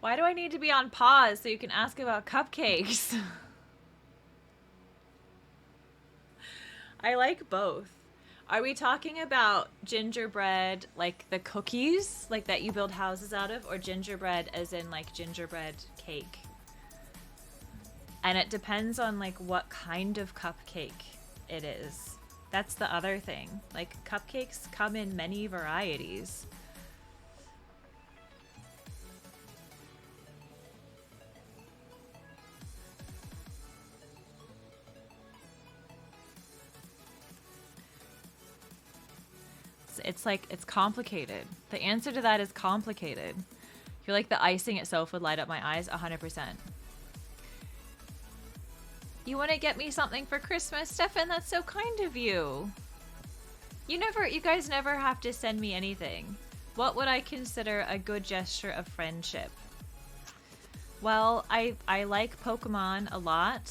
Why do I need to be on pause so you can ask about cupcakes? I like both. Are we talking about gingerbread, like the cookies, like that you build houses out of, or gingerbread as in like gingerbread cake? And it depends on like what kind of cupcake it is. That's the other thing. Like cupcakes come in many varieties. It's like, it's complicated. The answer to that is complicated. I feel like the icing itself would light up my eyes 100%. You want to get me something for Christmas, Stefan? That's so kind of you. You guys never have to send me anything. What would I consider a good gesture of friendship? Well, I like Pokemon a lot.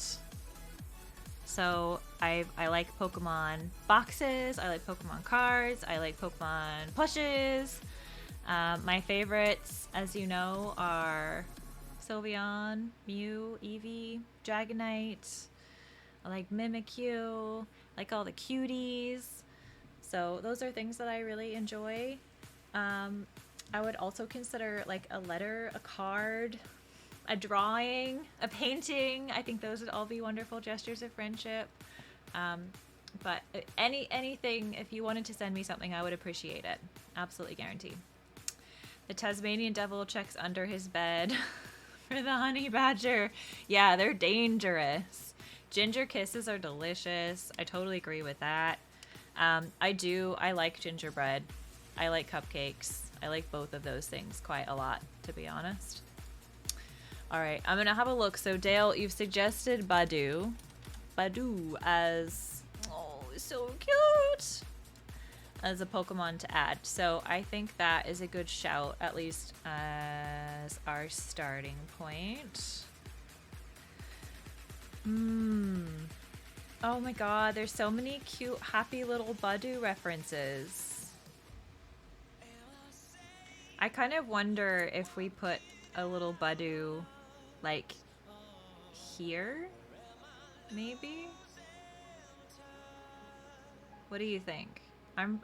So I like Pokemon boxes, I like Pokemon cards, I like Pokemon plushes. My favorites, as you know, are Sylveon, Mew, Eevee, Dragonite. I like Mimikyu, like all the cuties. So those are things that I really enjoy. I would also consider like a letter, a card, a drawing, a painting. I think those would all be wonderful gestures of friendship. But anything, if you wanted to send me something, I would appreciate it. Absolutely guaranteed. The Tasmanian devil checks under his bed for the honey badger. Yeah, they're dangerous. Ginger kisses are delicious. I totally agree with that. I like gingerbread. I like cupcakes. I like both of those things quite a lot, to be honest. All right, I'm gonna have a look. So Dale, you've suggested Badoo as, oh, so cute, as a Pokemon to add. So I think that is a good shout, at least as our starting point. Oh my god, there's so many cute, happy little Badoo references. I kind of wonder if we put a little Badoo like here, maybe? What do you think? I'm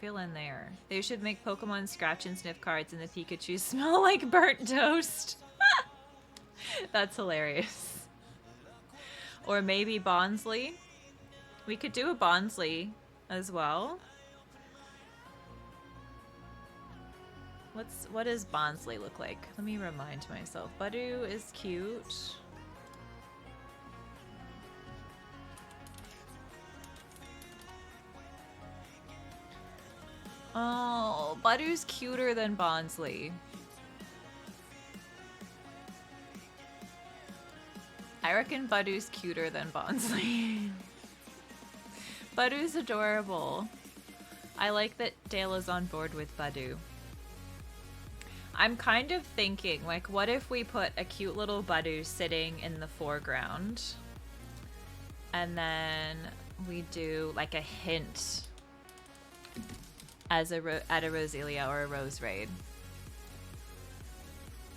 feeling there. They should make Pokemon scratch and sniff cards and the Pikachu smell like burnt toast. That's hilarious. Or maybe Bonsly. We could do a Bonsly as well. What does Bonsly look like? Let me remind myself. Badoo is cute. Oh, Badoo's cuter than Bonsly. I reckon Badoo's cuter than Bonsly. Badoo's adorable. I like that Dale is on board with Badoo. I'm kind of thinking, like, what if we put a cute little Badoo sitting in the foreground? And then we do, like, a hint as at a Roselia or a Rose Raid.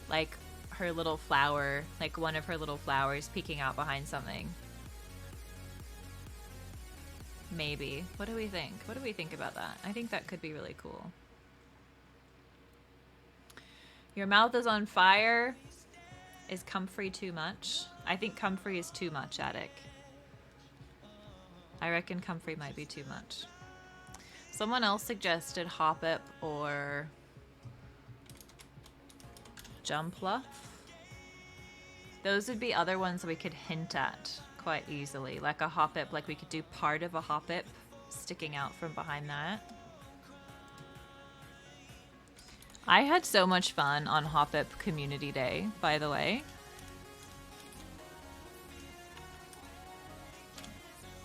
Like, her little flower, like one of her little flowers peeking out behind something. Maybe. What do we think? What do we think about that? I think that could be really cool. Your mouth is on fire. Is comfrey too much? I think comfrey is too much, Attic. I reckon comfrey might be too much. Someone else suggested Hoppip or Jumpluff. Those would be other ones we could hint at quite easily. Like a Hoppip, like we could do part of a Hoppip sticking out from behind that. I had so much fun on Hoppip Community Day, by the way.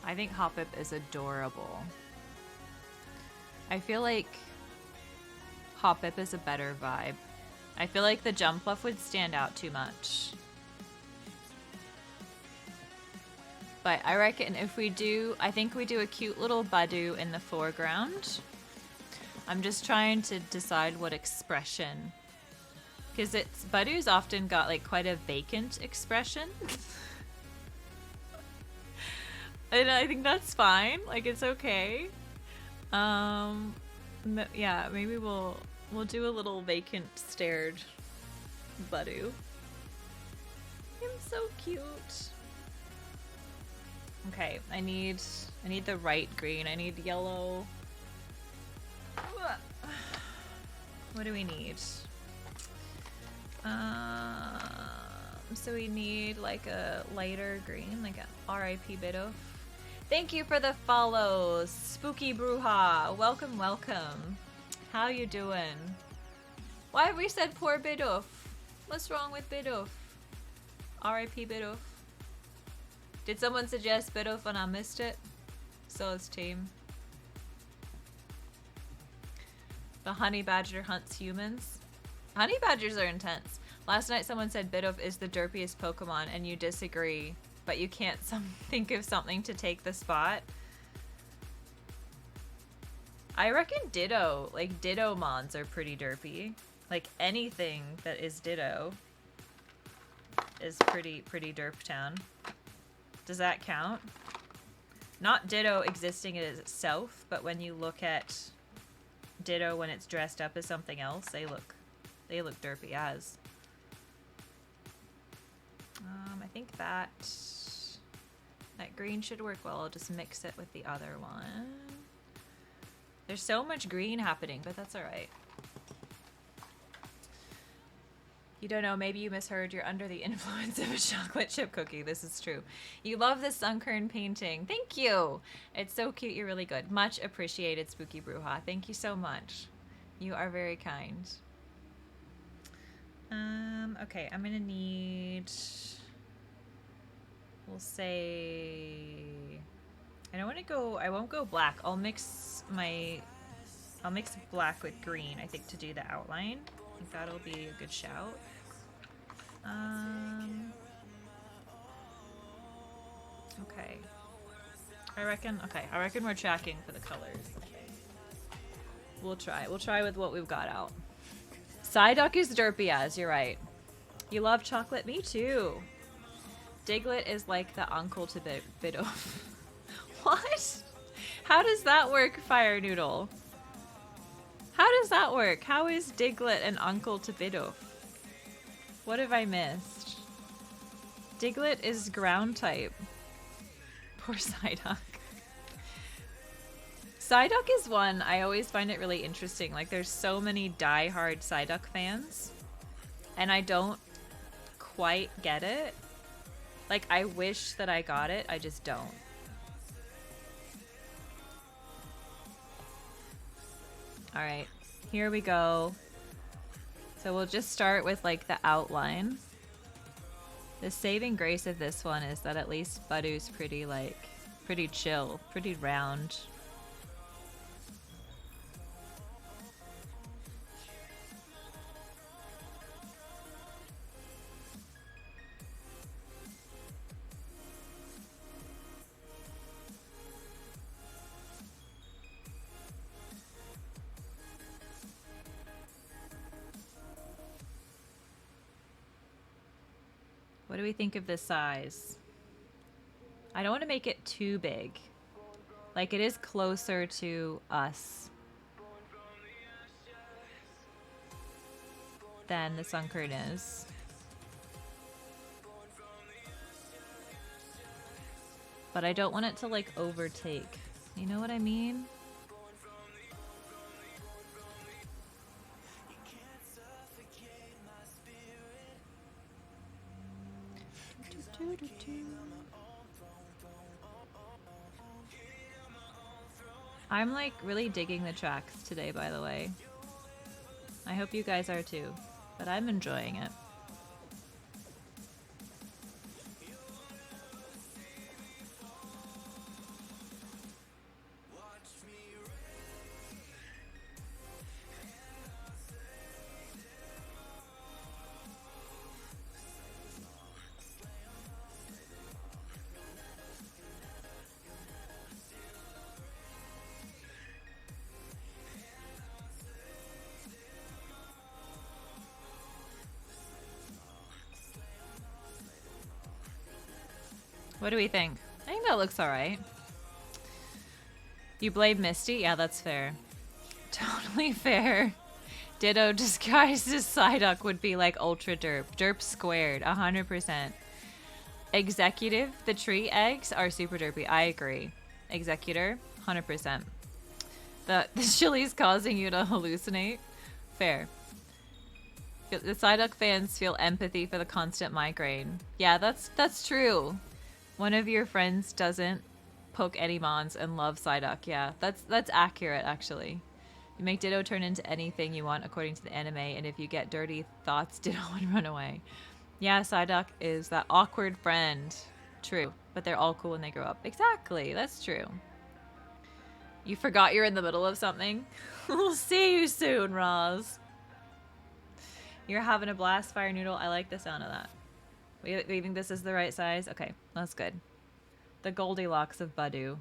I think Hoppip is adorable. I feel like Hoppip is a better vibe. I feel like the Jumpluff would stand out too much. But I reckon if we do, I think we do a cute little Badoo in the foreground. I'm just trying to decide what expression Because it's Badoo's often got like quite a vacant expression. And I think that's fine. Like it's okay. Yeah, maybe we'll do a little vacant stared Badoo. I'm so cute. Okay, I need the right green. I need yellow. What do we need? So we need like a lighter green, like a RIP Bidoff. Thank you for the follows, Spooky Bruja. Welcome, welcome. How you doing? Why have we said poor Bidoff? What's wrong with Bidoff? RIP Bidoff. Did someone suggest Bidoff and I missed it? So it's team. The honey badger hunts humans. Honey badgers are intense. Last night someone said Bidoff is the derpiest Pokemon and you disagree, but you can't think of something to take the spot. I reckon Ditto, like Ditto Mons are pretty derpy. Like anything that is Ditto is pretty derp town. Does that count? Not Ditto existing as itself, but when you look at Ditto when it's dressed up as something else, they look derpy as. I think that green should work well. I'll just mix it with the other one. There's so much green happening, but that's all right. You don't know, maybe you misheard. You're under the influence of a chocolate chip cookie. This is true. You love this Sunkern painting. Thank you. It's so cute. You're really good. Much appreciated, Spooky Bruja. Thank you so much. You are very kind. Okay, I'm gonna need, we'll say, I won't go black. I'll mix black with green, I think, to do the outline. I think that'll be a good shout. Okay. I reckon we're tracking for the colors. We'll try with what we've got out. Psyduck is derpy as, you're right. You love chocolate? Me too. Diglett is like the uncle to Bidoff. What? How does that work, Fire Noodle? How does that work? How is Diglett an uncle to Bidoff? What have I missed? Diglett is ground type. Poor Psyduck. Psyduck is one, I always find it really interesting. Like, there's so many die-hard Psyduck fans, and I don't quite get it. Like, I wish that I got it, I just don't. Alright, here we go. So we'll just start with, like, the outline. The saving grace of this one is that at least Badoo's pretty, like, pretty chill, pretty round. What do we think of this size? I don't want to make it too big. Like, it is closer to us than the Sunkern is. But I don't want it to, like, overtake. You know what I mean? I'm like really digging the tracks today, by the way. I hope you guys are too, but I'm enjoying it. What do we think? I think that looks alright. You blame Misty? Yeah, that's fair. Totally fair. Ditto disguised as Psyduck would be like ultra derp. Derp squared, 100%. Executive, the tree eggs are super derpy. I agree. Executor, 100%. The chili's causing you to hallucinate? Fair. The Psyduck fans feel empathy for the constant migraine. Yeah, that's true. One of your friends doesn't poke any mons and love Psyduck. Yeah, that's accurate, actually. You make Ditto turn into anything you want according to the anime, and if you get dirty thoughts, Ditto would run away. Yeah, Psyduck is that awkward friend. True, but they're all cool when they grow up. Exactly, that's true. You forgot you're in the middle of something? We'll see you soon, Roz. You're having a blast, Fire Noodle. I like the sound of that. We think this is the right size? Okay, that's good. The Goldilocks of Badu.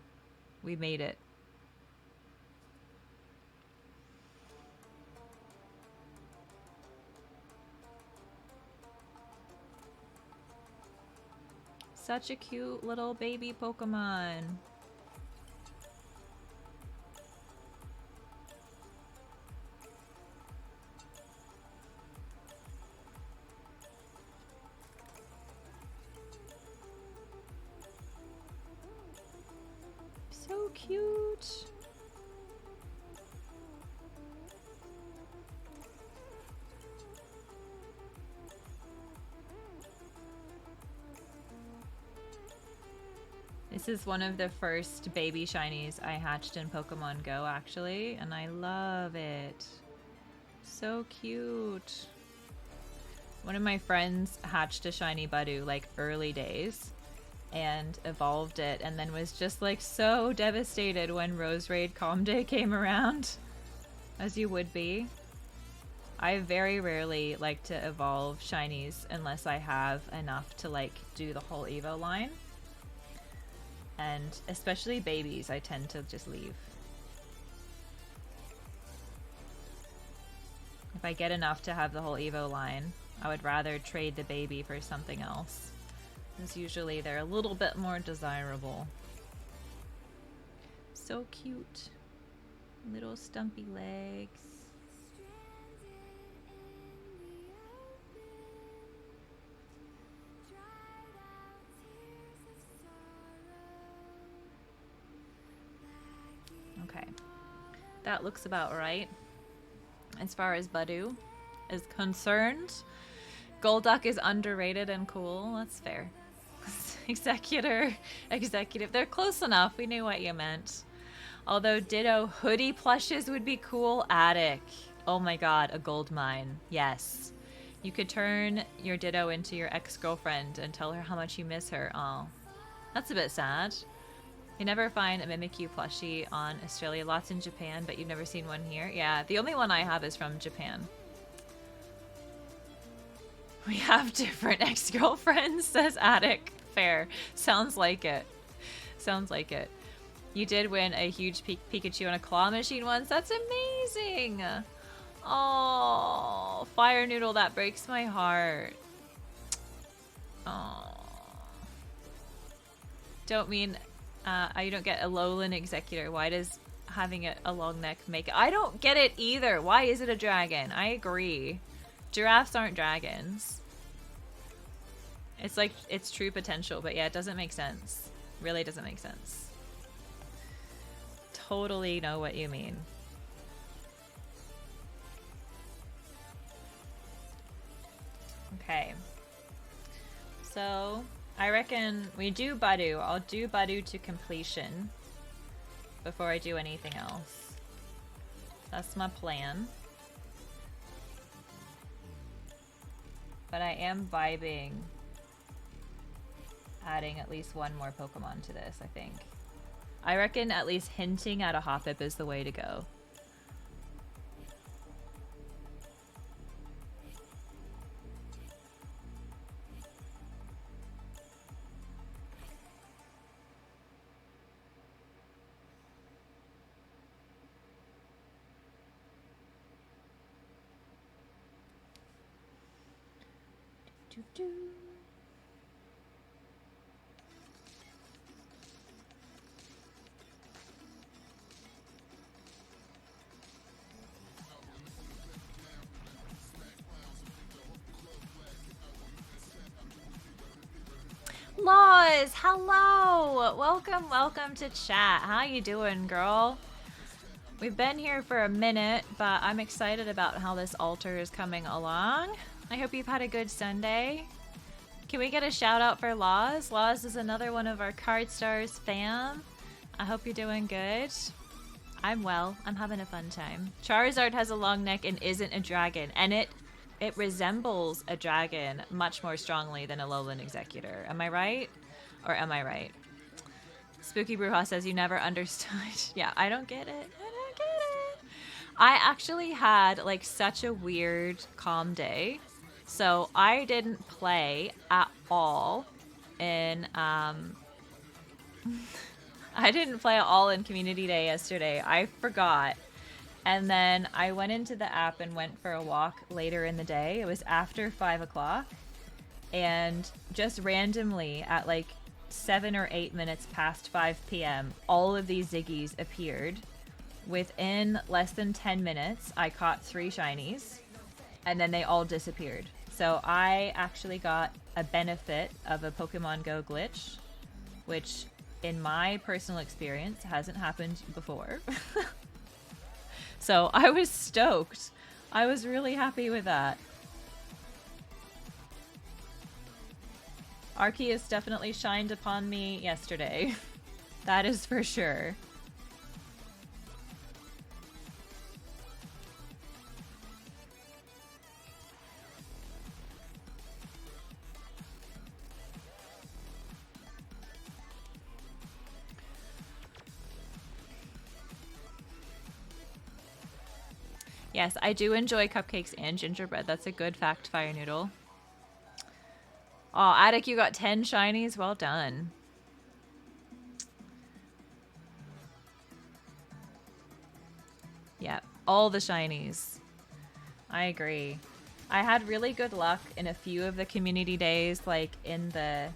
We made it. Such a cute little baby Pokemon. So cute. This is one of the first baby shinies I hatched in Pokemon Go, actually, and I love it. So cute. One of my friends hatched a shiny Budu, like, early days, and evolved it, and then was just, like, so devastated when Rose Raid Calm Day came around, as you would be. I very rarely like to evolve shinies unless I have enough to, like, do the whole Evo line. And especially babies, I tend to just leave. If I get enough to have the whole Evo line, I would rather trade the baby for something else. Because usually they're a little bit more desirable. So cute. Little stumpy legs. Okay, that looks about right. As far as Budu is concerned, Golduck is underrated and cool. That's fair. Executive. They're close enough. We knew what you meant. Although Ditto hoodie plushes would be cool. Attic. Oh my god, a gold mine. Yes. You could turn your Ditto into your ex-girlfriend and tell her how much you miss her. Oh, that's a bit sad. You never find a Mimikyu plushie on Australia. Lots in Japan, but you've never seen one here. Yeah, the only one I have is from Japan. We have different ex-girlfriends, says Attic. Fair. Sounds like it. Sounds like it. You did win a huge Pikachu on a claw machine once. That's amazing. Oh, Fire Noodle, that breaks my heart. Oh. Don't mean... you don't get a Alolan Executor. Why does having a long neck make it? I don't get it either. Why is it a dragon? I agree. Giraffes aren't dragons. It's like its true potential, but yeah, it doesn't make sense. Really doesn't make sense. Totally know what you mean. Okay. So... I reckon we do Budu. I'll do Budu to completion before I do anything else. That's my plan. But I am vibing adding at least one more Pokemon to this, I think. I reckon at least hinting at a Hoppip is the way to go. Laws, hello! Welcome to chat. How you doing, girl? We've been here for a minute, but I'm excited about how this altar is coming along. I hope you've had a good Sunday. Can we get a shout out for Laws? Laws is another one of our Card Stars fam. I hope you're doing good. I'm well. I'm having a fun time. Charizard has a long neck and isn't a dragon, and it resembles a dragon much more strongly than a Alolan Executor. Am I right? Or am I right? Spooky Bruja says you never understood. Yeah, I don't get it. I don't get it. I actually had like such a weird calm day. So I didn't play at all in I didn't play at all in Community Day yesterday. I forgot. And then I went into the app and went for a walk later in the day. It was after 5 o'clock. And just randomly at like 7 or 8 minutes past 5 p.m., all of these Ziggies appeared. Within less than 10 minutes, I caught 3 shinies. And then they all disappeared. So I actually got a benefit of a Pokemon Go glitch, which in my personal experience hasn't happened before. So I was stoked. I was really happy with that. Arceus definitely shined upon me yesterday. That is for sure. Yes, I do enjoy cupcakes and gingerbread. That's a good fact, Fire Noodle. Oh, Attic, you got 10 shinies? Well done. Yep, all the shinies. I agree. I had really good luck in a few of the community days, like in the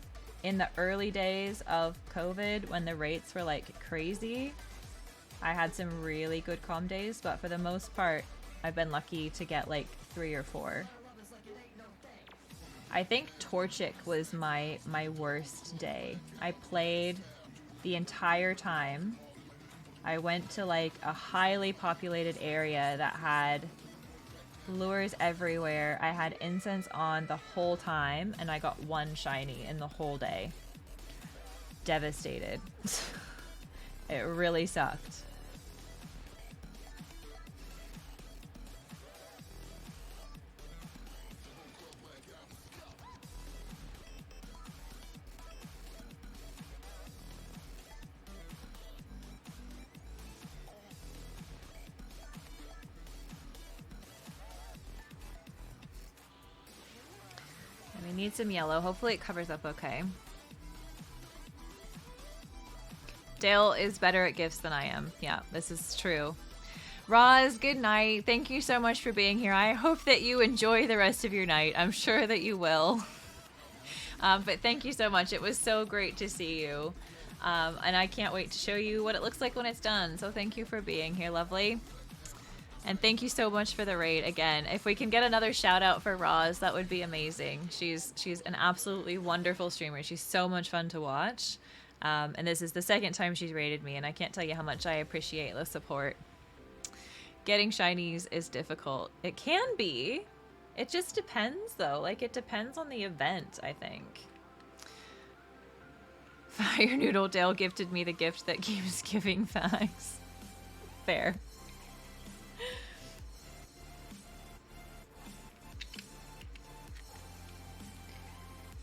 early days of COVID when the rates were like crazy. I had some really good calm days, but for the most part, I've been lucky to get like 3 or 4. I think Torchic was my worst day. I played the entire time. I went to like a highly populated area that had lures everywhere. I had incense on the whole time, and I got 1 shiny in the whole day. Devastated. It really sucked. We need some yellow. Hopefully it covers up okay. Dale is better at gifts than I am. Yeah, this is true. Roz, good night. Thank you so much for being here. I hope that you enjoy the rest of your night. I'm sure that you will. But thank you so much. It was so great to see you. And I can't wait to show you what it looks like when it's done. So thank you for being here, lovely. And thank you so much for the raid again. If we can get another shout out for Roz, that would be amazing. She's an absolutely wonderful streamer. She's so much fun to watch. And this is the second time she's raided me, and I can't tell you how much I appreciate the support. Getting shinies is difficult. It can be. It just depends, though. Like, it depends on the event, I think. Fire Noodle Dale gifted me the gift that keeps giving thanks. Fair.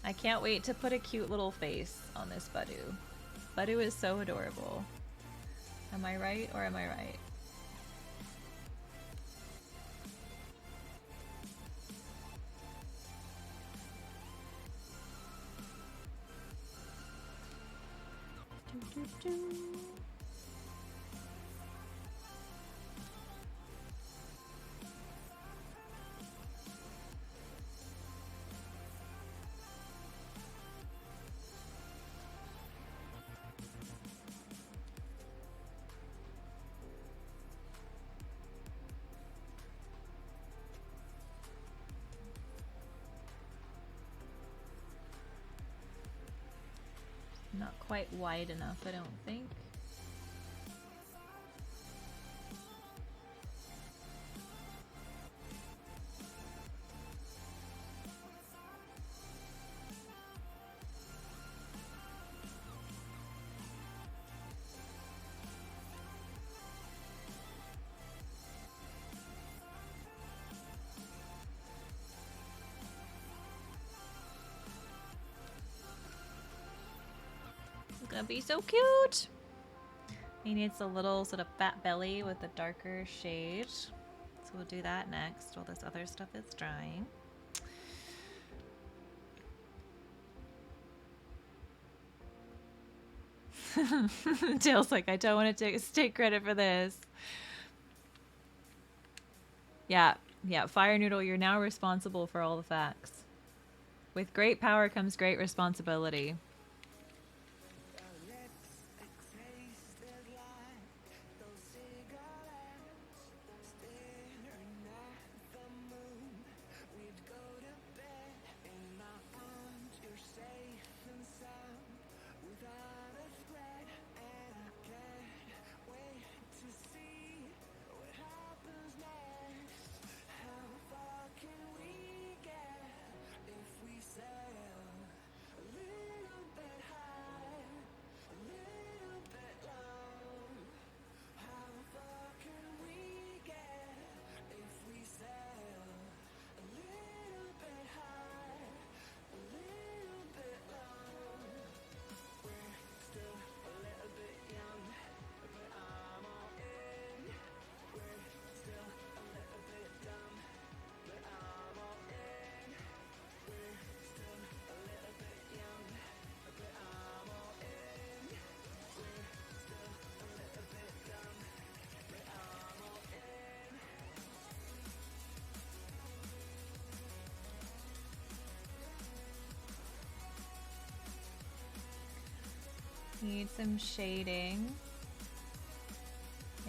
I can't wait to put a cute little face on this Budu. Budu is so adorable. Am I right or am I right? Do, do, do. Not quite wide enough, I don't think. Gonna be so cute. He needs a little sort of fat belly with a darker shade. So we'll do that next while this other stuff is drying. Dale's like, I don't want to take credit for this. Yeah, Fire Noodle, you're now responsible for all the facts. With great power comes great responsibility. Need some shading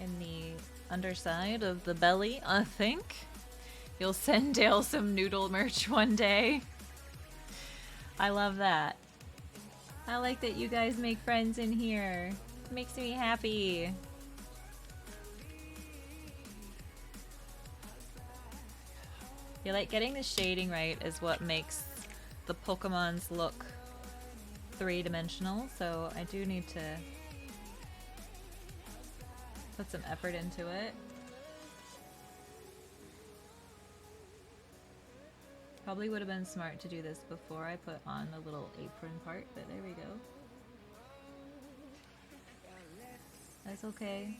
in the underside of the belly, I think. You'll send Dale some noodle merch one day. I love that. I like that you guys make friends in here. It makes me happy. You like getting the shading right is what makes the Pokemons look three-dimensional, so I do need to put some effort into it. Probably would have been smart to do this before I put on the little apron part, but there we go. That's okay.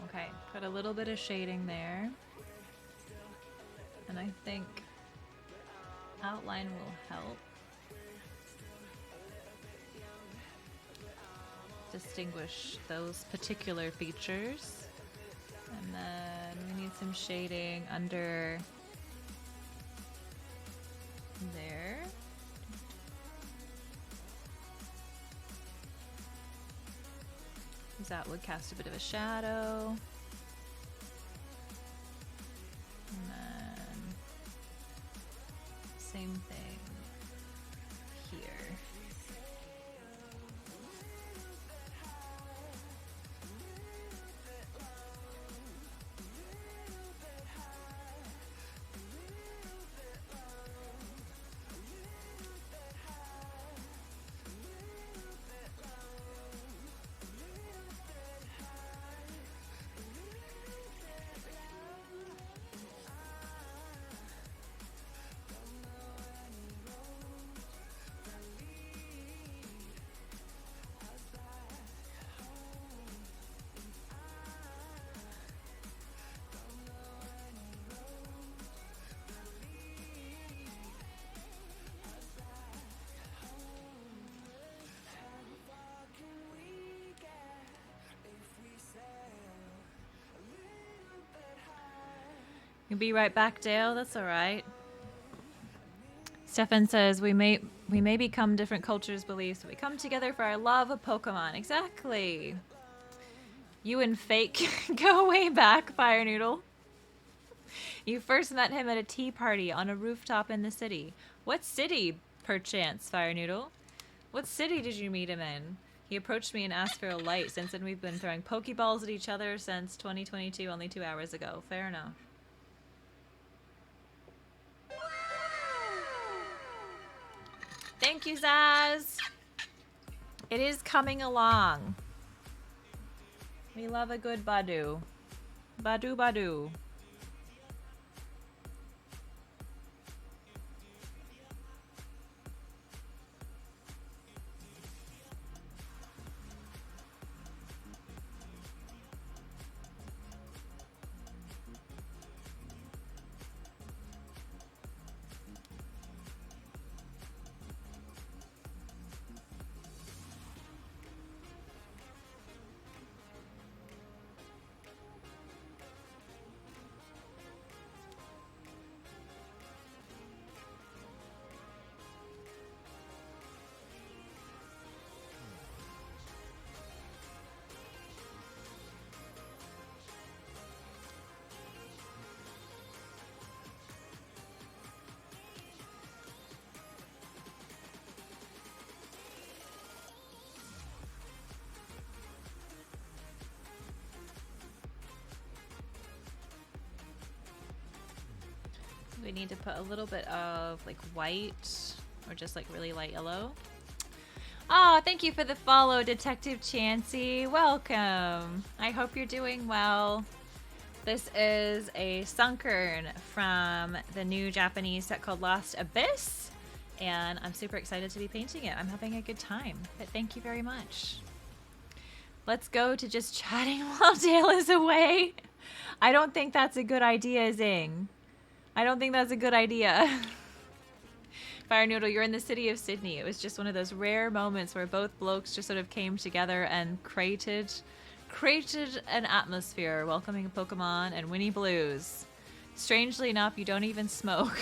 Okay, put a little bit of shading there. And I think outline will help distinguish those particular features. And then we need some shading under there. That would cast a bit of a shadow. And then same thing here. Be right back, Dale. That's all right. Stefan says we may become different cultures' beliefs, but we come together for our love of Pokemon. Exactly. You and Fake go way back, Fire Noodle. You first met him at a tea party on a rooftop in the city. What city, perchance, Fire Noodle? What city did you meet him in? He approached me and asked for a light. Since then, we've been throwing Pokeballs at each other since 2022, only 2 hours ago. Fair enough. Thank you, Zaz. It is coming along. We love a good Badu. Badu Badu. We need to put a little bit of like white or just like really light yellow. Oh, thank you for the follow, Detective Chansey. Welcome. I hope you're doing well. This is a Sunkern from the new Japanese set called Lost Abyss, and I'm super excited to be painting it. I'm having a good time, but thank you very much. Let's go to just chatting while Dale is away. I don't think that's a good idea, Zing. I don't think that's a good idea. Fire Noodle, you're in the city of Sydney. It was just one of those rare moments where both blokes just sort of came together and created an atmosphere welcoming Pokemon and Winnie Blues. Strangely enough, you don't even smoke.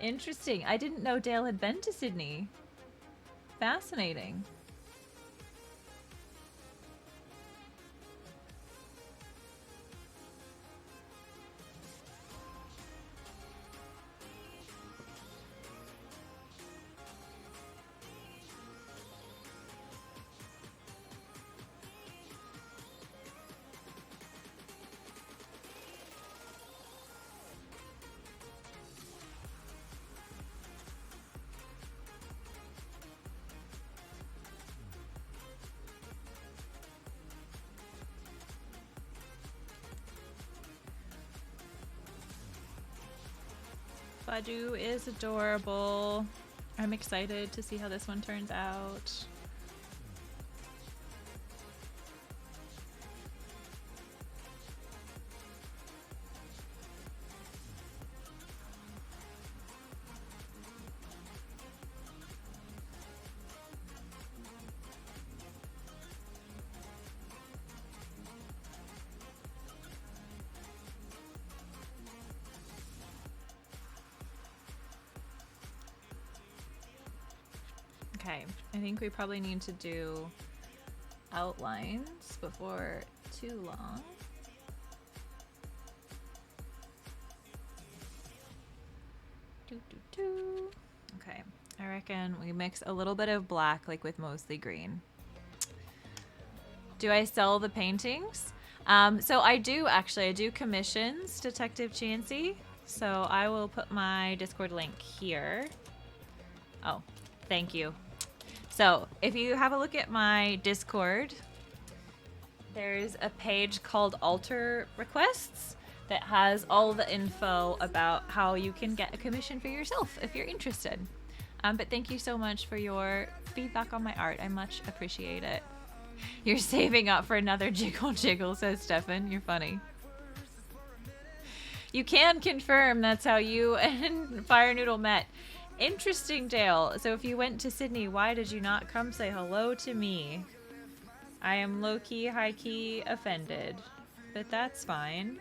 Interesting. I didn't know Dale had been to Sydney. Fascinating. Badu is adorable. I'm excited to see how this one turns out. Okay, I think we probably need to do outlines before too long. Okay, I reckon we mix a little bit of black like with mostly green. Do I sell the paintings? So I do actually. I do commissions, Detective Chansey. So I will put my Discord link here. Oh, thank you. So if you have a look at my Discord, there's a page called Alter Requests that has all the info about how you can get a commission for yourself if you're interested. But thank you so much for your feedback on my art. I much appreciate it. You're saving up for another Jiggle Jiggle, says Stefan. You're funny. You can confirm that's how you and Fire Noodle met. Interesting, Dale. So if you went to Sydney, why did you not come say hello to me? I am low-key, high-key offended. But that's fine.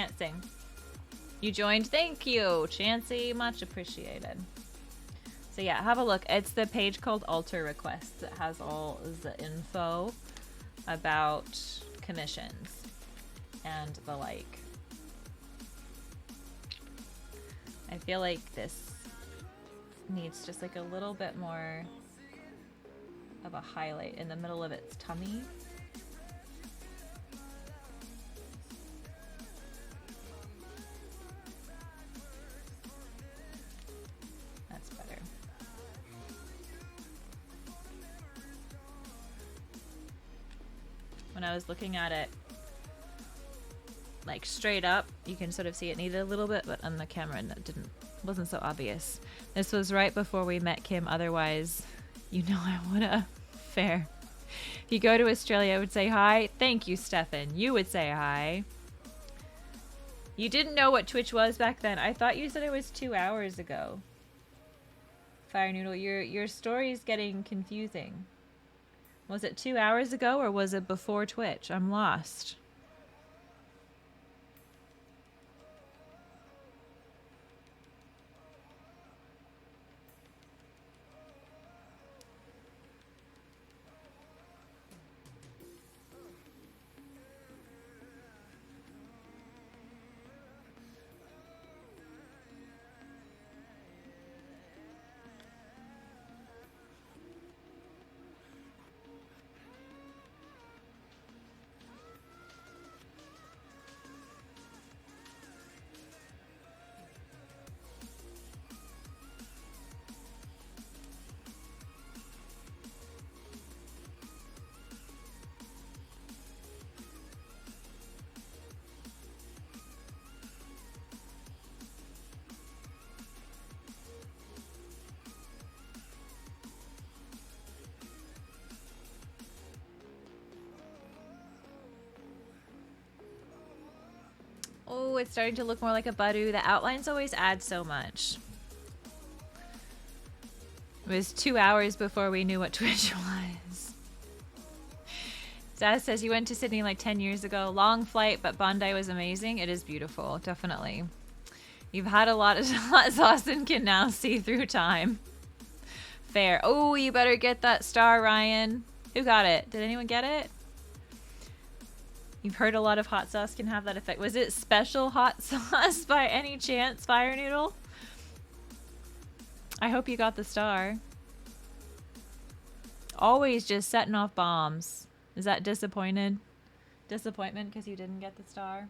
can't sing. You joined. Thank you, Chansey. Much appreciated. So yeah, have a look. It's the page called Altar Requests. It has all the info about commissions and the like. I feel like this needs just like a little bit more of a highlight in the middle of its tummy. That's better. When I was looking at it like straight up, you can sort of see it needed a little bit, but on the camera that wasn't so obvious. This was right before we met Kim, otherwise you know I woulda. Fair. If you go to Australia, I would say hi. Thank you, Stefan. You would say hi. You didn't know what Twitch was back then. I thought you said it was 2 hours ago. Fire Noodle, your story's getting confusing. Was it 2 hours ago or was it before Twitch? I'm lost. Oh, it's starting to look more like a Badu. The outlines always add so much. It was 2 hours before we knew what Twitch was. Zaz says you went to Sydney like 10 years ago. Long flight, but Bondi was amazing. It is beautiful, definitely. You've had a lot of hot sauce and can now see through time. Fair. Oh, you better get that star, Ryan. Who got it? Did anyone get it? You've heard a lot of hot sauce can have that effect. Was it special hot sauce by any chance, Fire Noodle? I hope you got the star. Always just setting off bombs. Is that disappointment because you didn't get the star?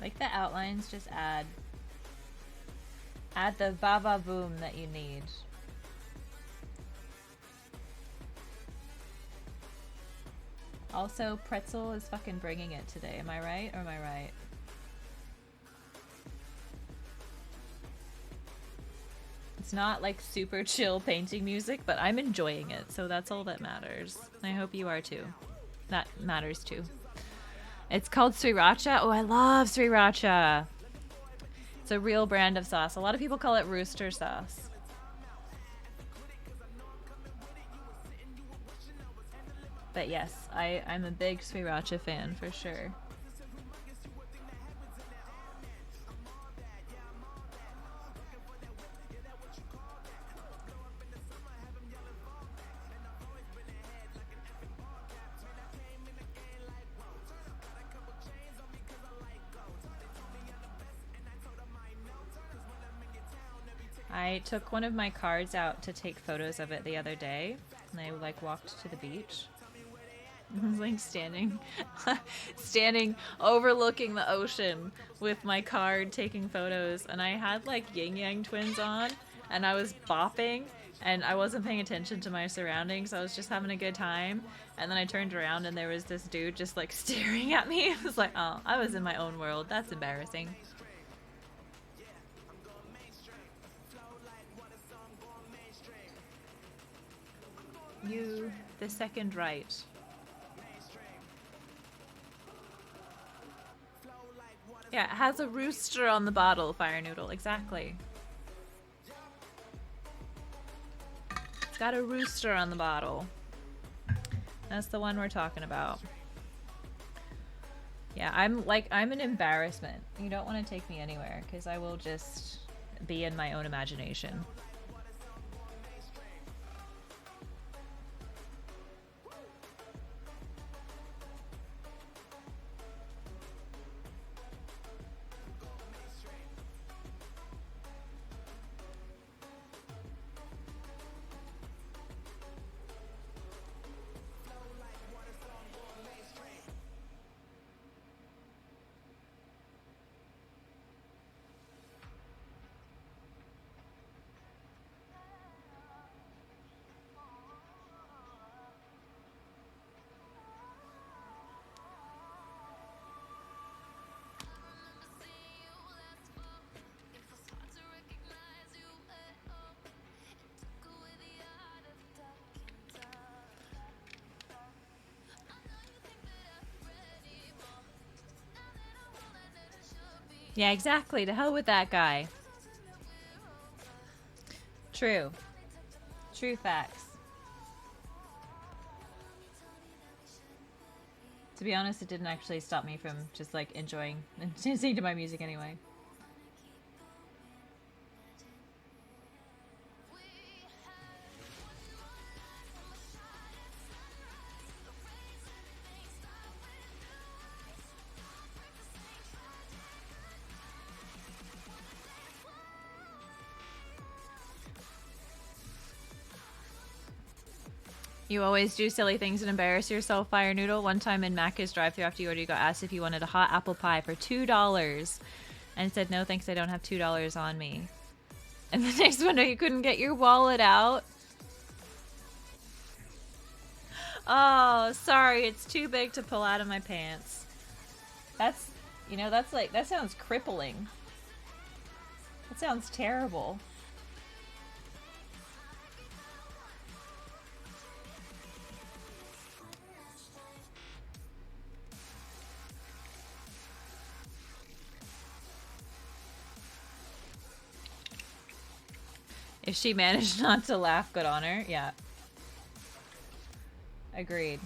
Like the outlines just add the va boom that you need. Also, Pretzel is fucking bringing it today. Am I right or am I right? It's not like super chill painting music, but I'm enjoying it, so that's all that matters. I hope you are too. That matters too. It's called Sriracha. Oh, I love Sriracha. It's a real brand of sauce. A lot of people call it rooster sauce. But yes, I'm a big Sriracha fan for sure. I took one of my cards out to take photos of it the other day, and I like walked to the beach. I was like standing overlooking the ocean with my card taking photos, and I had like Yin Yang Twins on, and I was bopping, and I wasn't paying attention to my surroundings. I was just having a good time, and then I turned around and there was this dude just like staring at me. I was like, oh, I was in my own world. That's embarrassing. You, the second right. Yeah, it has a rooster on the bottle, Fire Noodle. Exactly. It's got a rooster on the bottle. That's the one we're talking about. Yeah, I'm an embarrassment. You don't want to take me anywhere, because I will just be in my own imagination. Yeah, exactly. To hell with that guy. True. True facts. To be honest, it didn't actually stop me from just like enjoying and listening to my music anyway. You always do silly things and embarrass yourself, Fire Noodle. One time in Macca's drive-thru after you ordered, you got asked if you wanted a hot apple pie for $2. And said, no thanks, I don't have $2 on me. And the next window, you couldn't get your wallet out. Oh, sorry, it's too big to pull out of my pants. That's, you know, that's like, that sounds crippling. That sounds terrible. If she managed not to laugh, good on her. Yeah. Agreed.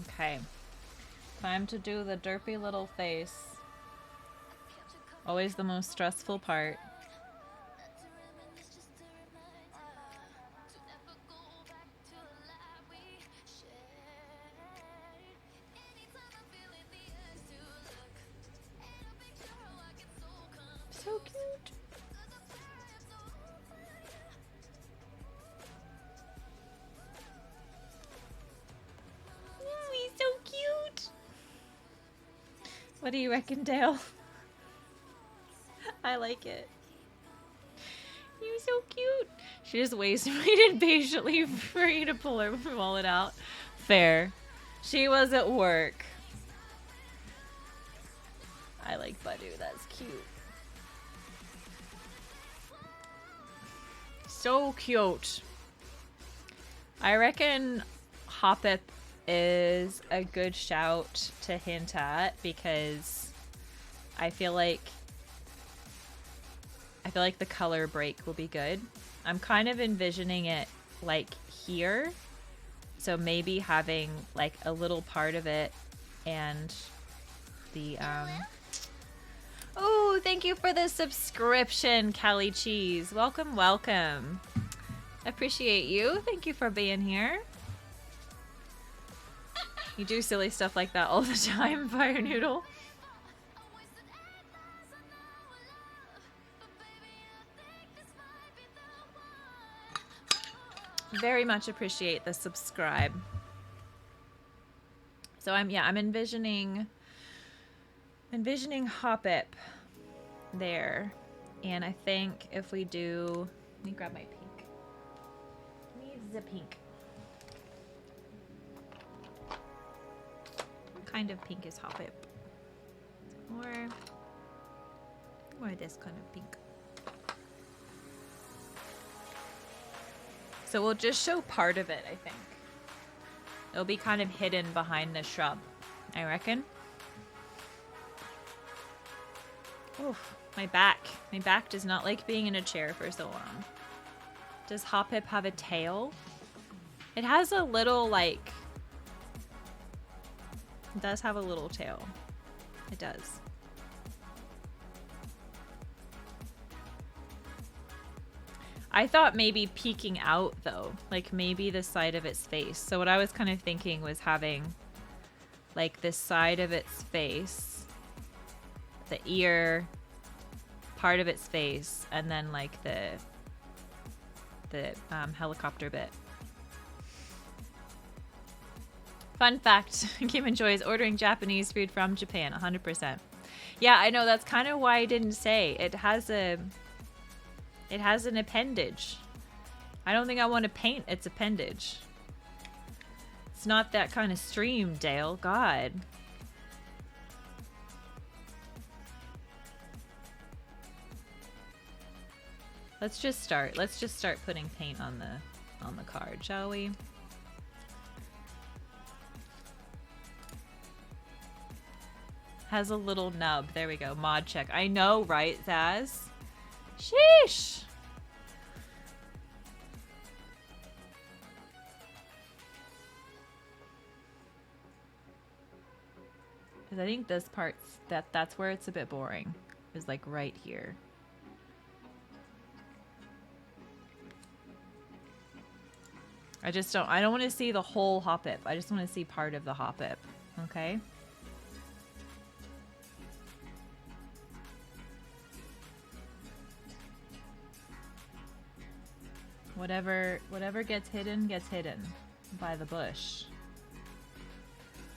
Okay. Time to do the derpy little face. Always the most stressful part. So cute. Ooh, he's so cute. What do you reckon, Dale? I like it. You're so cute. She just waited patiently for you to pull her wallet out. Fair. She was at work. I like Badu. That's cute. So cute. I reckon Hoppip is a good shout to hint at because I feel like the color break will be good. I'm kind of envisioning it like here. So maybe having like a little part of it and the Oh, thank you for the subscription, Kelly Cheese. Welcome, welcome. Appreciate you. Thank you for being here. You do silly stuff like that all the time, Fire Noodle. very much appreciate the subscribe. So I'm envisioning Hoppip there. And I think if we do, let me grab my pink. Needs the pink. What kind of pink is Hoppip? Or this kind of pink. So we'll just show part of it, I think. It'll be kind of hidden behind the shrub, I reckon. Oof, my back. My back does not like being in a chair for so long. Does Hoppip have a tail? It has a little, like... It does have a little tail. It does. I thought maybe peeking out, though. Like, maybe the side of its face. So what I was kind of thinking was having, like, this side of its face, the ear, part of its face, and then, like, the helicopter bit. Fun fact, Kim enjoys ordering Japanese food from Japan, 100%. Yeah, I know, that's kind of why I didn't say. It has an appendage. I don't think I want to paint its appendage. It's not that kind of stream, Dale. God. Let's just start putting paint on the card, shall we? Has a little nub. There we go. Mod check. I know, right, Zaz? Sheesh. Because I think this part's that's where it's a bit boring. Is like right here. I don't want to see the whole Hoppip. I just want to see part of the Hoppip. Okay? Whatever gets hidden by the bush.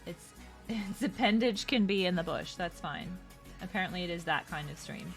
Its appendage can be in the bush. That's fine. Apparently it is that kind of stream.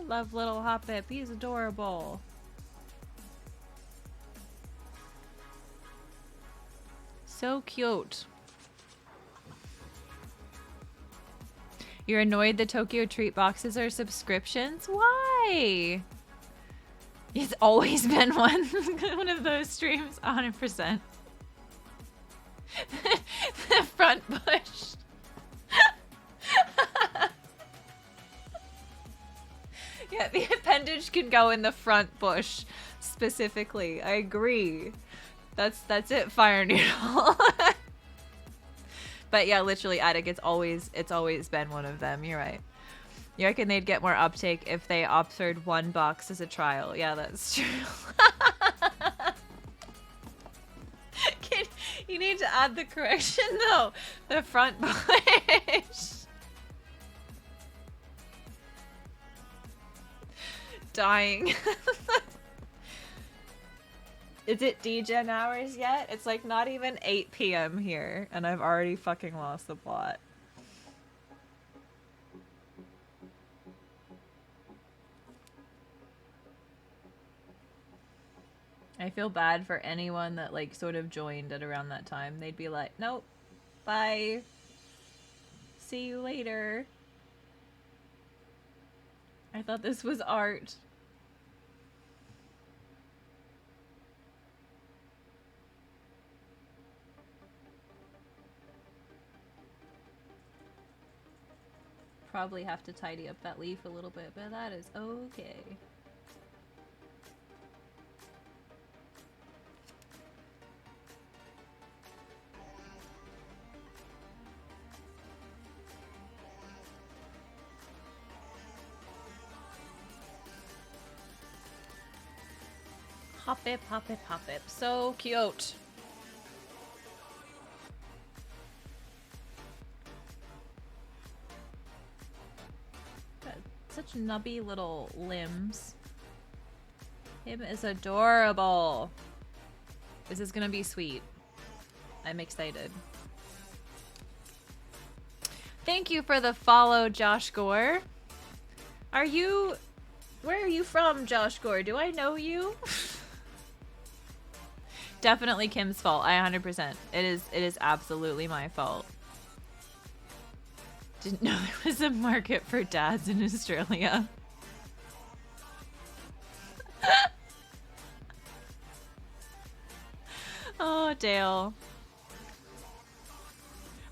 Love little Hoppip. He's adorable. So cute. You're annoyed the Tokyo Treat boxes are subscriptions? Why? It's always been one of those streams, 100%. The front bush. Yeah, the appendage can go in the front bush specifically. I agree. That's it, Fire Noodle. But yeah, literally, Attic, it's always been one of them. You're right. You reckon they'd get more uptake if they offered one box as a trial? Yeah, that's true. You need to add the correction though. The front bush. Dying. Is it DGen hours yet? It's like not even 8 p.m. here, and I've already fucking lost the plot. I feel bad for anyone that like sort of joined at around that time. They'd be like, nope, bye. See you later. I thought this was art. Probably have to tidy up that leaf a little bit, but that is okay. Pop it, pop it, pop it. So cute. Got such nubby little limbs. Him is adorable. This is gonna be sweet. I'm excited. Thank you for the follow, Josh Gore. Where are you from, Josh Gore? Do I know you? Definitely Kim's fault. 100%. It is absolutely my fault. Didn't know there was a market for dads in Australia. Oh, Dale.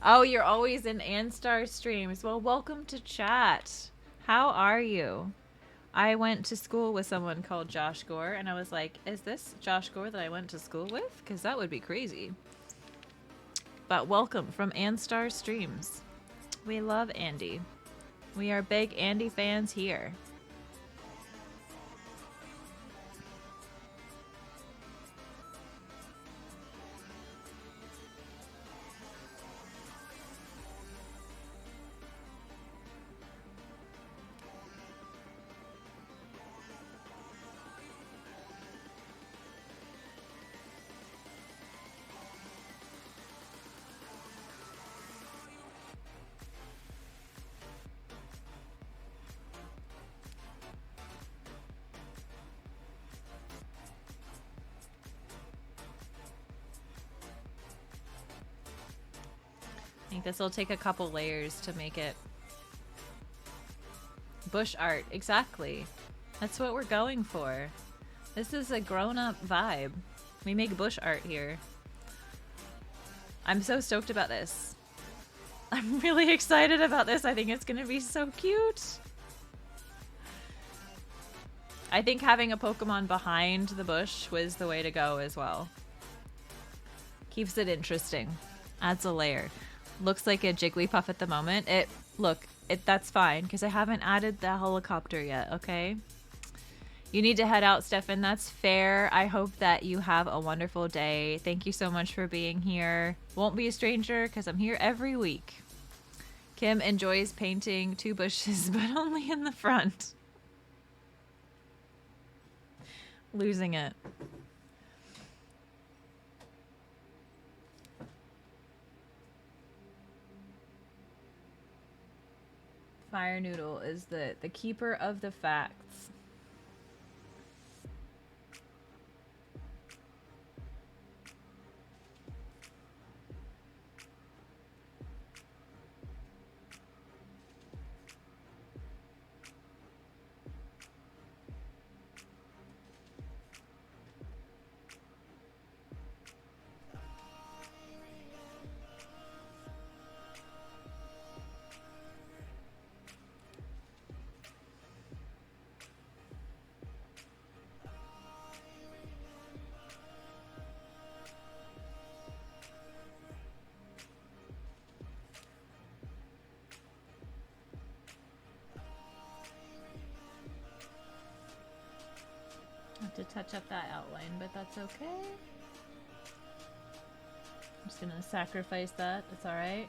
Oh, you're always in Anstar streams. Well, welcome to chat. How are you? I went to school with someone called Josh Gore, and I was like, is this Josh Gore that I went to school with? Because that would be crazy. But welcome from Anstar streams. We love Andy. We are big Andy fans here. I think this will take a couple layers to make it. Bush art, exactly. That's what we're going for. This is a grown-up vibe. We make bush art here. I'm so stoked about this. I'm really excited about this. I think it's gonna be so cute. I think having a Pokemon behind the bush was the way to go as well. Keeps it interesting. Adds a layer. Looks like a Jigglypuff at the moment. That's fine because I haven't added the helicopter yet, okay? You need to head out, Stefan. That's fair. I hope that you have a wonderful day. Thank you so much for being here. Won't be a stranger because I'm here every week. Kim enjoys painting 2 bushes, but only in the front. Losing it. Fire Noodle is the keeper of the facts. To touch up that outline, but that's okay. I'm just gonna sacrifice that. It's all right.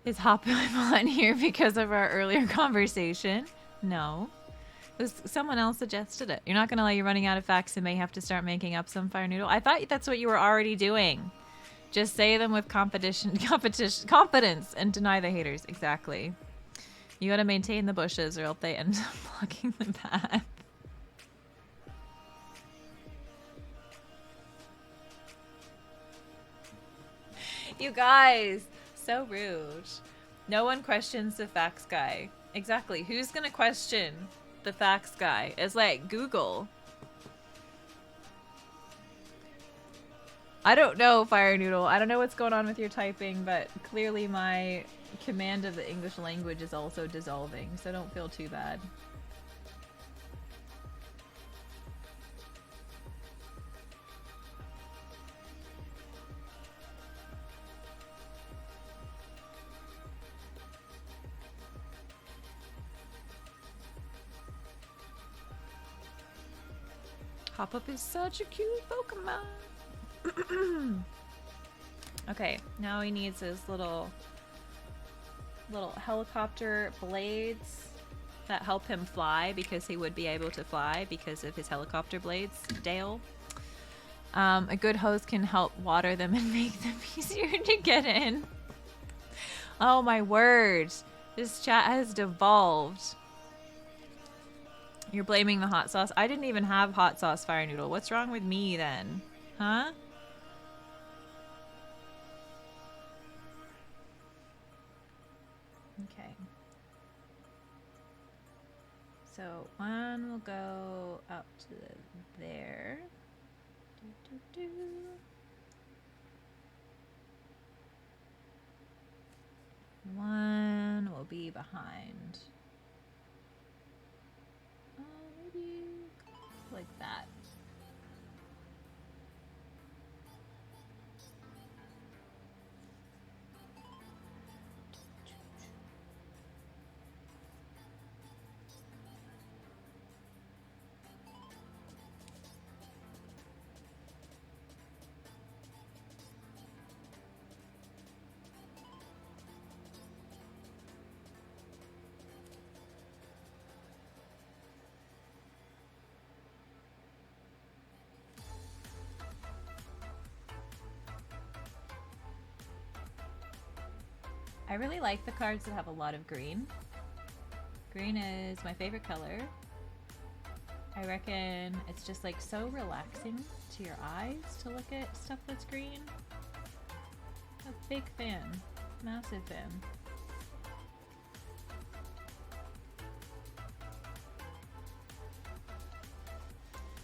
Is Hopper on here because of our earlier conversation? No. It was someone else suggested it. You're not going to let you running out of facts and may have to start making up some Fire Noodle? I thought that's what you were already doing. Just say them with confidence and deny the haters. Exactly. You gotta maintain the bushes or else they end up blocking the path. You guys, so rude. No one questions the facts guy. Exactly. Who's gonna question the facts guy? It's like Google. I don't know, Fire Noodle. I don't know what's going on with your typing, but clearly my command of the English language is also dissolving, so don't feel too bad. Hop-Up is such a cute Pokemon. Okay, now he needs his little helicopter blades that help him fly, because he would be able to fly because of his helicopter blades, Dale. A good host can help water them and make them easier to get in. Oh my word. This chat has devolved. You're blaming the hot sauce. I didn't even have hot sauce, Fire Noodle. What's wrong with me then? Huh? Okay. So one will go up to there. One will be behind. Maybe like that. I really like the cards that have a lot of green. Green is my favorite color. I reckon it's just like so relaxing to your eyes to look at stuff that's green. A big fan, massive fan.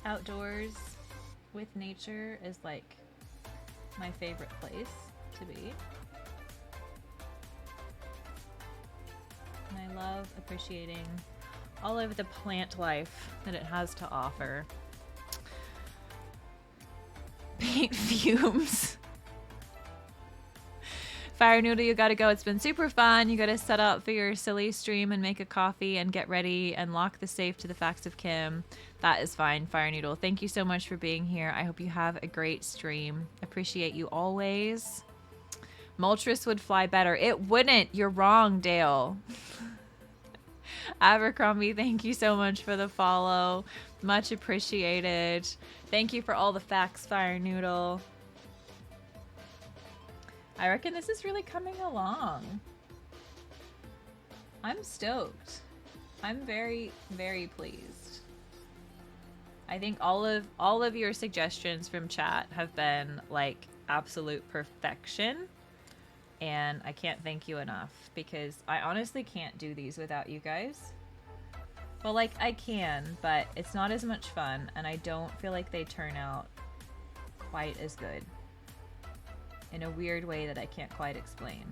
Outdoors with nature is like my favorite place to be. And I love appreciating all of the plant life that it has to offer. Paint fumes. Fire Noodle, you gotta go. It's been super fun. You gotta set up for your silly stream and make a coffee and get ready and lock the safe to the facts of Kim. That is fine, Fire Noodle. Thank you so much for being here. I hope you have a great stream. Appreciate you always. Moltres would fly better. It wouldn't. You're wrong, Dale. Abercrombie, thank you so much for the follow. Much appreciated. Thank you for all the facts, Fire Noodle. I reckon this is really coming along. I'm stoked. I'm very, very pleased. I think all of your suggestions from chat have been like absolute perfection. And I can't thank you enough, because I honestly can't do these without you guys. Well, like, I can, but it's not as much fun, and I don't feel like they turn out quite as good. In a weird way that I can't quite explain.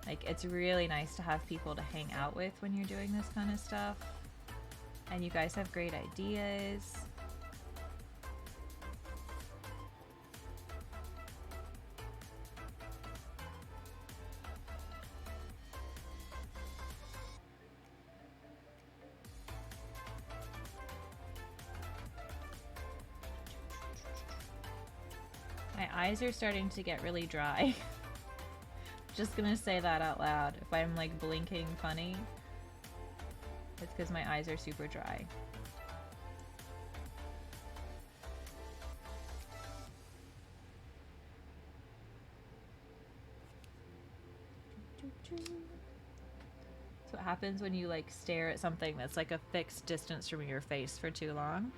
Like, it's really nice to have people to hang out with when you're doing this kind of stuff. And you guys have great ideas. My eyes are starting to get really dry. Just gonna say that out loud. If I'm like blinking funny, it's because my eyes are super dry. happens when you like stare at something that's like a fixed distance from your face for too long.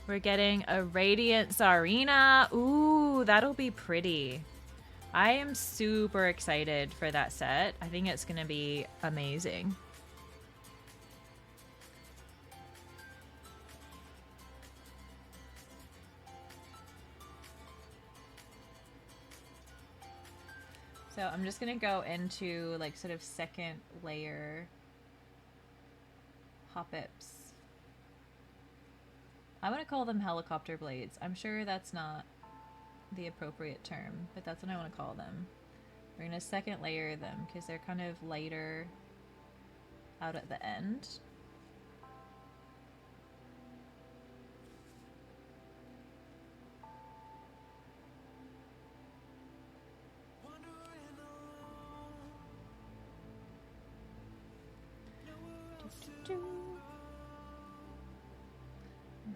We're getting a Radiant Tsarina. Ooh, that'll be pretty. I am super excited for that set. I think it's going to be amazing. So I'm just going to go into like sort of second layer Hoppips. I want to call them helicopter blades. I'm sure that's not the appropriate term, but that's what I want to call them. We're going to second layer them because they're kind of lighter out at the end.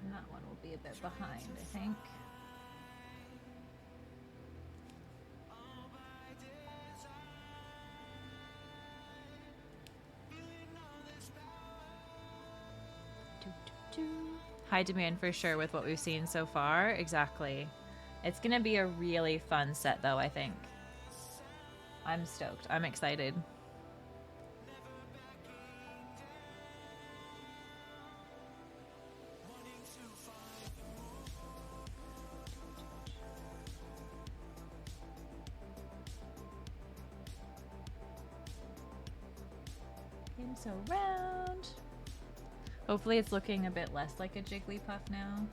And that one will be a bit behind, I think. High demand for sure with what we've seen so far. Exactly. It's gonna be a really fun set though, I think. I'm stoked. I'm excited. So round. Hopefully it's looking a bit less like a Jigglypuff now.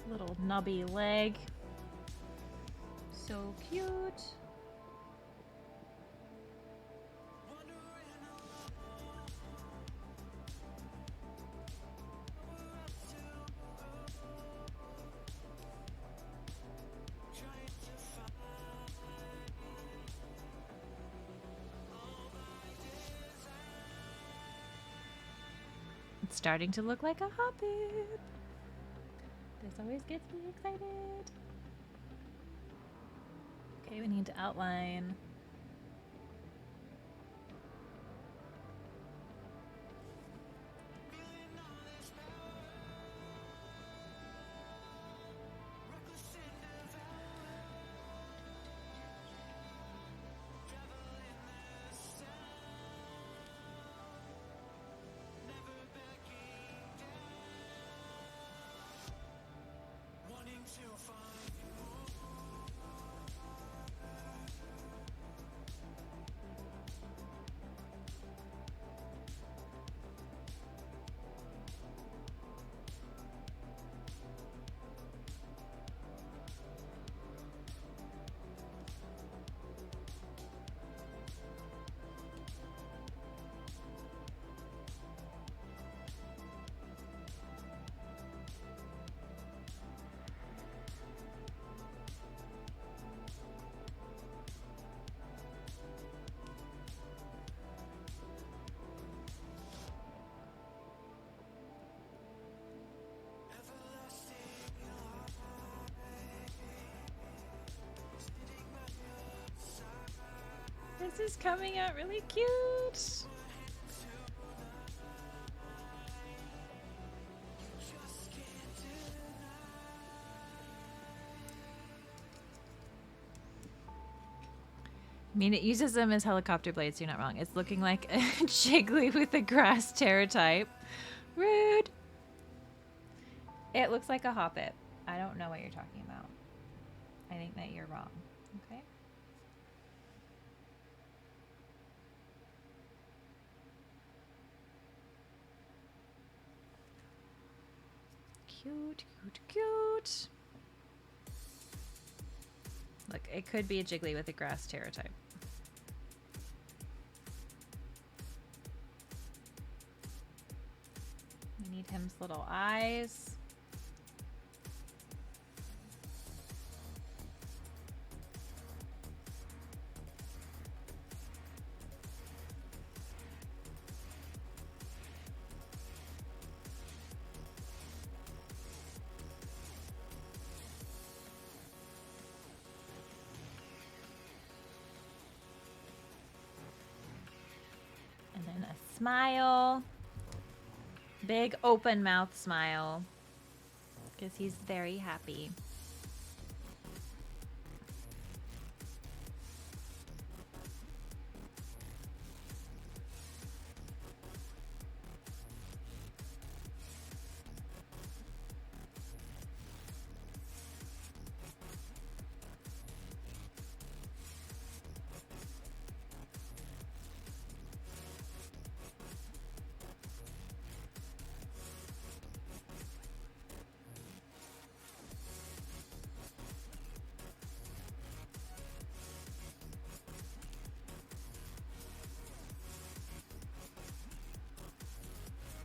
Little nubby leg. So cute. It's starting to look like a Hoppip. This always gets me excited. Okay, we need to outline. This is coming out really cute. I mean, it uses them as helicopter blades, you're not wrong. It's looking like a Jiggly with a grass terra type. Rude. It looks like a Hoppip. I don't know what you're talking about. I think that you're wrong. Okay. Cute, cute, cute. Look, it could be a Jiggly with a grass terra type. Kim's little eyes. And then a smile. Big open mouth smile. Because he's very happy.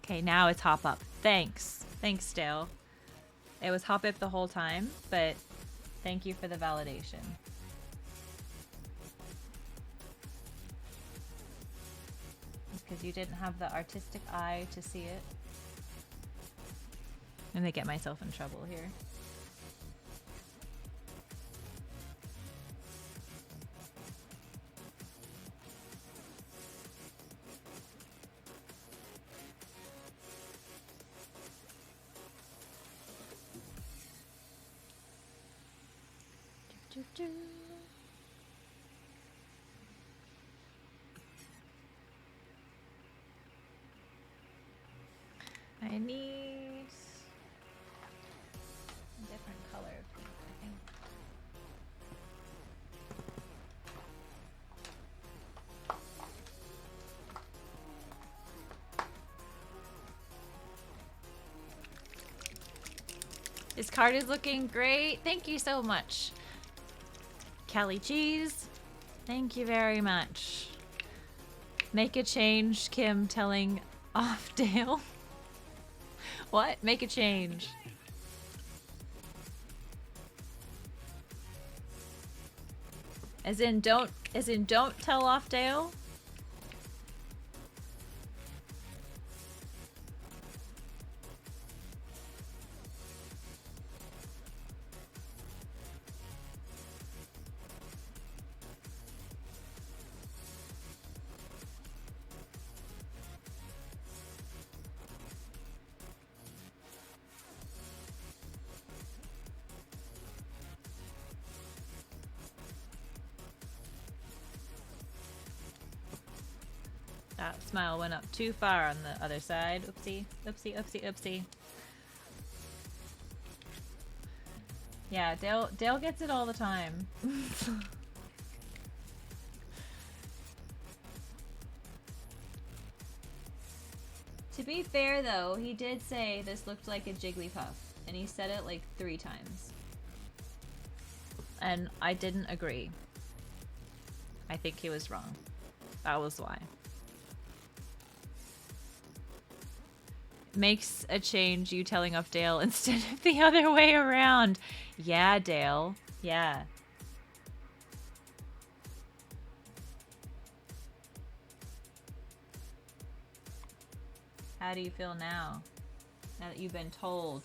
Okay, now it's hop up. Thanks. Thanks, Dale. It was hop up the whole time, but thank you for the validation. Because you didn't have the artistic eye to see it. I'm gonna get myself in trouble here. I need a different color of pink, I think. This card is looking great. Thank you so much. Kelly Cheese, thank you very much. Make a change, Kim telling off Dale. What? Make a change. As in don't tell off Dale? That smile went up too far on the other side. Oopsie, oopsie, oopsie, oopsie. Yeah, Dale gets it all the time. To be fair though, he did say this looked like a Jigglypuff, and he said it like 3 times. And I didn't agree. I think he was wrong. That was why. Makes a change you telling off Dale instead of the other way around. Yeah, Dale. Yeah. How do you feel now? Now that you've been told.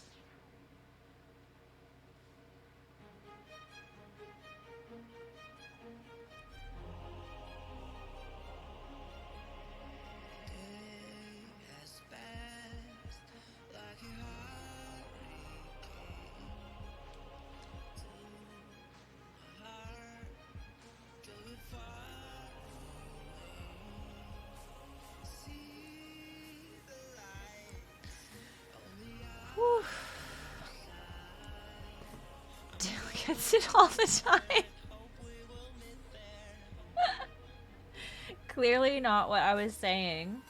Dale gets it all the time. Clearly not what I was saying.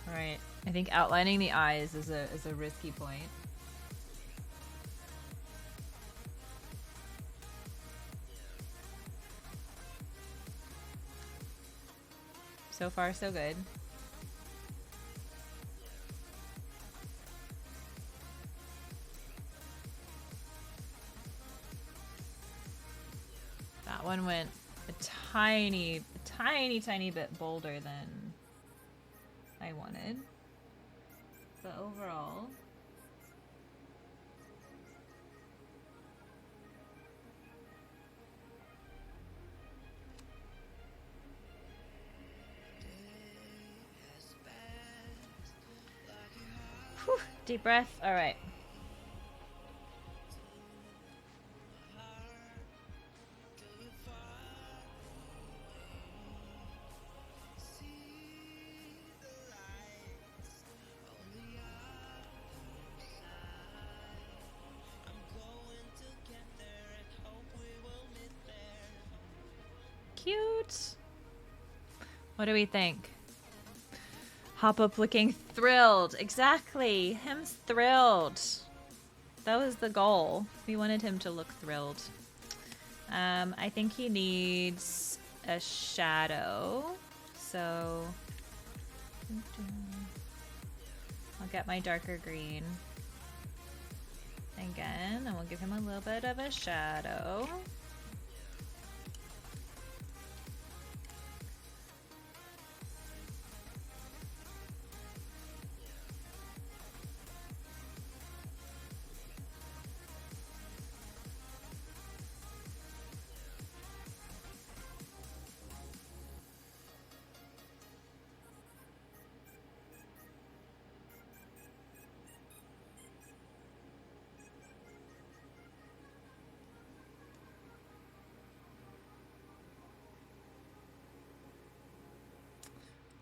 Alright, I think outlining the eyes is a risky point. So far, so good. That one went a tiny bit bolder than I wanted. But overall, whew, deep breath. All right. Cute. What do we think? Hop up looking thrilled. Exactly. Him's thrilled. That was the goal. We wanted him to look thrilled. I think he needs a shadow. So I'll get my darker green again, and we'll give him a little bit of a shadow.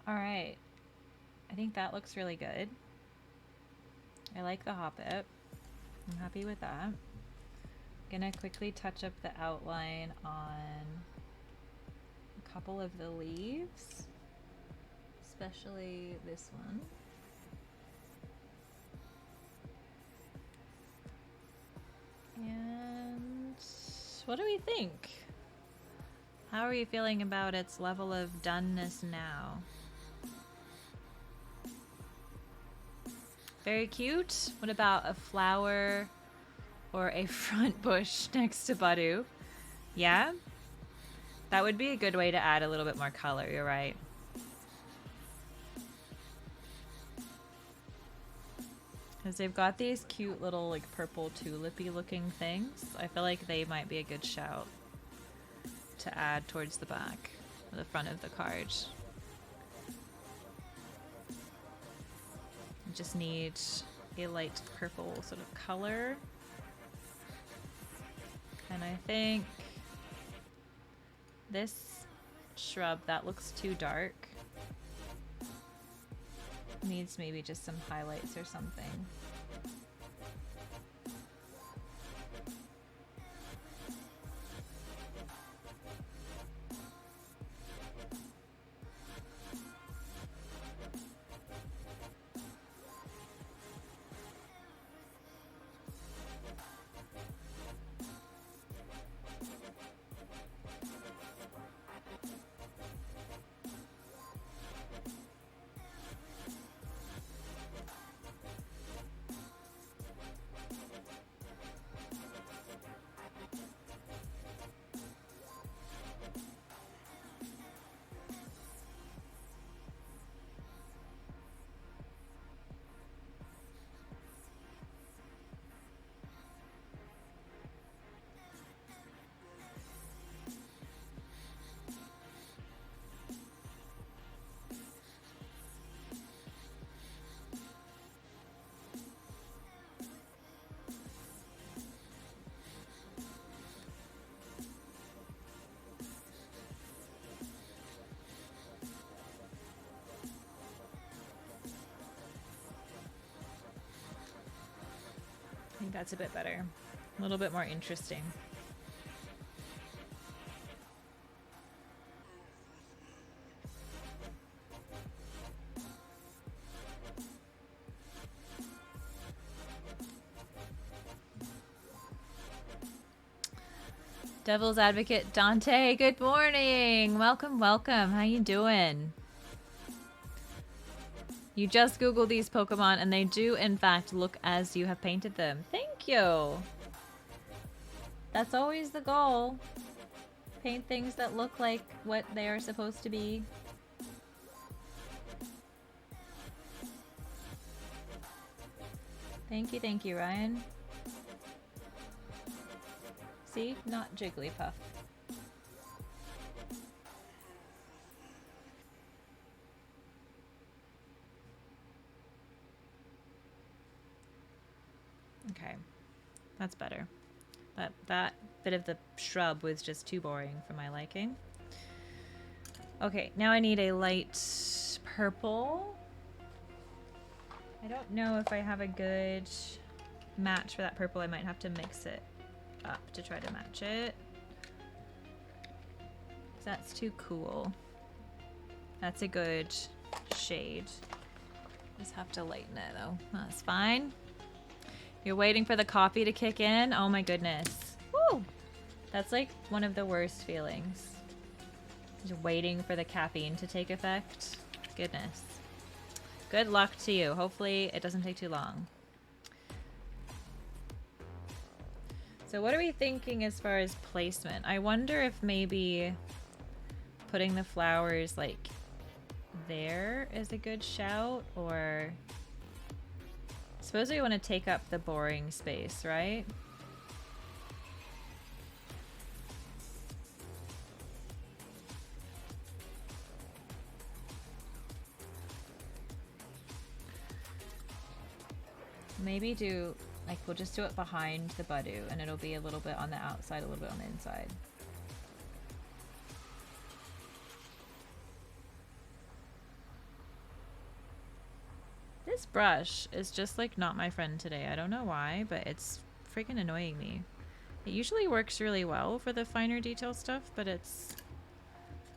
All right, I think that looks really good. I like the hobbit. I'm happy with that. Gonna quickly touch up the outline on a couple of the leaves, especially this one. And what do we think? How are you feeling about its level of doneness now? Very cute. What about a flower or a front bush next to Badu? Yeah? That would be a good way to add a little bit more color, you're right. Because they've got these cute little like purple tulipy looking things. I feel like they might be a good shout to add towards the back, or the front of the card. Just need a light purple sort of color. And I think this shrub, that looks too dark. Needs maybe just some highlights or something. I think that's a bit better. A little bit more interesting. Devil's Advocate Dante, good morning. Welcome, welcome. How you doing? You just Googled these Pokemon and they do in fact look as you have painted them. Thank you. That's always the goal. Paint things that look like what they are supposed to be. Thank you, Ryan. See? Not Jigglypuff. Okay. That's better. That bit of the shrub was just too boring for my liking. Okay, now I need a light purple. I don't know if I have a good match for that purple. I might have to mix it up to try to match it. That's too cool. That's a good shade. Just have to lighten it though. That's fine. You're waiting for the coffee to kick in? Oh my goodness. Woo! That's like one of the worst feelings. Just waiting for the caffeine to take effect. Goodness. Good luck to you. Hopefully it doesn't take too long. So what are we thinking as far as placement? I wonder if maybe putting the flowers like there is a good shout, or suppose we want to take up the boring space, right? Maybe do, like, we'll just do it behind the Budu, and it'll be a little bit on the outside, a little bit on the inside. This brush is just, like, not my friend today. I don't know why, but it's freaking annoying me. It usually works really well for the finer detail stuff, but it's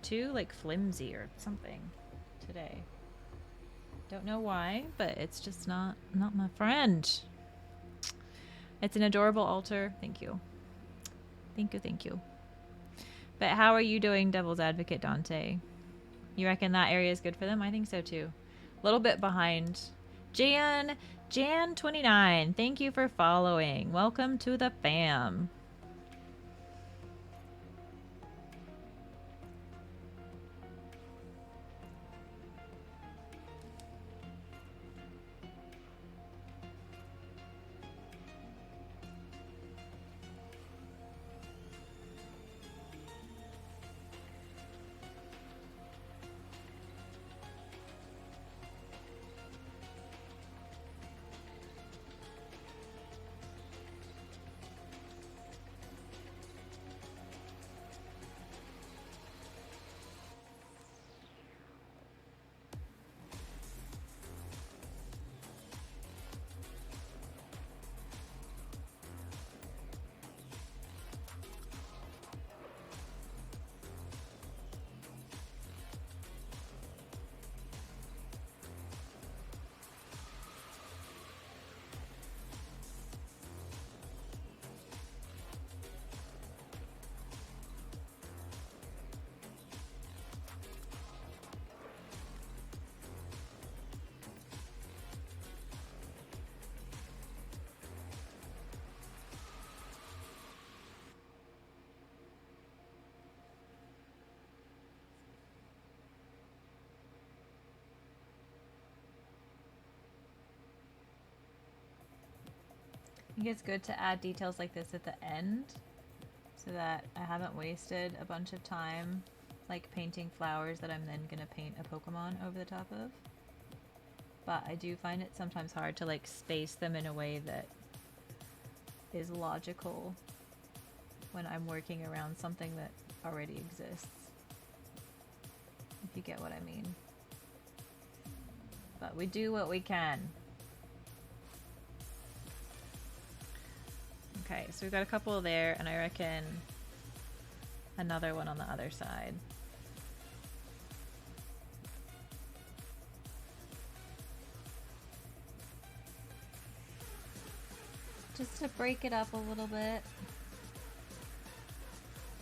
too, like, flimsy or something today. Don't know why, but it's just not my friend. It's an adorable altar. Thank you. Thank you. But how are you doing, Devil's Advocate Dante? You reckon that area is good for them? I think so too. A little bit behind. Jan29, thank you for following. Welcome to the fam. I think it's good to add details like this at the end so that I haven't wasted a bunch of time like painting flowers that I'm then gonna paint a Pokemon over the top of. But I do find it sometimes hard to like space them in a way that is logical when I'm working around something that already exists. If you get what I mean. But we do what we can. Okay, so we've got a couple there, and I reckon another one on the other side. Just to break it up a little bit.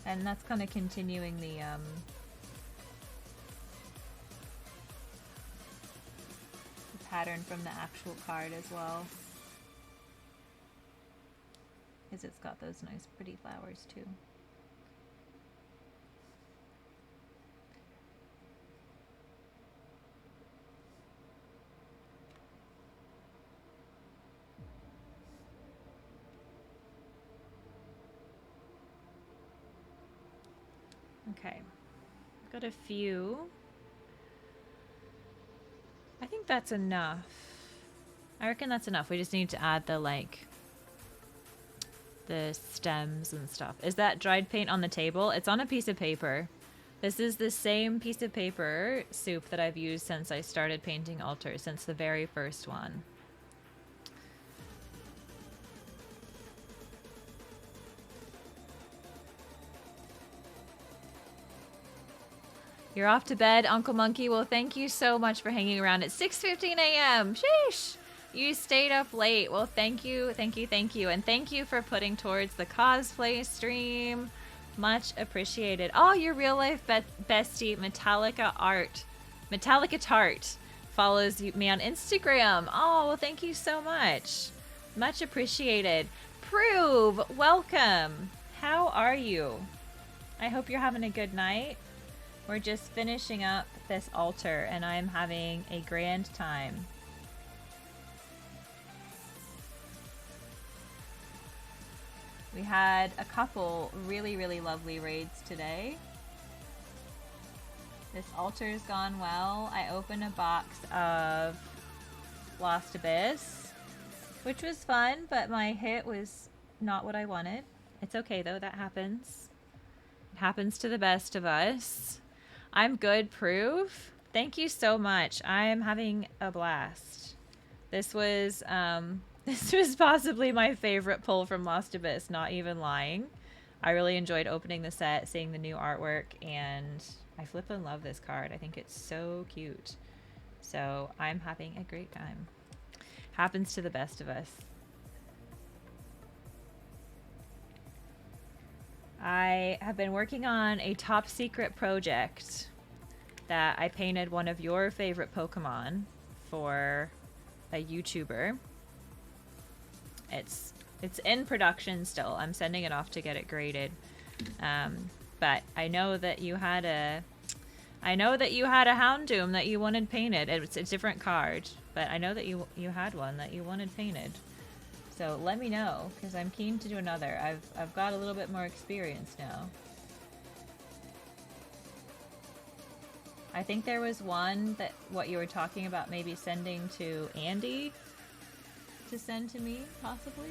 And that's kind of continuing the pattern from the actual card as well. Because it's got those nice pretty flowers too. Okay, got a few. I think that's enough. I reckon that's enough. We just need to add the the stems and stuff. Is that dried paint on the table? It's on a piece of paper. This is the same piece of paper soup that I've used since I started painting altars, since the very first one. You're off to bed, Uncle Monkey. Well, thank you so much for hanging around at 6:15 a.m. Sheesh! You stayed up late. Well, thank you, thank you, thank you. And thank you for putting towards the cosplay stream. Much appreciated. Oh, your real life bestie, Metallica Art. Metallica Tart follows me on Instagram. Oh, well, thank you so much. Much appreciated. Prove, welcome. How are you? I hope you're having a good night. We're just finishing up this altar and I'm having a grand time. We had a couple really, really lovely raids today. This altar's gone well. I opened a box of Lost Abyss, which was fun, but my hit was not what I wanted. It's okay though, that happens. It happens to the best of us. I'm good, Proof. Thank you so much. I'm having a blast. This was possibly my favorite pull from Lost Abyss, not even lying. I really enjoyed opening the set, seeing the new artwork, and I flippin' love this card. I think it's so cute. So I'm having a great time. Happens to the best of us. I have been working on a top secret project that I painted one of your favorite Pokemon for a YouTuber. It's in production still. I'm sending it off to get it graded. But I know that you had a Houndoom that you wanted painted. It's a different card, but I know that you had one that you wanted painted. So let me know, because I'm keen to do another. I've got a little bit more experience now. I think there was one that what you were talking about maybe sending to Andy to send to me, possibly.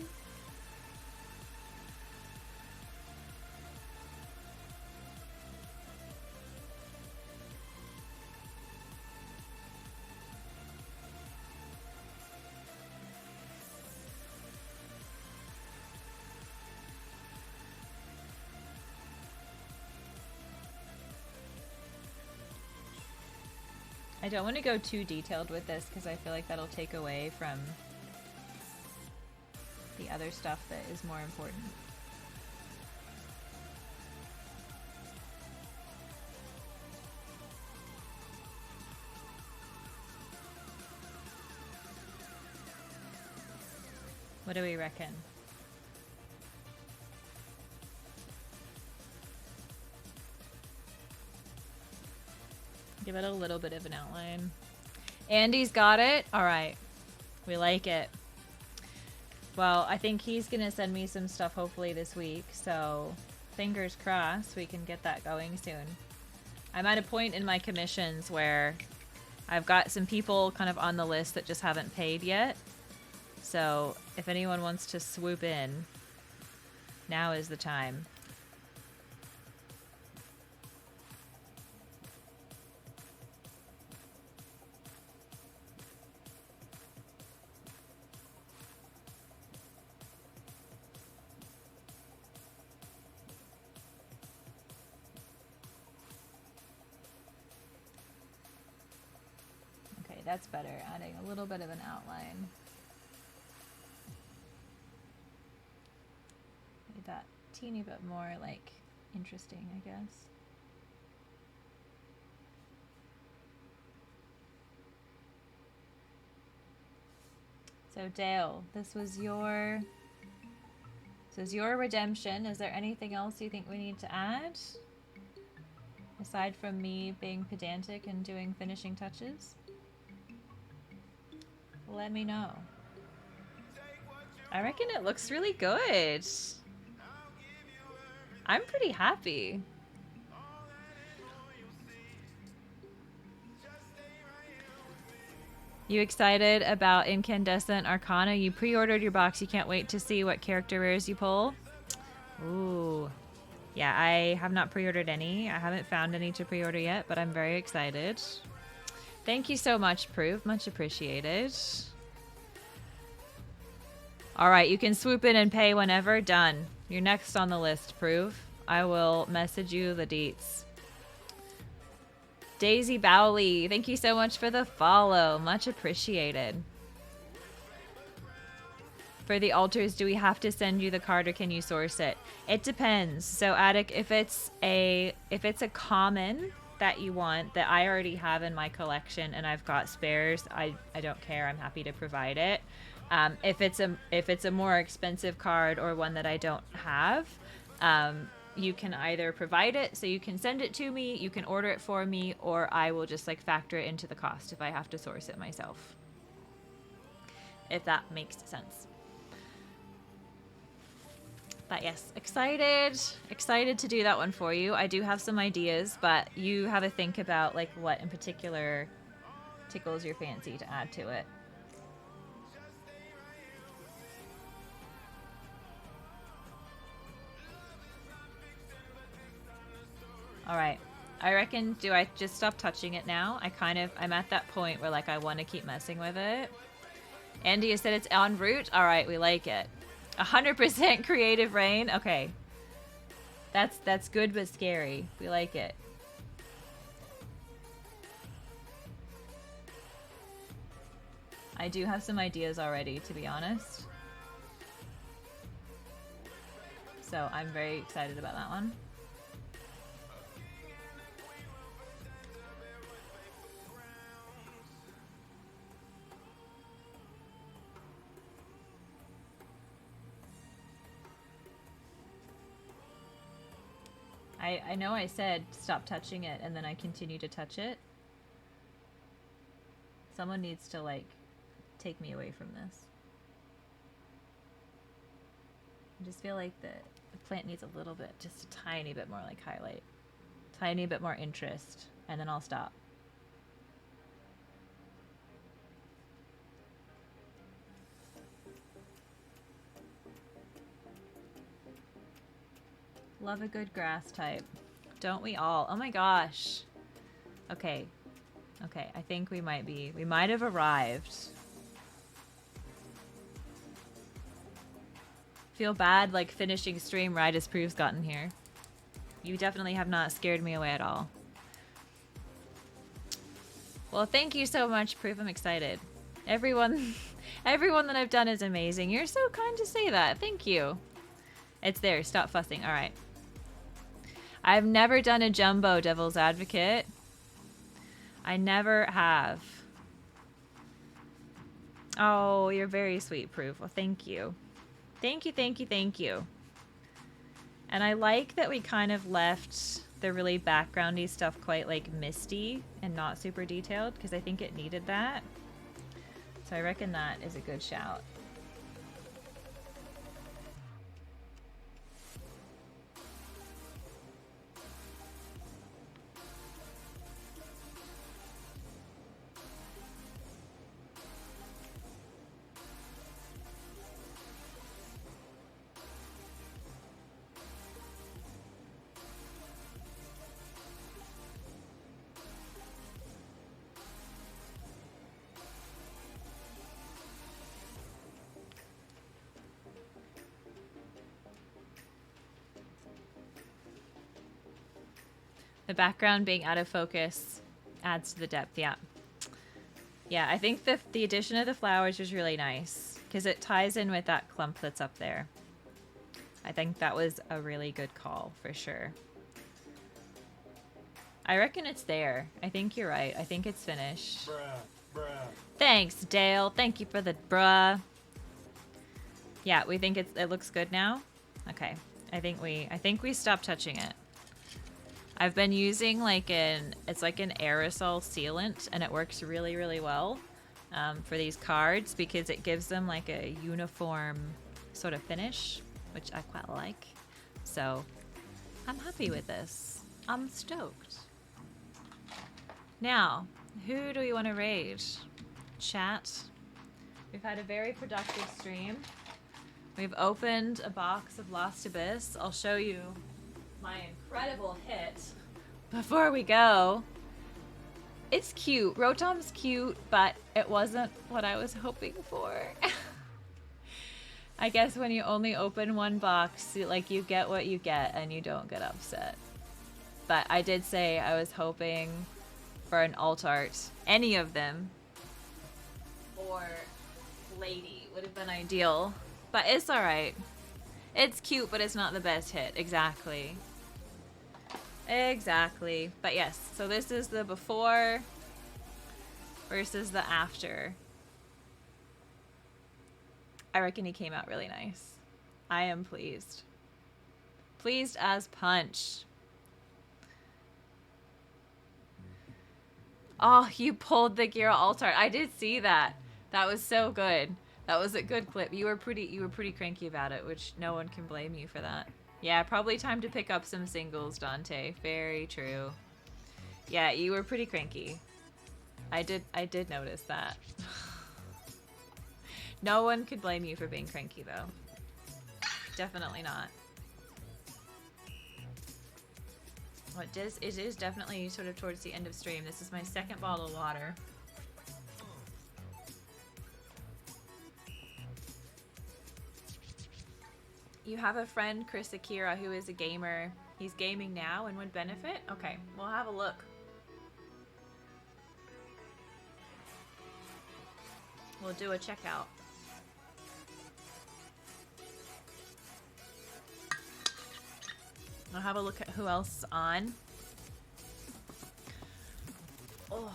I don't want to go too detailed with this because I feel like that'll take away from the other stuff that is more important. What do we reckon? Give it a little bit of an outline. Andy's got it. All right. We like it. Well, I think he's going to send me some stuff hopefully this week. So fingers crossed we can get that going soon. I'm at a point in my commissions where I've got some people kind of on the list that just haven't paid yet. So if anyone wants to swoop in, now is the time. That's better, adding a little bit of an outline. Maybe that teeny bit more like interesting, I guess. So Dale, this was your redemption. Is there anything else you think we need to add? Aside from me being pedantic and doing finishing touches? Let me know. I reckon it looks really good. I'm pretty happy. You excited about Incandescent Arcana? You pre-ordered your box. You can't wait to see what character rares you pull. Ooh. Yeah, I have not pre-ordered any. I haven't found any to pre-order yet, but I'm very excited. Thank you so much, Proof. Much appreciated. All right, you can swoop in and pay whenever. Done. You're next on the list, Proof. I will message you the deets. Daisy Bowley, thank you so much for the follow. Much appreciated. For the altars, do we have to send you the card or can you source it? It depends. So Attic, if it's a common that you want that I already have in my collection and I've got spares, I don't care. I'm happy to provide it. If it's a more expensive card or one that I don't have, you can either provide it, so you can send it to me, you can order it for me, or I will just like factor it into the cost if I have to source it myself. If that makes sense. But yes, excited to do that one for you. I do have some ideas, but you have a think about like what in particular tickles your fancy to add to it. All right. I reckon, do I just stop touching it now? I'm at that point where like I want to keep messing with it. Andy, you said it's en route? All right, we like it. 100% creative rain. Okay. That's good but scary. We like it. I do have some ideas already, to be honest. So I'm very excited about that one. I know I said stop touching it and then I continue to touch it. Someone needs to like take me away from this. I just feel like the plant needs a little bit, just a tiny bit more like highlight. Tiny bit more interest, and then I'll stop. Love a good grass type. Don't we all? Oh my gosh. Okay. Okay, I think we might have arrived. Feel bad like finishing stream right as Proof's gotten here. You definitely have not scared me away at all. Well, thank you so much, Proof. I'm excited. Everyone that I've done is amazing. You're so kind to say that. Thank you. It's there. Stop fussing. All right. I've never done a jumbo Devil's Advocate. I never have. Oh, you're very sweet, Proof. Well, thank you. Thank you, thank you, thank you. And I like that we kind of left the really backgroundy stuff quite like misty and not super detailed because I think it needed that. So I reckon that is a good shout. The background being out of focus adds to the depth, yeah. Yeah, I think the addition of the flowers was really nice because it ties in with that clump that's up there. I think that was a really good call for sure. I reckon it's there. I think you're right. I think it's finished. Bruh. Thanks, Dale. Thank you for the bruh. Yeah, we think it looks good now. Okay. I think we stopped touching it. I've been using it's like an aerosol sealant, and it works really, really well for these cards because it gives them like a uniform sort of finish, which I quite like. So I'm happy with this. I'm stoked. Now, who do we want to raid? Chat. We've had a very productive stream. We've opened a box of Lost Abyss. I'll show you my incredible hit before we go. It's cute. Rotom's cute, but it wasn't what I was hoping for. I guess when you only open one box, like, you get what you get and you don't get upset. But I did say I was hoping for an alt art. Any of them. Or lady would have been ideal. But it's alright. It's cute, but it's not the best hit. Exactly. Exactly. But yes, so this is the before versus the after. I reckon he came out really nice. I am pleased. Pleased as punch. Oh, you pulled the Gira alt art. I did see that. That was so good. That was a good clip. You were pretty cranky about it, which no one can blame you for that. Yeah, probably time to pick up some singles, Dante. Very true. Yeah, you were pretty cranky. I did notice that. No one could blame you for being cranky, though. Definitely not. Well, it is definitely sort of towards the end of stream. This is my second bottle of water. You have a friend, Chris Akira, who is a gamer. He's gaming now and would benefit? Okay, we'll have a look. We'll do a checkout. I'll have a look at who else is on. Oh.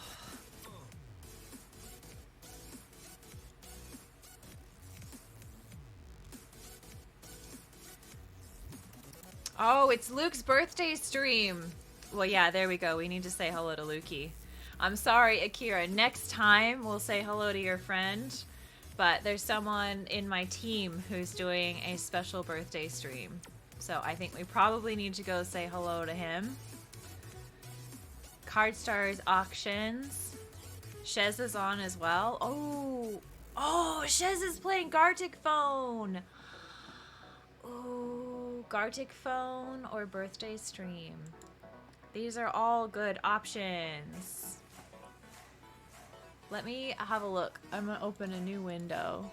Oh, it's Luke's birthday stream. Well, yeah, there we go. We need to say hello to Lukey. I'm sorry, Akira. Next time, we'll say hello to your friend. But there's someone in my team who's doing a special birthday stream. So I think we probably need to go say hello to him. Card Stars Auctions. Shez is on as well. Oh, Shez is playing Gartic Phone. Oh, Gartic Phone or birthday stream. These are all good options. Let me have a look. I'm gonna open a new window.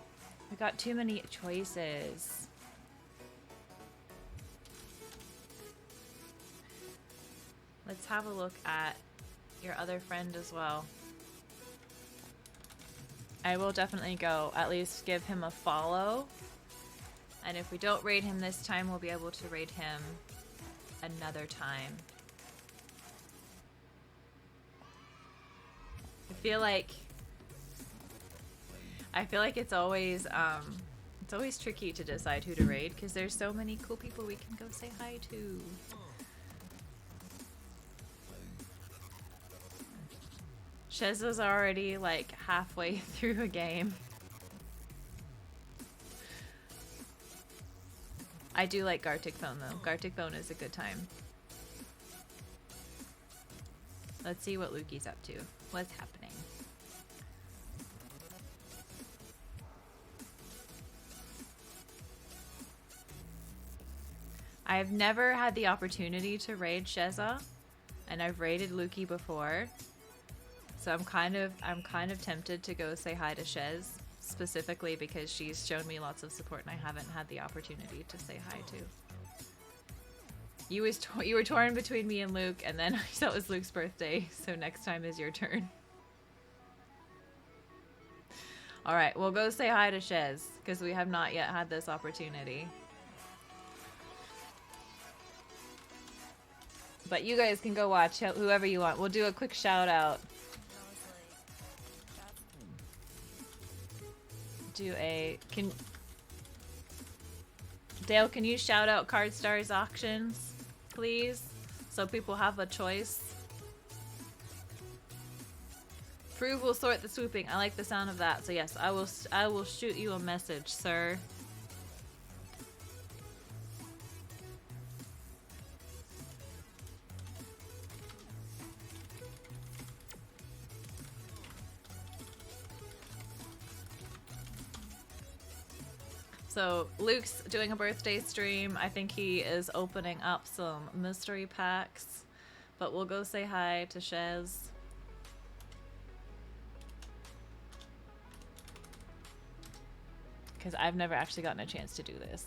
We got too many choices. Let's have a look at your other friend as well. I will definitely go at least give him a follow. And if we don't raid him this time, we'll be able to raid him another time. I feel like it's always tricky to decide who to raid because there's so many cool people we can go say hi to. Sheza's already like halfway through a game. I do like Gartic Phone though. Gartic Phone is a good time. Let's see what Lukey's up to. What's happening? I've never had the opportunity to raid Sheza, and I've raided Lukey before. So I'm kind of tempted to go say hi to Shez, specifically because she's shown me lots of support and I haven't had the opportunity to say hi to. You were torn between me and Luke, and then I saw it was Luke's birthday, so next time is your turn. Alright, we'll go say hi to Shez, because we have not yet had this opportunity. But you guys can go watch whoever you want. We'll do a quick shout out. Dale, can you shout out Card Stars auctions, please? So people have a choice. Prove will sort the swooping. I like the sound of that. So yes, I will shoot you a message, sir. So Luke's doing a birthday stream. I think he is opening up some mystery packs. But we'll go say hi to Shez. Because I've never actually gotten a chance to do this.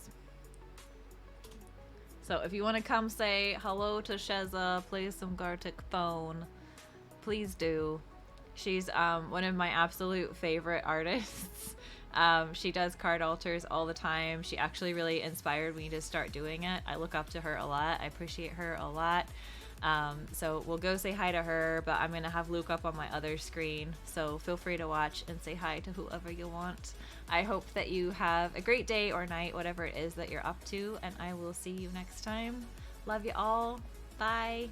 So if you want to come say hello to Sheza, play some Gartic Phone, please do. She's one of my absolute favorite artists. She does card alters all the time. She actually really inspired me to start doing it. I look up to her a lot. I appreciate her a lot. So we'll go say hi to her, but I'm going to have Luke up on my other screen. So feel free to watch and say hi to whoever you want. I hope that you have a great day or night, whatever it is that you're up to, and I will see you next time. Love you all. Bye.